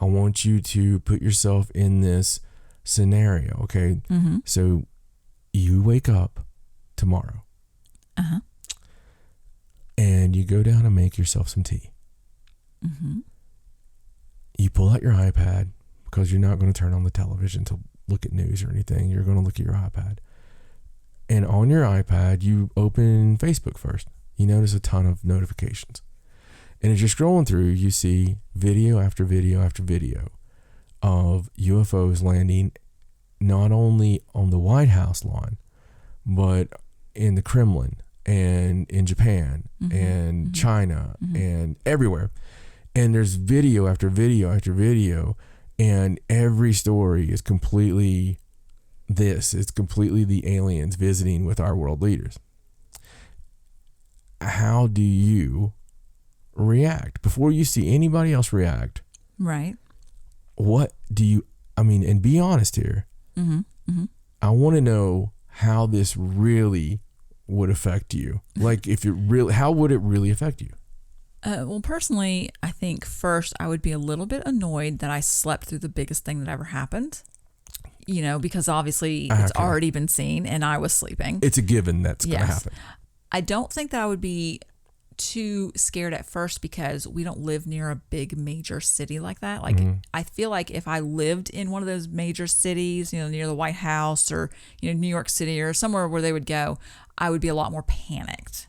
I want you to put yourself in this scenario, okay? Mm-hmm. So you wake up tomorrow. Uh-huh. And you go down and make yourself some tea. Mm-hmm. You pull out your iPad because you're not going to turn on the television to look at news or anything. You're going to look at your iPad. And on your iPad, you open Facebook first. You notice a ton of notifications. And as you're scrolling through, you see video after video after video of UFOs landing not only on the White House lawn, but in the Kremlin and in Japan and China and everywhere. And there's video after video after video. And every story is completely it's completely the aliens visiting with our world leaders. How do you react before you see anybody else react? Right. What do you, and be honest here. I want to know how this really would affect you. Like how would it really affect you? Well, personally, I think first I would be a little bit annoyed that I slept through the biggest thing that ever happened. Because obviously it's already been seen and I was sleeping. It's a given that's going to happen. I don't think that I would be too scared at first because we don't live near a big major city like that. Like I feel like if I lived in one of those major cities, near the White House or, New York City or somewhere where they would go, I would be a lot more panicked.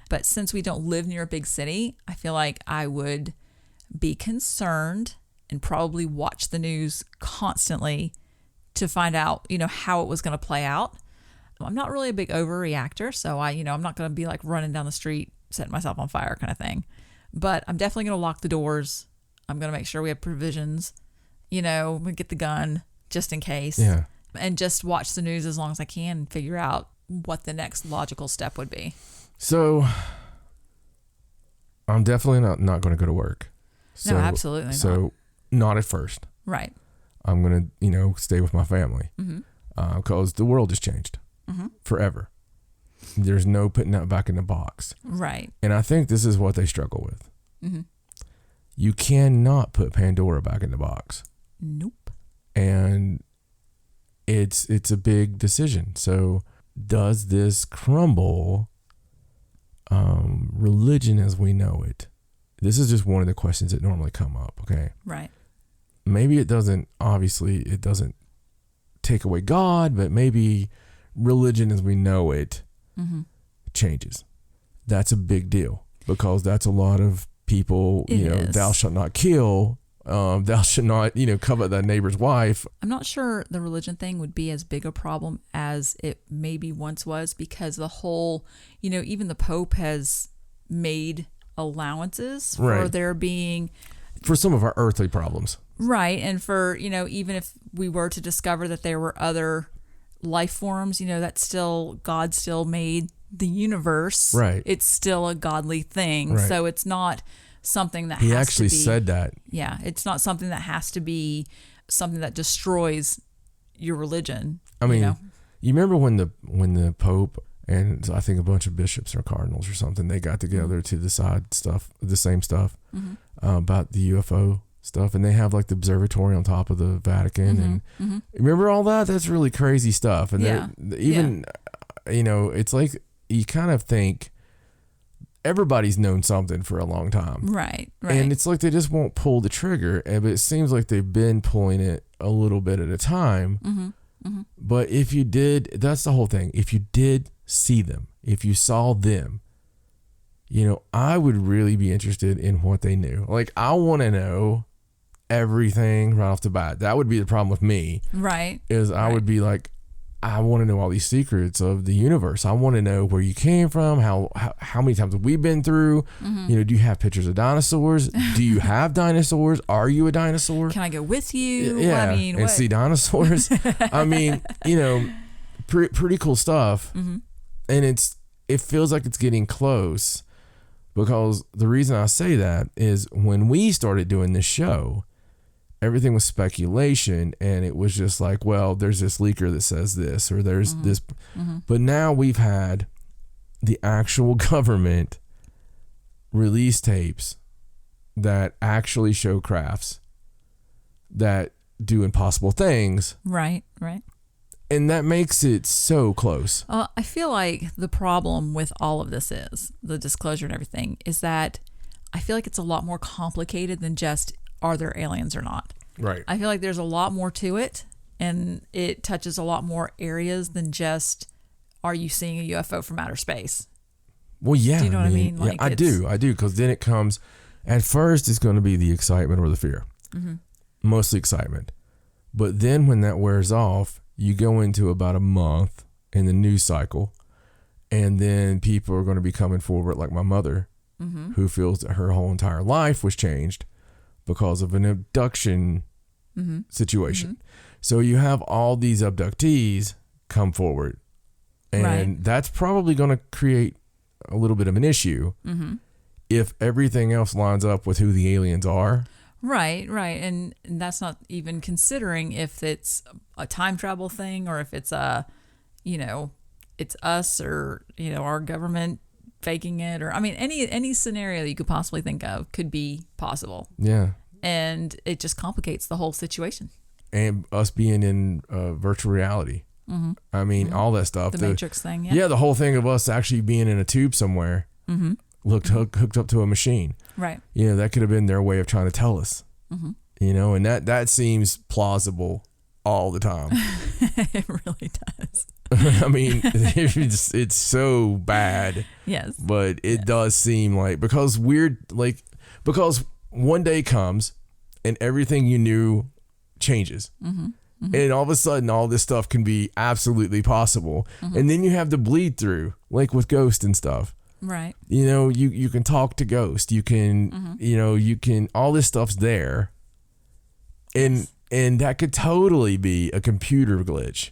But since we don't live near a big city, I feel like I would be concerned and probably watch the news constantly to find out, how it was going to play out. I'm not really a big overreactor, so I'm not going to be like running down the street, setting myself on fire kind of thing. But I'm definitely going to lock the doors. I'm going to make sure we have provisions, we get the gun just in case. Yeah. And just watch the news as long as I can and figure out what the next logical step would be. So I'm definitely not going to go to work. No, absolutely not. So not at first. Right. I'm going to, stay with my family because the world has changed forever. There's no putting that back in the box. Right. And I think this is what they struggle with. You cannot put Pandora back in the box. Nope. And it's a big decision. So does this crumble religion as we know it? This is just one of the questions that normally come up. Okay. Right. Maybe it doesn't take away God, but maybe religion as we know it changes. That's a big deal because that's a lot of people, thou shalt not kill, thou shalt not, covet thy neighbor's wife. I'm not sure the religion thing would be as big a problem as it maybe once was because the whole, even the Pope has made allowances for Right. there being For some of our earthly problems. right, and for even if we were to discover that there were other life forms, that's still God still made the universe. Right. It's still a godly thing, Right. so it's not something that He has actually to be, said that. Yeah, it's not something that has to be something that destroys your religion. I mean, you remember when the Pope and I think a bunch of bishops or cardinals or something, they got together to decide the same stuff about the UFO stuff, and they have like the observatory on top of the Vatican, and remember all that? That's really crazy stuff. And even it's like you kind of think everybody's known something for a long time, Right. and it's like they just won't pull the trigger, but it seems like they've been pulling it a little bit at a time. But if you did, that's the whole thing. If you did see them, if you saw them, I would really be interested in what they knew. Like, I want to know everything right off the bat. That would be the problem with me. Right. Is I would be like, I want to know all these secrets of the universe. I want to know where you came from, how many times have we been through? Do you have pictures of dinosaurs? Do you have dinosaurs? Are you a dinosaur? Can I go with you? Yeah, I mean, and see dinosaurs. I mean, pretty cool stuff. And it feels like it's getting close, because the reason I say that is when we started doing this show, everything was speculation, and it was just like, well, there's this leaker that says this, or there's this. But now we've had the actual government release tapes that actually show crafts that do impossible things. Right. And that makes it so close. I feel like the problem with all of this is the disclosure and everything is that I feel like it's a lot more complicated than just are there aliens or not. Right. I feel like there's a lot more to it, and it touches a lot more areas than just are you seeing a UFO from outer space. Well, yeah. Do you know what I mean? Yeah, Like, I do, because then it comes, at first it's going to be the excitement or the fear. Mostly excitement. But then when that wears off, you go into about a month in the news cycle, and then people are going to be coming forward, like my mother, who feels that her whole entire life was changed because of an abduction situation. So you have all these abductees come forward, and that's probably going to create a little bit of an issue if everything else lines up with who the aliens are. Right. And that's not even considering if it's a time travel thing, or if it's it's us, or, our government faking it, or, I mean, any scenario that you could possibly think of could be possible. Yeah. And it just complicates the whole situation. And us being in virtual reality. I mean, all that stuff. The Matrix thing, yeah. The whole thing of us actually being in a tube somewhere, hooked up to a machine. Right. That could have been their way of trying to tell us. And that seems plausible all the time. It really does. I mean, it's so bad. Yes. But it does seem like, because one day comes and everything you knew changes. And all of a sudden, all this stuff can be absolutely possible. And then you have the bleed through, like with ghosts and stuff. Right. You can talk to ghosts. You can, you can, all this stuff's there. And that could totally be a computer glitch.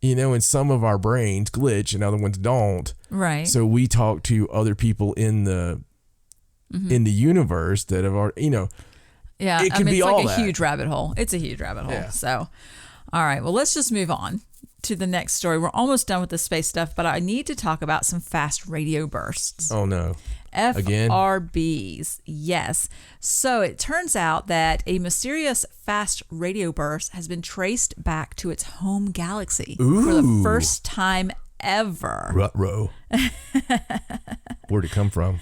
And some of our brains glitch and other ones don't. Right. So we talk to other people in the universe that have already, Yeah, it could be it's all like that. A huge rabbit hole. It's a huge rabbit hole. Yeah. So, all right. Well, let's just move on to the next story. We're almost done with the space stuff, but I need to talk about some fast radio bursts. Oh, no. FRBs. Yes. So it turns out that a mysterious fast radio burst has been traced back to its home galaxy for the first time ever. Ruh-roh. Where'd it come from?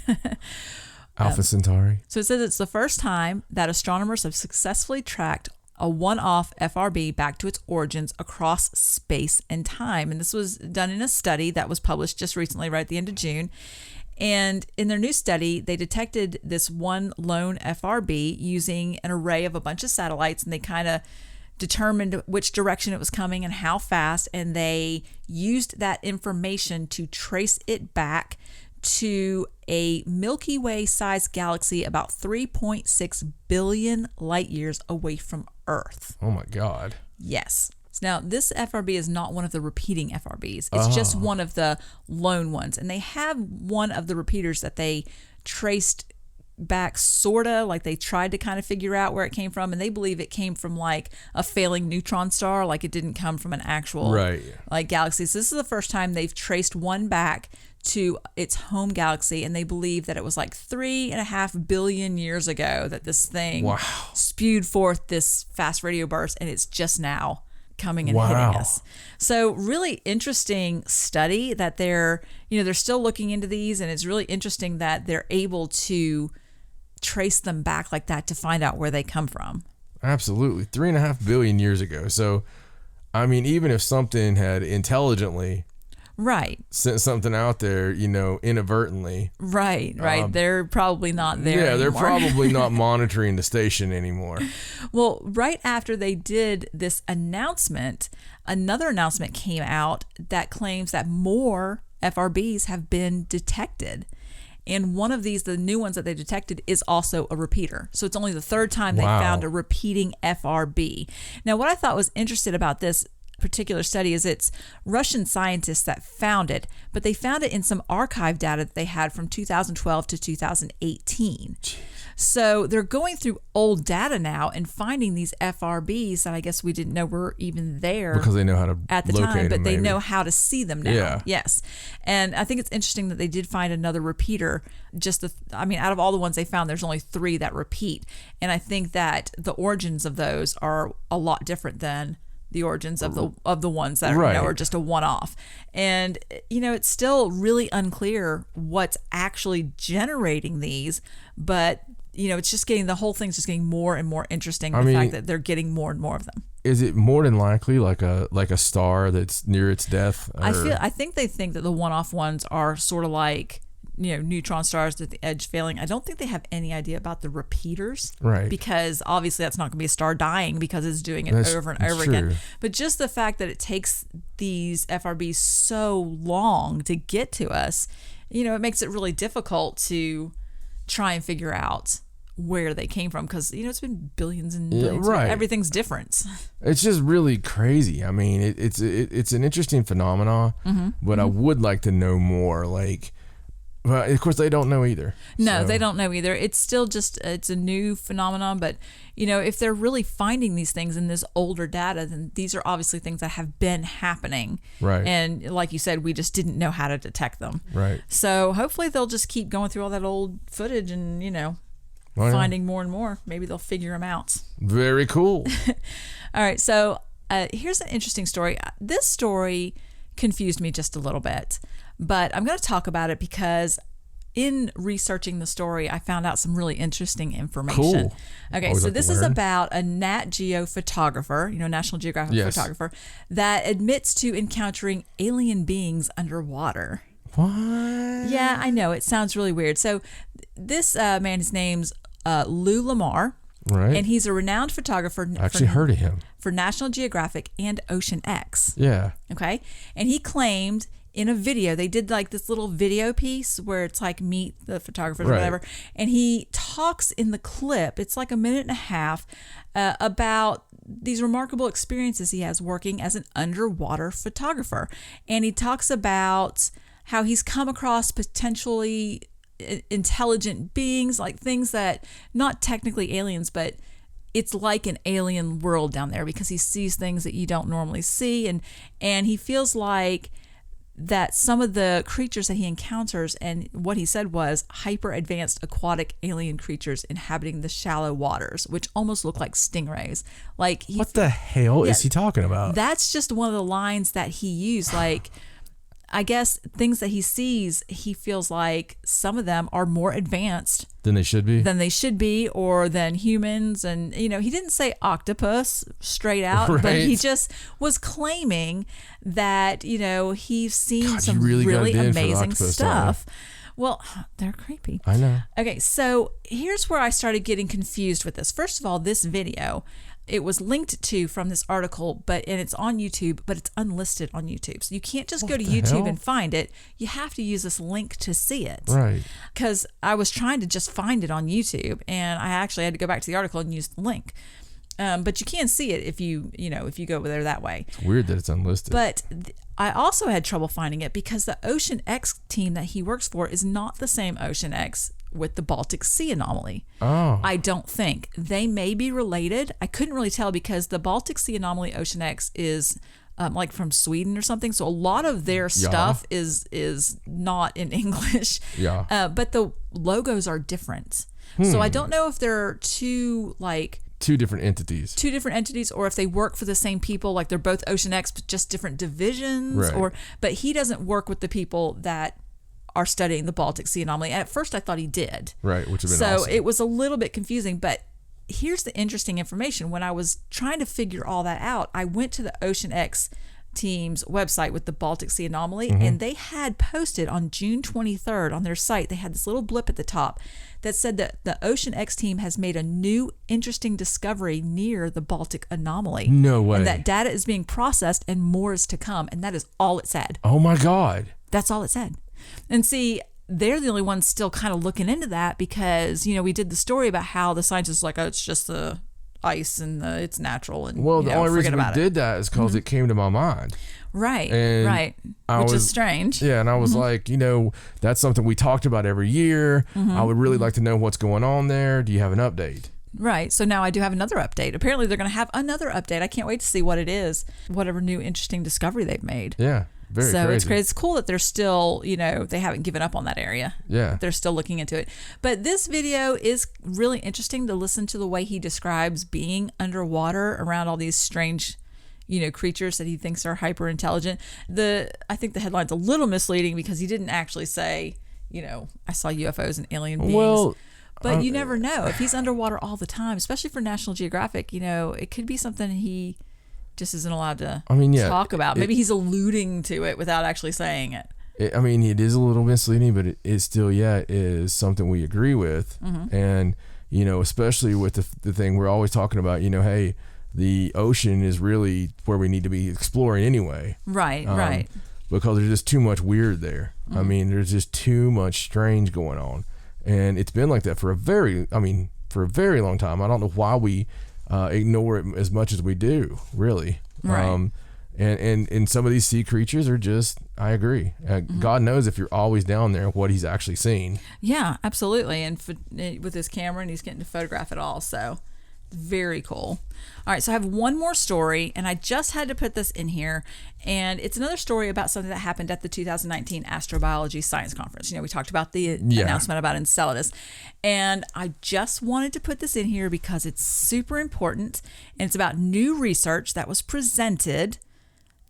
Alpha Centauri. So it says it's the first time that astronomers have successfully tracked a one-off FRB back to its origins across space and time. And this was done in a study that was published just recently, right at the end of June. And in their new study, they detected this one lone FRB using an array of a bunch of satellites, and they kind of determined which direction it was coming and how fast, and they used that information to trace it back to a Milky Way-sized galaxy about 3.6 billion light years away from Earth. Oh my God. Yes. Now, this FRB is not one of the repeating FRBs. It's just one of the lone ones. And they have one of the repeaters that they traced back, sorta, like they tried to kind of figure out where it came from. And they believe it came from like a failing neutron star, like it didn't come from an actual like galaxy. So this is the first time they've traced one back to its home galaxy, and they believe that it was like 3.5 billion years ago that this thing spewed forth this fast radio burst, and it's just now coming and hitting us. So really interesting study that they're still looking into these, and it's really interesting that they're able to trace them back like that to find out where they come from. Absolutely. 3.5 billion years ago. So, I mean, even if something had intelligently sent something out there, inadvertently. Right. They're probably not there anymore. They're probably not monitoring the station anymore. Well, right after they did this announcement, another announcement came out that claims that more FRBs have been detected. And one of these, the new ones that they detected, is also a repeater. So it's only the third time they found a repeating FRB. Now, what I thought was interesting about this particular study is it's Russian scientists that found it, but they found it in some archive data that they had from 2012 to 2018. Jeez. So they're going through old data now and finding these FRBs that I guess we didn't know were even there because they know how to at the locate time, but them, they know how to see them now. Yeah. Yes. And I think it's interesting that they did find another repeater. Out of all the ones they found, there's only 3 that repeat. And I think that the origins of those are a lot different than the origins of the ones that are just a one-off. And it's still really unclear what's actually generating these, but it's just the whole thing's just getting more and more interesting. The fact that they're getting more and more of them. Is it more than likely like a star that's near its death? I think they think that the one-off ones are sort of like neutron stars at the edge failing. I don't think they have any idea about the repeaters, right? Because obviously that's not going to be a star dying because it's doing it over and over again. But just the fact that it takes these FRBs so long to get to us, it makes it really difficult to try and figure out where they came from, because it's been billions and billions. Everything's different. It's just really crazy. I mean, it's an interesting phenomenon, but I would like to know more. Well, of course, they don't know either. No, they don't know either. It's still it's a new phenomenon. But, if they're really finding these things in this older data, then these are obviously things that have been happening. Right. And like you said, we just didn't know how to detect them. Right. So hopefully they'll just keep going through all that old footage and, finding more and more. Maybe they'll figure them out. Very cool. All right. So here's an interesting story. This story confused me just a little bit. But I'm going to talk about it because in researching the story, I found out some really interesting information. Cool. Okay, so this is about a Nat Geo photographer, National Geographic photographer, that admits to encountering alien beings underwater. What? Yeah, I know. It sounds really weird. So this man, his name's Lou Lamar. Right. And he's a renowned photographer. I actually heard of him. For National Geographic and Ocean X. Yeah. Okay. And he claimed in a video, they did like this little video piece where it's like meet the photographers or whatever. And he talks in the clip, it's like 1.5 minutes, about these remarkable experiences he has working as an underwater photographer. And he talks about how he's come across potentially intelligent beings, like things that, not technically aliens, but it's like an alien world down there because he sees things that you don't normally see. And he feels like that some of the creatures that he encounters, and what he said was hyper advanced aquatic alien creatures inhabiting the shallow waters, which almost look like stingrays. What the hell is he talking about? That's just one of the lines that he used. I guess things that he sees, he feels like some of them are more advanced than they should be, or than humans. And, he didn't say octopus straight out, but he just was claiming that, he's seen some really amazing stuff. Well, they're creepy. I know. Okay, so here's where I started getting confused with this. First of all, this video, it was linked to from this article, and it's on YouTube, but it's unlisted on YouTube. So you can't just go to YouTube and find it. You have to use this link to see it. Right. Because I was trying to just find it on YouTube, and I actually had to go back to the article and use the link. But you can see it if you go over there that way. It's weird that it's unlisted. But I also had trouble finding it because the Ocean X team that he works for is not the same Ocean X with the Baltic Sea anomaly. Oh. I don't think. They may be related. I couldn't really tell because the Baltic Sea anomaly Ocean X is like from Sweden or something. So a lot of their stuff is not in English. Yeah. But the logos are different. So I don't know if they're two different entities, or if they work for the same people, like they're both Ocean X, but just different divisions. Right. But he doesn't work with the people that are studying the Baltic Sea anomaly. And at first I thought he did. Right, which would have been awesome. So it was a little bit confusing, but here's the interesting information. When I was trying to figure all that out, I went to the Ocean X team's website with the Baltic Sea anomaly, and they had posted on June 23rd on their site, they had this little blip at the top that said that the Ocean X team has made a new interesting discovery near the Baltic anomaly. No way. And that data is being processed and more is to come. And that is all it said. Oh my God. That's all it said. And see, they're the only ones still kind of looking into that because, we did the story about how the scientists are like, oh, it's just the ice and it's natural. And the only reason we did that is because it came to my mind. Right, and right. Which is strange. Yeah, and I was like, that's something we talked about every year. I would really like to know what's going on there. Do you have an update? Right. So now I do have another update. Apparently they're going to have another update. I can't wait to see what it is, whatever new interesting discovery they've made. Yeah. Very so crazy. It's great. It's cool that they're still, they haven't given up on that area. Yeah. They're still looking into it. But this video is really interesting to listen to the way he describes being underwater around all these strange, creatures that he thinks are hyper intelligent. I think the headline's a little misleading because he didn't actually say, I saw UFOs and alien beings. Well, but you never know. If he's underwater all the time, especially for National Geographic, it could be something he just isn't allowed to talk about. Maybe he's alluding to it without actually saying it. It is a little misleading, but it still, is something we agree with. And, especially with the thing we're always talking about, hey, the ocean is really where we need to be exploring anyway. Right, right. Because there's just too much weird there. There's just too much strange going on. And it's been like that for a very long time. I don't know why we ignore it as much as we do, really. Right. And some of these sea creatures are just, I agree. God knows if you're always down there what he's actually seen. Yeah, absolutely. And with his camera, and he's getting to photograph it all. So very cool. All right, so I have one more story, and I just had to put this in here. And it's another story about something that happened at the 2019 Astrobiology Science Conference. We talked about the announcement about Enceladus. And I just wanted to put this in here because it's super important. And it's about new research that was presented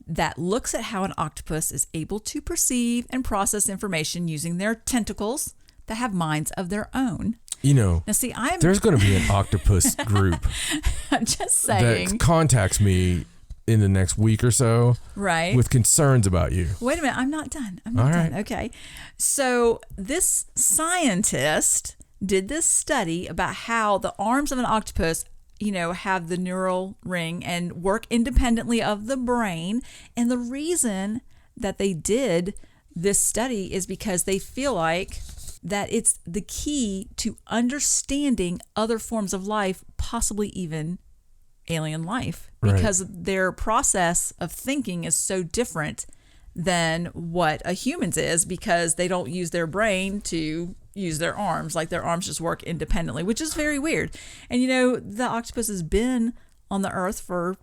that looks at how an octopus is able to perceive and process information using their tentacles that have minds of their own. Now, see, there's going to be an octopus group. I'm just saying. That contacts me in the next week or so. Right. With concerns about you. Wait a minute. I'm not done. All right. Okay. So this scientist did this study about how the arms of an octopus, have the neural ring and work independently of the brain. And the reason that they did this study is because they feel like that it's the key to understanding other forms of life, possibly even alien life, because their process of thinking is so different than what a human's is, because they don't use their brain to use their arms. Like their arms just work independently, which is very weird. And the octopus has been on the earth for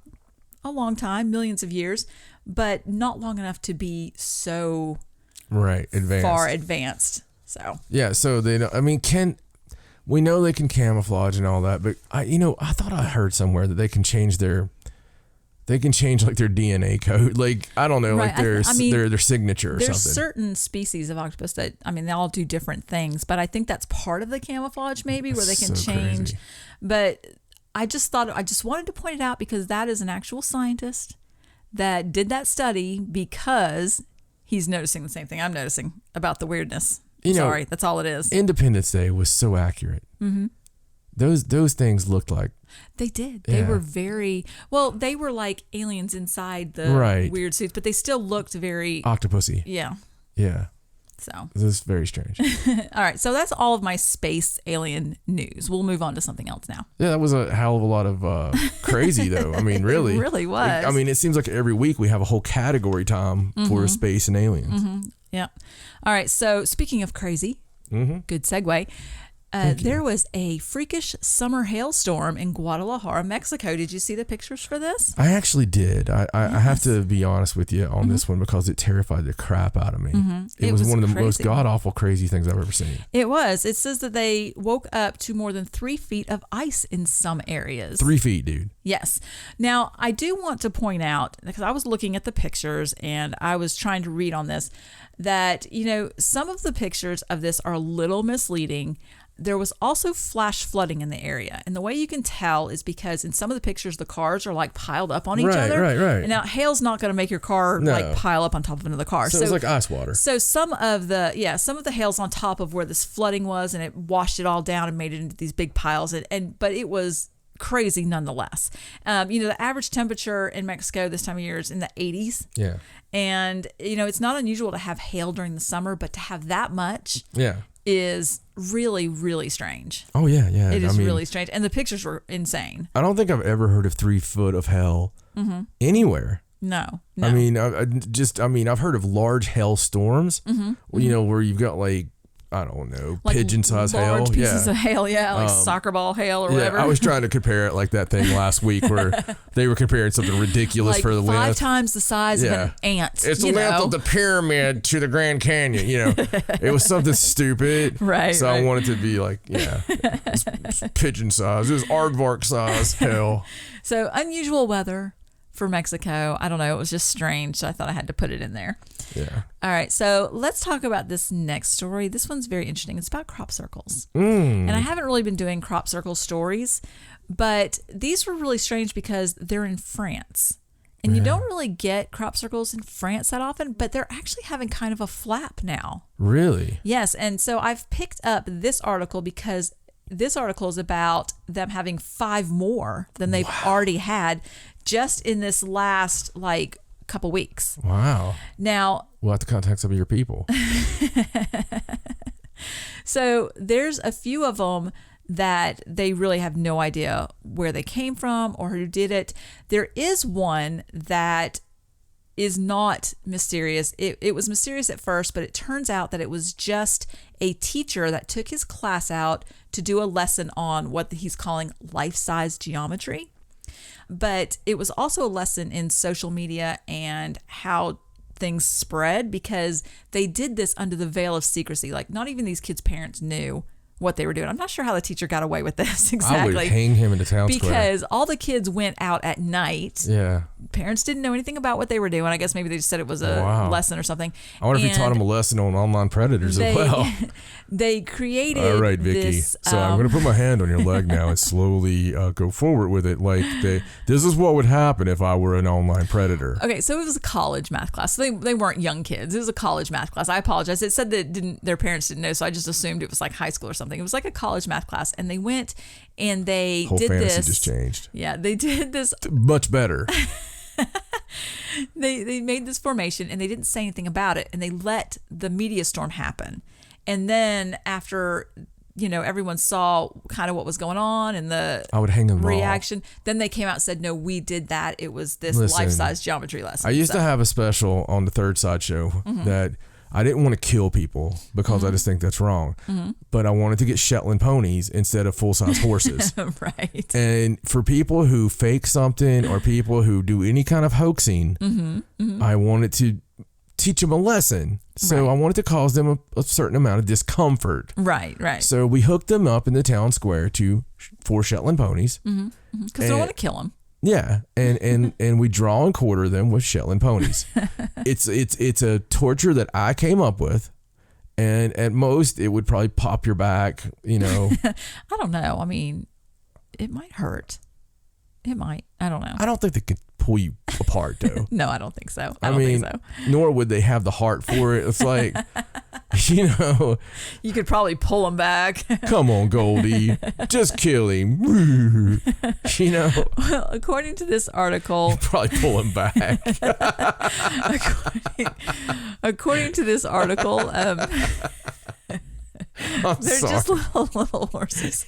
a long time, millions of years, but not long enough to be so far advanced. So so they don't. We know they can camouflage and all that, but I thought I heard somewhere that they can change their DNA code. Like I don't know, like their signature or something. There's certain species of octopus that they all do different things, but I think that's part of the camouflage, maybe where they can change. Crazy. But I just wanted to point it out because that is an actual scientist that did that study because he's noticing the same thing I'm noticing about the weirdness. Sorry, that's all it is. Independence Day was so accurate. Mm-hmm. Those things looked like. They did. They were very well. They were like aliens inside the weird suits, but they still looked very octopusy. Yeah. Yeah. So this is very strange. All right, so that's all of my space alien news. We'll move on to something else now. Yeah, that was a hell of a lot of crazy, though. I mean, really. It really was. I mean, it seems like every week we have a whole category, Tom, for space and aliens. Yeah. All right, so speaking of crazy, good segue. There was a freakish summer hailstorm in Guadalajara, Mexico. Did you see the pictures for this? I actually did. I have to be honest with you on this one because it terrified the crap out of me. It was one of the most god-awful crazy things I've ever seen. It was. It says that they woke up to more than 3 feet of ice in some areas. 3 feet, dude. Yes. Now, I do want to point out, because I was looking at the pictures and I was trying to read on this, that, some of the pictures of this are a little misleading. There was also flash flooding in the area. And the way you can tell is because in some of the pictures, the cars are like piled up on each other. Right. And now hail's not going to make your car like pile up on top of another car. So it's like ice water. So some of the hail's on top of where this flooding was, and it washed it all down and made it into these big piles. But it was crazy nonetheless. The average temperature in Mexico this time of year is in the 80s. Yeah. And, it's not unusual to have hail during the summer, but to have that much is really, really strange. Oh, yeah. It is really strange. And the pictures were insane. I don't think I've ever heard of 3 foot of hail anywhere. No. I mean, I've heard of large hail storms, where you've got like, I don't know, like pigeon-sized hail. Large pieces of hail, like soccer ball hail or whatever. I was trying to compare it like that thing last week where they were comparing something ridiculous like for the wind. 5 times the size of an ant. It's the length of the pyramid to the Grand Canyon, It was something stupid. Right. So I wanted to be like, it's pigeon-sized. It was aardvark-sized hail. So unusual weather for Mexico. I don't know. It was just strange. So I thought I had to put it in there. Yeah. All right. So let's talk about this next story. This one's very interesting. It's about crop circles. And I haven't really been doing crop circle stories, but these were really strange because they're in France. And you don't really get crop circles in France that often, but they're actually having kind of a flap now. Really? Yes. And so I've picked up this article because this article is about them having 5 more than they've already had just in this last couple weeks. Wow. Now, we'll have to contact some of your people. So there's a few of them that they really have no idea where they came from or who did it. There is one that is not mysterious. It was mysterious at first, but it turns out that it was just a teacher that took his class out to do a lesson on what he's calling life-size geometry. But it was also a lesson in social media and how things spread because they did this under the veil of secrecy. Like, not even these kids' parents knew what they were doing. I'm not sure how the teacher got away with this exactly. I would hang him in the town square. Because all the kids went out at night. Yeah. Parents didn't know anything about what they were doing. I guess maybe they just said it was a lesson or something. I wonder if he taught them a lesson on online predators as well. They created all right, Vicky. this... So I'm going to put my hand on your leg now and slowly go forward with it. This is what would happen if I were an online predator. Okay, so it was a college math class. So they weren't young kids. It was a college math class. I apologize. It said that their parents didn't know, so I just assumed it was like high school or something. It was like a college math class, and they went and they whole did fantasy this. Just changed. Yeah, they did this much better. They made this formation and they didn't say anything about it, and they let the media storm happen. And then after everyone saw kind of what was going on and the I would hang them reaction, all. Then they came out and said, no, we did that. It was this life-size geometry lesson. I used to have a special on the Third Side show that I didn't want to kill people because I just think that's wrong. But I wanted to get Shetland ponies instead of full-size horses. Right. And for people who fake something or people who do any kind of hoaxing, I wanted to teach them a lesson. So I wanted to cause them a certain amount of discomfort. Right. So we hooked them up in the town square to 4 Shetland ponies. Because they don't want to kill them. Yeah, and we draw and quarter them with Shetland ponies. It's a torture that I came up with, and at most it would probably pop your back. I don't know. I mean, it might hurt. It might. I don't know. I don't think they could pull you apart, though. No, I don't think so. I I don't mean, think so. nor would they have the heart for it. It's like, you know, You could probably pull them back. come on, Goldie, just kill him. You know, Well, according to this article, probably pull him back. according to this article, I'm they're sorry. just little horses.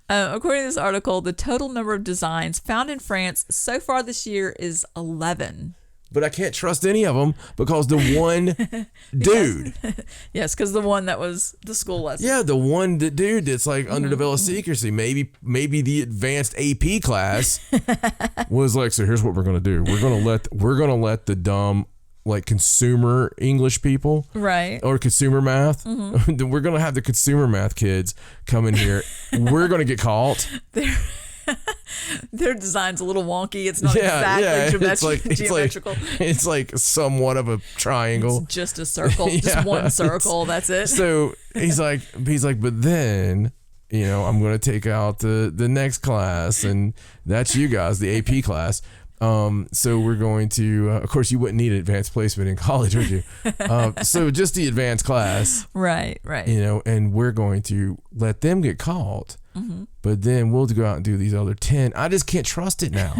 According to this article, the total number of designs found in France so far this year is 11. But I can't trust any of them because the one dude. Yes, because the one that was the school lesson. Yeah, the one dude that's like underdeveloped secrecy. Maybe the advanced AP class was like, so here's what we're gonna do. We're gonna let the dumb like consumer English people, Right. or consumer math. We're gonna have the consumer math kids come in here. We're gonna get caught. Their design's a little wonky. It's not exactly geometrical. It's like somewhat of a triangle. It's just a circle, just one circle. That's it. So he's like, but then, you know, I'm going to take out the next class, and that's you guys, the AP class. So we're going to, of course, you wouldn't need an advanced placement in college, would you? So just the advanced class, Right. you know, and we're going to let them get caught. But then we'll go out and do these other 10. I just can't trust it now.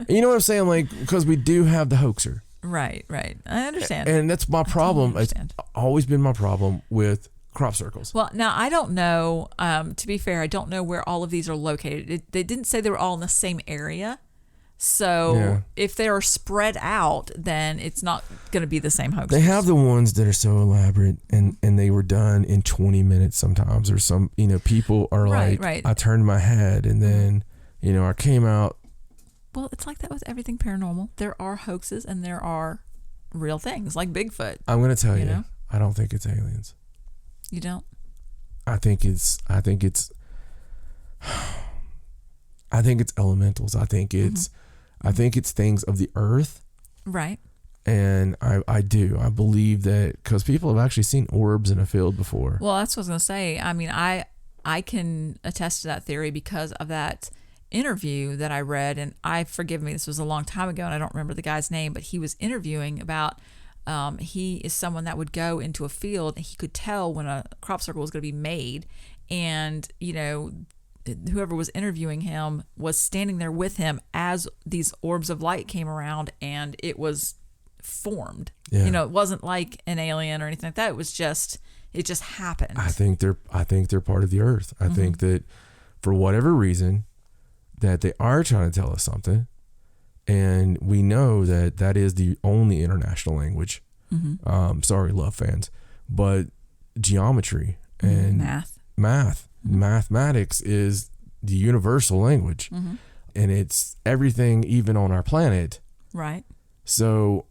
You know what I'm saying? Like, because we do have the hoaxer. Right. I understand. And that's my problem. totally It's understand. always been my problem with crop circles. Well, now I don't know. To be fair, I don't know where all of these are located. They didn't say they were all in the same area. So Yeah. if they are spread out, then it's not going to be the same hoax. They have the ones that are so elaborate and they were done in 20 minutes sometimes, or some, you know, people are Right, like, right. I turned my head and then, you know, I came out. Well, it's like that with everything paranormal. There are hoaxes and there are real things like Bigfoot. I'm going to tell You you, know? I don't think it's aliens. You don't? I think it's elementals. I think it's things of the earth. Right. And I believe that because people have actually seen orbs in a field before. Well, that's what I was going to say. I mean, I can attest to that theory because of that interview that I read. And forgive me, this was a long time ago and I don't remember the guy's name, but he was interviewing about, he is someone that would go into a field and he could tell when a crop circle was going to be made. And, you know, whoever was interviewing him was standing there with him as these orbs of light came around and it was formed. Yeah. You know, it wasn't like an alien or anything like that. It just happened. I think they're part of the earth. I think that for whatever reason that they are trying to tell us something, and we know that is the only international language. Sorry, love fans, but geometry and mathematics is the universal language, and it's everything, even on our planet. Right. So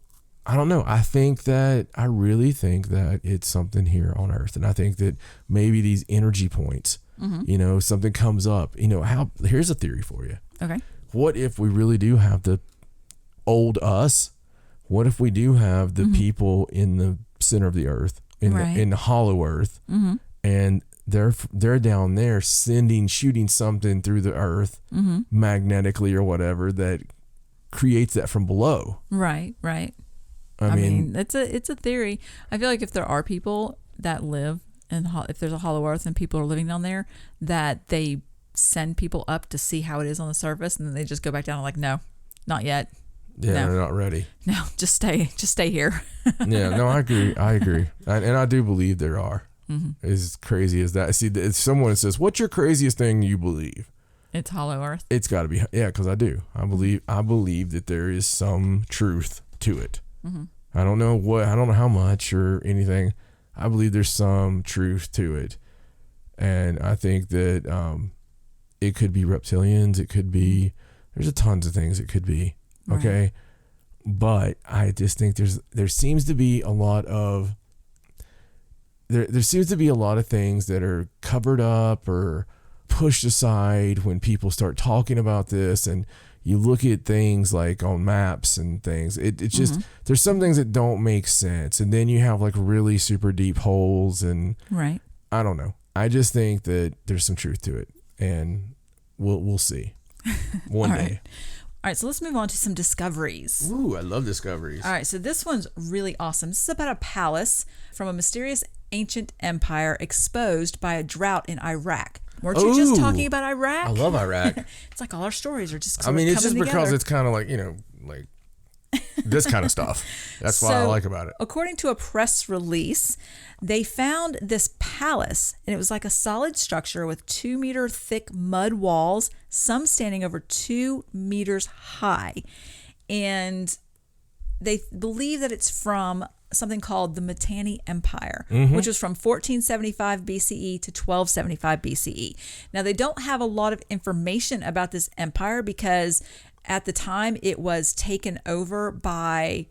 I don't know. I really think that it's something here on Earth. And I think that maybe these energy points, you know, something comes up, you know, here's a theory for you. Okay. What if we really do have the old us? What if we do have the people in the center of the earth, in the hollow earth, and they're down there shooting something through the earth magnetically or whatever that creates that from below. Right. I mean, it's a theory. I feel like if there are people that live if there's a hollow earth and people are living down there, that they send people up to see how it is on the surface, and then they just go back down and like, no, not yet. Yeah, they're not ready. No, just stay here. Yeah, no, I agree. And I do believe there are. As crazy as that. See, if someone says, what's your craziest thing you believe? It's hollow earth. It's got to be, yeah, because I do. I believe that there is some truth to it. I don't know how much or anything. I believe there's some truth to it. And I think that it could be reptilians. It could be, there's a tons of things it could be. Okay. Right. But I just think there seems to be a lot of things that are covered up or pushed aside when people start talking about this, and you look at things like on maps and things, it's just there's some things that don't make sense, and then you have like really super deep holes, and right. I don't know. I just think that there's some truth to it, and we'll see one day. All right, so let's move on to some discoveries. Ooh, I love discoveries. All right, so this one's really awesome. This is about a palace from a mysterious ancient empire exposed by a drought in Iraq. Weren't you just talking about Iraq? I love Iraq. It's like all our stories are just I mean, it's just coming because together. it's kind of like, like this kind of stuff. That's what I like about it. According to a press release, they found this palace, and it was like a solid structure with 2-meter thick mud walls, some standing over 2 meters high. And they believe that it's from something called the Mitanni Empire, which was from 1475 BCE to 1275 BCE. Now, they don't have a lot of information about this empire because at the time it was taken over by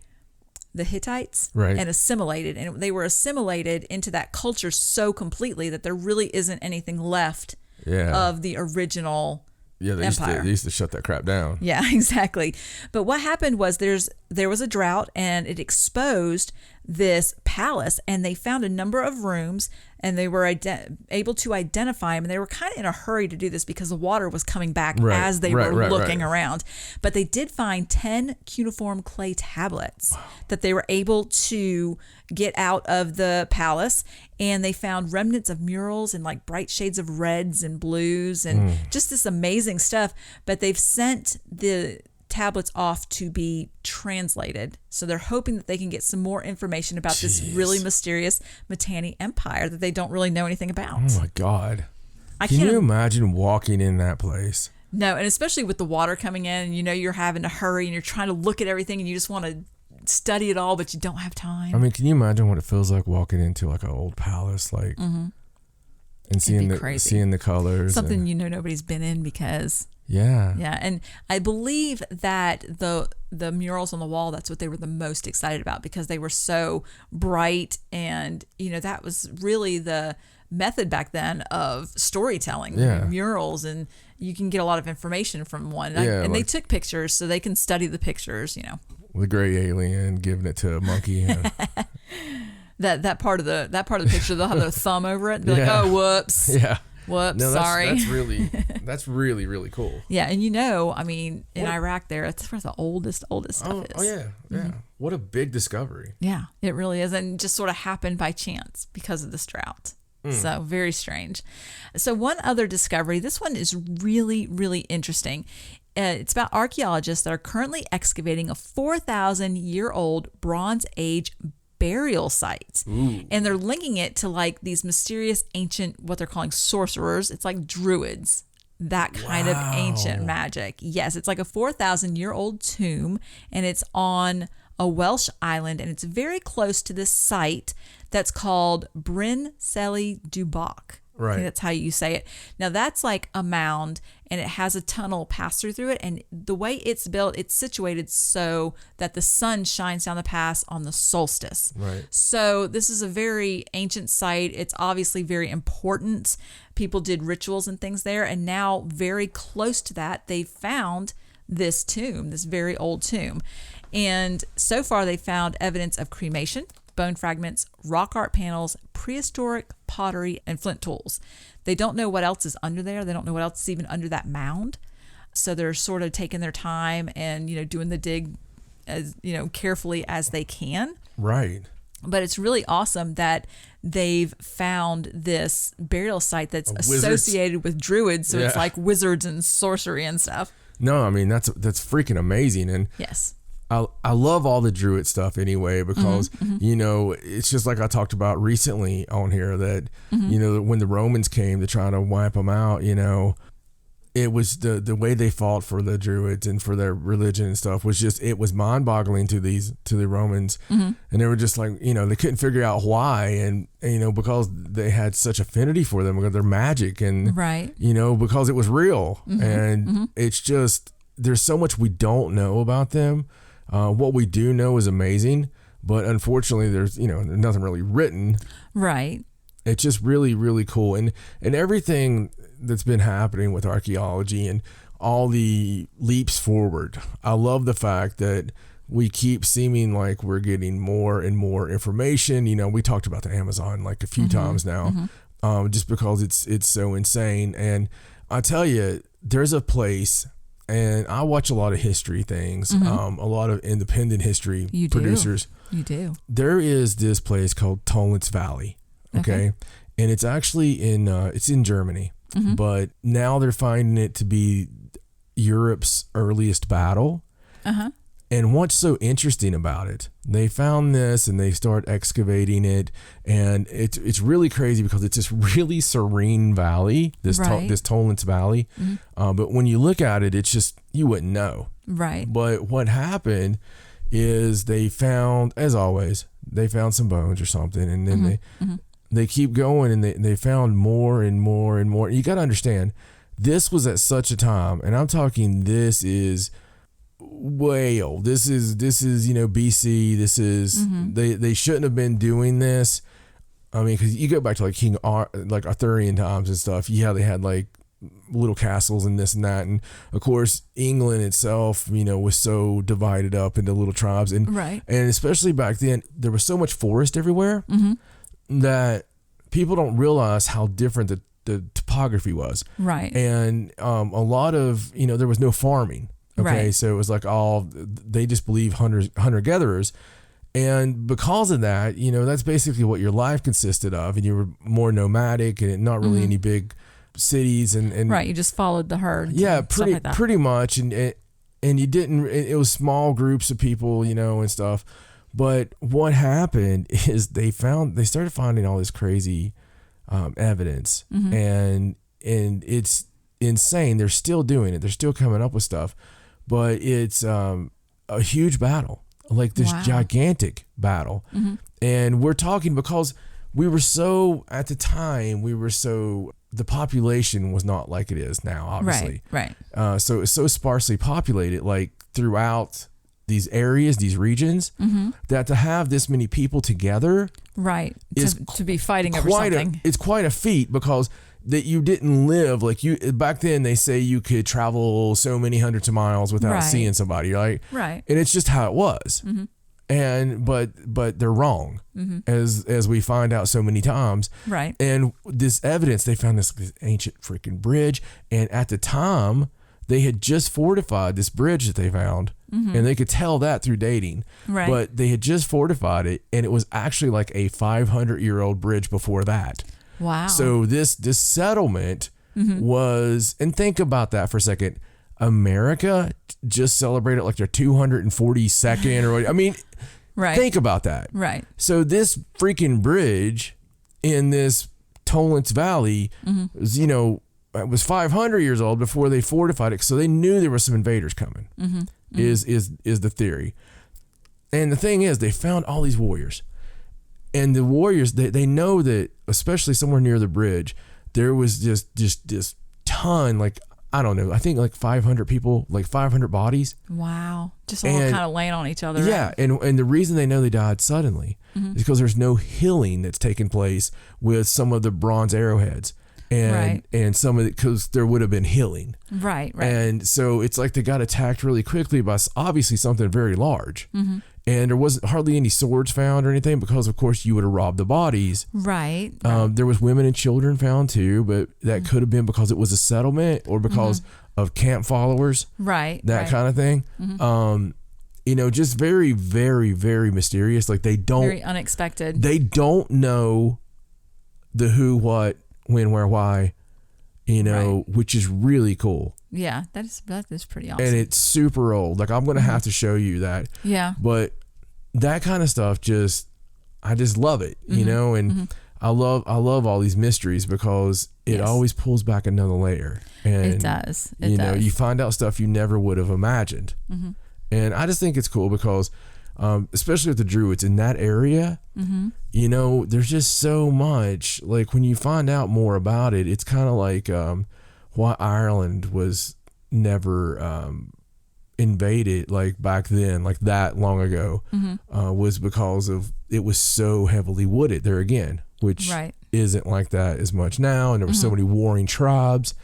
the Hittites and assimilated. And they were assimilated into that culture so completely that there really isn't anything left of the original empire. They used to shut that crap down. Yeah, exactly. But what happened was there was a drought and it exposed this palace, and they found a number of rooms, and they were able to identify them. And they were kind of in a hurry to do this because the water was coming back as they were looking around. But they did find 10 cuneiform clay tablets that they were able to get out of the palace, and they found remnants of murals in like bright shades of reds and blues and just this amazing stuff. But they've sent the tablets off to be translated, so they're hoping that they can get some more information about this really mysterious Mitanni Empire that they don't really know anything about. Oh my God. Can you imagine walking in that place? No, and especially with the water coming in, and you're having to hurry and you're trying to look at everything and you just want to study it all, but you don't have time. I mean, can you imagine what it feels like walking into like an old palace, like and seeing the colors, something nobody's been in because yeah, and I believe that the murals on the wall, that's what they were the most excited about because they were so bright, and that was really the method back then of storytelling. Murals, and you can get a lot of information from one. And they took pictures so they can study the pictures. The gray alien giving it to a monkey. that part of the picture, they'll have their thumb over it. They're like, oh, whoops. Yeah. Whoops, no, sorry. That's really, really cool. Yeah, and I mean, in Iraq that's where the oldest stuff is. Oh yeah. What a big discovery. Yeah, it really is, and just sort of happened by chance because of this drought. So very strange. So one other discovery, this one is really, really interesting. It's about archaeologists that are currently excavating a 4,000-year-old Bronze Age burial sites. And they're linking it to like these mysterious ancient, what they're calling sorcerers. It's like druids, that kind of ancient magic. Yes, it's like a 4,000-year-old tomb, and it's on a Welsh island, and it's very close to this site that's called Bryn Celyn Dubach. Right. I think that's how you say it. Now that's like a mound, and it has a tunnel pass through it. And the way it's built, it's situated so that the sun shines down the pass on the solstice. Right. So this is a very ancient site. It's obviously very important. People did rituals and things there. And now very close to that, they found this tomb, this very old tomb. And so far they found evidence of cremation, bone fragments, rock art panels, prehistoric pottery, and flint tools. They don't know what else is under there. They don't know what else is even under that mound. So they're sort of taking their time and, doing the dig as, carefully as they can. Right. But it's really awesome that they've found this burial site that's associated with druids. So it's like wizards and sorcery and stuff. No, I mean, that's freaking amazing. And yes. I love all the druid stuff anyway, because, it's just like I talked about recently on here that, when the Romans came to try to wipe them out, it was the way they fought for the druids and for their religion and stuff was just, it was mind boggling to the Romans. And they were just like, they couldn't figure out why. And, because they had such affinity for them because they're magic and, because it was real. And it's just, there's so much we don't know about them. What we do know is amazing, but unfortunately there's nothing really written. Right. It's just really, really cool. And everything that's been happening with archaeology and all the leaps forward. I love the fact that we keep seeming like we're getting more and more information. We talked about the Amazon like a few times now, just because it's so insane. And I tell you, there's a place and I watch a lot of history things, a lot of independent history producers. You do. There is this place called Tollitz Valley, okay? And it's actually in Germany, but now they're finding it to be Europe's earliest battle. And what's so interesting about it, they found this and they start excavating it, and it's really crazy because it's this really serene valley, this Tollitz Valley. But when you look at it, it's just, you wouldn't know. Right. But what happened is they found, as always, they found some bones or something, and then they keep going, and they found more and more and more. You got to understand, this was at such a time, and I'm talking, this is way old. This is BC. This is they shouldn't have been doing this. I mean, because you go back to like Arthurian times and stuff. Yeah, they had like little castles and this and that, and of course England itself, was so divided up into little tribes, and and especially back then there was so much forest everywhere that people don't realize how different the topography was. Right. And a lot of there was no farming. Okay, so it was like they just believe hunter-gatherers. And because of that, that's basically what your life consisted of. And you were more nomadic and not really any big cities. And right, you just followed the herd. Yeah, pretty much. And you didn't, it was small groups of people, and stuff. But what happened is they started finding all this crazy evidence. And it's insane. They're still doing it. They're still coming up with stuff. But it's a huge battle, like this gigantic battle. And we're talking because at the time, the population was not like it is now, obviously. Right. So it's so sparsely populated, like throughout these areas, these regions, that to have this many people together. Right. To be fighting over something. It's quite a feat, because that you didn't live back then. They say you could travel so many hundreds of miles without seeing somebody, right? Right. And it's just how it was. And but they're wrong, as we find out so many times. Right. And this evidence, they found this ancient freaking bridge, and at the time they had just fortified this bridge that they found, and they could tell that through dating. Right. But they had just fortified it, and it was actually like a 500-year-old bridge before that. Wow. So this settlement was, and think about that for a second. America just celebrated like their 242nd, or I mean, think about that. Right. So this freaking bridge in this Tollitz Valley was, it was 500 years old before they fortified it. So they knew there were some invaders coming. Is the theory. And the thing is, they found all these warriors. And the warriors, they know that, especially somewhere near the bridge, there was just this ton, like, I don't know, I think like 500 people, like 500 bodies. Wow. Just all kind of laying on each other. Yeah. Right? And the reason they know they died suddenly is because there's no healing that's taken place with some of the bronze arrowheads. And some of it, because there would have been healing. Right. And so it's like they got attacked really quickly by obviously something very large. And there wasn't hardly any swords found or anything, because of course you would have robbed the bodies. Right. There was women and children found too, but that could have been because it was a settlement or because of camp followers. Right. That kind of thing. Just very, very, very mysterious. Like very unexpected. They don't know the who, what, when, where, why, which is really cool. Yeah, that is pretty awesome. And it's super old. Like, I'm going to have to show you that. Yeah. But that kind of stuff, I just love it, and I love all these mysteries, because it always pulls back another layer. And it does. You find out stuff you never would have imagined. And I just think it's cool because, especially with the Druids in that area, there's just so much. Like, when you find out more about it, it's kind of like why Ireland was never invaded, like back then, like that long ago, was because of it was so heavily wooded there again, which isn't like that as much now. And there were so many warring tribes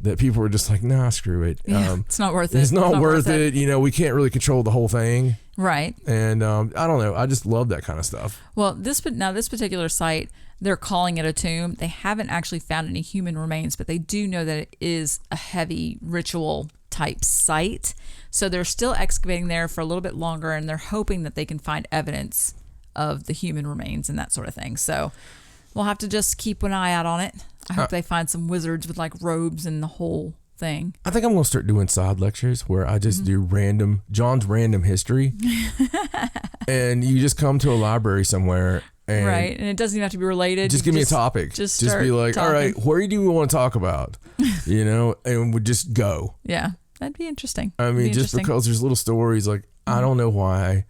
that people were just like, nah, screw it. It's not worth it. It's not worth it. We can't really control the whole thing. Right. And I don't know. I just love that kind of stuff. Well, this particular site, they're calling it a tomb. They haven't actually found any human remains, but they do know that it is a heavy ritual type site. So they're still excavating there for a little bit longer, and they're hoping that they can find evidence of the human remains and that sort of thing. So we'll have to just keep an eye out on it. I hope they find some wizards with like robes and the whole thing. I think I'm going to start doing side lectures where I just do John's random history. And you just come to a library somewhere. And right. And it doesn't even have to be related. Just give me a topic. Just be like, talking. all right, where do you want to talk about? And we just go. Yeah. That'd be interesting. I mean, just because there's little stories, like, I don't know why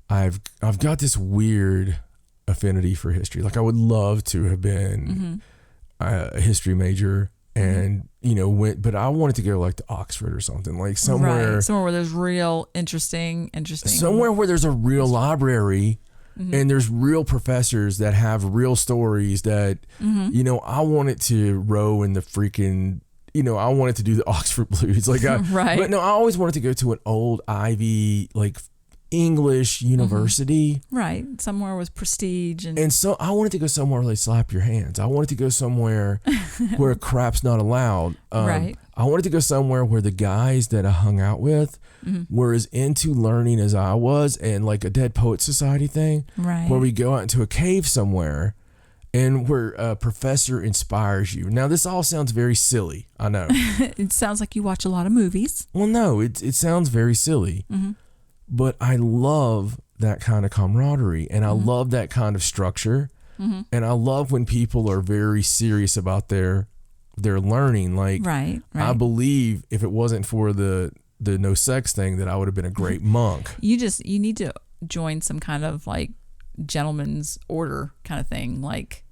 I've got this weird affinity for history. Like, I would love to have been a history major and, but I wanted to go like to Oxford or something, like somewhere where there's real interesting. Somewhere where there's a real library and there's real professors that have real stories that, I wanted to row in the freaking, I wanted to do the Oxford Blues. Like, right. But no, I always wanted to go to an old Ivy, like English university. Right. Somewhere with prestige. And so I wanted to go somewhere where they slap your hands. I wanted to go somewhere where crap's not allowed. Right. I wanted to go somewhere where the guys that I hung out with were as into learning as I was, and like a Dead Poets Society thing. Right. Where we go out into a cave somewhere and where a professor inspires you. Now, this all sounds very silly. I know. It sounds like you watch a lot of movies. Well, no, it sounds very silly. But I love that kind of camaraderie, and I love that kind of structure, and I love when people are very serious about their learning. Like, right. I believe if it wasn't for the no sex thing, that I would have been a great monk. You need to join some kind of like gentleman's order kind of thing, like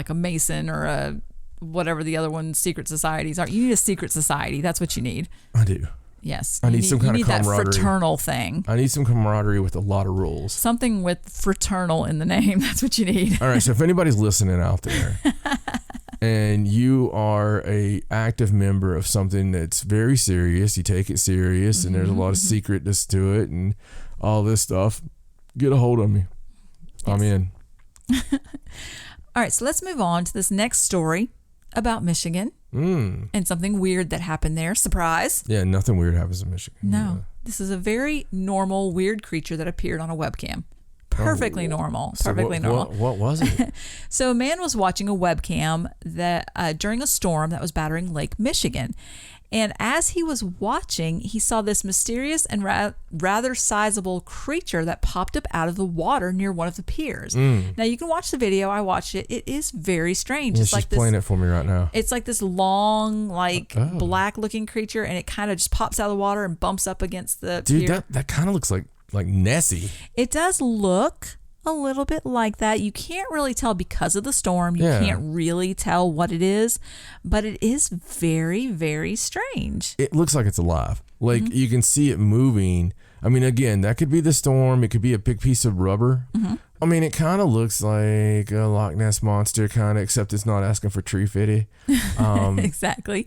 a Mason or a whatever the other one's secret societies are. You need a secret society. That's what you need. I do. Yes. I need some kind of camaraderie. That fraternal thing. I need some camaraderie with a lot of rules. Something with fraternal in the name. That's what you need. All right. So if anybody's listening out there and you are a active member of something that's very serious, you take it serious, and there's a lot of secretness to it and all this stuff, get a hold of me. Yes. I'm in. All right. So let's move on to this next story about Michigan. And something weird that happened there. Surprise. Yeah, nothing weird happens in Michigan. No. This is a very normal, weird creature that appeared on a webcam. Perfectly normal. So perfectly normal. What was it? So a man was watching a webcam that during a storm that was battering Lake Michigan. And as he was watching, he saw this mysterious and rather sizable creature that popped up out of the water near one of the piers. Now, you can watch the video. I watched it. It is very strange. Yeah, it's she's playing it for me right now. It's like this long, black-looking creature, and it kind of just pops out of the water and bumps up against the pier. Dude, that kind of looks like Nessie. It does look a little bit like that. You can't really tell because of the storm. You can't really tell what it is, but it is very, very strange. It looks like it's alive. Like you can see it moving. I mean, again, that could be the storm. It could be a big piece of rubber. I mean, it kind of looks like a Loch Ness monster, kind of, except it's not asking for tree fitty. Exactly.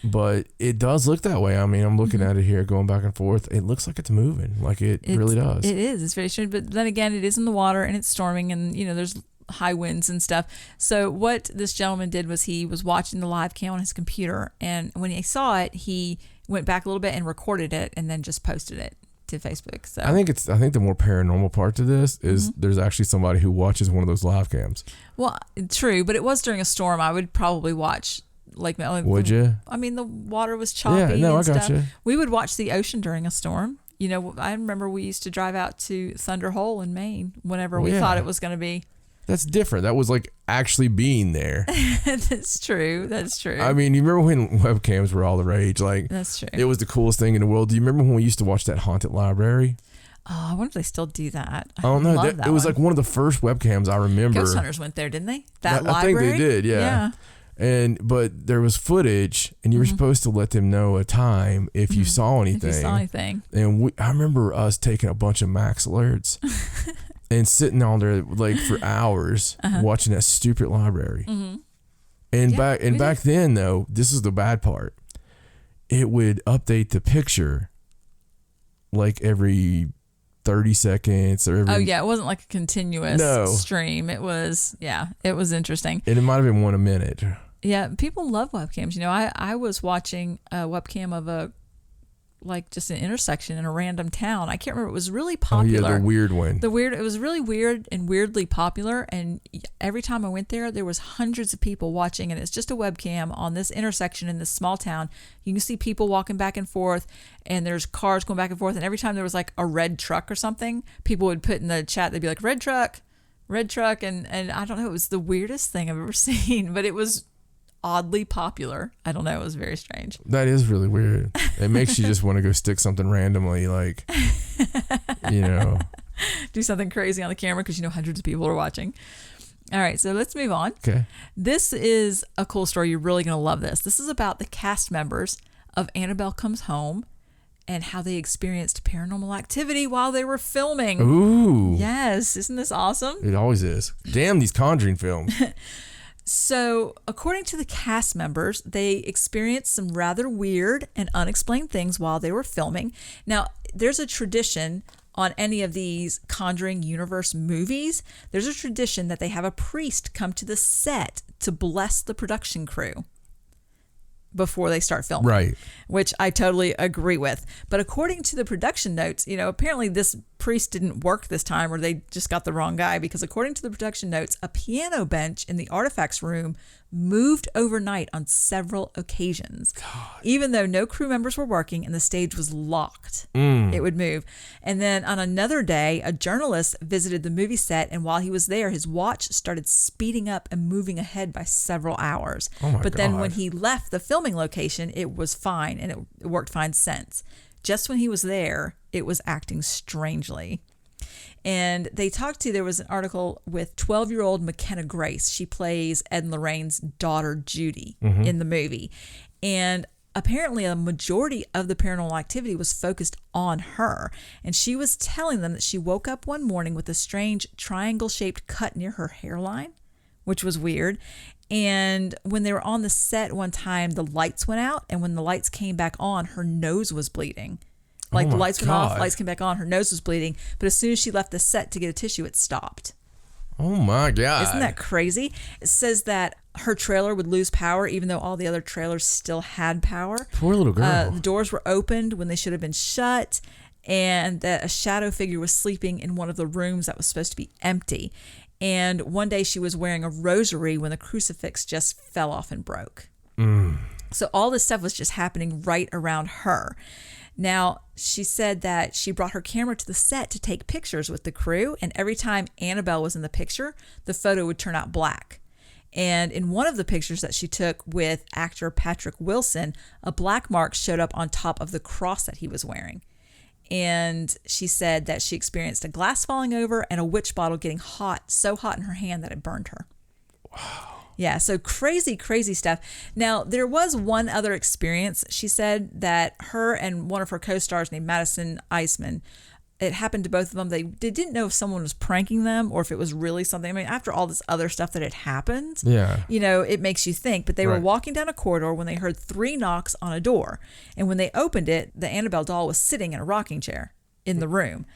But it does look that way. I mean, I'm looking at it here, going back and forth. It looks like it's moving. Like it really does. It is. It's very strange. But then again, it is in the water and it's storming, and there's high winds and stuff. So what this gentleman did was he was watching the live cam on his computer, and when he saw it, he went back a little bit and recorded it, and then just posted it to Facebook. So I think the more paranormal part to this is there's actually somebody who watches one of those live cams. Well, true, but it was during a storm. I would probably watch would you? I mean, the water was choppy. Yeah, no, and I got stuff. you. We would watch the ocean during a storm. I remember we used to drive out to Thunder Hole in Maine whenever we thought it was going to be. That's different. That was like actually being there. That's true. I mean, you remember when webcams were all the rage? Like, that's true. It was the coolest thing in the world. Do you remember when we used to watch that haunted library? Oh, I wonder if they still do that. I don't know. It was like one of the first webcams I remember. Ghost Hunters went there, didn't they? That I library? think they did, yeah. But there was footage, and you were supposed to let them know a time if you saw anything. If you saw anything. And I remember us taking a bunch of Max alerts and sitting on there like for hours watching that stupid library. And back then, though, this is the bad part. It would update the picture like every 30 seconds or every... Oh, yeah. It wasn't like a continuous stream. It was interesting. And it might have been one a minute. Yeah, people love webcams. I was watching a webcam of a like just an intersection in a random town. I can't remember. It was really popular. Oh yeah, the weird one. It was really weird and weirdly popular. And every time I went there was hundreds of people watching, and it's just a webcam on this intersection in this small town. You can see people walking back and forth, and there's cars going back and forth. And every time there was like a red truck or something, people would put in the chat, they'd be like, red truck. And I don't know, it was the weirdest thing I've ever seen, but it was oddly popular. I don't know, it was very strange. That is really weird. It makes you just want to go stick something randomly, like, you know. Do something crazy on the camera because you know hundreds of people are watching. All right, so let's move on. Okay. This is a cool story. You're really going to love this. This is about the cast members of Annabelle Comes Home and how they experienced paranormal activity while they were filming. Ooh. Yes, isn't this awesome? It always is. Damn these Conjuring films. So, according to the cast members, they experienced some rather weird and unexplained things while they were filming. Now, there's a tradition on any of these Conjuring universe movies. There's a tradition that they have a priest come to the set to bless the production crew before they start filming. Right. Which I totally agree with. But according to the production notes, apparently this priest didn't work this time, or they just got the wrong guy, because according to the production notes, a piano bench in the artifacts room moved overnight on several occasions. God. Even though no crew members were working and the stage was locked, it would move. And then on another day, a journalist visited the movie set, and while he was there, his watch started speeding up and moving ahead by several hours. Oh my but then God. when he left the filming location, it was fine, and it worked fine since. Just when he was there, it was acting strangely. And there was an article with 12-year-old McKenna Grace. She plays Ed and Lorraine's daughter, Judy, in the movie. And apparently a majority of the paranormal activity was focused on her. And she was telling them that she woke up one morning with a strange triangle-shaped cut near her hairline, which was weird. And when they were on the set one time, the lights went out. And when the lights came back on, her nose was bleeding. Like the lights went off, lights came back on, her nose was bleeding. But as soon as she left the set to get a tissue, it stopped. Oh my God. Isn't that crazy? It says that her trailer would lose power even though all the other trailers still had power. Poor little girl. The doors were opened when they should have been shut, and that a shadow figure was sleeping in one of the rooms that was supposed to be empty. And one day she was wearing a rosary when the crucifix just fell off and broke. So all this stuff was just happening right around her. Now, she said that she brought her camera to the set to take pictures with the crew, and every time Annabelle was in the picture, the photo would turn out black. And in one of the pictures that she took with actor Patrick Wilson, a black mark showed up on top of the cross that he was wearing. And she said that she experienced a glass falling over and a witch bottle getting so hot in her hand that it burned her. Wow. Yeah, so crazy, crazy stuff. Now, there was one other experience. She said that her and one of her co-stars named Madison Eisman, it happened to both of them. They didn't know if someone was pranking them or if it was really something. I mean, after all this other stuff that had happened, it makes you think. But they were walking down a corridor when they heard 3 knocks on a door. And when they opened it, the Annabelle doll was sitting in a rocking chair in the room.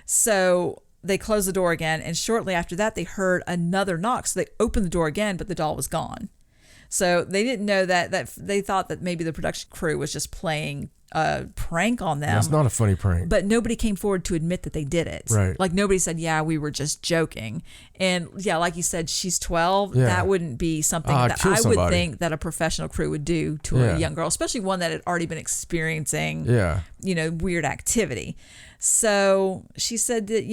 So they closed the door again, and shortly after that, they heard another knock. So they opened the door again, but the doll was gone. So they didn't know that they thought that maybe the production crew was just playing a prank on them. That's not a funny prank. But nobody came forward to admit that they did it. Right. Like nobody said, yeah, we were just joking. And yeah, like you said, she's 12. Yeah. That wouldn't be something that I would think that a professional crew would do to a young girl, especially one that had already been experiencing, weird activity. So she said that,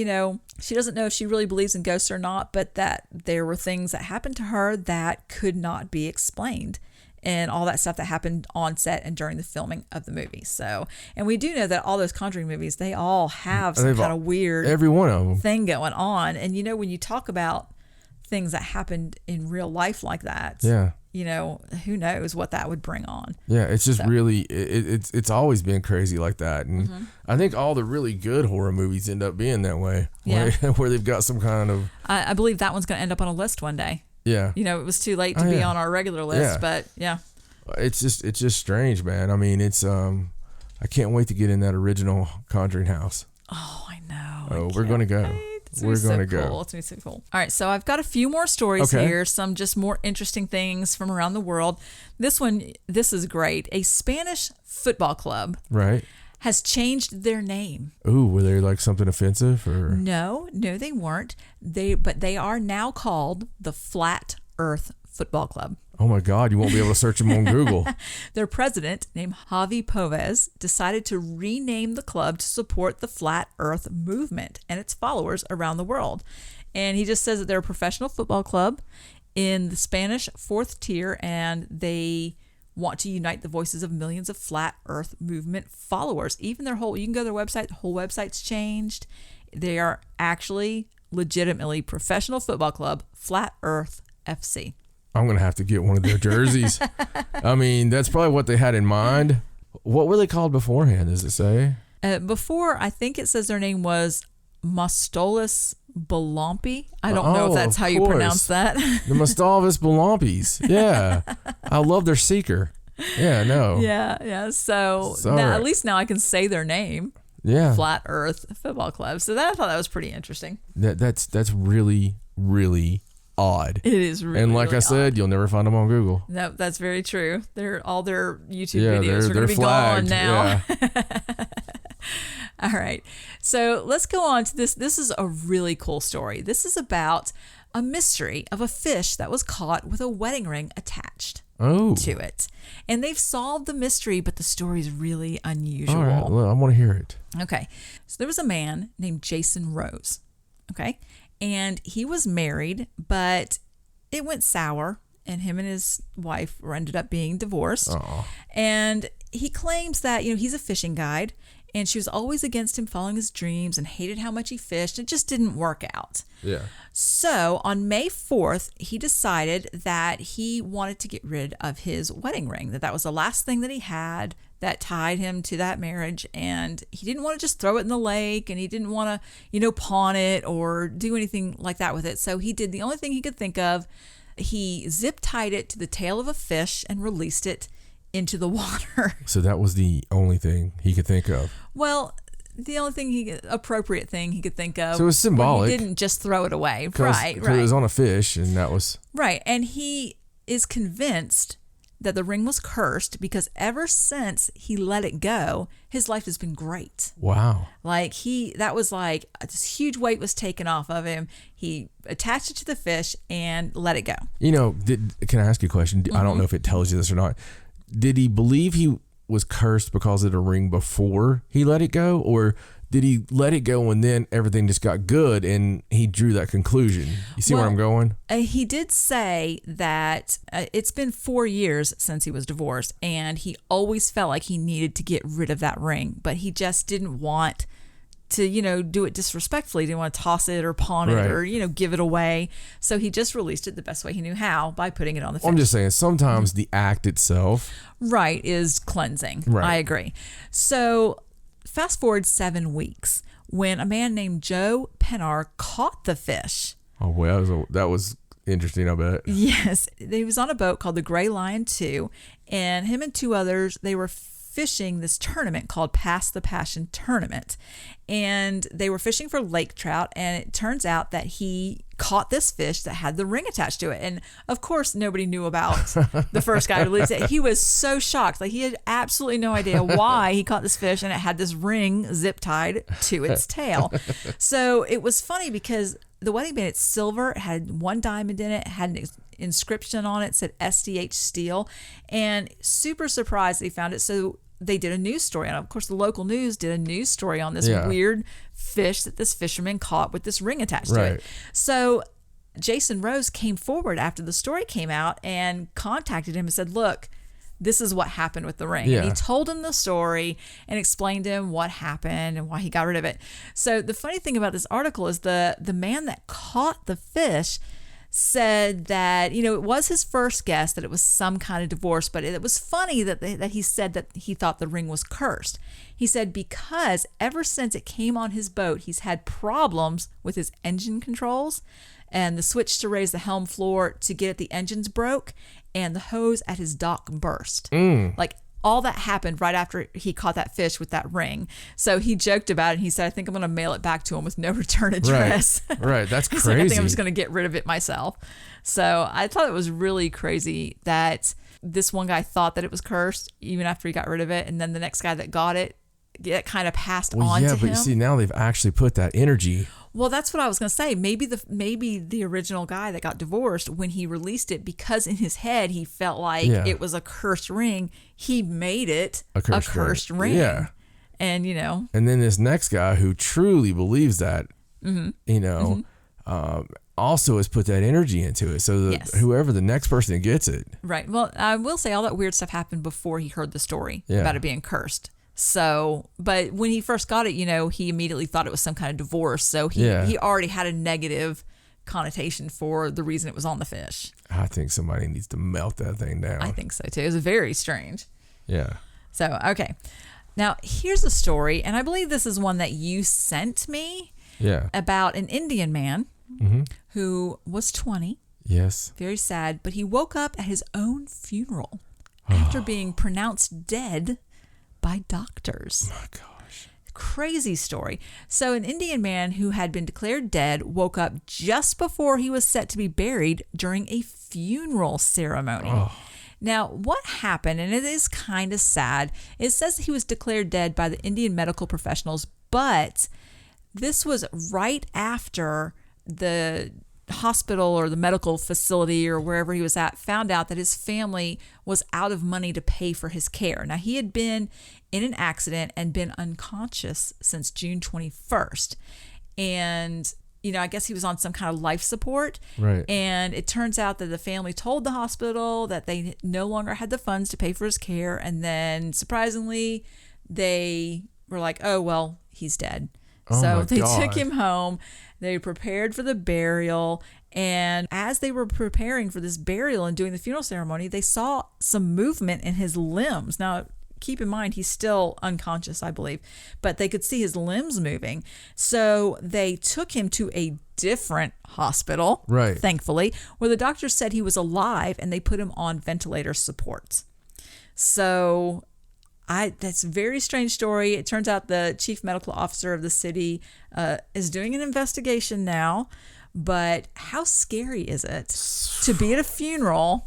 she doesn't know if she really believes in ghosts or not, but that there were things that happened to her that could not be explained, and all that stuff that happened on set and during the filming of the movie. So, and we do know that all those Conjuring movies, they all have some kind of weird every one of them thing going on. And, when you talk about things that happened in real life like that, who knows what that would bring on. Yeah, it's just really, it's always been crazy like that. And I think all the really good horror movies end up being that way, where they've got some kind of... I believe that one's going to end up on a list one day. Yeah. It was too late to be on our regular list, but yeah. It's just strange, man. I mean, it's, I can't wait to get in that original Conjuring house. Oh, I know. Oh, we're going to go. We're going to go. It's going to be so cool. All right, so I've got a few more stories here, some just more interesting things from around the world. This is great. A Spanish football club has changed their name. Ooh, were they like something offensive or? No, they weren't. But they are now called the Flat Earth Football Club. Oh my God, you won't be able to search them on Google. Their president, named Javi Povez, decided to rename the club to support the Flat Earth movement and its followers around the world. And he just says that they're a professional football club in the Spanish fourth tier, and they want to unite the voices of millions of Flat Earth movement followers. Even their you can go to their website, the whole website's changed. They are actually legitimately professional football club, Flat Earth FC. I'm going to have to get one of their jerseys. I mean, that's probably what they had in mind. What were they called beforehand, does it say? Before, I think it says their name was Mostolis Balompi. I don't know if that's how you pronounce that. The Mostolis Balompis. Yeah. I love their seeker. Yeah, no. Yeah. So now, right. at least now I can say their name. Yeah. Flat Earth Football Club. So I thought that was pretty interesting. That's really, really odd. It is really, and like really I said, odd. You'll never find them on Google. No, that's very true. All their YouTube videos are going to be flagged. gone now. Yeah. All right. So let's go on to this. This is a really cool story. This is about a mystery of a fish that was caught with a wedding ring attached to it. And they've solved the mystery, but the story is really unusual. All right. Well, I want to hear it. Okay. So there was a man named Jason Rose. Okay. And he was married, but it went sour, and him and his wife ended up being divorced. Aww. And he claims that, he's a fishing guide, and she was always against him following his dreams and hated how much he fished. It just didn't work out. Yeah. So on May 4th, he decided that he wanted to get rid of his wedding ring, that was the last thing that he had that tied him to that marriage, and he didn't want to just throw it in the lake, and he didn't want to, pawn it or do anything like that with it. So he did the only thing he could think of. He zip tied it to the tail of a fish and released it into the water. So that was the only thing he could think of. Well, the only appropriate thing he could think of. So it was symbolic. He didn't just throw it away. Right. It was on a fish, and that was... Right. And he is convinced that the ring was cursed because ever since he let it go, his life has been great. Wow. That was like this huge weight was taken off of him. He attached it to the fish and let it go. Can I ask you a question? I don't know if it tells you this or not. Did he believe he was cursed because of the ring before he let it go, or did he let it go and then everything just got good and he drew that conclusion? You see where I'm going? He did say that it's been 4 years since he was divorced, and he always felt like he needed to get rid of that ring, but he just didn't want to, do it disrespectfully. He didn't want to toss it or pawn it or, give it away. So he just released it the best way he knew how, by putting it on the fish. I'm just saying, sometimes the act itself... Right, is cleansing. Right. I agree. So fast forward 7 weeks when a man named Joe Pennar caught the fish. Oh, well, that was interesting, I bet. Yes. He was on a boat called the Gray Lion 2, and him and 2 others, they were fishing this tournament called Pass the Passion Tournament. And they were fishing for lake trout, and it turns out that he caught this fish that had the ring attached to it. And of course, nobody knew about the first guy who released it. He was so shocked. He had absolutely no idea why he caught this fish, and it had this ring zip tied to its tail. So it was funny because the wedding band, it's silver. It had 1 diamond in it. It had an inscription on it, said SDH Steel, and super surprised they found it. So they did a news story on it. Of course, the local news did a news story on this weird fish that this fisherman caught with this ring attached to it. So Jason Rose came forward after the story came out and contacted him and said, look, this is what happened with the ring. Yeah. And he told him the story and explained to him what happened and why he got rid of it. So the funny thing about this article is the man that caught the fish said that, it was his first guess that it was some kind of divorce, but it was funny that he said that he thought the ring was cursed. He said because ever since it came on his boat, he's had problems with his engine controls, and the switch to raise the helm floor to get at the engines broke, and the hose at his dock burst. All that happened right after he caught that fish with that ring. So he joked about it. And he said, I think I'm going to mail it back to him with no return address. Right. That's crazy. I think I'm just going to get rid of it myself. So I thought it was really crazy that this one guy thought that it was cursed even after he got rid of it. And then the next guy that got it get kind of passed Well, on yeah, to but him. you see, now they've actually put that energy. Well, that's what I was going to say. Maybe the original guy that got divorced, when he released it, because in his head he felt like it was a cursed ring, he made it a cursed ring. Yeah. And, And then this next guy who truly believes that, also has put that energy into it. So whoever the next person that gets it. Right. Well, I will say all that weird stuff happened before he heard the story about it being cursed. So, but when he first got it, he immediately thought it was some kind of divorce. So he already had a negative connotation for the reason it was on the fish. I think somebody needs to melt that thing down. I think so too. It was very strange. Yeah. So, okay. Now, here's a story, and I believe this is one that you sent me. Yeah. About an Indian man who was 20. Yes. Very sad, but he woke up at his own funeral after being pronounced dead by doctors. Oh my gosh. Crazy story. So an Indian man who had been declared dead woke up just before he was set to be buried during a funeral ceremony. Oh. Now, what happened, and it is kind of sad, it says that he was declared dead by the Indian medical professionals, but this was right after the hospital or the medical facility or wherever he was at found out that his family was out of money to pay for his care. Now, he had been in an accident and been unconscious since June 21st. And, I guess he was on some kind of life support. Right. And it turns out that the family told the hospital that they no longer had the funds to pay for his care. And then, surprisingly, they were like, oh, well, he's dead. So they took him home. They prepared for the burial. And as they were preparing for this burial and doing the funeral ceremony, they saw some movement in his limbs. Now, keep in mind, he's still unconscious, I believe, but they could see his limbs moving. So they took him to a different hospital, right, thankfully, where the doctors said he was alive and they put him on ventilator support. So that's a very strange story. It turns out the chief medical officer of the city is doing an investigation now. But how scary is it to be at a funeral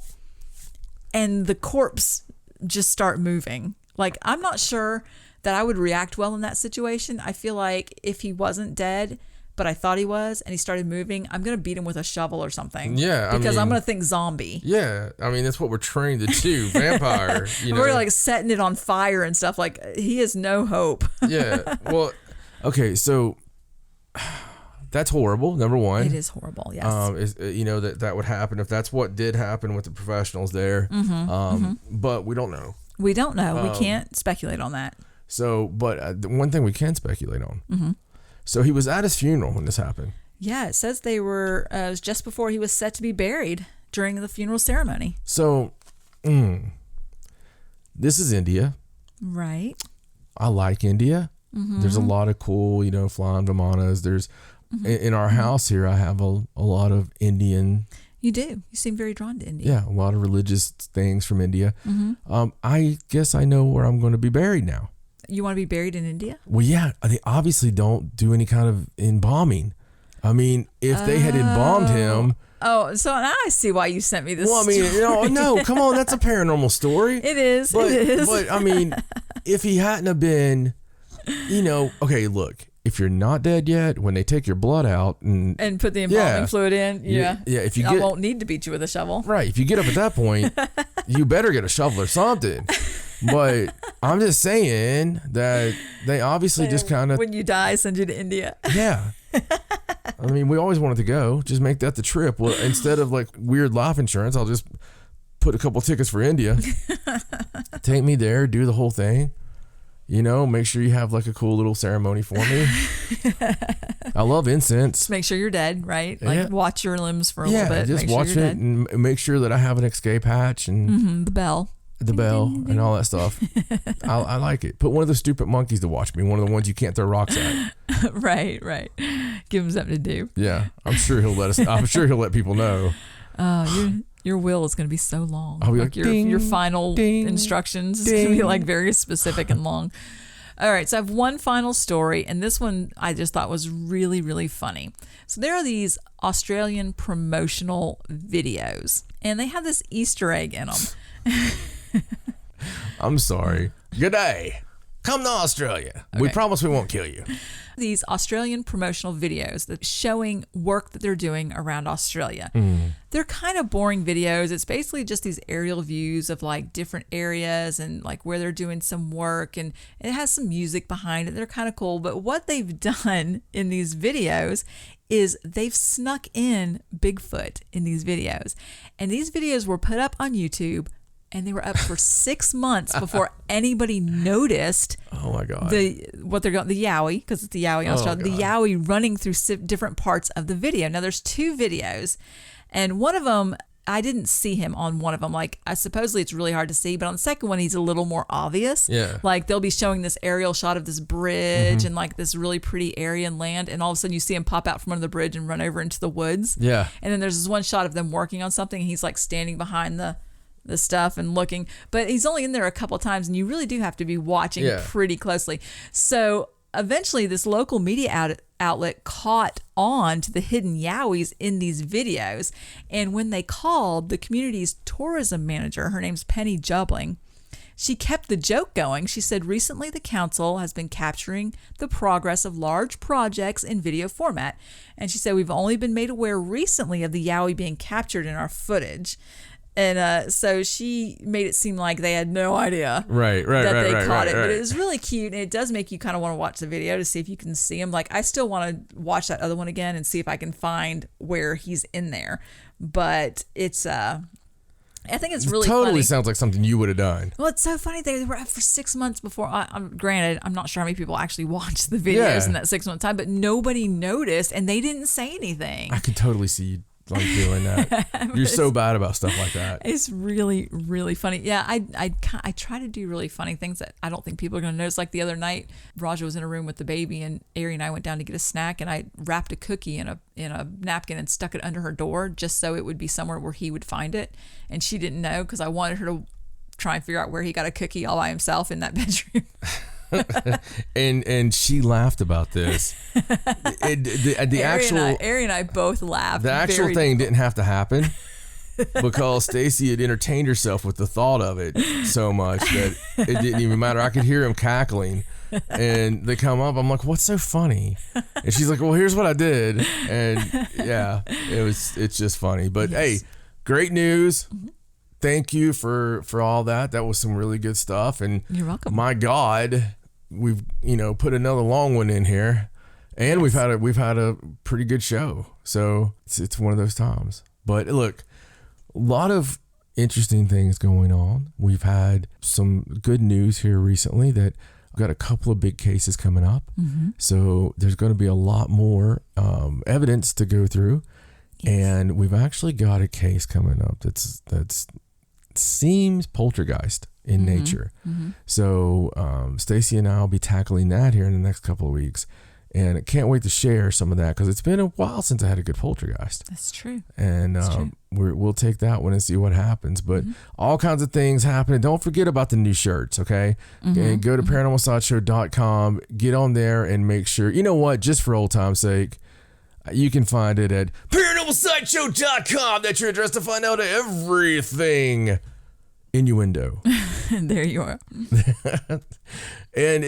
and the corpse just start moving? Like, I'm not sure that I would react well in that situation. I feel like if he wasn't dead, but I thought he was, and he started moving, I'm going to beat him with a shovel or something. Yeah. Because I'm going to think zombie. Yeah. I mean, that's what we're trained to do. Vampire. We're like setting it on fire and stuff. Like, he has no hope. Yeah. Well, okay. So that's horrible. Number one. It is horrible. Yes. That would happen if that's what did happen with the professionals there. But we don't know. We don't know. We can't speculate on that. So, but the one thing we can speculate on. So he was at his funeral when this happened. Yeah, it says they were it was just before he was set to be buried during the funeral ceremony. So, this is India. Right. I like India. There's a lot of cool, flying vimanas. There's in our house here, I have a lot of Indian. You do. You seem very drawn to India. Yeah, a lot of religious things from India. I guess I know where I'm going to be buried now. You want to be buried in India? Well, yeah, they obviously don't do any kind of embalming. I mean, if they had embalmed him. Oh, so now I see why you sent me this. Well, I mean, no, come on, that's a paranormal story. It is. It is. But I mean, if he hadn't have been, okay, look, if you're not dead yet, when they take your blood out and put the embalming fluid in, if you I won't need to beat you with a shovel. Right. If you get up at that point, you better get a shovel or something. But I'm just saying that they obviously just kind of... When you die, send you to India. Yeah. I mean, we always wanted to go. Just make that the trip. Well, instead of like weird life insurance, I'll just put a couple tickets for India. Take me there, do the whole thing. Make sure you have like a cool little ceremony for me. I love incense. Just make sure you're dead, right? Like watch your limbs for a little bit. Just watch it and make sure that I have an escape hatch and the bell. The bell and all that stuff. I like it. Put one of the stupid monkeys to watch me. One of the ones you can't throw rocks at. Right. Give him something to do. Yeah, I'm sure he'll let us. I'm sure he'll let people know. Your will is going to be so long. I'll be like your final instructions is going to be like very specific and long. All right, so I have one final story, and this one I just thought was really, really funny. So there are these Australian promotional videos, and they have this Easter egg in them. I'm sorry. Good day. come to Australia. We promise we won't kill you. These Australian promotional videos that showing work that they're doing around Australia. They're kind of boring videos. It's basically just these aerial views of like different areas and like where they're doing some work, and it has some music behind it. They're kind of cool. But what they've done in these videos is they've snuck in Bigfoot in these videos. And these videos were put up on YouTube, and they were up for 6 months before anybody noticed. Oh my God. The Yowie, because it's the Yowie in Australia, the Yowie running through different parts of the video. Now there's 2 videos, and one of them, I didn't see him on one of them. Like, supposedly it's really hard to see, but on the second one, he's a little more obvious. Yeah. Like, they'll be showing this aerial shot of this bridge and like this really pretty area and land, and all of a sudden you see him pop out from under the bridge and run over into the woods. Yeah. And then there's this one shot of them working on something, and he's like standing behind the stuff and looking, but he's only in there a couple of times, and you really do have to be watching pretty closely. So eventually this local media outlet caught on to the hidden Yowies in these videos, and when they called the community's tourism manager, her name's Penny Jubling, she kept the joke going. She said, recently the council has been capturing the progress of large projects in video format, and she said, we've only been made aware recently of the Yowie being captured in our footage. And so she made it seem like they had no idea that they caught it. But it was really cute, and it does make you kind of want to watch the video to see if you can see him. Like, I still want to watch that other one again and see if I can find where he's in there. But it's, I think it's really totally funny. Sounds like something you would have done. Well, it's so funny. They were up for 6 months before. Granted, I'm not sure how many people actually watched the videos in that 6 month time, but nobody noticed, and they didn't say anything. I could totally see you like doing that. You're so bad about stuff like that. It's really, really funny. Yeah, I try to do really funny things that I don't think people are going to notice. Like the other night, Raja was in a room with the baby, and Ari and I went down to get a snack, and I wrapped a cookie in a napkin and stuck it under her door just so it would be somewhere where he would find it. And she didn't know, because I wanted her to try and figure out where he got a cookie all by himself in that bedroom. and she laughed about this. Ari and I both laughed. The actual thing didn't have to happen because Stacey had entertained herself with the thought of it so much that it didn't even matter. I could hear him cackling, and they come up. I'm like, "What's so funny?" And she's like, "Well, here's what I did." And yeah, it's just funny. But hey, great news. Thank you for all that. That was some really good stuff. And you're welcome. My God, we've put another long one in here, and we've had a pretty good show. So it's one of those times. But look, a lot of interesting things going on. We've had some good news here recently that we've got a couple of big cases coming up. So there's going to be a lot more evidence to go through. Yes. And we've actually got a case coming up that's seems poltergeist in nature. So Stacey and I will be tackling that here in the next couple of weeks, and I can't wait to share some of that because it's been a while since I had a good poltergeist. That's true. And we'll take that one and see what happens. But all kinds of things happening. Don't forget about the new shirts, okay? And go to paranormalsideshow.com, get on there, and make sure, you know what, just for old time's sake, you can find it at paranormalsideshow.com. That's your address to find out everything innuendo. There you are. And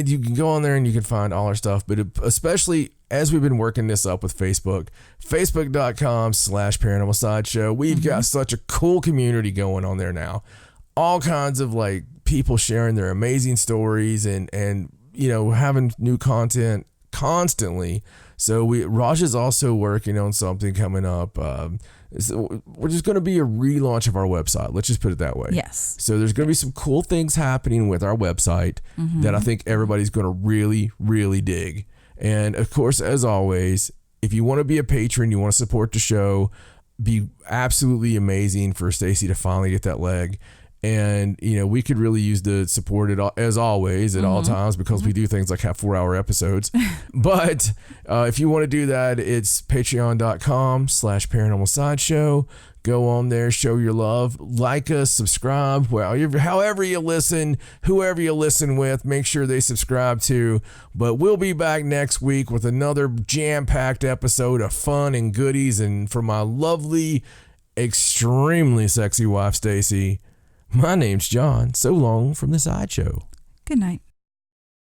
you can go on there and you can find all our stuff, but especially as we've been working this up with Facebook, facebook.com/paranormalsideshow. We've got such a cool community going on there now. All kinds of like people sharing their amazing stories and having new content constantly. So Raj is also working on something coming up. Which is going to be a relaunch of our website. Let's just put it that way. Yes. So there's going to be some cool things happening with our website that I think everybody's going to really, really dig. And of course, as always, if you want to be a patron, you want to support the show, be absolutely amazing for Stacey to finally get that leg. And, we could really use the support as always at all times because we do things like have 4-hour episodes. But if you want to do that, it's patreon.com/paranormalsideshow. Go on there, show your love, like us, subscribe. However you listen, whoever you listen with, make sure they subscribe too. But we'll be back next week with another jam-packed episode of fun and goodies. And for my lovely, extremely sexy wife, Stacey, my name's John. So long from the Sideshow. Good night.